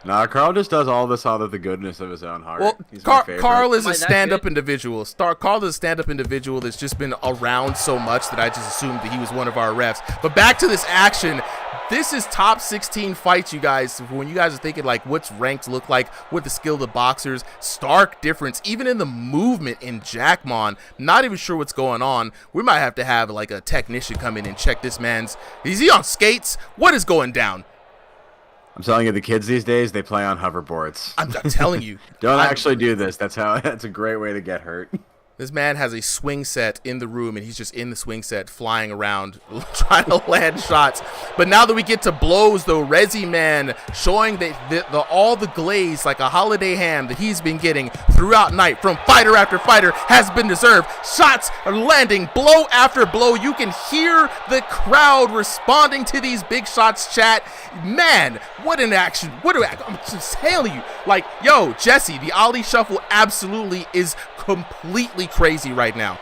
Nah, Carl just does all this out of the goodness of his own heart. Well, He's my favorite. Carl is a stand-up individual. Carl is a stand-up individual that's just been around so much that I just assumed that he was one of our refs. But back to this action. This is top 16 fights, you guys. When you guys are thinking, like, what's ranked look like, what the skill of the boxers, stark difference, even in the movement in Jackmon. Not even sure what's going on. We might have to have, like, a technician come in and check this man's. Is he on skates? What is going down? I'm telling you, the kids these days, they play on hoverboards. I'm telling you. Don't actually do this. That's a great way to get hurt. This man has a swing set in the room, and he's just in the swing set flying around trying to land shots. But now that we get to blows, though, Resi man showing that all the glaze like a holiday ham that he's been getting throughout night from fighter after fighter has been deserved. Shots are landing blow after blow. You can hear the crowd responding to these big shots, chat. Man, what an action. I'm just telling you. Like, yo, Jesse, the Ali Shuffle absolutely is completely crazy right now.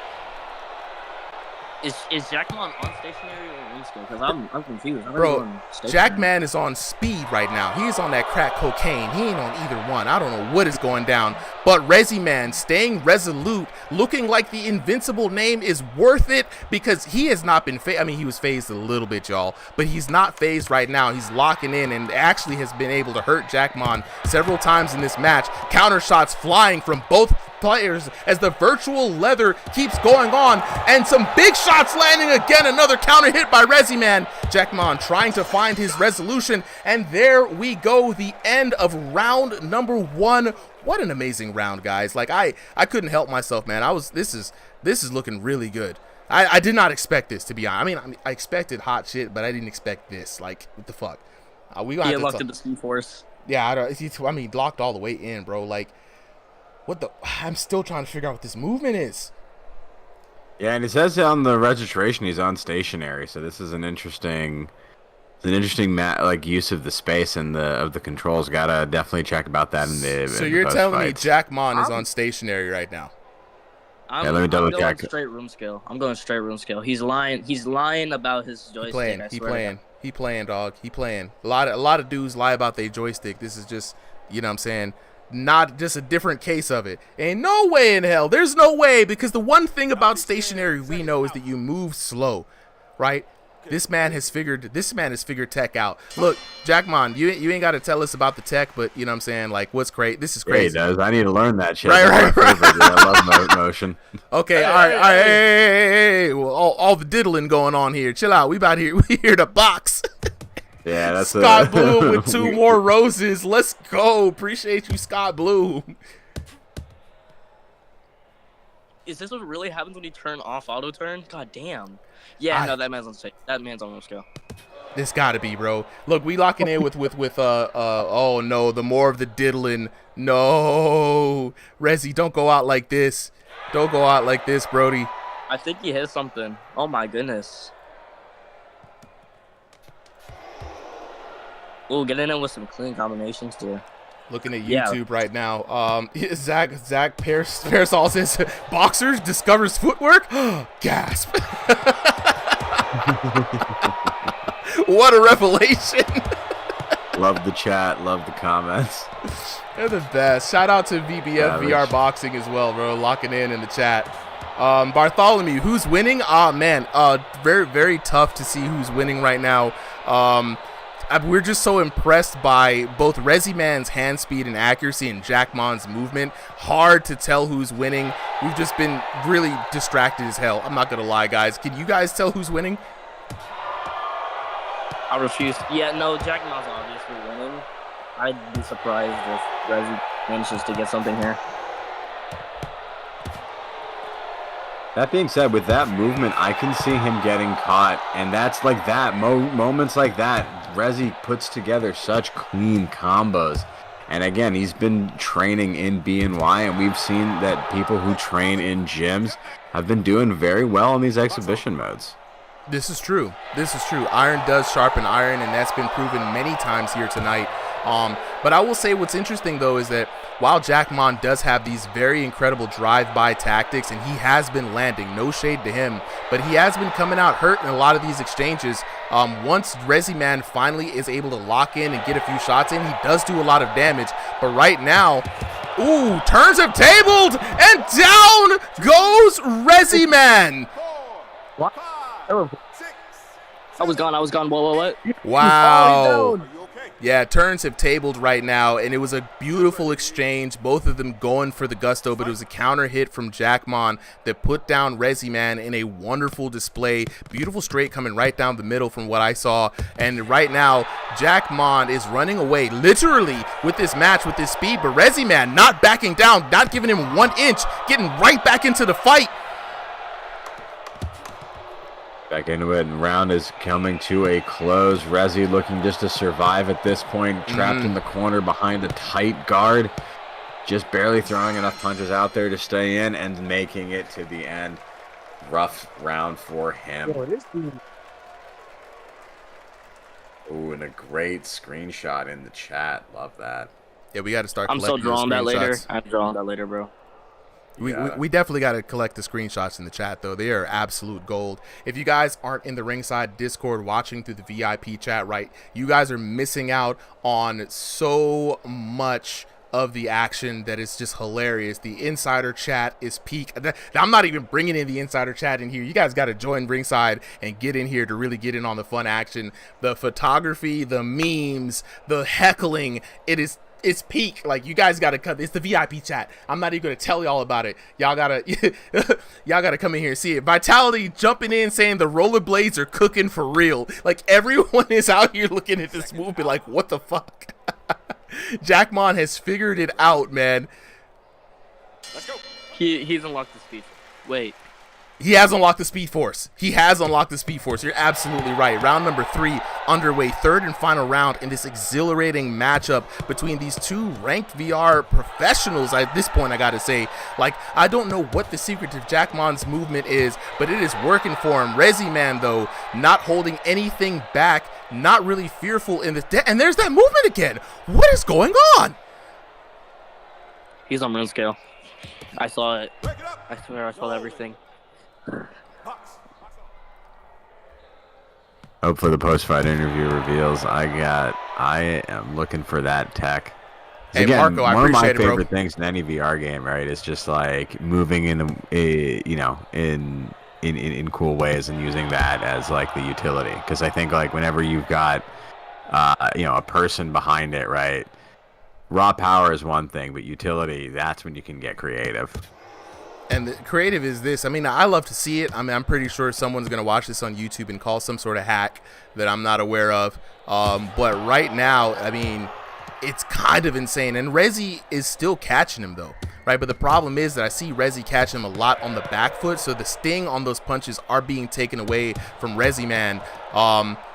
Is Jackmon on stationary or room skill? Because I'm confused. Bro, Jackman is on speed right now. He's on that crack cocaine. He ain't on either one. I don't know what is going down. But Resi man staying resolute, looking like the invincible name is worth it because he has not been phased. I mean, he was phased a little bit, y'all, but he's not phased right now. He's locking in and actually has been able to hurt Jackmon several times in this match. Counter shots flying from both players as the virtual leather keeps going on, and some big shots landing again. Another counter hit by Resi man. Jackmon trying to find his resolution, and there we go, the end of round number 1. What an amazing round, guys. Like, I couldn't help myself, man. This is looking really good. I did not expect this, to be honest. I mean, I expected hot shit, but I didn't expect this. Like, what the fuck? We got locked into Speed Force. Yeah, I mean, locked all the way in, bro. Like, what the? I'm still trying to figure out what this movement is. Yeah, and it says on the registration he's on stationary, so this is an interesting use of the space and of the controls. Gotta definitely check about that in the. So you're telling me Jackmon is on stationary right now? Let me double check. Straight room scale. I'm going straight room scale. He's lying. He's lying about his joystick. He playing, dog. He playing. A lot of dudes lie about their joystick. This is just, you know what I'm saying, not just a different case of it. Ain't no way in hell. There's no way, because the one thing about stationary we know is that you move slow, right? This man has figured tech out. Look, Jackmon, you ain't got to tell us about the tech, but you know what I'm saying, like, what's great? This is crazy. Yeah, he does. I need to learn that shit. Right. I love motion. Okay, all right. Hey. Well, all the diddling going on here. Chill out. We here to box. Yeah, that's Scott Bloom with 2 more roses. Let's go. Appreciate you, Scott Bloom. Is this what really happens when you turn off auto turn? God damn. Yeah, no, that man's on room scale. This gotta be, bro. Look, we locking in with oh no, the more of the diddling. No, Resi, don't go out like this. Don't go out like this, Brody. I think he hit something. Oh my goodness. Ooh, getting in with some clean combinations there. Looking at YouTube right now. Zach Pearsall says, boxers discovers footwork? Gasp. What a revelation. Love the chat. Love the comments. They're the best. Shout out to VBF VR Boxing as well, bro. Locking in the chat. Bartholomew, who's winning? Ah, man, very, very tough to see who's winning right now. We're just so impressed by both Resi Man's hand speed and accuracy and Jackmon's movement. Hard to tell who's winning. We've just been really distracted as hell. I'm not going to lie, guys. Can you guys tell who's winning? I refuse. Yeah, no, Jackmon's obviously winning. I'd be surprised if Resi manages to get something here. That being said, with that movement, I can see him getting caught, and that's like that. Moments like that, Resi puts together such clean combos. And again, he's been training in BNY, and we've seen that people who train in gyms have been doing very well in these exhibition modes. This is true. This is true. Iron does sharpen iron, and that's been proven many times here tonight. But I will say what's interesting, though, is that while Jackmon does have these very incredible drive-by tactics, and he has been landing, no shade to him, but he has been coming out hurt in a lot of these exchanges. Once Resi Man finally is able to lock in and get a few shots in, he does do a lot of damage. But right now, ooh, turns have tabled, and down goes Resi Man. What? I was gone. What? Wow. Yeah, turns have tabled right now, and it was a beautiful exchange. Both of them going for the gusto, but it was a counter hit from Jackmon that put down Resi Man in a wonderful display. Beautiful straight coming right down the middle from what I saw. And right now, Jackmon is running away literally with this match with his speed, but Resi Man not backing down, not giving him 1 inch, getting right back into the fight. Back into it, and round is coming to a close. Resi looking just to survive at this point, trapped in the corner behind a tight guard, just barely throwing enough punches out there to stay in and making it to the end. Rough round for him. Ooh, and a great screenshot in the chat. Love that. Yeah, we got to start. I'm so drawing that later. I'm drawing that later, bro. We definitely got to collect the screenshots in the chat, though. They are absolute gold. If you guys aren't in the Ringside Discord watching through the VIP chat, right, you guys are missing out on so much of the action that is just hilarious. The insider chat is peak. I'm not even bringing in the insider chat in here. You guys got to join Ringside and get in here to really get in on the fun action. The photography, the memes, the heckling, it's peak. Like, you guys gotta come. It's the VIP chat. I'm not even gonna tell y'all about it. Y'all gotta come in here and see it. Vitality jumping in saying the rollerblades are cooking for real. Like, everyone is out here looking at this movie like, what the fuck? Jackmon has figured it out, man. Let's go. He's unlocked the speed. Wait. He has unlocked the Speed Force. He has unlocked the Speed Force. You're absolutely right. Round number 3 underway. Third and final round in this exhilarating matchup between these two ranked VR professionals. At this point, I got to say, like, I don't know what the secret to Jackmon's movement is, but it is working for him. Resi Man, though, not holding anything back, not really fearful in this. And there's that movement again. What is going on? He's on rune scale. I saw it. I swear I saw everything. Hopefully the post-fight interview reveals. I am looking for that tech. Hey, again, Marco, I one of my appreciate it, bro. favorite things in any VR game, right, is just like moving in cool ways and using that as like the utility. Because I think like whenever you've got a person behind it, right, raw power is one thing, but utility, that's when you can get creative. And the creative is this. I mean, I love to see it. I mean, I'm pretty sure someone's going to watch this on YouTube and call some sort of hack that I'm not aware of. But right now, I mean, it's kind of insane. And Resi is still catching him, though, right? But the problem is that I see Resi catch him a lot on the back foot. So the sting on those punches are being taken away from Resi Man.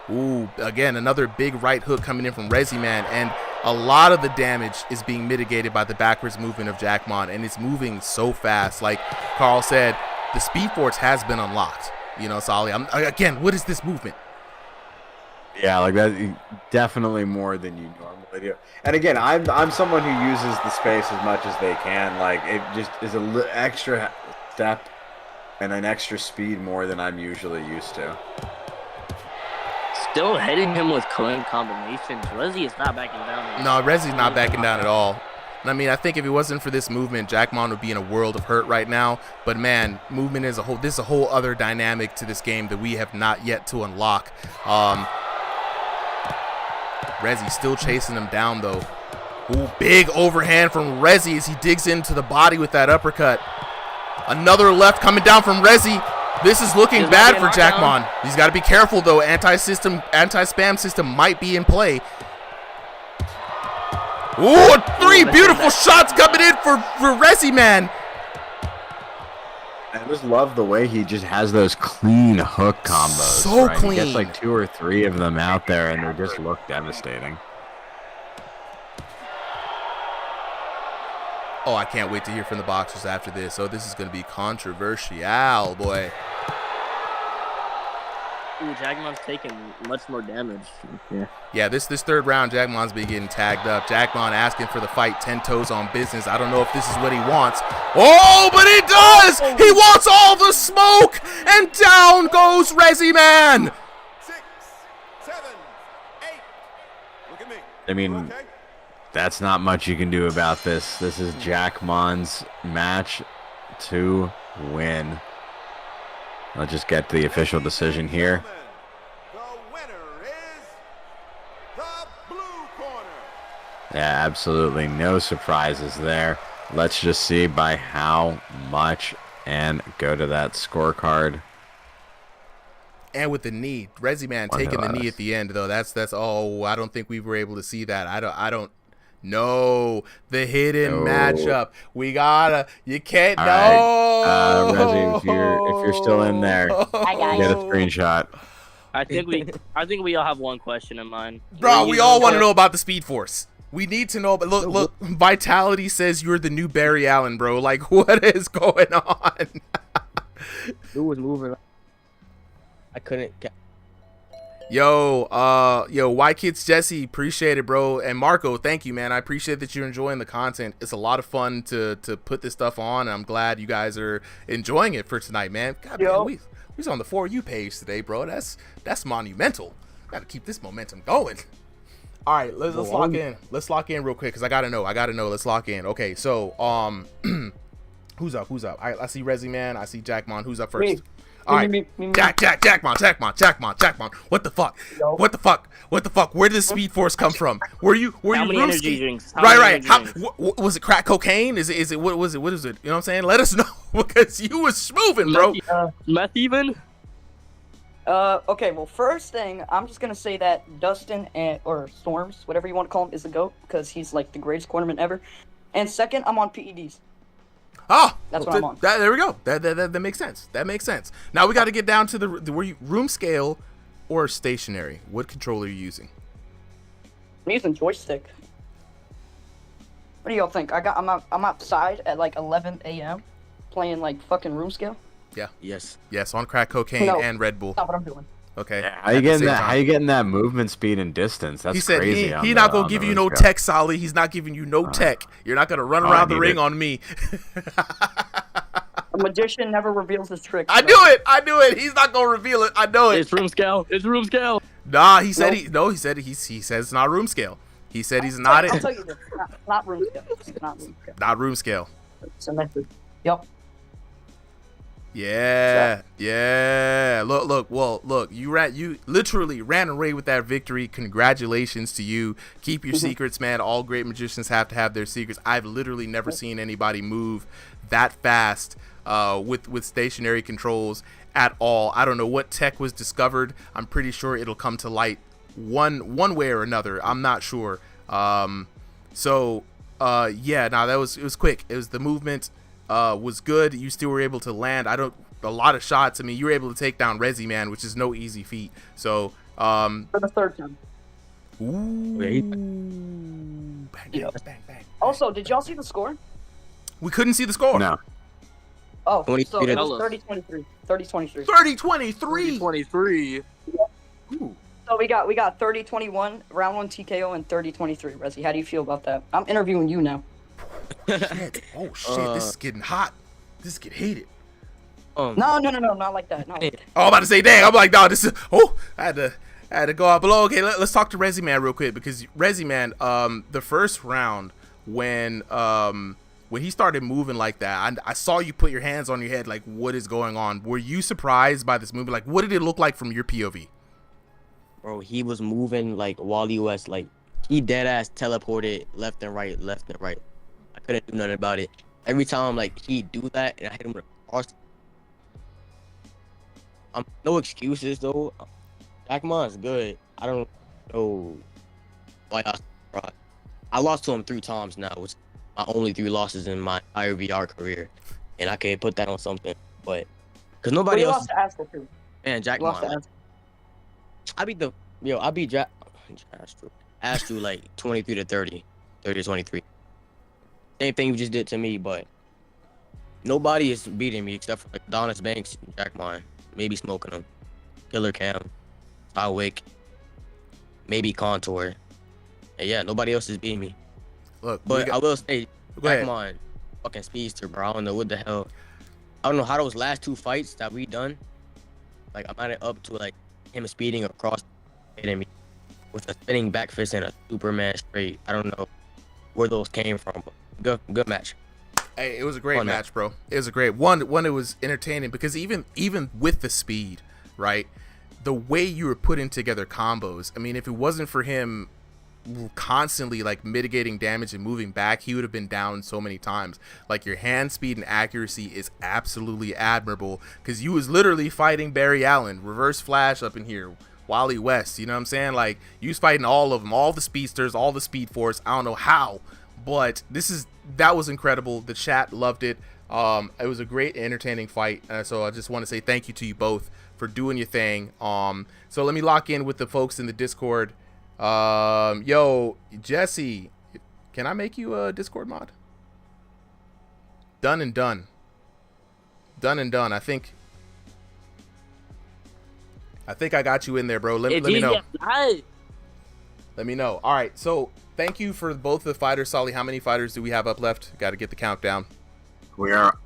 Ooh, again, another big right hook coming in from Resi Man. And a lot of the damage is being mitigated by the backwards movement of Jackmon, and it's moving so fast. Like Carl said, the Speed Force has been unlocked. You know, Solly, again, what is this movement? Yeah, like that, definitely more than you normally do. And again, I'm someone who uses the space as much as they can. Like, it just is a extra step and an extra speed more than I'm usually used to. Still hitting him with clean combinations. Resi is not backing down. No, Resi's not backing down at all. I mean, I think if it wasn't for this movement, Jackmon would be in a world of hurt right now. But man, movement is this is a whole other dynamic to this game that we have not yet to unlock. Resi still chasing him down though. Ooh, big overhand from Resi as he digs into the body with that uppercut. Another left coming down from Resi. This is looking bad for Jackmon. He's got to be careful though. Anti-spam system might be in play. Ooh, 3 beautiful shots coming in for Resi, man. I just love the way he just has those clean hook combos. So right? clean. He gets like 2 or 3 of them out there, and they just look devastating. Oh, I can't wait to hear from the boxers after this. Oh, this is going to be controversial, boy. Ooh, Jackmon's taking much more damage. Yeah, this third round, Jackmon's been getting tagged up. Jackmon asking for the fight, 10 toes on business. I don't know if this is what he wants. Oh, but he does! He wants all the smoke! And down goes Resi Man! 6, 7, 8. Look at me. I mean, that's not much you can do about this. This is Jackmon's match to win. Let's just get the official decision here. Yeah, absolutely no surprises there. Let's just see by how much and go to that scorecard. And with the knee, Resi Man taking the knee at the end though. That's oh, I don't think we were able to see that. I don't know the hidden matchup. We gotta. You can't. All no. Right. Resi, if you're still in there, get a screenshot. I think we all have one question in mind. Bro, we all want to know about the Speed Force. We need to know. But look, Vitality says you're the new Barry Allen, bro. Like, what is going on? Who was moving? I couldn't. Yo, White Kids Jesse, appreciate it, bro. And Marco, thank you, man. I appreciate that you're enjoying the content. It's a lot of fun to put this stuff on, and I'm glad you guys are enjoying it for tonight, man. God, man, we was on the For You page today, bro. That's monumental. Got to keep this momentum going. All right, let's lock in. Let's lock in real quick because I gotta know. Let's lock in. Okay, so who's up? I see Resi Man. I see Jackmon. Who's up first? All right, Jackmon. What the fuck? What the fuck? Where did the Speed Force come from? Were you energy drinks? Right. Was it crack cocaine? Is it what was it? What is it? You know what I'm saying? Let us know because you was moving, bro. Meth even? Okay, well, first thing, I'm just gonna say that Dustin or Storms, whatever you want to call him, is the GOAT because he's like the greatest cornerman ever. And second, I'm on PEDs. Oh, that's what I'm on. There we go. That makes sense. That makes sense. Now we got to get down to the were you room scale or stationary? What controller are you using? I'm using joystick. What do y'all think? I'm outside at like 11 a.m. playing like fucking room scale. Yeah. Yes, on crack cocaine and Red Bull. That's not what I'm doing. Okay. Yeah, how you getting that movement speed and distance? That's he said crazy. He not gonna give you no tech, Solly. He's not giving you no tech. You're not gonna run around the ring on me. A magician never reveals his tricks. I knew it. He's not gonna reveal it. I know it. It's room scale. Nah, he said he said it's not room scale. He said he's not it. I'll tell you this. Not room scale. Not room scale. It's a method. Yep. Yeah. Look. You literally ran away with that victory. Congratulations to you. Keep your secrets, man. All great magicians have to have their secrets. I've literally never seen anybody move that fast with stationary controls at all. I don't know what tech was discovered. I'm pretty sure it'll come to light one way or another. I'm not sure. It was quick. It was the movement. Was good. You still were able to land. A lot of shots. I mean, you were able to take down Resi Man, which is no easy feat. So, for the third time. Ooh. Bang. Also, did y'all see the score? We couldn't see the score. No. Oh, so it was 30-23. 30-23. 30-23. Ooh. So we got 30-21, round 1 TKO, and 30-23. Resi, how do you feel about that? I'm interviewing you now. Shit. Oh shit, this is getting hot. This is getting heated. No, not like that. Oh, I'm about to say, dang. I'm like, no, this is. Oh, I had to go out below. Okay, let's talk to Resi Man real quick because Resi Man, the first round when he started moving like that. I saw you put your hands on your head, like, what is going on? Were you surprised by this movement? Like, what did it look like from your POV? Bro, he was moving like Wally West. Like, he dead ass teleported left and right. I couldn't do nothing about it. Every time, like, he'd do that, and I hit him with a cross. No excuses, though. Jackmon's good. I don't know why I lost to him 3 times now, which is my only 3 losses in my entire VR career. And I can put that on something, but because nobody else. Lost to Astral too. Man, Jackmon. I beat Astral like 23-30, 30-23. Same thing you just did to me, but nobody is beating me except for like Adonis Banks, Jackmon, maybe smoking him, Killer Cam, Wick, maybe Contour. And yeah, nobody else is beating me. Look, but I will say, ahead. Jackmon, fucking speedster, bro. I don't know what the hell. I don't know how those last 2 fights that we done. Like, I'm at up to like him speeding across, hitting me with a spinning back fist and a Superman straight. I don't know where those came from, but good match. Hey, it was a great match, bro. It was a great one. It was entertaining because even with the speed, right, the way you were putting together combos. I mean, if it wasn't for him constantly like mitigating damage and moving back, he would have been down so many times. Like, your hand speed and accuracy is absolutely admirable because you was literally fighting Barry Allen, Reverse Flash up in here, Wally West, you know what I'm saying? Like, you was fighting all of them, all the speedsters, all the Speed Force. I don't know how, but that was incredible. The chat loved it. It was a great, entertaining fight. So I just want to say thank you to you both for doing your thing. So let me lock in with the folks in the Discord. Yo, Jesse, can I make you a Discord mod? Done and done. I think I got you in there, bro. Let me know. Let me know. All right, so thank you for both the fighters. Solly, how many fighters do we have up left? Got to get the countdown. We are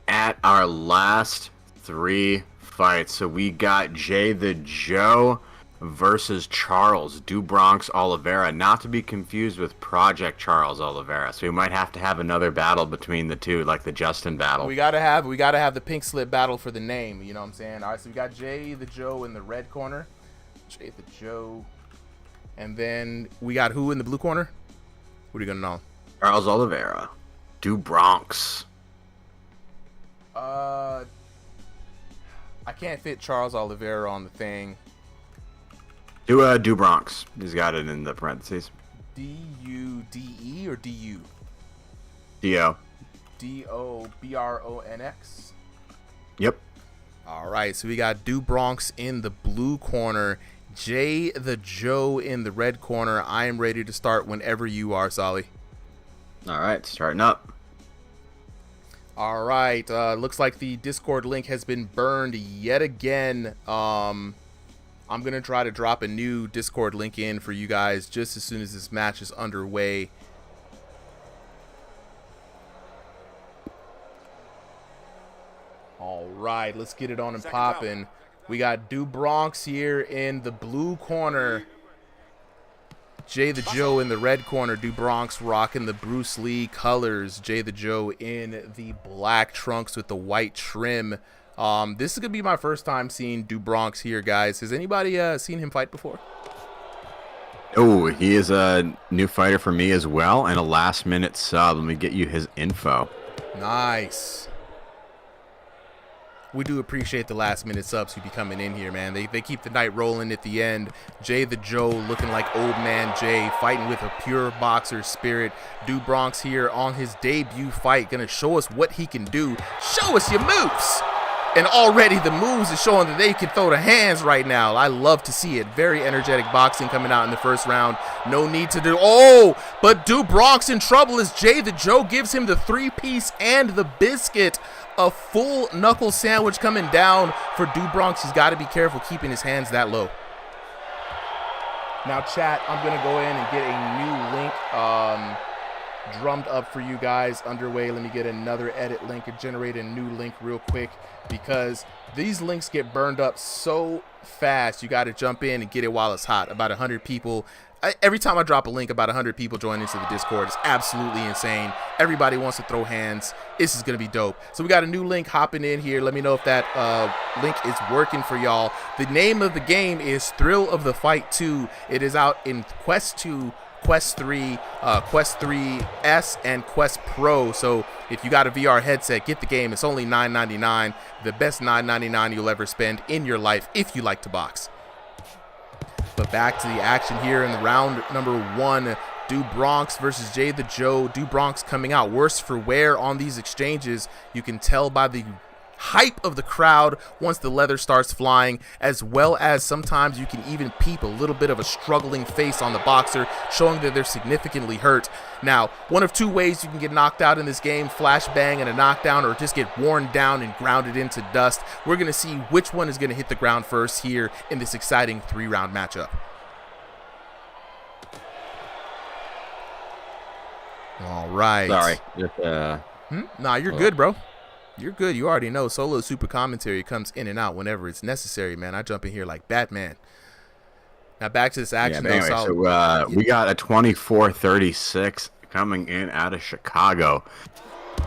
at our last 3 fights. So we got Jay the Joe versus Charles Bronx Oliveira, not to be confused with Project Charles Oliveira. So we might have to have another battle between the two, like the Justin battle. We gotta have the pink slip battle for the name. You know what I'm saying? All right, so we got Jay the Joe in the red corner. Jay the Joe. And then we got who in the blue corner? What are you gonna know? Charles Oliveira. Bronx. I can't fit Charles Oliveira on the thing. Do Bronx. He's got it in the parentheses. D-U-D-E or D-U? D-O. D-O-B-R-O-N-X? Yep. All right, so we got Bronx in the blue corner, Jay the Joe in the red corner. I am ready to start whenever you are, Solly. All right, starting up. All right, looks like the Discord link has been burned yet again. I'm going to try to drop a new Discord link in for you guys just as soon as this match is underway. All right, let's get it on and popping. We got Bronx here in the blue corner. Jay the Joe in the red corner. Bronx rocking the Bruce Lee colors. Jay the Joe in the black trunks with the white trim. This is gonna be my first time seeing Bronx here, guys. Has anybody seen him fight before? Oh, he is a new fighter for me as well, and a last-minute sub. Let me get you his info. Nice. We do appreciate the last-minute subs who be coming in here, man. They keep the night rolling at the end. Jay the Joe looking like old man Jay, fighting with a pure boxer spirit. Bronx here on his debut fight, gonna show us what he can do. Show us your moves. And already the moves is showing that they can throw the hands right now. I love to see it. Very energetic boxing coming out in the first round. No need to do. Oh, but Bronx in trouble as Jay the Joe gives him the 3-piece and the biscuit. A full knuckle sandwich coming down for Bronx. He's got to be careful keeping his hands that low. Now, chat, I'm going to go in and get a new link drummed up for you guys underway. Let me get another edit link and generate a new link real quick because these links get burned up so fast. You got to jump in and get it while it's hot. About 100 people every time I drop a link, about 100 people join into the Discord. It's absolutely insane. Everybody wants to throw hands. This is going to be dope. So we got a new link hopping in here. Let me know if that link is working for y'all. The name of the game is Thrill of the Fight 2. It is out in Quest 2, Quest 3, Quest 3S, and Quest Pro. So if you got a VR headset, get the game. It's only $9.99. The best $9.99 you'll ever spend in your life if you like to box. But back to the action here in the round number 1. Do Bronx versus Jay the Joe. Do Bronx coming out worse for wear on these exchanges. You can tell by the hype of the crowd once the leather starts flying, as well as sometimes you can even peep a little bit of a struggling face on the boxer, showing that they're significantly hurt. Now, one of two ways you can get knocked out in this game: flashbang and a knockdown, or just get worn down and grounded into dust. We're going to see which one is going to hit the ground first here in this exciting 3-round matchup. All right. Sorry. Just, Nah, you're good, bro. You're good. You already know solo super commentary comes in and out whenever it's necessary, man. I jump in here like Batman. Now back to this action. Anyway, so we got a 24-36 coming in out of Chicago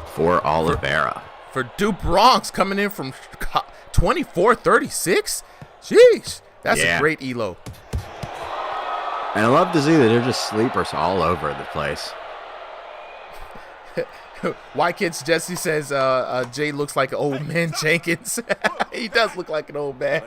for Oliveira. For Do Bronx coming in from 24-36? Jeez. That's a great elo. And I love to see that they're just sleepers all over the place. White Kids Jesse says Jay looks like an old man Jenkins. He does look like an old man.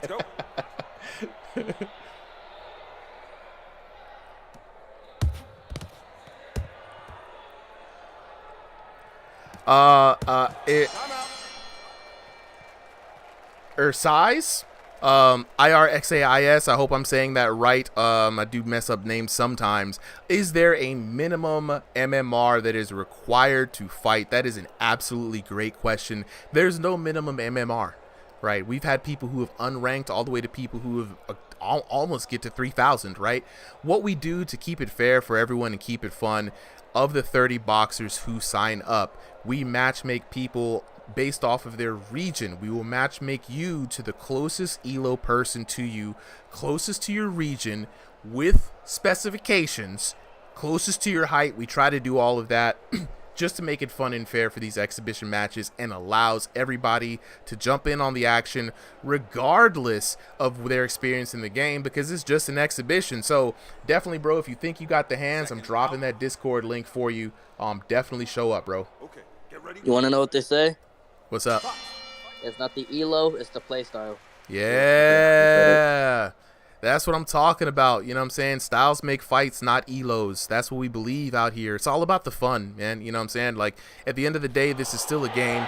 Size? IRXAIS, I hope I'm saying that right. I do mess up names sometimes. Is there a minimum MMR that is required to fight? That is an absolutely great question. There's no minimum MMR, right? We've had people who have unranked all the way to people who have almost get to 3,000, right? What we do to keep it fair for everyone and keep it fun, of the 30 boxers who sign up, we match make people based off of their region. We will match make you to the closest ELO person to you, closest to your region, with specifications, closest to your height. We try to do all of that just to make it fun and fair for these exhibition matches, and allows everybody to jump in on the action regardless of their experience in the game, because it's just an exhibition. So definitely, bro, if you think you got the hands, I'm dropping that Discord link for you. Definitely show up, bro. Okay, get ready. You want to know what they say? What's up? It's not the elo, it's the play style. Yeah. That's what I'm talking about. You know what I'm saying? Styles make fights, not elos. That's what we believe out here. It's all about the fun, man. You know what I'm saying? Like, at the end of the day, this is still a game.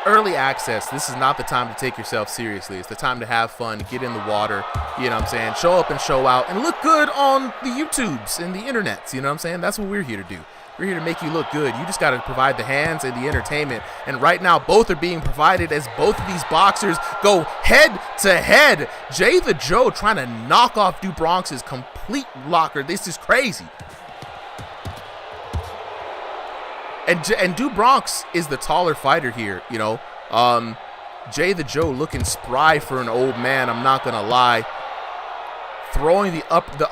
Early access, this is not the time to take yourself seriously. It's the time to have fun, get in the water, you know what I'm saying? Show up and show out and look good on the YouTubes and the internets, you know what I'm saying? That's what we're here to do. We're here to make you look good. You just got to provide the hands and the entertainment. And right now, both are being provided as both of these boxers go head to head. Jay the Joe trying to knock off Do Bronx's complete blocker. This is crazy. And Do Bronx is the taller fighter here, you know. Jay the Joe looking spry for an old man, I'm not going to lie. Throwing the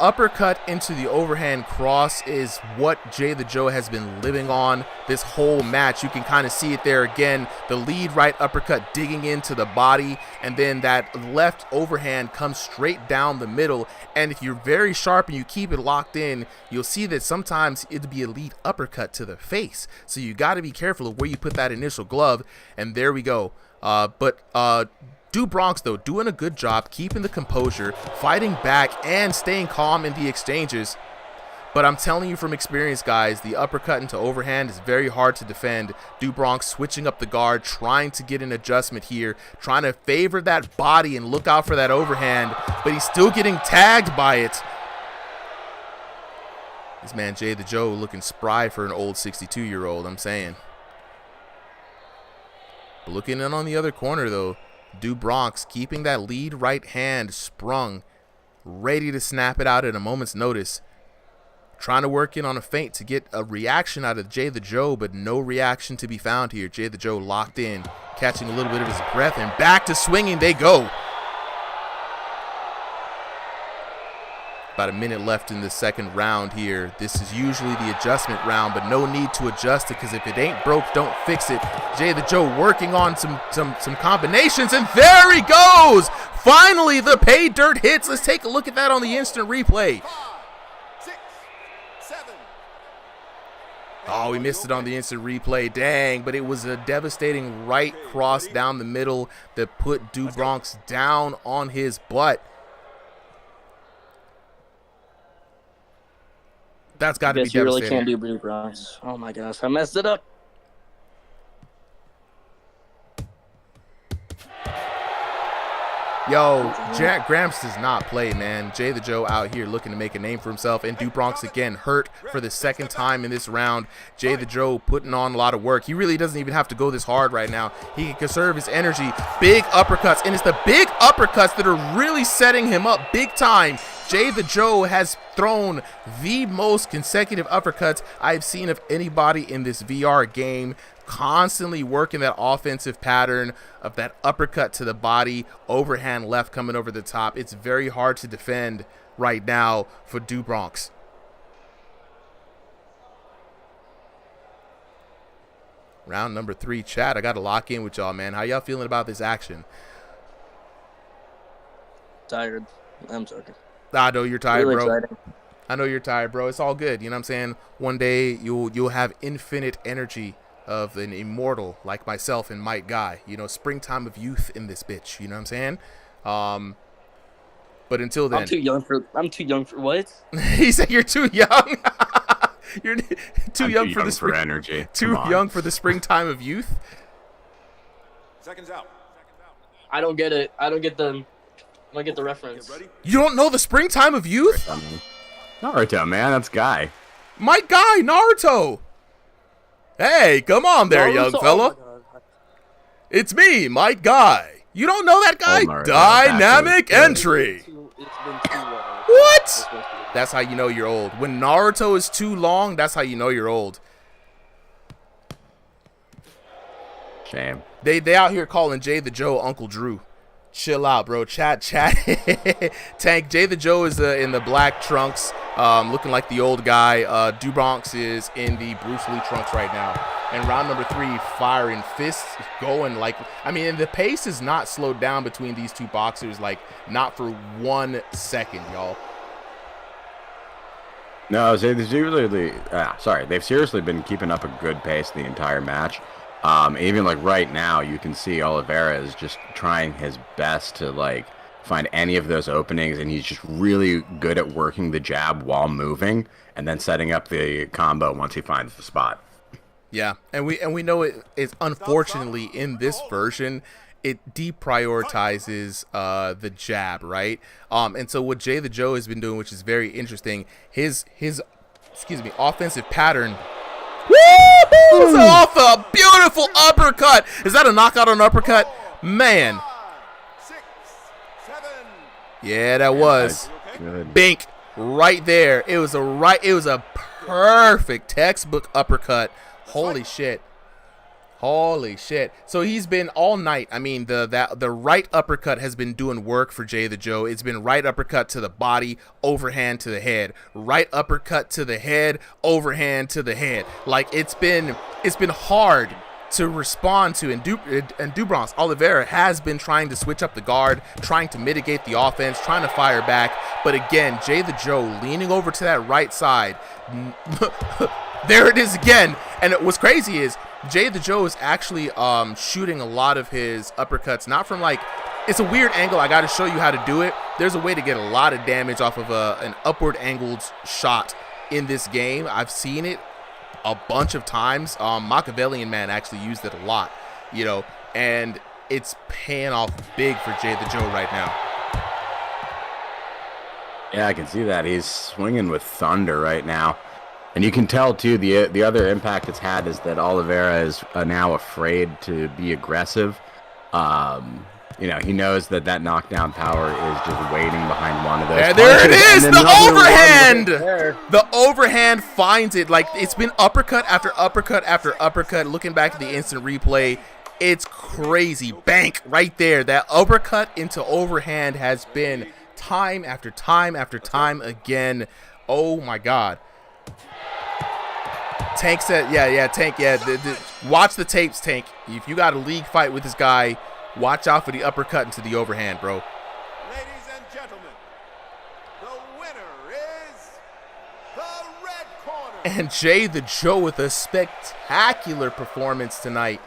uppercut into the overhand cross is what Jay the Joe has been living on this whole match. You can kind of see it there again. The lead right uppercut digging into the body, and then that left overhand comes straight down the middle. And if you're very sharp and you keep it locked in, you'll see that sometimes it'll be a lead uppercut to the face. So you got to be careful of where you put that initial glove. And there we go. Do Bronx, though, doing a good job, keeping the composure, fighting back, and staying calm in the exchanges. But I'm telling you from experience, guys, the uppercut into overhand is very hard to defend. Do Bronx switching up the guard, trying to get an adjustment here, trying to favor that body and look out for that overhand, but he's still getting tagged by it. This man, Jay the Joe, looking spry for an old 62-year-old, I'm saying. But looking in on the other corner, though, Do Bronx keeping that lead right hand sprung, ready to snap it out at a moment's notice. Trying to work in on a feint to get a reaction out of Jay the Joe, but no reaction to be found here. Jay the Joe locked in, catching a little bit of his breath, and back to swinging they go. About a minute left in the second round here. This is usually the adjustment round, but no need to adjust it because if it ain't broke, don't fix it. Jay the Joe working on some combinations, and there he goes! Finally, the pay dirt hits. Let's take a look at that on the instant replay. Oh, we missed it on the instant replay. Dang, but it was a devastating right cross down the middle that put Dubronx down on his butt. That's got to be devastating. You really can't do Blue Bronx. Oh my gosh, I messed it up. Yo, Jack Gramps does not play, man. Jay the Joe out here looking to make a name for himself, and Dubronx again hurt for the second time in this round. Jay the Joe putting on a lot of work. He really doesn't even have to go this hard right now. He can conserve his energy. Big uppercuts, and it's the big uppercuts that are really setting him up big time. Jay the Joe has thrown the most consecutive uppercuts I've seen of anybody in this VR game. Constantly working that offensive pattern of that uppercut to the body, overhand left coming over the top. It's very hard to defend right now for Dubronx. Round number 3, chat. I got to lock in with y'all, man. How y'all feeling about this action? Tired. I'm sorry. I know you're tired, Really bro. exciting. I know you're tired, bro. It's all good. You know what I'm saying? One day you'll have infinite energy of an immortal like myself and Mike Guy. You know, springtime of youth in this bitch. You know what I'm saying? But until then, I'm too young for what? He said you're too young. You're too young for the for energy. Too young for the springtime of youth. Seconds out. I don't get it. I don't get the reference. You don't know the springtime of youth? Naruto, man, that's Guy. Mike Guy, Naruto. Hey, come on there, young fella. It's me, Mike Guy. You don't know that guy? Dynamic entry. What? That's how you know you're old. When Naruto is too long, that's how you know you're old. Shame. They out here calling Jay the Joe Uncle Drew. Chill out, bro. Chat. Tank, Jay the Joe is in the black trunks, looking like the old guy. Dubronx is in the Bruce Lee trunks right now. And round number 3, firing fists going like, I mean, the pace is not slowed down between these two boxers, like not for 1 second, y'all. No, they've seriously been keeping up a good pace the entire match. Even like right now, you can see Oliveira is just trying his best to like find any of those openings, and he's just really good at working the jab while moving and then setting up the combo once he finds the spot. Yeah, and we know it is, unfortunately, in this version, it deprioritizes the jab, right? And so what Jay the Joe has been doing, which is very interesting, his offensive pattern. Woo! Off a beautiful uppercut. Is that a knockout on uppercut? Man. Yeah, that was. Bink right there. It was a perfect textbook uppercut. Holy shit. So he's been all night. I mean, the right uppercut has been doing work for Jay the Joe. It's been right uppercut to the body, overhand to the head. Right uppercut to the head, overhand to the head. Like it's been hard to respond to, and Dubronx Oliveira has been trying to switch up the guard, trying to mitigate the offense, trying to fire back. But again, Jay the Joe leaning over to that right side. There it is again. And what's crazy is Jay the Joe is actually shooting a lot of his uppercuts, not from like, it's a weird angle. I got to show you how to do it. There's a way to get a lot of damage off of an upward angled shot in this game. I've seen it a bunch of times. Machiavellian Man actually used it a lot, you know, and it's paying off big for Jay the Joe right now. Yeah, I can see that. He's swinging with thunder right now. And you can tell, too, the other impact it's had is that Oliveira is now afraid to be aggressive. He knows that knockdown power is just waiting behind one of those. There it is! The overhand! The overhand finds it. Like, it's been uppercut after uppercut after uppercut. Looking back at the instant replay, it's crazy. Bank right there. That uppercut into overhand has been time after time after time again. Oh my God. Tank said, Tank, watch the tapes, Tank. If you got a league fight with this guy, watch out for the uppercut into the overhand, bro. Ladies and gentlemen, the winner is the red corner. And Jay the Joe with a spectacular performance tonight.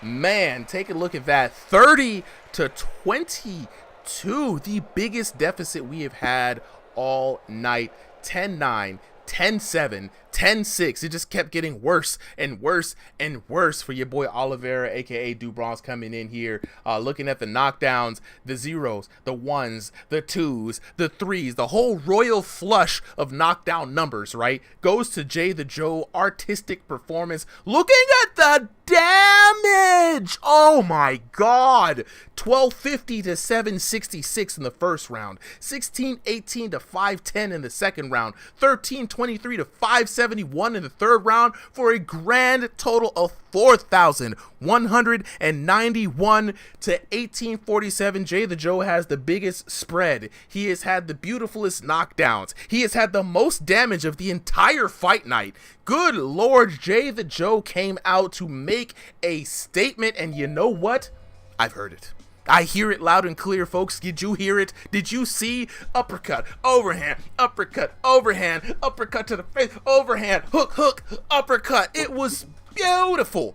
Man, take a look at that. 30-22, the biggest deficit we have had all night. 10-9, 10-7, 10-6. It just kept getting worse and worse and worse for your boy Oliveira, aka Dubronx, coming in here, looking at the knockdowns, the zeros, the ones, the twos, the threes, the whole royal flush of knockdown numbers, right? Goes to Jay the Joe, artistic performance. Looking at the damage! Oh my God! 1250 to 766 in the first round, 1618 to 510 in the second round, 1323 to 571 in the third round, for a grand total of 4,191 to 1847. Jay the Joe has the biggest spread. He has had the beautifulest knockdowns. He has had the most damage of the entire fight night. Good Lord, Jay the Joe came out to make a statement, and you know what? I've heard it. I hear it loud and clear, folks. Did you hear it? Did you see? Uppercut, overhand, uppercut, overhand, uppercut to the face, overhand, hook, hook, uppercut. It was beautiful.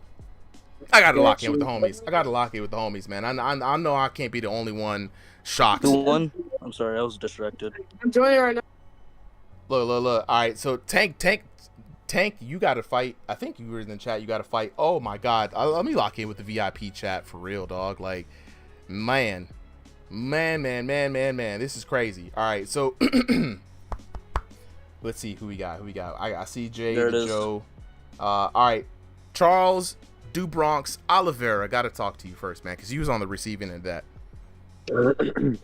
I gotta lock in with the homies. Man. I know I can't be the only one shocked. The one? I'm sorry, I was distracted. I'm joining right now. Look. All right, so Tank, you got to fight. I think you were in the chat. You got to fight. Oh my God, let me lock in with the VIP chat for real, dog. Like, man, this is crazy. All right, so let's see who we got. I see Jay the Joe. All right, Charles, Dubronx, Oliveira. Got to talk to you first, man, because you was on the receiving end of that.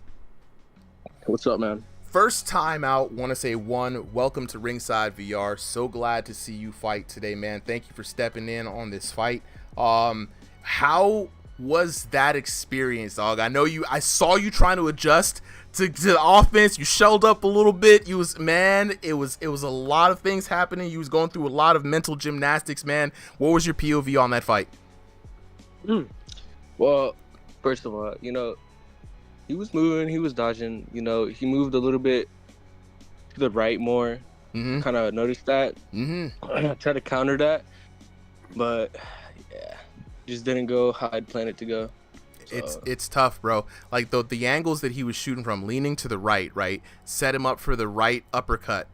What's up, man? First time out, want to say welcome to Ringside VR. So glad to see you fight today, man. Thank you for stepping in on this fight. How was that experience, dog? I saw you trying to adjust to the offense. You shelled up a little bit. It was a lot of things happening. You was going through a lot of mental gymnastics, man. What was your POV on that fight? Well, first of all, he was moving, he was dodging, he moved a little bit to the right more. Kind of noticed that. I tried to counter that, but yeah, just didn't go how I'd planned it to go. So. It's tough, bro. Like the angles that he was shooting from, leaning to the right, set him up for the right uppercut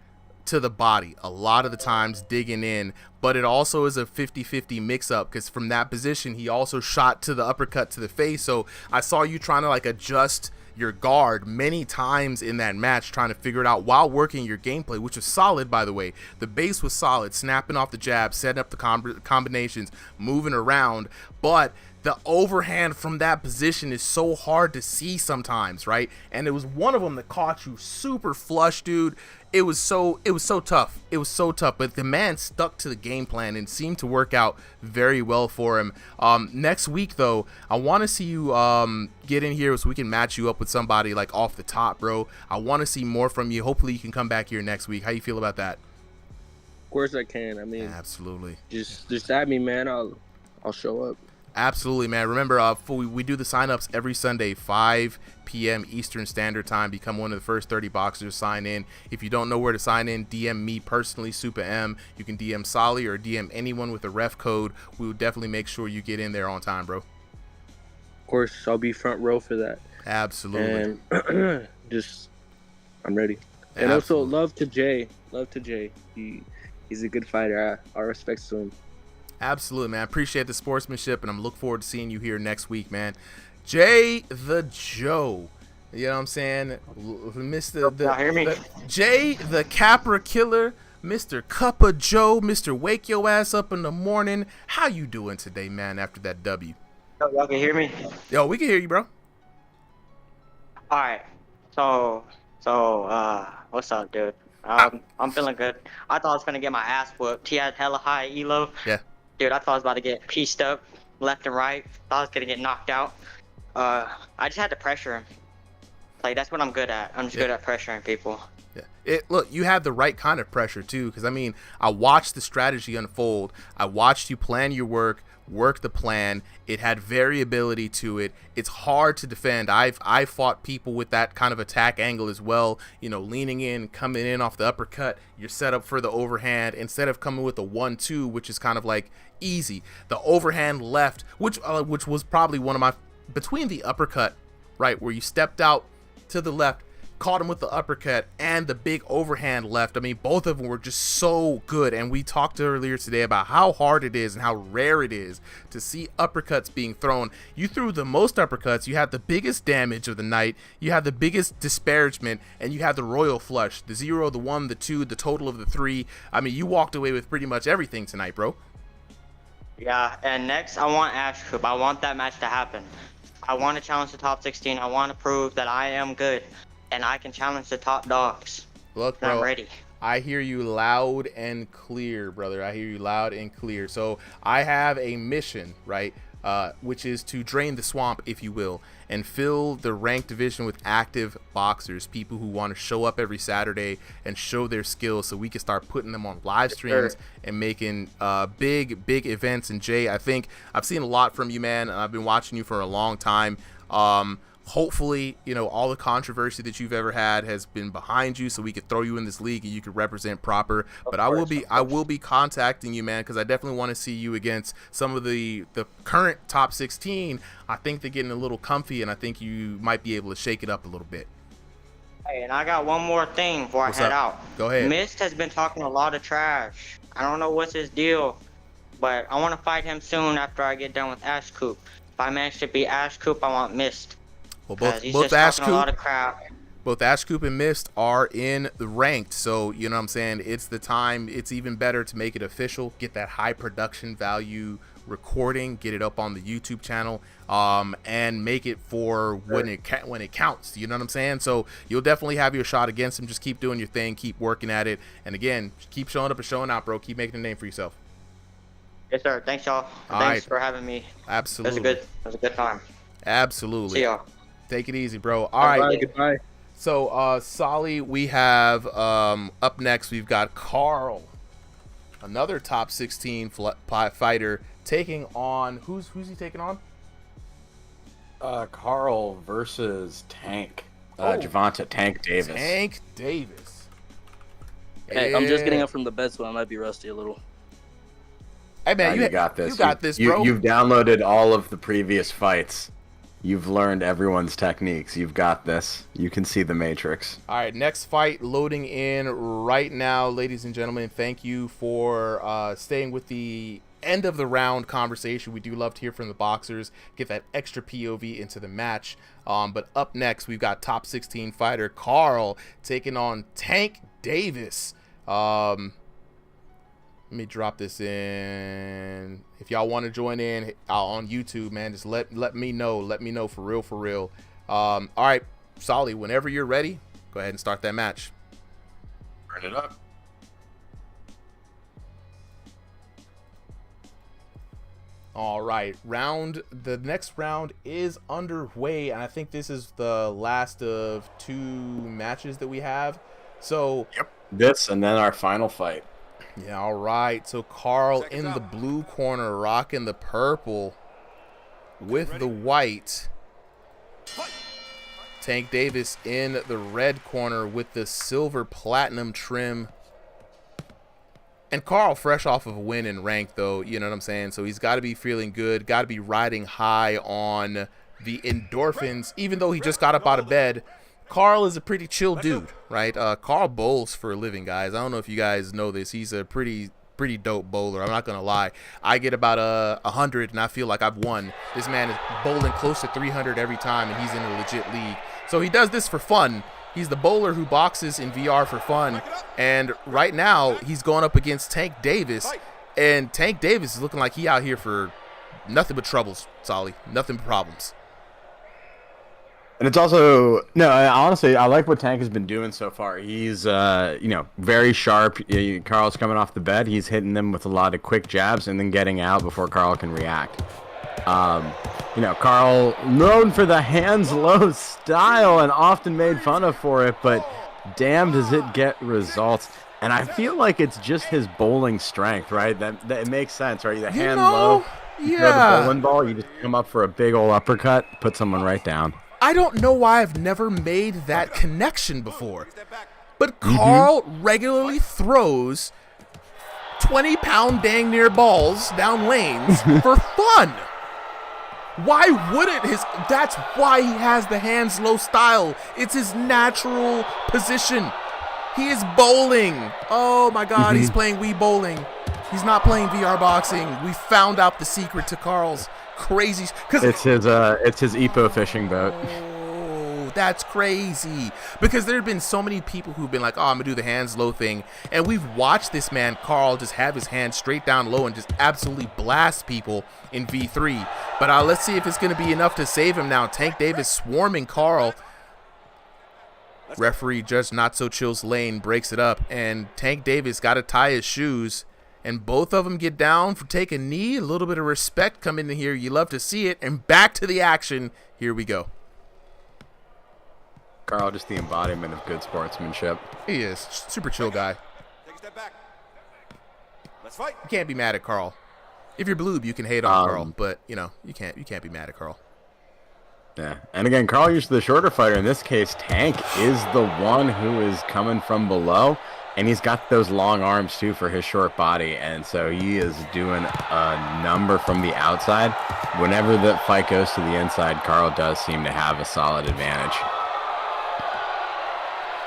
to the body. A lot of the times digging in, but it also is a 50-50 mix-up, because from that position he also shot to the uppercut to the face. So I saw you trying to adjust your guard many times in that match, trying to figure it out while working your gameplay, which was solid, by the way. The base was solid, snapping off the jab, setting up the combinations, moving around, but the overhand from that position is so hard to see sometimes, right? And it was one of them that caught you super flush, dude. It was so tough. But the man stuck to the game plan and seemed to work out very well for him. Next week, though, I want to see you get in here so we can match you up with somebody off the top, bro. I want to see more from you. Hopefully you can come back here next week. How you feel about that? Of course I can. I mean, absolutely. Just add me, man. I'll show up. Absolutely, man. Remember, we do the sign-ups every Sunday, 5 p.m. Eastern Standard Time. Become one of the first 30 boxers. Sign in. If you don't know where to sign in, DM me personally, Super M. You can DM Solly or DM anyone with a ref code. We will definitely make sure you get in there on time, bro. Of course, I'll be front row for that. Absolutely. And I'm ready. And also, love to Jay. He's a good fighter. I respect him. Absolutely, man. Appreciate the sportsmanship, and I'm looking forward to seeing you here next week, man. Jay the Joe. You know what I'm saying? Jay the Capra Killer, Mr. Cuppa Joe, Mr. Wake Your Ass Up in the Morning. How you doing today, man, after that W? Yo, y'all can hear me? Yo, we can hear you, bro. Alright. So, what's up, dude? I'm feeling good. I thought I was gonna get my ass whooped. He had hella high elo. Yeah. Dude, I thought I was about to get pieced up left and right. Thought I was gonna get knocked out. I just had to pressure him. Like, that's what I'm good at. I'm just good at pressuring people. Yeah. Look, you had the right kind of pressure too, because I mean, I watched the strategy unfold. I watched you plan your work the plan. It had variability to it. It's hard to defend. I fought people with that kind of attack angle as well. You know, leaning in, coming in off the uppercut. You're set up for the overhand instead of coming with a 1-2, which is kind of like easy. The overhand left, which was probably one of my, between the uppercut, right, where you stepped out to the left, caught him with the uppercut, and the big overhand left. I mean, both of them were just so good. And we talked earlier today about how hard it is and how rare it is to see uppercuts being thrown. You threw the most uppercuts. You had the biggest damage of the night. You had the biggest disparagement, and you had the royal flush, the 0, the 1, the 2, the total of the 3. I mean, you walked away with pretty much everything tonight, bro. Yeah, and next I want Ash Coop. I want that match to happen. I want to challenge the top 16. I want to prove that I am good and I can challenge the top dogs. Look, bro, I'm ready. I hear you loud and clear, brother. I hear you loud and clear. So I have a mission, right, which is to drain the swamp, if you will, and fill the ranked division with active boxers, people who want to show up every Saturday and show their skills so we can start putting them on live streams and making big events. And Jay, I think I've seen a lot from you, man, and I've been watching you for a long time. Hopefully, you know, all the controversy that you've ever had has been behind you, so we could throw you in this league and you could represent proper. But I will be contacting you, man, because I definitely want to see you against some of the current top 16. I think they're getting a little comfy, and I think you might be able to shake it up a little bit. Hey, and I got one more thing before I head out. Go ahead. Mist has been talking a lot of trash. I don't know what's his deal, but I want to fight him soon after I get done with Ash Coop. If I manage to beat Ash Coop, I want Mist. Well, both Ash Coop and Mist are in the ranked, so you know what I'm saying, it's the time. It's even better to make it official, get that high production value recording, get it up on the YouTube channel, and make it for when it counts. You know what I'm saying? So you'll definitely have your shot against him. Just keep doing your thing, keep working at it, and again, keep showing up and showing out, bro. Keep making a name for yourself. Yes, sir. Thanks, y'all. Thanks for having me. Absolutely. It was a good time. Absolutely. See y'all. Take it easy, bro. All right. Goodbye. So, Solly, we have up next, we've got Carl, another top 16 fighter, taking on, who's he taking on? Carl versus Tank. Javonta Tank Davis. Tank Davis. Hey, I'm just getting up from the bed, so I might be rusty a little. Hey, man, you got this. You got this, bro. You've downloaded all of the previous fights. You've learned everyone's techniques. You've got this. You can see the matrix. All right, next fight loading in right now, ladies and gentlemen. Thank you for staying with the end of the round conversation. We do love to hear from the boxers, get that extra POV into the match. But up next, we've got top 16 fighter Carl taking on Tank Davis. Let me drop this in. If y'all want to join in on YouTube, man, just let me know. Let me know for real. All right, Solly, whenever you're ready, go ahead and start that match. Burn it up. All right, the next round is underway, and I think this is the last of 2 matches that we have. So, yep, this and then our final fight. Yeah, all right. So Carl in the blue corner, rocking the purple with the white. Tank Davis in the red corner with the silver platinum trim. And Carl fresh off of a win in rank, though, you know what I'm saying? So he's got to be feeling good, got to be riding high on the endorphins, even though he just got up out of bed. Carl is a pretty chill dude, right? Carl bowls for a living, guys. I don't know if you guys know this. He's a pretty dope bowler. I'm not gonna lie. I get about 100, and I feel like I've won. This man is bowling close to 300 every time, and he's in a legit league. So he does this for fun. He's the bowler who boxes in VR for fun. And right now, he's going up against Tank Davis, and Tank Davis is looking like he out here for nothing but troubles, Solly. Nothing but problems. And it's also, no, honestly, I like what Tank has been doing so far. He's, very sharp. Carl's coming off the bed. He's hitting them with a lot of quick jabs and then getting out before Carl can react. You know, Carl, known for the hands low style and often made fun of for it, but damn does it get results. And I feel like it's just his bowling strength, right? That it makes sense, right? The hand low, you throw the bowling ball, you just come up for a big old uppercut, put someone right down. I don't know why I've never made that connection before, but Carl regularly throws 20-pound dang near balls down lanes for fun. Why wouldn't that's why he has the hands low style. It's his natural position. He is bowling. Oh my God, he's playing Wii bowling. He's not playing VR boxing. We found out the secret to Carl's crazy. It's his Epo fishing boat. Oh, that's crazy. Because there have been so many people who've been like, oh, I'm gonna do the hands low thing, and we've watched this man Carl just have his hands straight down low and just absolutely blast people in V3. But let's see if it's gonna be enough to save him now. Tank Davis swarming Carl. Referee Judge Not So Chill's lane breaks it up, and Tank Davis got to tie his shoes, and both of them get down for take a knee. A little bit of respect come in here. You love to see it, and back to the action. Here we go. Carl, just the embodiment of good sportsmanship. He is. Super chill guy. Take a step back. Let's fight. You can't be mad at Carl. If you're Bloob, you can hate on Carl, but you know, you can't be mad at Carl. Yeah, and again, Carl used the shorter fighter. In this case, Tank is the one who is coming from below, and he's got those long arms too for his short body, and so he is doing a number from the outside. Whenever the fight goes to the inside, Carl does seem to have a solid advantage.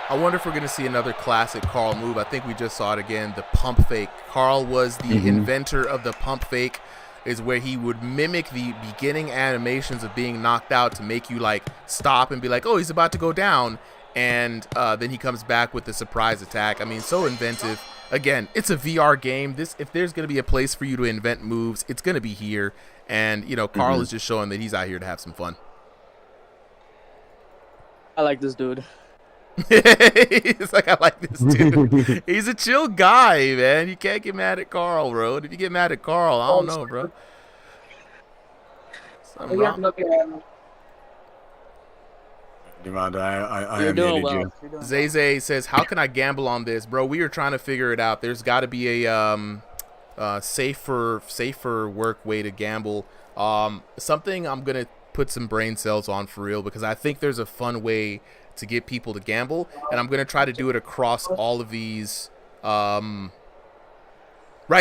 I wonder if we're going to see another classic Carl move. I think we just saw it again, the pump fake. Carl was the inventor of the pump fake. Is where he would mimic the beginning animations of being knocked out to make you like stop and be like, oh, he's about to go down, and then he comes back with the surprise attack. I mean, so inventive. Again, it's a VR game. If there's going to be a place for you to invent moves, it's going to be here. And you know, Carl is just showing that he's out here to have some fun. I like this dude. It's like, I like this dude. He's a chill guy, man. You can't get mad at Carl, bro. If you get mad at Carl, I don't know, bro. Something wrong. I unmuted well. you. Zay says, how can I gamble on this? Bro, we are trying to figure it out. There's got to be a safer work way to gamble. Something I'm going to put some brain cells on for real, because I think there's a fun way to get people to gamble, and I'm gonna try to do it across all of these. Right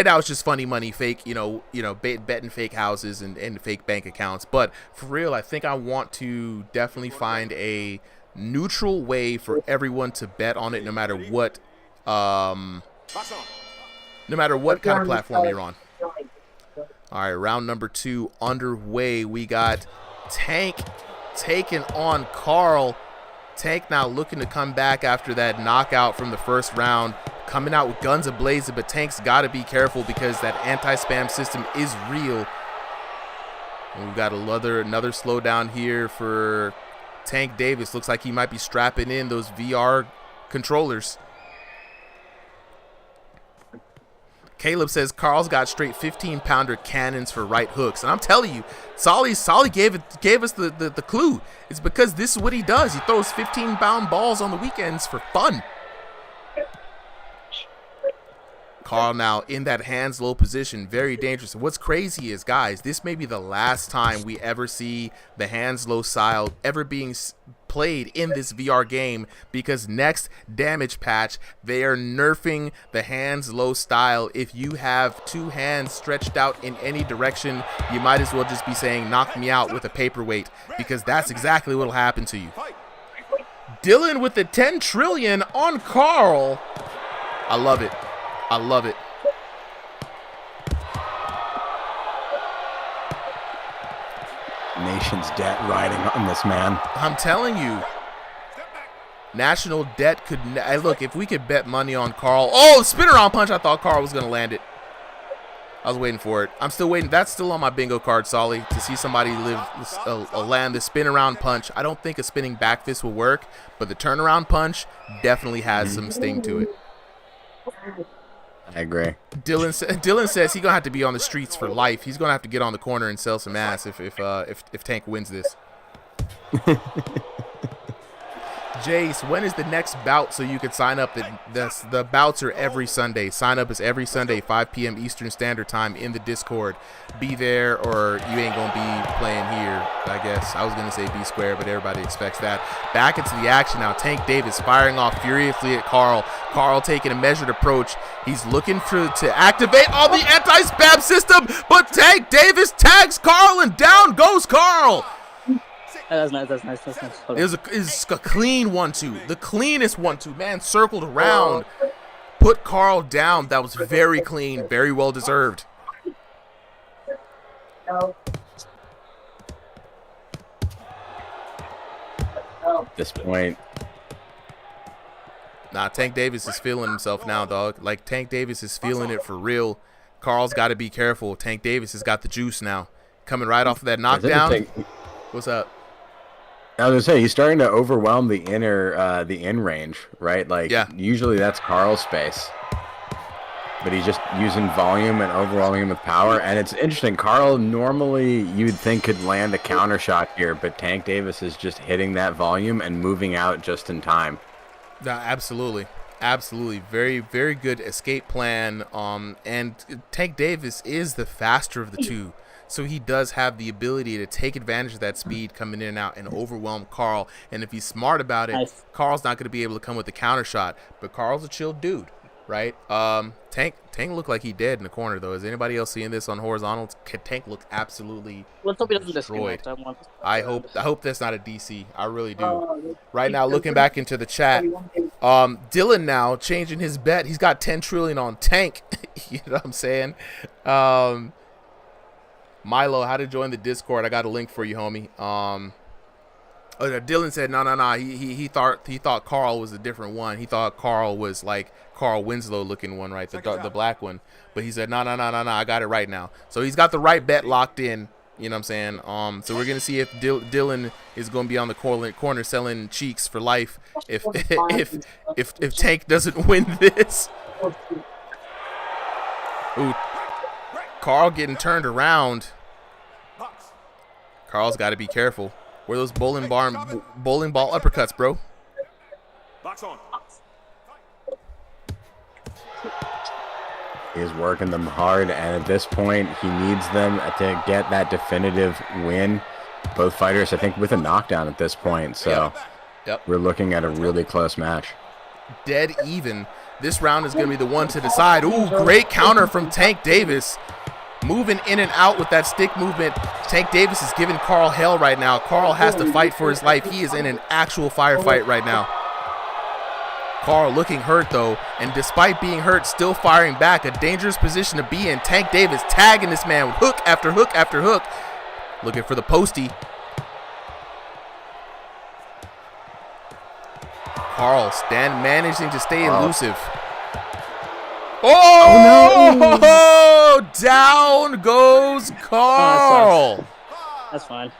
now it's just funny money, fake, betting fake houses and fake bank accounts. But for real, I think I want to definitely find a neutral way for everyone to bet on it, no matter what kind of platform you're on. All right, round number 2 underway. We got Tank taking on Carl. Tank now looking to come back after that knockout from the first round, coming out with guns a-blazing, but Tank's got to be careful because that anti-spam system is real. And we've got another slowdown here for Tank Davis. Looks like he might be strapping in those VR controllers. Caleb says Carl's got straight 15-pounder cannons for right hooks. And I'm telling you, Solly gave us the clue. It's because this is what he does. He throws 15-pound balls on the weekends for fun. Carl now in that hands low position, very dangerous. And what's crazy is, guys, this may be the last time we ever see the hands low style ever being played in this VR game, because next damage patch they are nerfing the hands low style. If you have 2 hands stretched out in any direction, you might as well just be saying knock me out with a paperweight, because that's exactly what will happen to you. Dylan with the 10 trillion on Carl. I love it. I love it. Nation's debt riding on this man. I'm telling you, national debt could. Look, if we could bet money on Carl. Oh, spin around punch! I thought Carl was gonna land it. I was waiting for it. I'm still waiting. That's still on my bingo card, Solly, to see somebody land the spin around punch. I don't think a spinning back fist will work, but the turnaround punch definitely has some sting to it. I agree. Dylan says he's gonna have to be on the streets for life. He's gonna have to get on the corner and sell some ass if Tank wins this. Jace, when is the next bout so you can sign up? The bouts are every Sunday. Sign up is every Sunday, 5 p.m. Eastern Standard Time in the Discord. Be there or you ain't going to be playing here, I guess. I was going to say B square, but everybody expects that. Back into the action now. Tank Davis firing off furiously at Carl. Carl taking a measured approach. He's looking to activate all the anti-spam system, but Tank Davis tags Carl and down goes Carl. That's nice. It was a clean 1-2. The cleanest 1-2. Man circled around. Put Carl down. That was very clean. Very well deserved. At this point. Nah, Tank Davis is feeling himself now, dog. Like, Tank Davis is feeling it for real. Carl's got to be careful. Tank Davis has got the juice now. Coming right off of that knockdown. What's up? I was gonna say he's starting to overwhelm the in range, right? Like usually that's Carl's space, but he's just using volume and overwhelming him with power. And it's interesting. Carl normally you'd think could land a counter shot here, but Tank Davis is just hitting that volume and moving out just in time. Absolutely. Very, very good escape plan. And Tank Davis is the faster of the two. So he does have the ability to take advantage of that speed coming in and out and overwhelm Carl. And if he's smart about it, Carl's not going to be able to come with the counter shot. But Carl's a chill dude, right? Tank looked like he dead in the corner, though. Is anybody else seeing this on horizontal? Tank looked absolutely destroyed. I hope that's not a DC. I really do. Right now, looking back into the chat, Dylan now changing his bet. He's got 10 trillion on Tank. You know what I'm saying? Milo, how to join the Discord? I got a link for you, homie. Dylan said no. He thought Carl was a different one. He thought Carl was like Carl Winslow looking one, right? The black one. But he said no. I got it right now. So he's got the right bet locked in. You know what I'm saying? So we're gonna see if Dylan is gonna be on the corner selling cheeks for life. If Tank doesn't win this. Ooh. Carl getting turned around. Carl's got to be careful. Where are those bowling ball uppercuts, bro? Box on. He's working them hard, and at this point, he needs them to get that definitive win. Both fighters, I think, with a knockdown at this point. So we're looking at a really close match. Dead even. This round is going to be the one to decide. Ooh, great counter from Tank Davis. Moving in and out with that stick movement. Tank Davis is giving Carl hell right now. Carl has to fight for his life. He is in an actual firefight right now. Carl looking hurt, though, and despite being hurt, still firing back. A dangerous position to be in. Tank Davis tagging this man with hook after hook after hook. Looking for the postie. Carl managing to stay elusive. Oh, no! Down goes Carl. That's fine.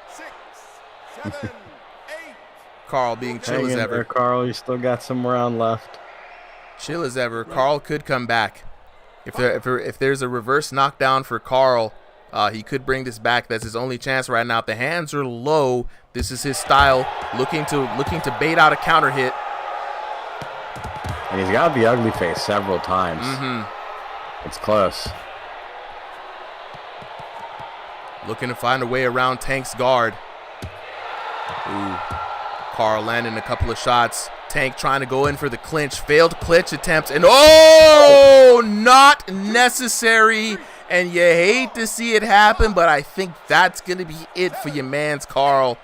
Carl being chill as ever. There, Carl, you still got some round left. Chill as ever. Carl could come back. If there's a reverse knockdown for Carl, he could bring this back. That's his only chance right now. The hands are low. This is his style. Looking to bait out a counter hit. And he's got the ugly face several times. It's close. Looking to find a way around Tank's guard. Ooh. Carl landing a couple of shots. Tank trying to go in for the clinch. Failed clinch attempts. And not necessary. And you hate to see it happen, but I think that's going to be it for your man's Carl.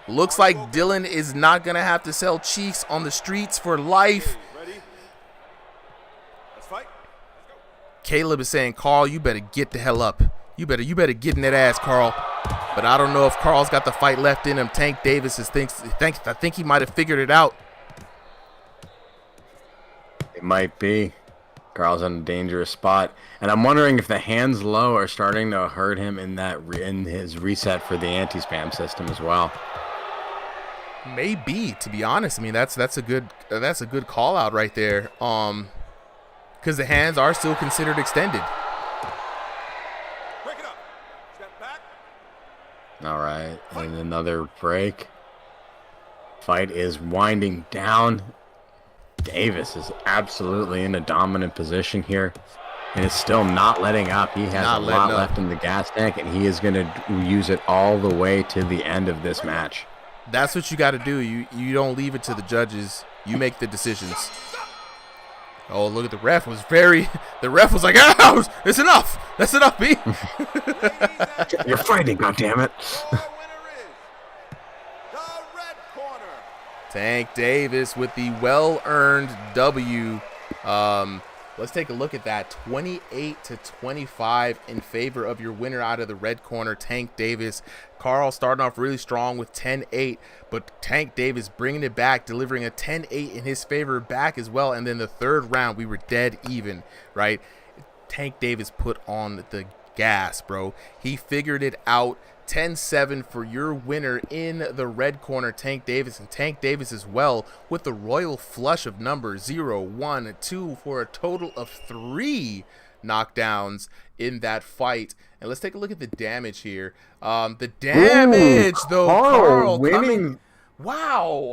Looks like Dylan is not going to have to sell cheeks on the streets for life. Caleb is saying, Carl, you better get the hell up. You better get in that ass, Carl. But I don't know if Carl's got the fight left in him. Tank Davis I think he might have figured it out. It might be. Carl's in a dangerous spot. And I'm wondering if the hands low are starting to hurt him in his reset for the anti-spam system as well. Maybe, to be honest. I mean, that's a good call out right there. because the hands are still considered extended. All right, and another break. Fight is winding down. Davis is absolutely in a dominant position here and is still not letting up. He has a lot left in the gas tank, and he is going to use it all the way to the end of this match. That's what you got to do. You don't leave it to the judges. You make the decisions. Oh, look at the ref. The ref was like, "Ow, it's enough. That's enough, B." You're fighting, goddammit. Tank Davis with the well-earned W. Let's take a look at that. 28-25 in favor of your winner out of the red corner, Tank Davis. Carl starting off really strong with 10-8, but Tank Davis bringing it back, delivering a 10-8 in his favor back as well. And then the third round, we were dead even, right? Tank Davis put on the gas, bro. He figured it out. 10-7 for your winner in the red corner, Tank Davis. And Tank Davis as well with the royal flush of numbers 0, 1, 2 for a total of 3 knockdowns in that fight. And let's take a look at the damage here. The damage, though, Carl winning. Wow.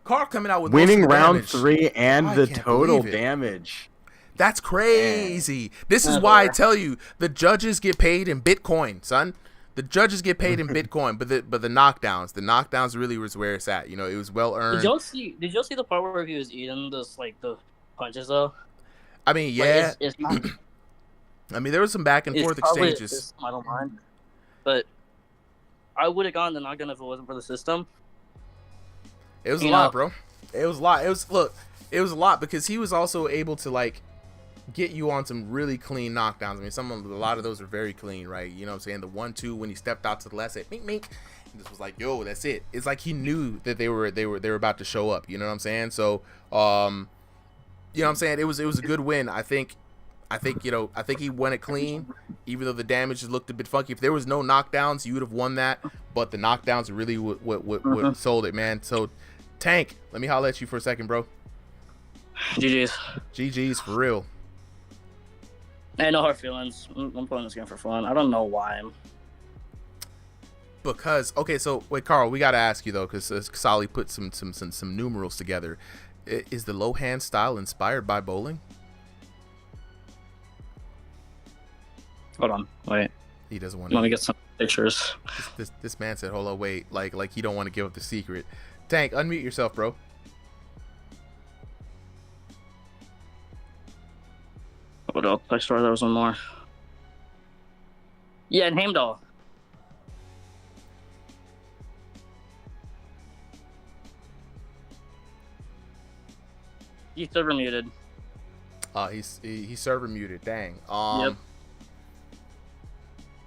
Carl coming out with winning round damage. 3 and the total damage. That's crazy. This is why I tell you the judges get paid in Bitcoin, son. The judges get paid in Bitcoin, but the knockdowns really was where it's at. You know, it was well earned. Did y'all see the part where he was eating this the punches though? I mean, yeah. It's not, I mean, there was some back and forth exchanges. I don't mind, but I would have gotten the knockdown if it wasn't for the system. It was a lot, bro. It was a lot. It was a lot because he was also able to get you on some really clean knockdowns. I mean, a lot of those are very clean, right? You know what I'm saying? The 1-2 when he stepped out to the left, said mink mink, and this was like, yo, that's it. It's like he knew that they were about to show up. You know what I'm saying? So, you know what I'm saying? It was a good win. I think he won it clean, even though the damage looked a bit funky. If there was no knockdowns, you would have won that. But the knockdowns are really what sold it, man. So, Tank, let me holler at you for a second, bro. GG's for real. I know hard feelings. I'm playing this game for fun. I don't know why. Because so wait, Carl, we gotta ask you though, because Sally put some numerals together. Is the low hand style inspired by bowling? Hold on, wait. He doesn't want. Let me get some pictures. This man said, "Hold on, wait." Like he don't want to give up the secret. Tank, unmute yourself, bro. What else? I swear there was one more. Yeah, in Heimdall. He's server muted. He's server muted. Dang. Yep.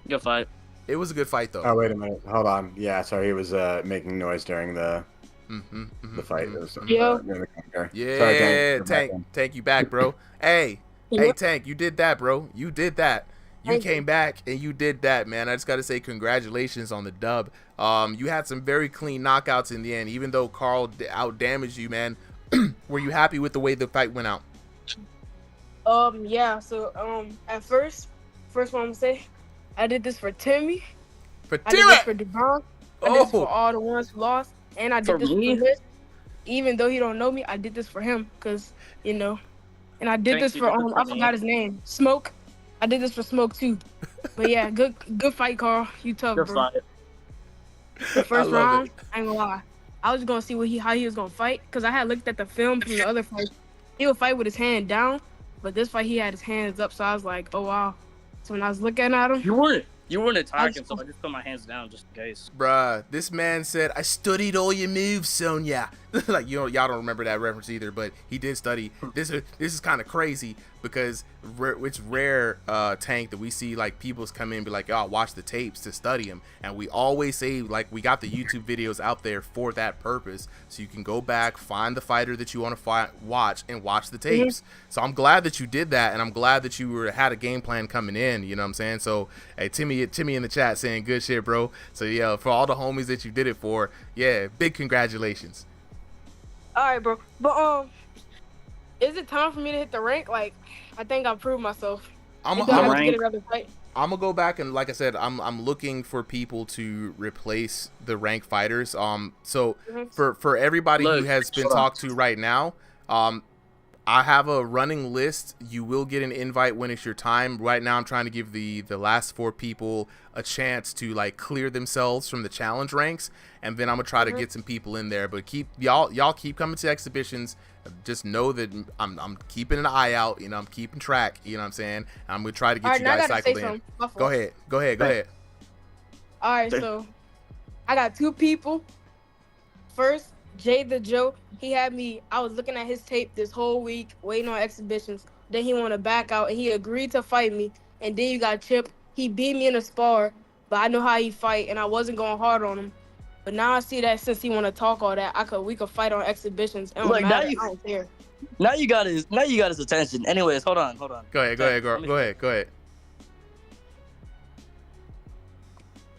Good fight. It was a good fight though. Oh wait a minute. Hold on. Yeah, sorry. He was making noise during the fight. Yeah. Yeah. Sorry, Tank, you back, bro? Hey, Tank, you did that, bro. You did that. You came back and you did that, man. I just got to say congratulations on the dub. You had some very clean knockouts in the end, even though Carl out damaged you, man. Were you happy with the way the fight went out? Yeah. So at first one I'm gonna say, I did this for Timmy. I did this for Devon. I did this for all the ones who lost, and I did this for Liz. Even though he don't know me, I did this for him, cause and I did this for I forgot his name, Smoke. I did this for Smoke too. But yeah, good fight, Carl. You tough, bro. Fight. The first round, I ain't gonna lie. I was gonna see how he was gonna fight, cause I had looked at the film from the other fight. He would fight with his hand down, but this fight he had his hands up, so I was like, oh wow. So when I was looking at him, you weren't attacking, so I just put my hands down just in case. Bruh, this man said, I studied all your moves, Sonya. Like, y'all don't remember that reference either, but he did study. This is kind of crazy because it's rare, Tank, that we see like people's come in and be like, oh, watch the tapes to study them. And we always say, like, we got the YouTube videos out there for that purpose. So you can go back, find the fighter that you want to watch and watch the tapes. So I'm glad that you did that. And I'm glad that you had a game plan coming in. You know what I'm saying? So, hey, Timmy in the chat saying good shit, bro. So, yeah, for all the homies that you did it for, yeah, big congratulations. All right, bro. But is it time for me to hit the rank? Like, I think I proved myself. I'm Do I have to get another fight? I'm gonna go back and, like I said, I'm looking for people to replace the rank fighters. So for everybody who has been talked to right now, I have a running list. You will get an invite when it's your time. Right now, I'm trying to give the last 4 people a chance to like clear themselves from the challenge ranks, and then I'm gonna try to get some people in there. But keep y'all keep coming to exhibitions. Just know that I'm keeping an eye out. You know, I'm keeping track. You know what I'm saying? I'm gonna try to get you guys cycled in. Go ahead. All right, so I got 2 people. First, Jay the Joe. He had me. I was looking at his tape this whole week, waiting on exhibitions. Then he wanted to back out, and he agreed to fight me. And then you got Chip. He beat me in a spar, but I know how he fight, and I wasn't going hard on him. But now I see that since he want to talk all that, we could fight on exhibitions. It don't Look, matter. I don't care. Now you got his attention. Anyways, hold on. Go ahead. I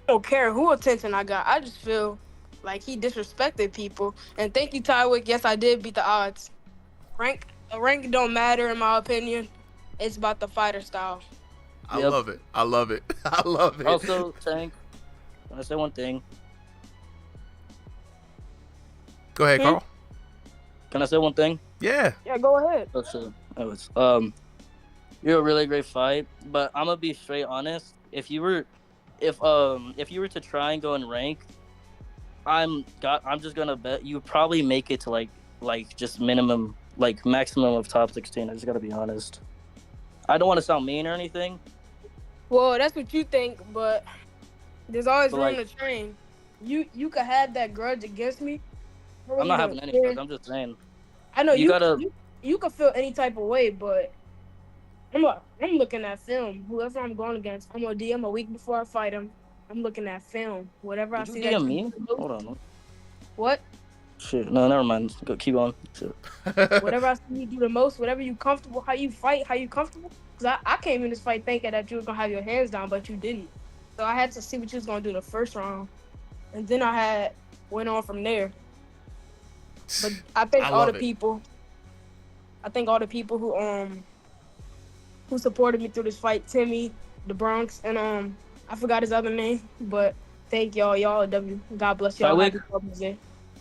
don't care who attention I got. I just feel like he disrespected people. And thank you, Tywick. Yes, I did beat the odds. Rank don't matter in my opinion. It's about the fighter style. I love it. I love it. Also, Tank, can I say one thing? Go ahead, Carl. Can I say one thing? Yeah. Yeah, go ahead. You're a really great fight, but I'm gonna be straight honest. If you were to try and go in rank, I'm just gonna bet you probably make it to like just maximum of top 16. I just gotta be honest. I don't want to sound mean or anything. Well, that's what you think, but there's always But, room like- to train. You could have that grudge against me. I'm not having any grudge. I'm just saying. I know You gotta- you could feel any type of way, but I'm looking at film. Whoever I'm going against, I'm gonna DM a week before I fight him. I'm looking at film. Whatever I Did see. you that DM you me? do the most- Hold on. What? Shit. No, never mind. Keep going. Shit. Whatever I see you do the most. Whatever you comfortable. How you fight. How you comfortable. Cause I came in this fight thinking that you were gonna have your hands down, but you didn't. So I had to see what you was gonna do the first round, and then I went on from there. But I think all the people who supported me through this fight, Timmy, the Bronx, and I forgot his other name, but thank y'all. Y'all are W. God bless y'all. Happy Father's Day.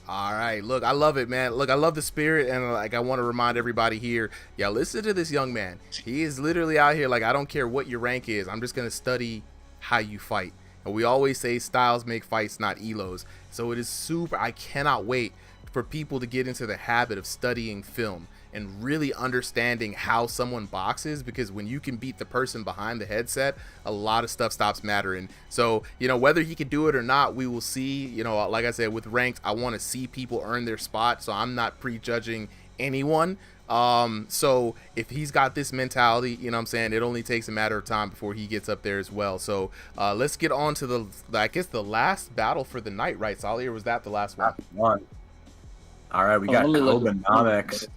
All right, look, I love it, man. Look, I love the spirit, and like I want to remind everybody here, yeah, listen to this young man. He is literally out here like, I don't care what your rank is. I'm just gonna study how you fight. And we always say styles make fights, not elos. So it is super. I cannot wait for people to get into the habit of studying film and really understanding how someone boxes, because when you can beat the person behind the headset, a lot of stuff stops mattering. So, you know, whether he can do it or not, we will see. You know, like I said, with ranked, I want to see people earn their spot, so I'm not prejudging anyone. So if he's got this mentality, you know what I'm saying, it only takes a matter of time before he gets up there as well. So let's get on to the last battle for the night, right, Solly, or was that the last one? All right, we got Kobenomics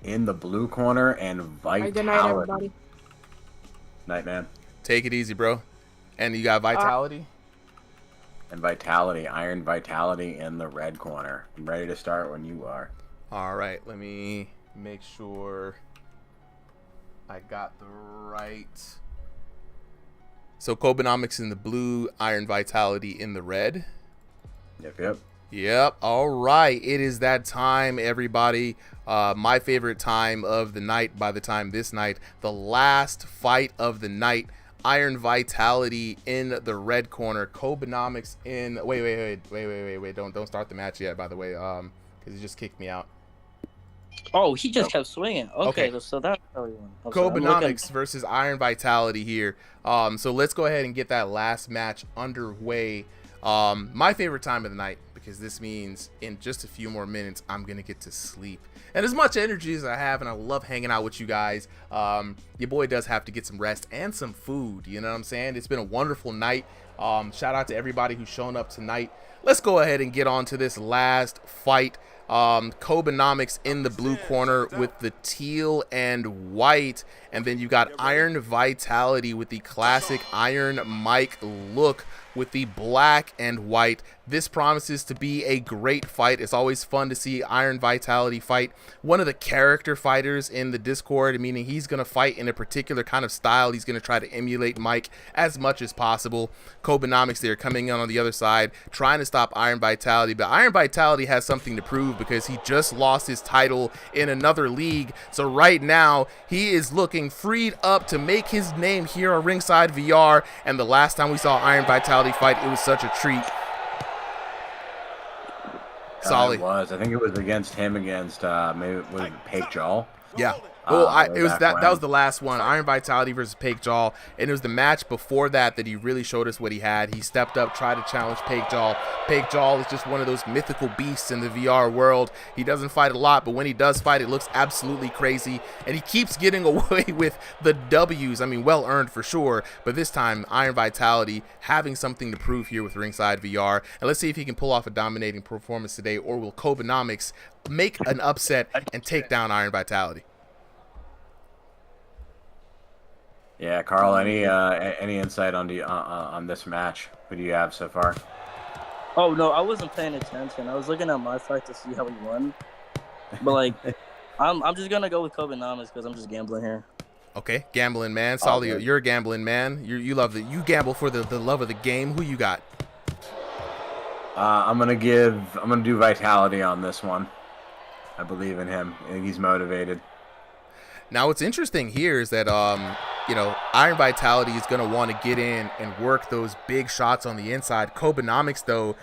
in the blue corner and Vitality. Good night, everybody. Night, man. Take it easy, bro. And you got Vitality? And Vitality, Iron Vitality in the red corner. I'm ready to start when you are. All right, let me make sure I got the right. So Kobenomics in the blue, Iron Vitality in the red. Yep. All right. It is that time, everybody. My favorite time of the night by the time this night. The last fight of the night. Iron Vitality in the red corner. Kobenomics in... Wait. Don't start the match yet, by the way. Because he just kicked me out. Oh, he just kept swinging. Okay. So that's how he won. Kobenomics versus Iron Vitality here. So let's go ahead and get that last match underway. My favorite time of the night, because this means in just a few more minutes I'm gonna get to sleep, and as much energy as I have, and I love hanging out with you guys, your boy does have to get some rest and some food. You know what I'm saying? It's been a wonderful night. Shout out to everybody who's shown up tonight. Let's go ahead and get on to this last fight. Kobenomics in the blue corner with the teal and white, and then you got Iron Vitality with the classic Iron Mike look with the black and white. This promises to be a great fight. It's always fun to see Iron Vitality fight one of the character fighters in the Discord, meaning he's going to fight in a particular kind of style. He's going to try to emulate Mike as much as possible. Kobenomics there coming in on the other side, trying to stop Iron Vitality, but Iron Vitality has something to prove because he just lost his title in another league. So right now, he is looking freed up to make his name here on Ringside VR, and the last time we saw Iron Vitality fight, it was such a treat. Solid. It was. I think it was against him maybe was it Pake Jaw? Yeah. Well, it was that was the last one, Iron Vitality versus Pake Jaw, and it was the match before that he really showed us what he had. He stepped up, tried to challenge Pake Jaw. Pake Jaw is just one of those mythical beasts in the VR world. He doesn't fight a lot, but when he does fight, it looks absolutely crazy, and he keeps getting away with the W's. I mean, well earned for sure, but this time Iron Vitality having something to prove here with Ringside VR, and let's see if he can pull off a dominating performance today, or will Kobenomics make an upset and take down Iron Vitality? Yeah, Carl. Any insight on this match? Who do you have so far? Oh no, I wasn't paying attention. I was looking at my fight to see how he won. But like, I'm just gonna go with Kobenomics because I'm just gambling here. Okay, gambling man. Solid. Okay. You're a gambling man. You gamble for the love of the game. Who you got? I'm gonna do Vitality on this one. I believe in him. I think he's motivated. Now, what's interesting here is that, Iron Vitality is going to want to get in and work those big shots on the inside. Kobenomics, though,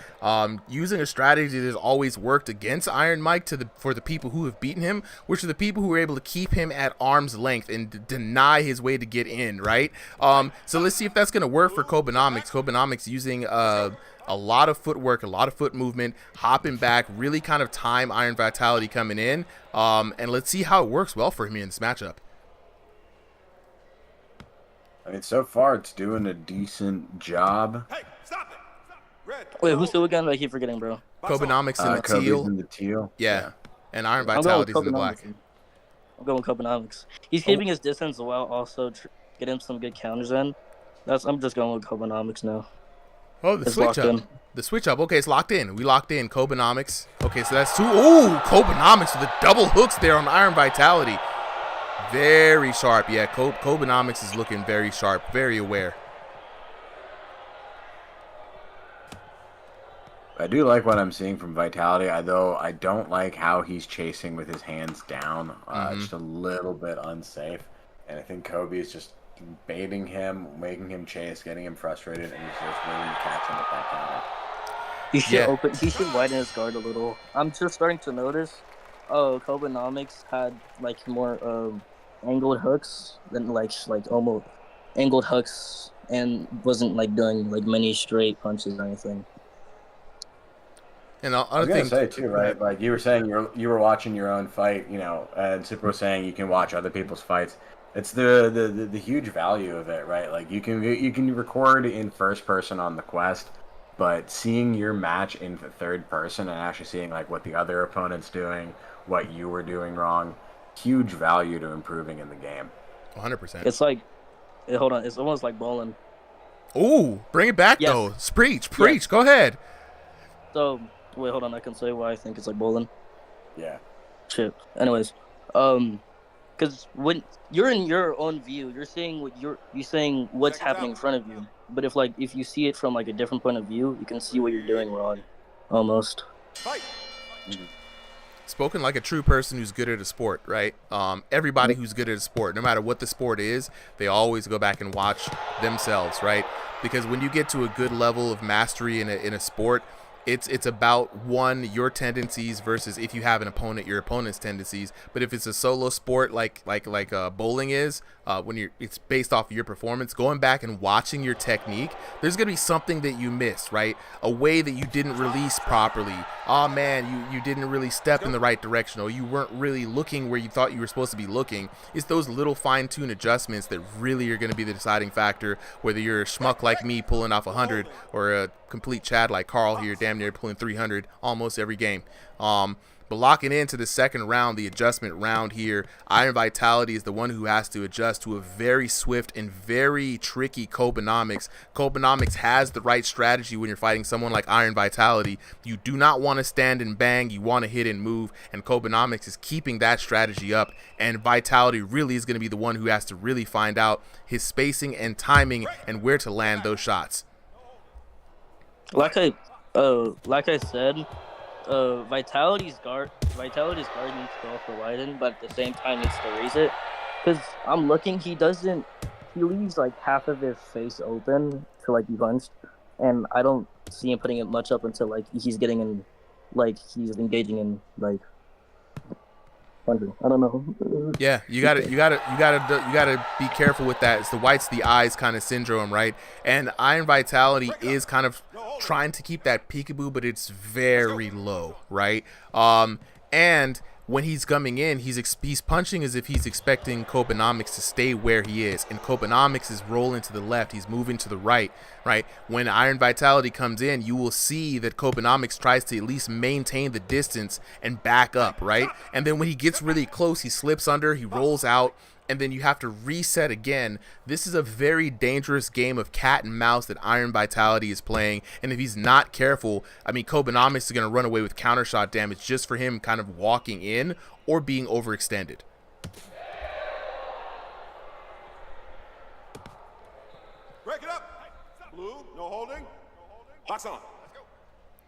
using a strategy that has always worked against Iron Mike for the people who have beaten him, which are the people who are able to keep him at arm's length and deny his way to get in, right? So let's see if that's going to work for Kobenomics. Kobenomics using a lot of footwork, a lot of foot movement, hopping back, really kind of time Iron Vitality coming in. And let's see how it works well for him in this matchup. I mean, so far it's doing a decent job. Hey, stop it! Wait, who's still again? I keep forgetting, bro. Kobenomics in the teal. In the teal. Yeah. And Iron Vitality's in the black. I'm going with Kobenomics. He's keeping his distance while also getting some good counters in. I'm just going with Kobenomics now. Oh, the switch up. The switch up. Okay, it's locked in. We locked in Kobenomics. Okay, so that's two. Ooh, Kobenomics with the double hooks there on Iron Vitality. Very sharp. Yeah, Kobenomics is looking very sharp, very aware. I do like what I'm seeing from Vitality, though I don't like how he's chasing with his hands down. Just a little bit unsafe. And I think Kobe is just baiting him, making him chase, getting him frustrated, and he's just waiting to catch him with that counter. He should widen his guard a little. I'm just starting to notice. Kobenomics had like more angled hooks than like almost angled hooks, and wasn't like doing like many straight punches or anything. And I was gonna say too, right? Like you were saying, you were watching your own fight, and Super was saying you can watch other people's fights. It's the huge value of it, right? Like you can record in first person on the Quest, but seeing your match in the third person and actually seeing like what the other opponent's doing, what you were doing wrong, huge value to improving in the game. 100%. It's like, hold on, it's almost like bowling. Ooh, bring it back though. Preach. Yes. Go ahead. So wait, hold on, I can say why I think it's like bowling. Yeah. Shit. Anyways, because when you're in your own view, you're seeing what's happening in front of you. But if you see it from like a different point of view, you can see what you're doing wrong, almost. Spoken like a true person who's good at a sport, right? Everybody who's good at a sport, no matter what the sport is, they always go back and watch themselves, right? Because when you get to a good level of mastery in a sport, it's about one, your tendencies versus if you have an opponent, your opponent's tendencies. But if it's a solo sport like bowling is, it's based off of your performance. Going back and watching your technique, there's gonna be something that you missed, right? A way that you didn't release properly. Oh man, you didn't really step in the right direction, or you weren't really looking where you thought you were supposed to be looking. It's those little fine-tuned adjustments that really are going to be the deciding factor, whether you're a schmuck like me pulling off 100 or a complete Chad like Carl here, damn near pulling 300 almost every game. But locking into the second round, the adjustment round here, Iron Vitality is the one who has to adjust to a very swift and very tricky Kobenomics. Kobenomics has the right strategy when you're fighting someone like Iron Vitality. You do not want to stand and bang, you want to hit and move, and Kobenomics is keeping that strategy up, and Vitality really is going to be the one who has to really find out his spacing and timing and where to land those shots. Like I said, Vitality's guard needs to go for widen, but at the same time needs to raise it. Because I'm looking, he leaves like half of his face open to like be punched, and I don't see him putting it much up until like he's getting in, like he's engaging in like punching. I don't know. Yeah, you gotta be careful with that. It's the whites the eyes kind of syndrome, right? And Iron Vitality is kind of trying to keep that peekaboo, but it's very low, right? And when he's coming in, he's punching as if he's expecting Kobenomics to stay where he is, and Kobenomics is rolling to the left, he's moving to the right, right? When Iron Vitality comes in, you will see that Kobenomics tries to at least maintain the distance and back up, right? And then when he gets really close, he slips under, he rolls out, and then you have to reset again. This is a very dangerous game of cat and mouse that Iron Vitality is playing, and if he's not careful, I mean, Kobenomics is going to run away with counter shot damage just for him kind of walking in or being overextended. Break it up. Blue, no holding. Box on.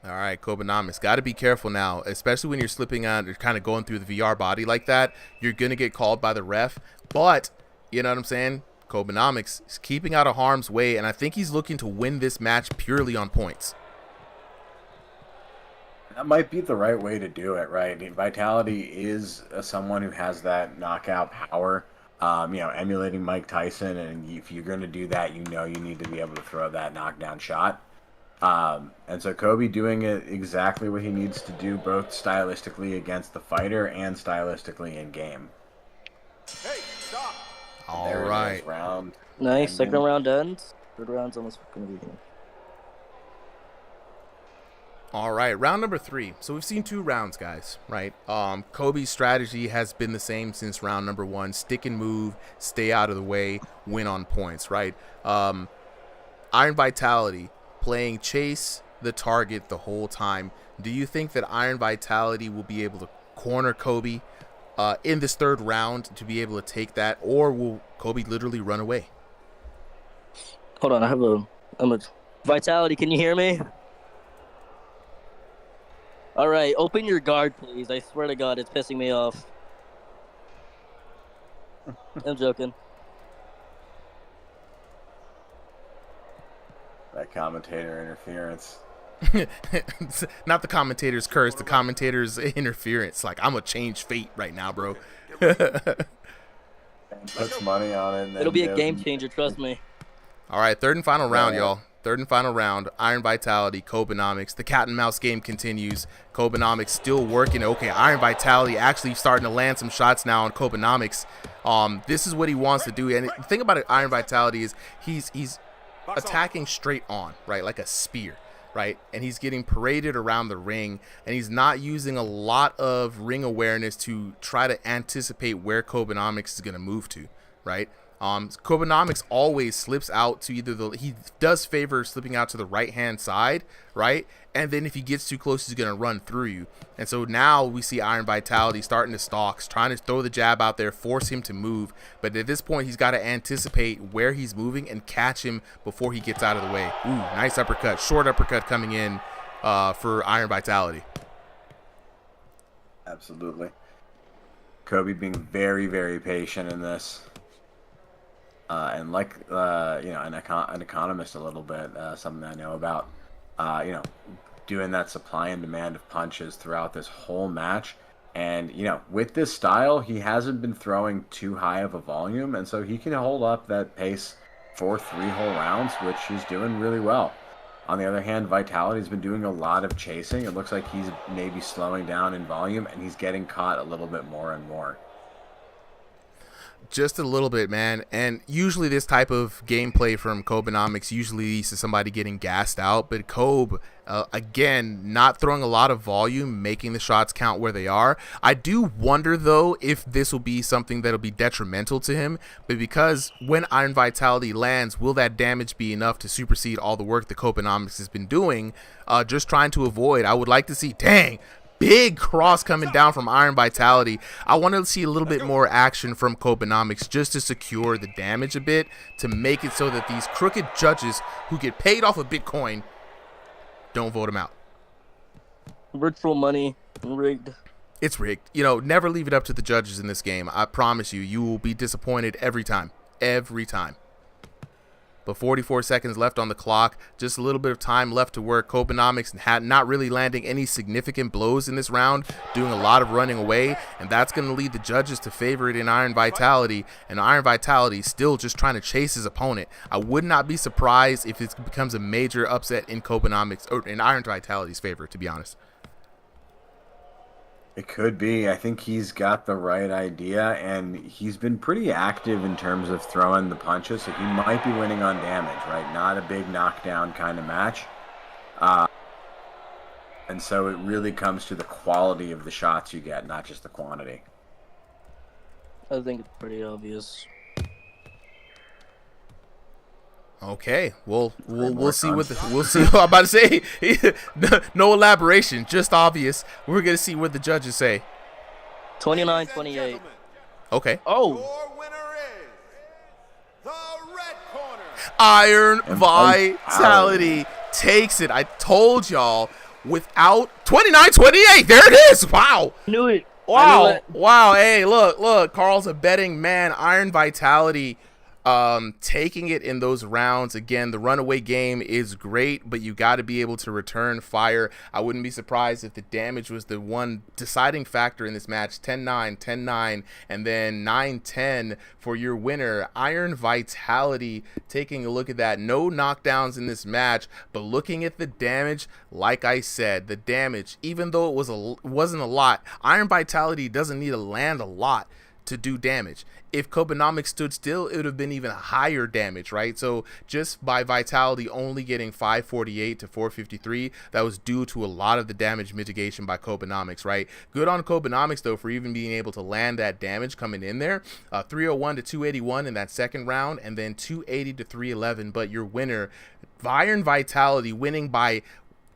All right, Kobenomics, got to be careful now, especially when you're slipping on or kind of going through the VR body like that. You're going to get called by the ref, but you know what I'm saying? Kobenomics is keeping out of harm's way, and I think he's looking to win this match purely on points. That might be the right way to do it, right? Vitality is someone who has that knockout power, emulating Mike Tyson, and if you're going to do that, you need to be able to throw that knockdown shot. And so Kobe doing it exactly what he needs to do, both stylistically against the fighter and stylistically in game. Hey, stop. All right. Round. Nice. Second round ends. Third round's almost going to be here. All right, round number 3. So we've seen 2 rounds, guys, right? Kobe's strategy has been the same since round number 1. Stick and move, stay out of the way, win on points, right? Iron Vitality playing chase the target the whole time. Do you think that Iron Vitality will be able to corner Kobe in this third round to be able to take that, or will Kobe literally run away? Hold on, I'm a Vitality, can you hear me? All right, open your guard, please. I swear to God, it's pissing me off. I'm joking. That commentator interference. Not the commentator's curse, the commentator's interference. Like, I'm gonna change fate right now, bro. Puts money on it. It'll be a game changer, trust me. All right, third and final round, y'all. Third and final round. Iron Vitality, Kobenomics. The cat and mouse game continues. Kobenomics still working. Okay, Iron Vitality actually starting to land some shots now on Kobenomics. This is what he wants to do. And the thing about it, Iron Vitality is he's attacking straight on, right, like a spear, right? And he's getting paraded around the ring, and he's not using a lot of ring awareness to try to anticipate where Kobenomics is going to move to, right? Kobenomics always slips out to he does favor slipping out to the right hand side, right? And then if he gets too close, he's gonna run through you. And so now we see Iron Vitality starting to stalk, trying to throw the jab out there, force him to move. But at this point, he's got to anticipate where he's moving and catch him before he gets out of the way. Ooh, nice uppercut, short uppercut coming in for Iron Vitality. Absolutely. Kobe being very, very patient in this. And like, an economist a little bit, something I know about, doing that supply and demand of punches throughout this whole match. And, you know, with this style, he hasn't been throwing too high of a volume, and so he can hold up that pace for 3 whole rounds, which he's doing really well. On the other hand, Vitality's been doing a lot of chasing. It looks like he's maybe slowing down in volume, and he's getting caught a little bit more and more. Just a little bit, man. And usually this type of gameplay from Kobenomics usually leads to somebody getting gassed out. But Kobe, again, not throwing a lot of volume, making the shots count where they are. I do wonder, though, if this will be something that'll be detrimental to him. But because when Iron Vitality lands, will that damage be enough to supersede all the work that Kobenomics has been doing? Just trying to avoid. I would like to see, dang, big cross coming down from Iron Vitality. I want to see a little bit more action from Kobenomics just to secure the damage a bit, to make it so that these crooked judges who get paid off of Bitcoin don't vote him out. Virtual money, rigged. It's rigged. You know, never leave it up to the judges in this game. I promise you, you will be disappointed every time. Every time. But 44 seconds left on the clock. Just a little bit of time left to work. Kobenomics not really landing any significant blows in this round, doing a lot of running away, and that's going to lead the judges to favor it in Iron Vitality, and Iron Vitality still just trying to chase his opponent. I would not be surprised if it becomes a major upset in Kobenomics, or in Iron Vitality's favor, to be honest. It could be. I think he's got the right idea, and he's been pretty active in terms of throwing the punches, so he might be winning on damage, right? Not a big knockdown kind of match. And so it really comes to the quality of the shots you get, not just the quantity. I think it's pretty obvious. Okay, well, we'll see what we'll see. I'm about to say, no elaboration, just obvious. We're gonna see what the judges say. 29-28. Okay. Oh. Iron Vitality takes it. I told y'all, without 29-28. There it is. Wow. Knew it. Wow. Wow. Hey, look. Carl's a betting man. Iron Vitality taking it in those rounds. Again, the runaway game is great, but you got to be able to return fire. I wouldn't be surprised if the damage was the one deciding factor in this match. 10-9, 10-9, and then 9-10 for your winner. Iron Vitality taking a look at that. No knockdowns in this match, but looking at the damage, like I said, the damage, even though it wasn't a lot, Iron Vitality doesn't need to land a lot to do damage. If Kobenomics stood still, it would have been even higher damage, right? So just by Vitality only getting 548 to 453, that was due to a lot of the damage mitigation by Kobenomics, right? Good on Kobenomics, though, for even being able to land that damage coming in there. 301 to 281 in that second round, and then 280 to 311. But your winner, Iron Vitality, winning by,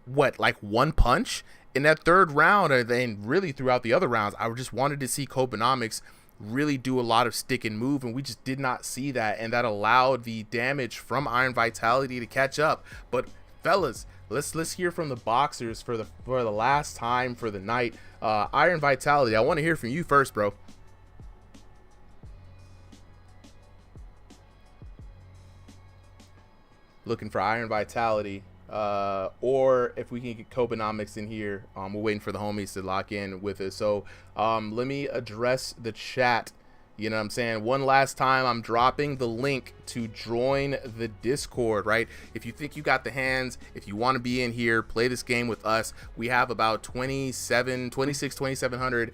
what, like one punch? In that third round, and then really throughout the other rounds, I just wanted to see Kobenomics really do a lot of stick and move, and we just did not see that, and that allowed the damage from Iron Vitality to catch up. But fellas, let's hear from the boxers for the last time for the night. Iron Vitality, I want to hear from you first, bro. Looking for Iron Vitality, or if we can get Kobenomics in here. We're waiting for the homies to lock in with us. So let me address the chat. You know what I'm saying? One last time, I'm dropping the link to join the Discord, right? If you think you got the hands, if you want to be in here, play this game with us. We have about 2,700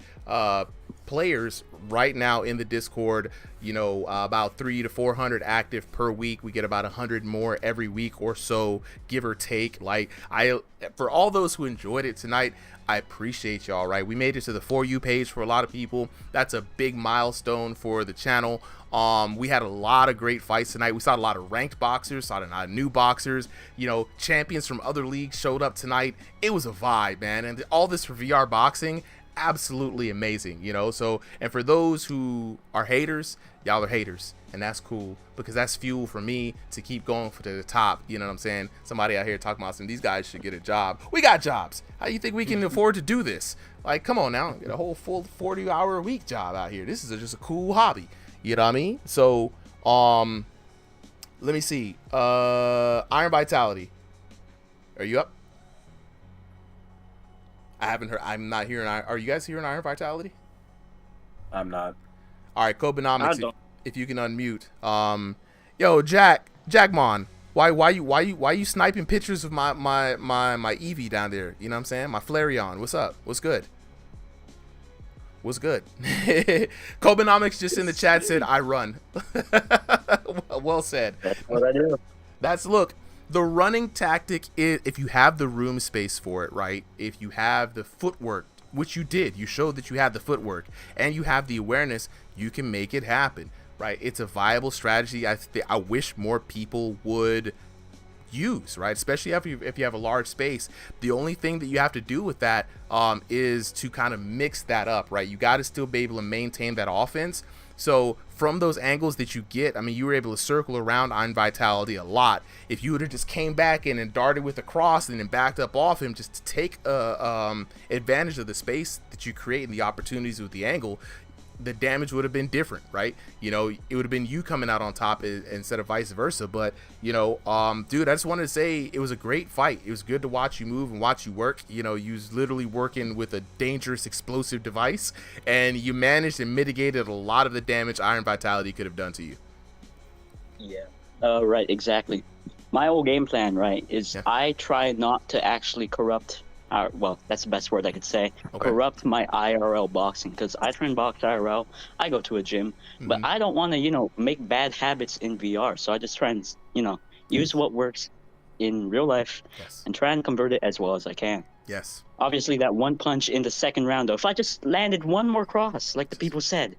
players right now in the Discord. You know, about 300 to 400 active per week. We get about 100 more every week or so, give or take. Like, for all those who enjoyed it tonight, I appreciate y'all, right? We made it to the For You page for a lot of people. That's a big milestone for the channel. We had a lot of great fights tonight. We saw a lot of ranked boxers, saw a lot of new boxers. You know, champions from other leagues showed up tonight. It was a vibe, man. And all this for VR boxing, absolutely amazing, you know. So, and for those who are haters, y'all are haters, and that's cool, because that's fuel for me to keep going to the top. You know what I'm saying? Somebody out here talking about these guys should get a job. We got jobs. How do you think we can afford to do this? Like, come on now, get a whole full 40-hour a week job out here. This is just a cool hobby. You know what I mean? So, let me see. Iron Vitality, are you up? I haven't heard. I'm not hearing. Are you guys hearing Iron Vitality? I'm not. All right, I Kobenomics, don't. if you can unmute. Yo, Jackmon, why you sniping pictures of my Eevee down there? You know what I'm saying? My Flareon. What's up? What's good? What's good? Kobenomics just in the chat said, I run. Well said. That's what I do. Look, the running tactic is, if you have the room space for it, right? If you have the footwork, which you did, you showed that you had the footwork and you have the awareness, you can make it happen, right? It's a viable strategy. I wish more people would use, right? Especially if you have a large space. The only thing that you have to do with that is to kind of mix that up, right? You got to still be able to maintain that offense. So from those angles that you get, I mean, you were able to circle around Iron Vitality a lot. If you would have just came back in and darted with a cross and then backed up off him just to take advantage of the space that you create and the opportunities with the angle, the damage would have been different, right? You know, it would have been you coming out on top instead of vice versa. But, you know, dude, I just wanted to say it was a great fight. It was good to watch you move and watch you work. You know, you was literally working with a dangerous explosive device, and you managed and mitigated a lot of the damage Iron Vitality could have done to you. Yeah. Right, exactly. My whole game plan, right, is I try not to actually corrupt well, that's the best word I could say. Okay. Corrupt my IRL boxing, because I train box IRL. I go to a gym, but I don't want to, you know, make bad habits in VR. So I just try and, you know, use what works in real life and try and convert it as well as I can. Yes. Obviously, that one punch in the second round, though, if I just landed one more cross, like the people said,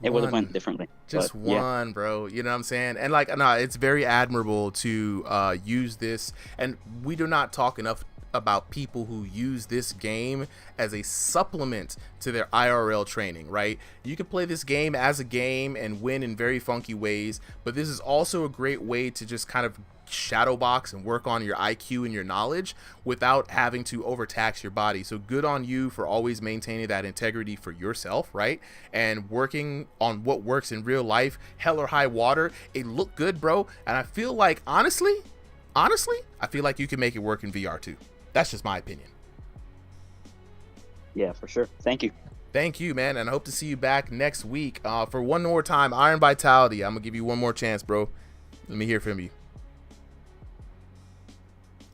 it would have went differently. Just but, one, bro. You know what I'm saying? And like, no, it's very admirable to use this. And we do not talk enough about people who use this game as a supplement to their IRL training, right? You can play this game as a game and win in very funky ways, but this is also a great way to just kind of shadow box and work on your IQ and your knowledge without having to overtax your body. So good on you for always maintaining that integrity for yourself, right? And working on what works in real life, hell or high water. It looked good, bro. And I feel like, honestly, I feel like you can make it work in VR too. That's just my opinion. Yeah, for sure. Thank you. Thank you, man. And I hope to see you back next week. For one more time, Iron Vitality. I'm going to give you one more chance, bro. Let me hear from you.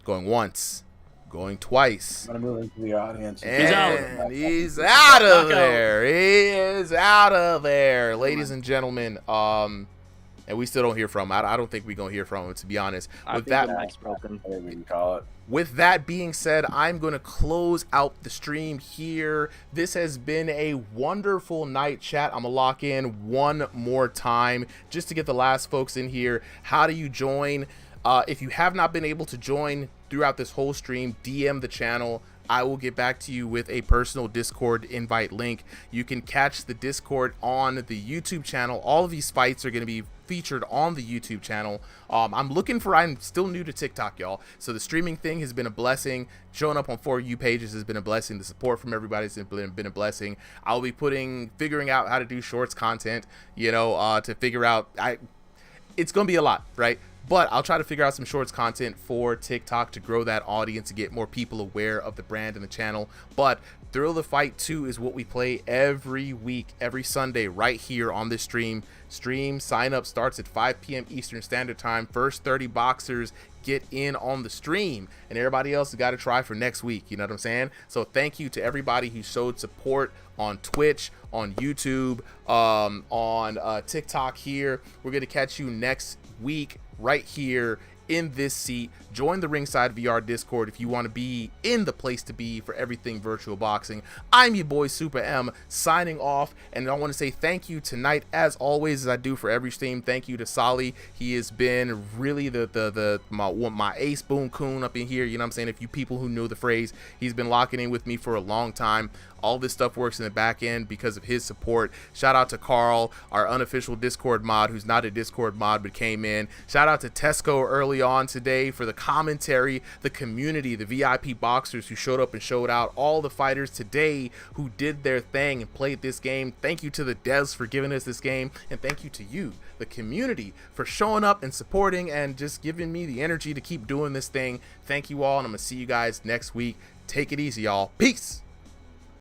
Going once. Going twice. I'm going to move into the audience. And he's out of there. He is out of there. Ladies and gentlemen, and we still don't hear from him. I don't think we're going to hear from him, to be honest. With that, with that being said, I'm going to close out the stream here. This has been a wonderful night, chat. I'm going to lock in one more time just to get the last folks in here. How do you join? If you have not been able to join throughout this whole stream, DM the channel. I will get back to you with a personal Discord invite link. You can catch the Discord on the YouTube channel. All of these fights are going to be featured on the YouTube channel. I'm still new to TikTok, y'all. So the streaming thing has been a blessing. Showing up on For You pages has been a blessing. The support from everybody has been a blessing. I'll be figuring out how to do shorts content, to figure out, it's going to be a lot, right? But I'll try to figure out some shorts content for TikTok to grow that audience, to get more people aware of the brand and the channel. But Thrill of the Fight 2 is what we play every week, every Sunday, right here on this stream. Sign up starts at 5 p.m. Eastern Standard Time. First 30 boxers get in on the stream, and everybody else has got to try for next week. You know what I'm saying? So thank you to everybody who showed support on Twitch, on YouTube, on TikTok here. We're going to catch you next week right here in this seat. Join the Ringside VR Discord if you want to be in the place to be for everything virtual boxing. I'm your boy Super M, signing off, and I want to say thank you tonight, as always, as I do for every stream. Thank you to Solly. He has been really my ace boom coon up in here. You know what I'm saying? If you people who know the phrase, he's been locking in with me for a long time. All this stuff works in the back end because of his support. Shout out to Carl, our unofficial Discord mod, who's not a Discord mod but came in. Shout out to Tesco early on today for the commentary, the community, the VIP boxers who showed up and showed out, all the fighters today who did their thing and played this game. Thank you to the devs for giving us this game, and thank you to you, the community, for showing up and supporting and just giving me the energy to keep doing this thing. Thank you all, and I'm gonna see you guys next week. Take it easy, y'all. Peace.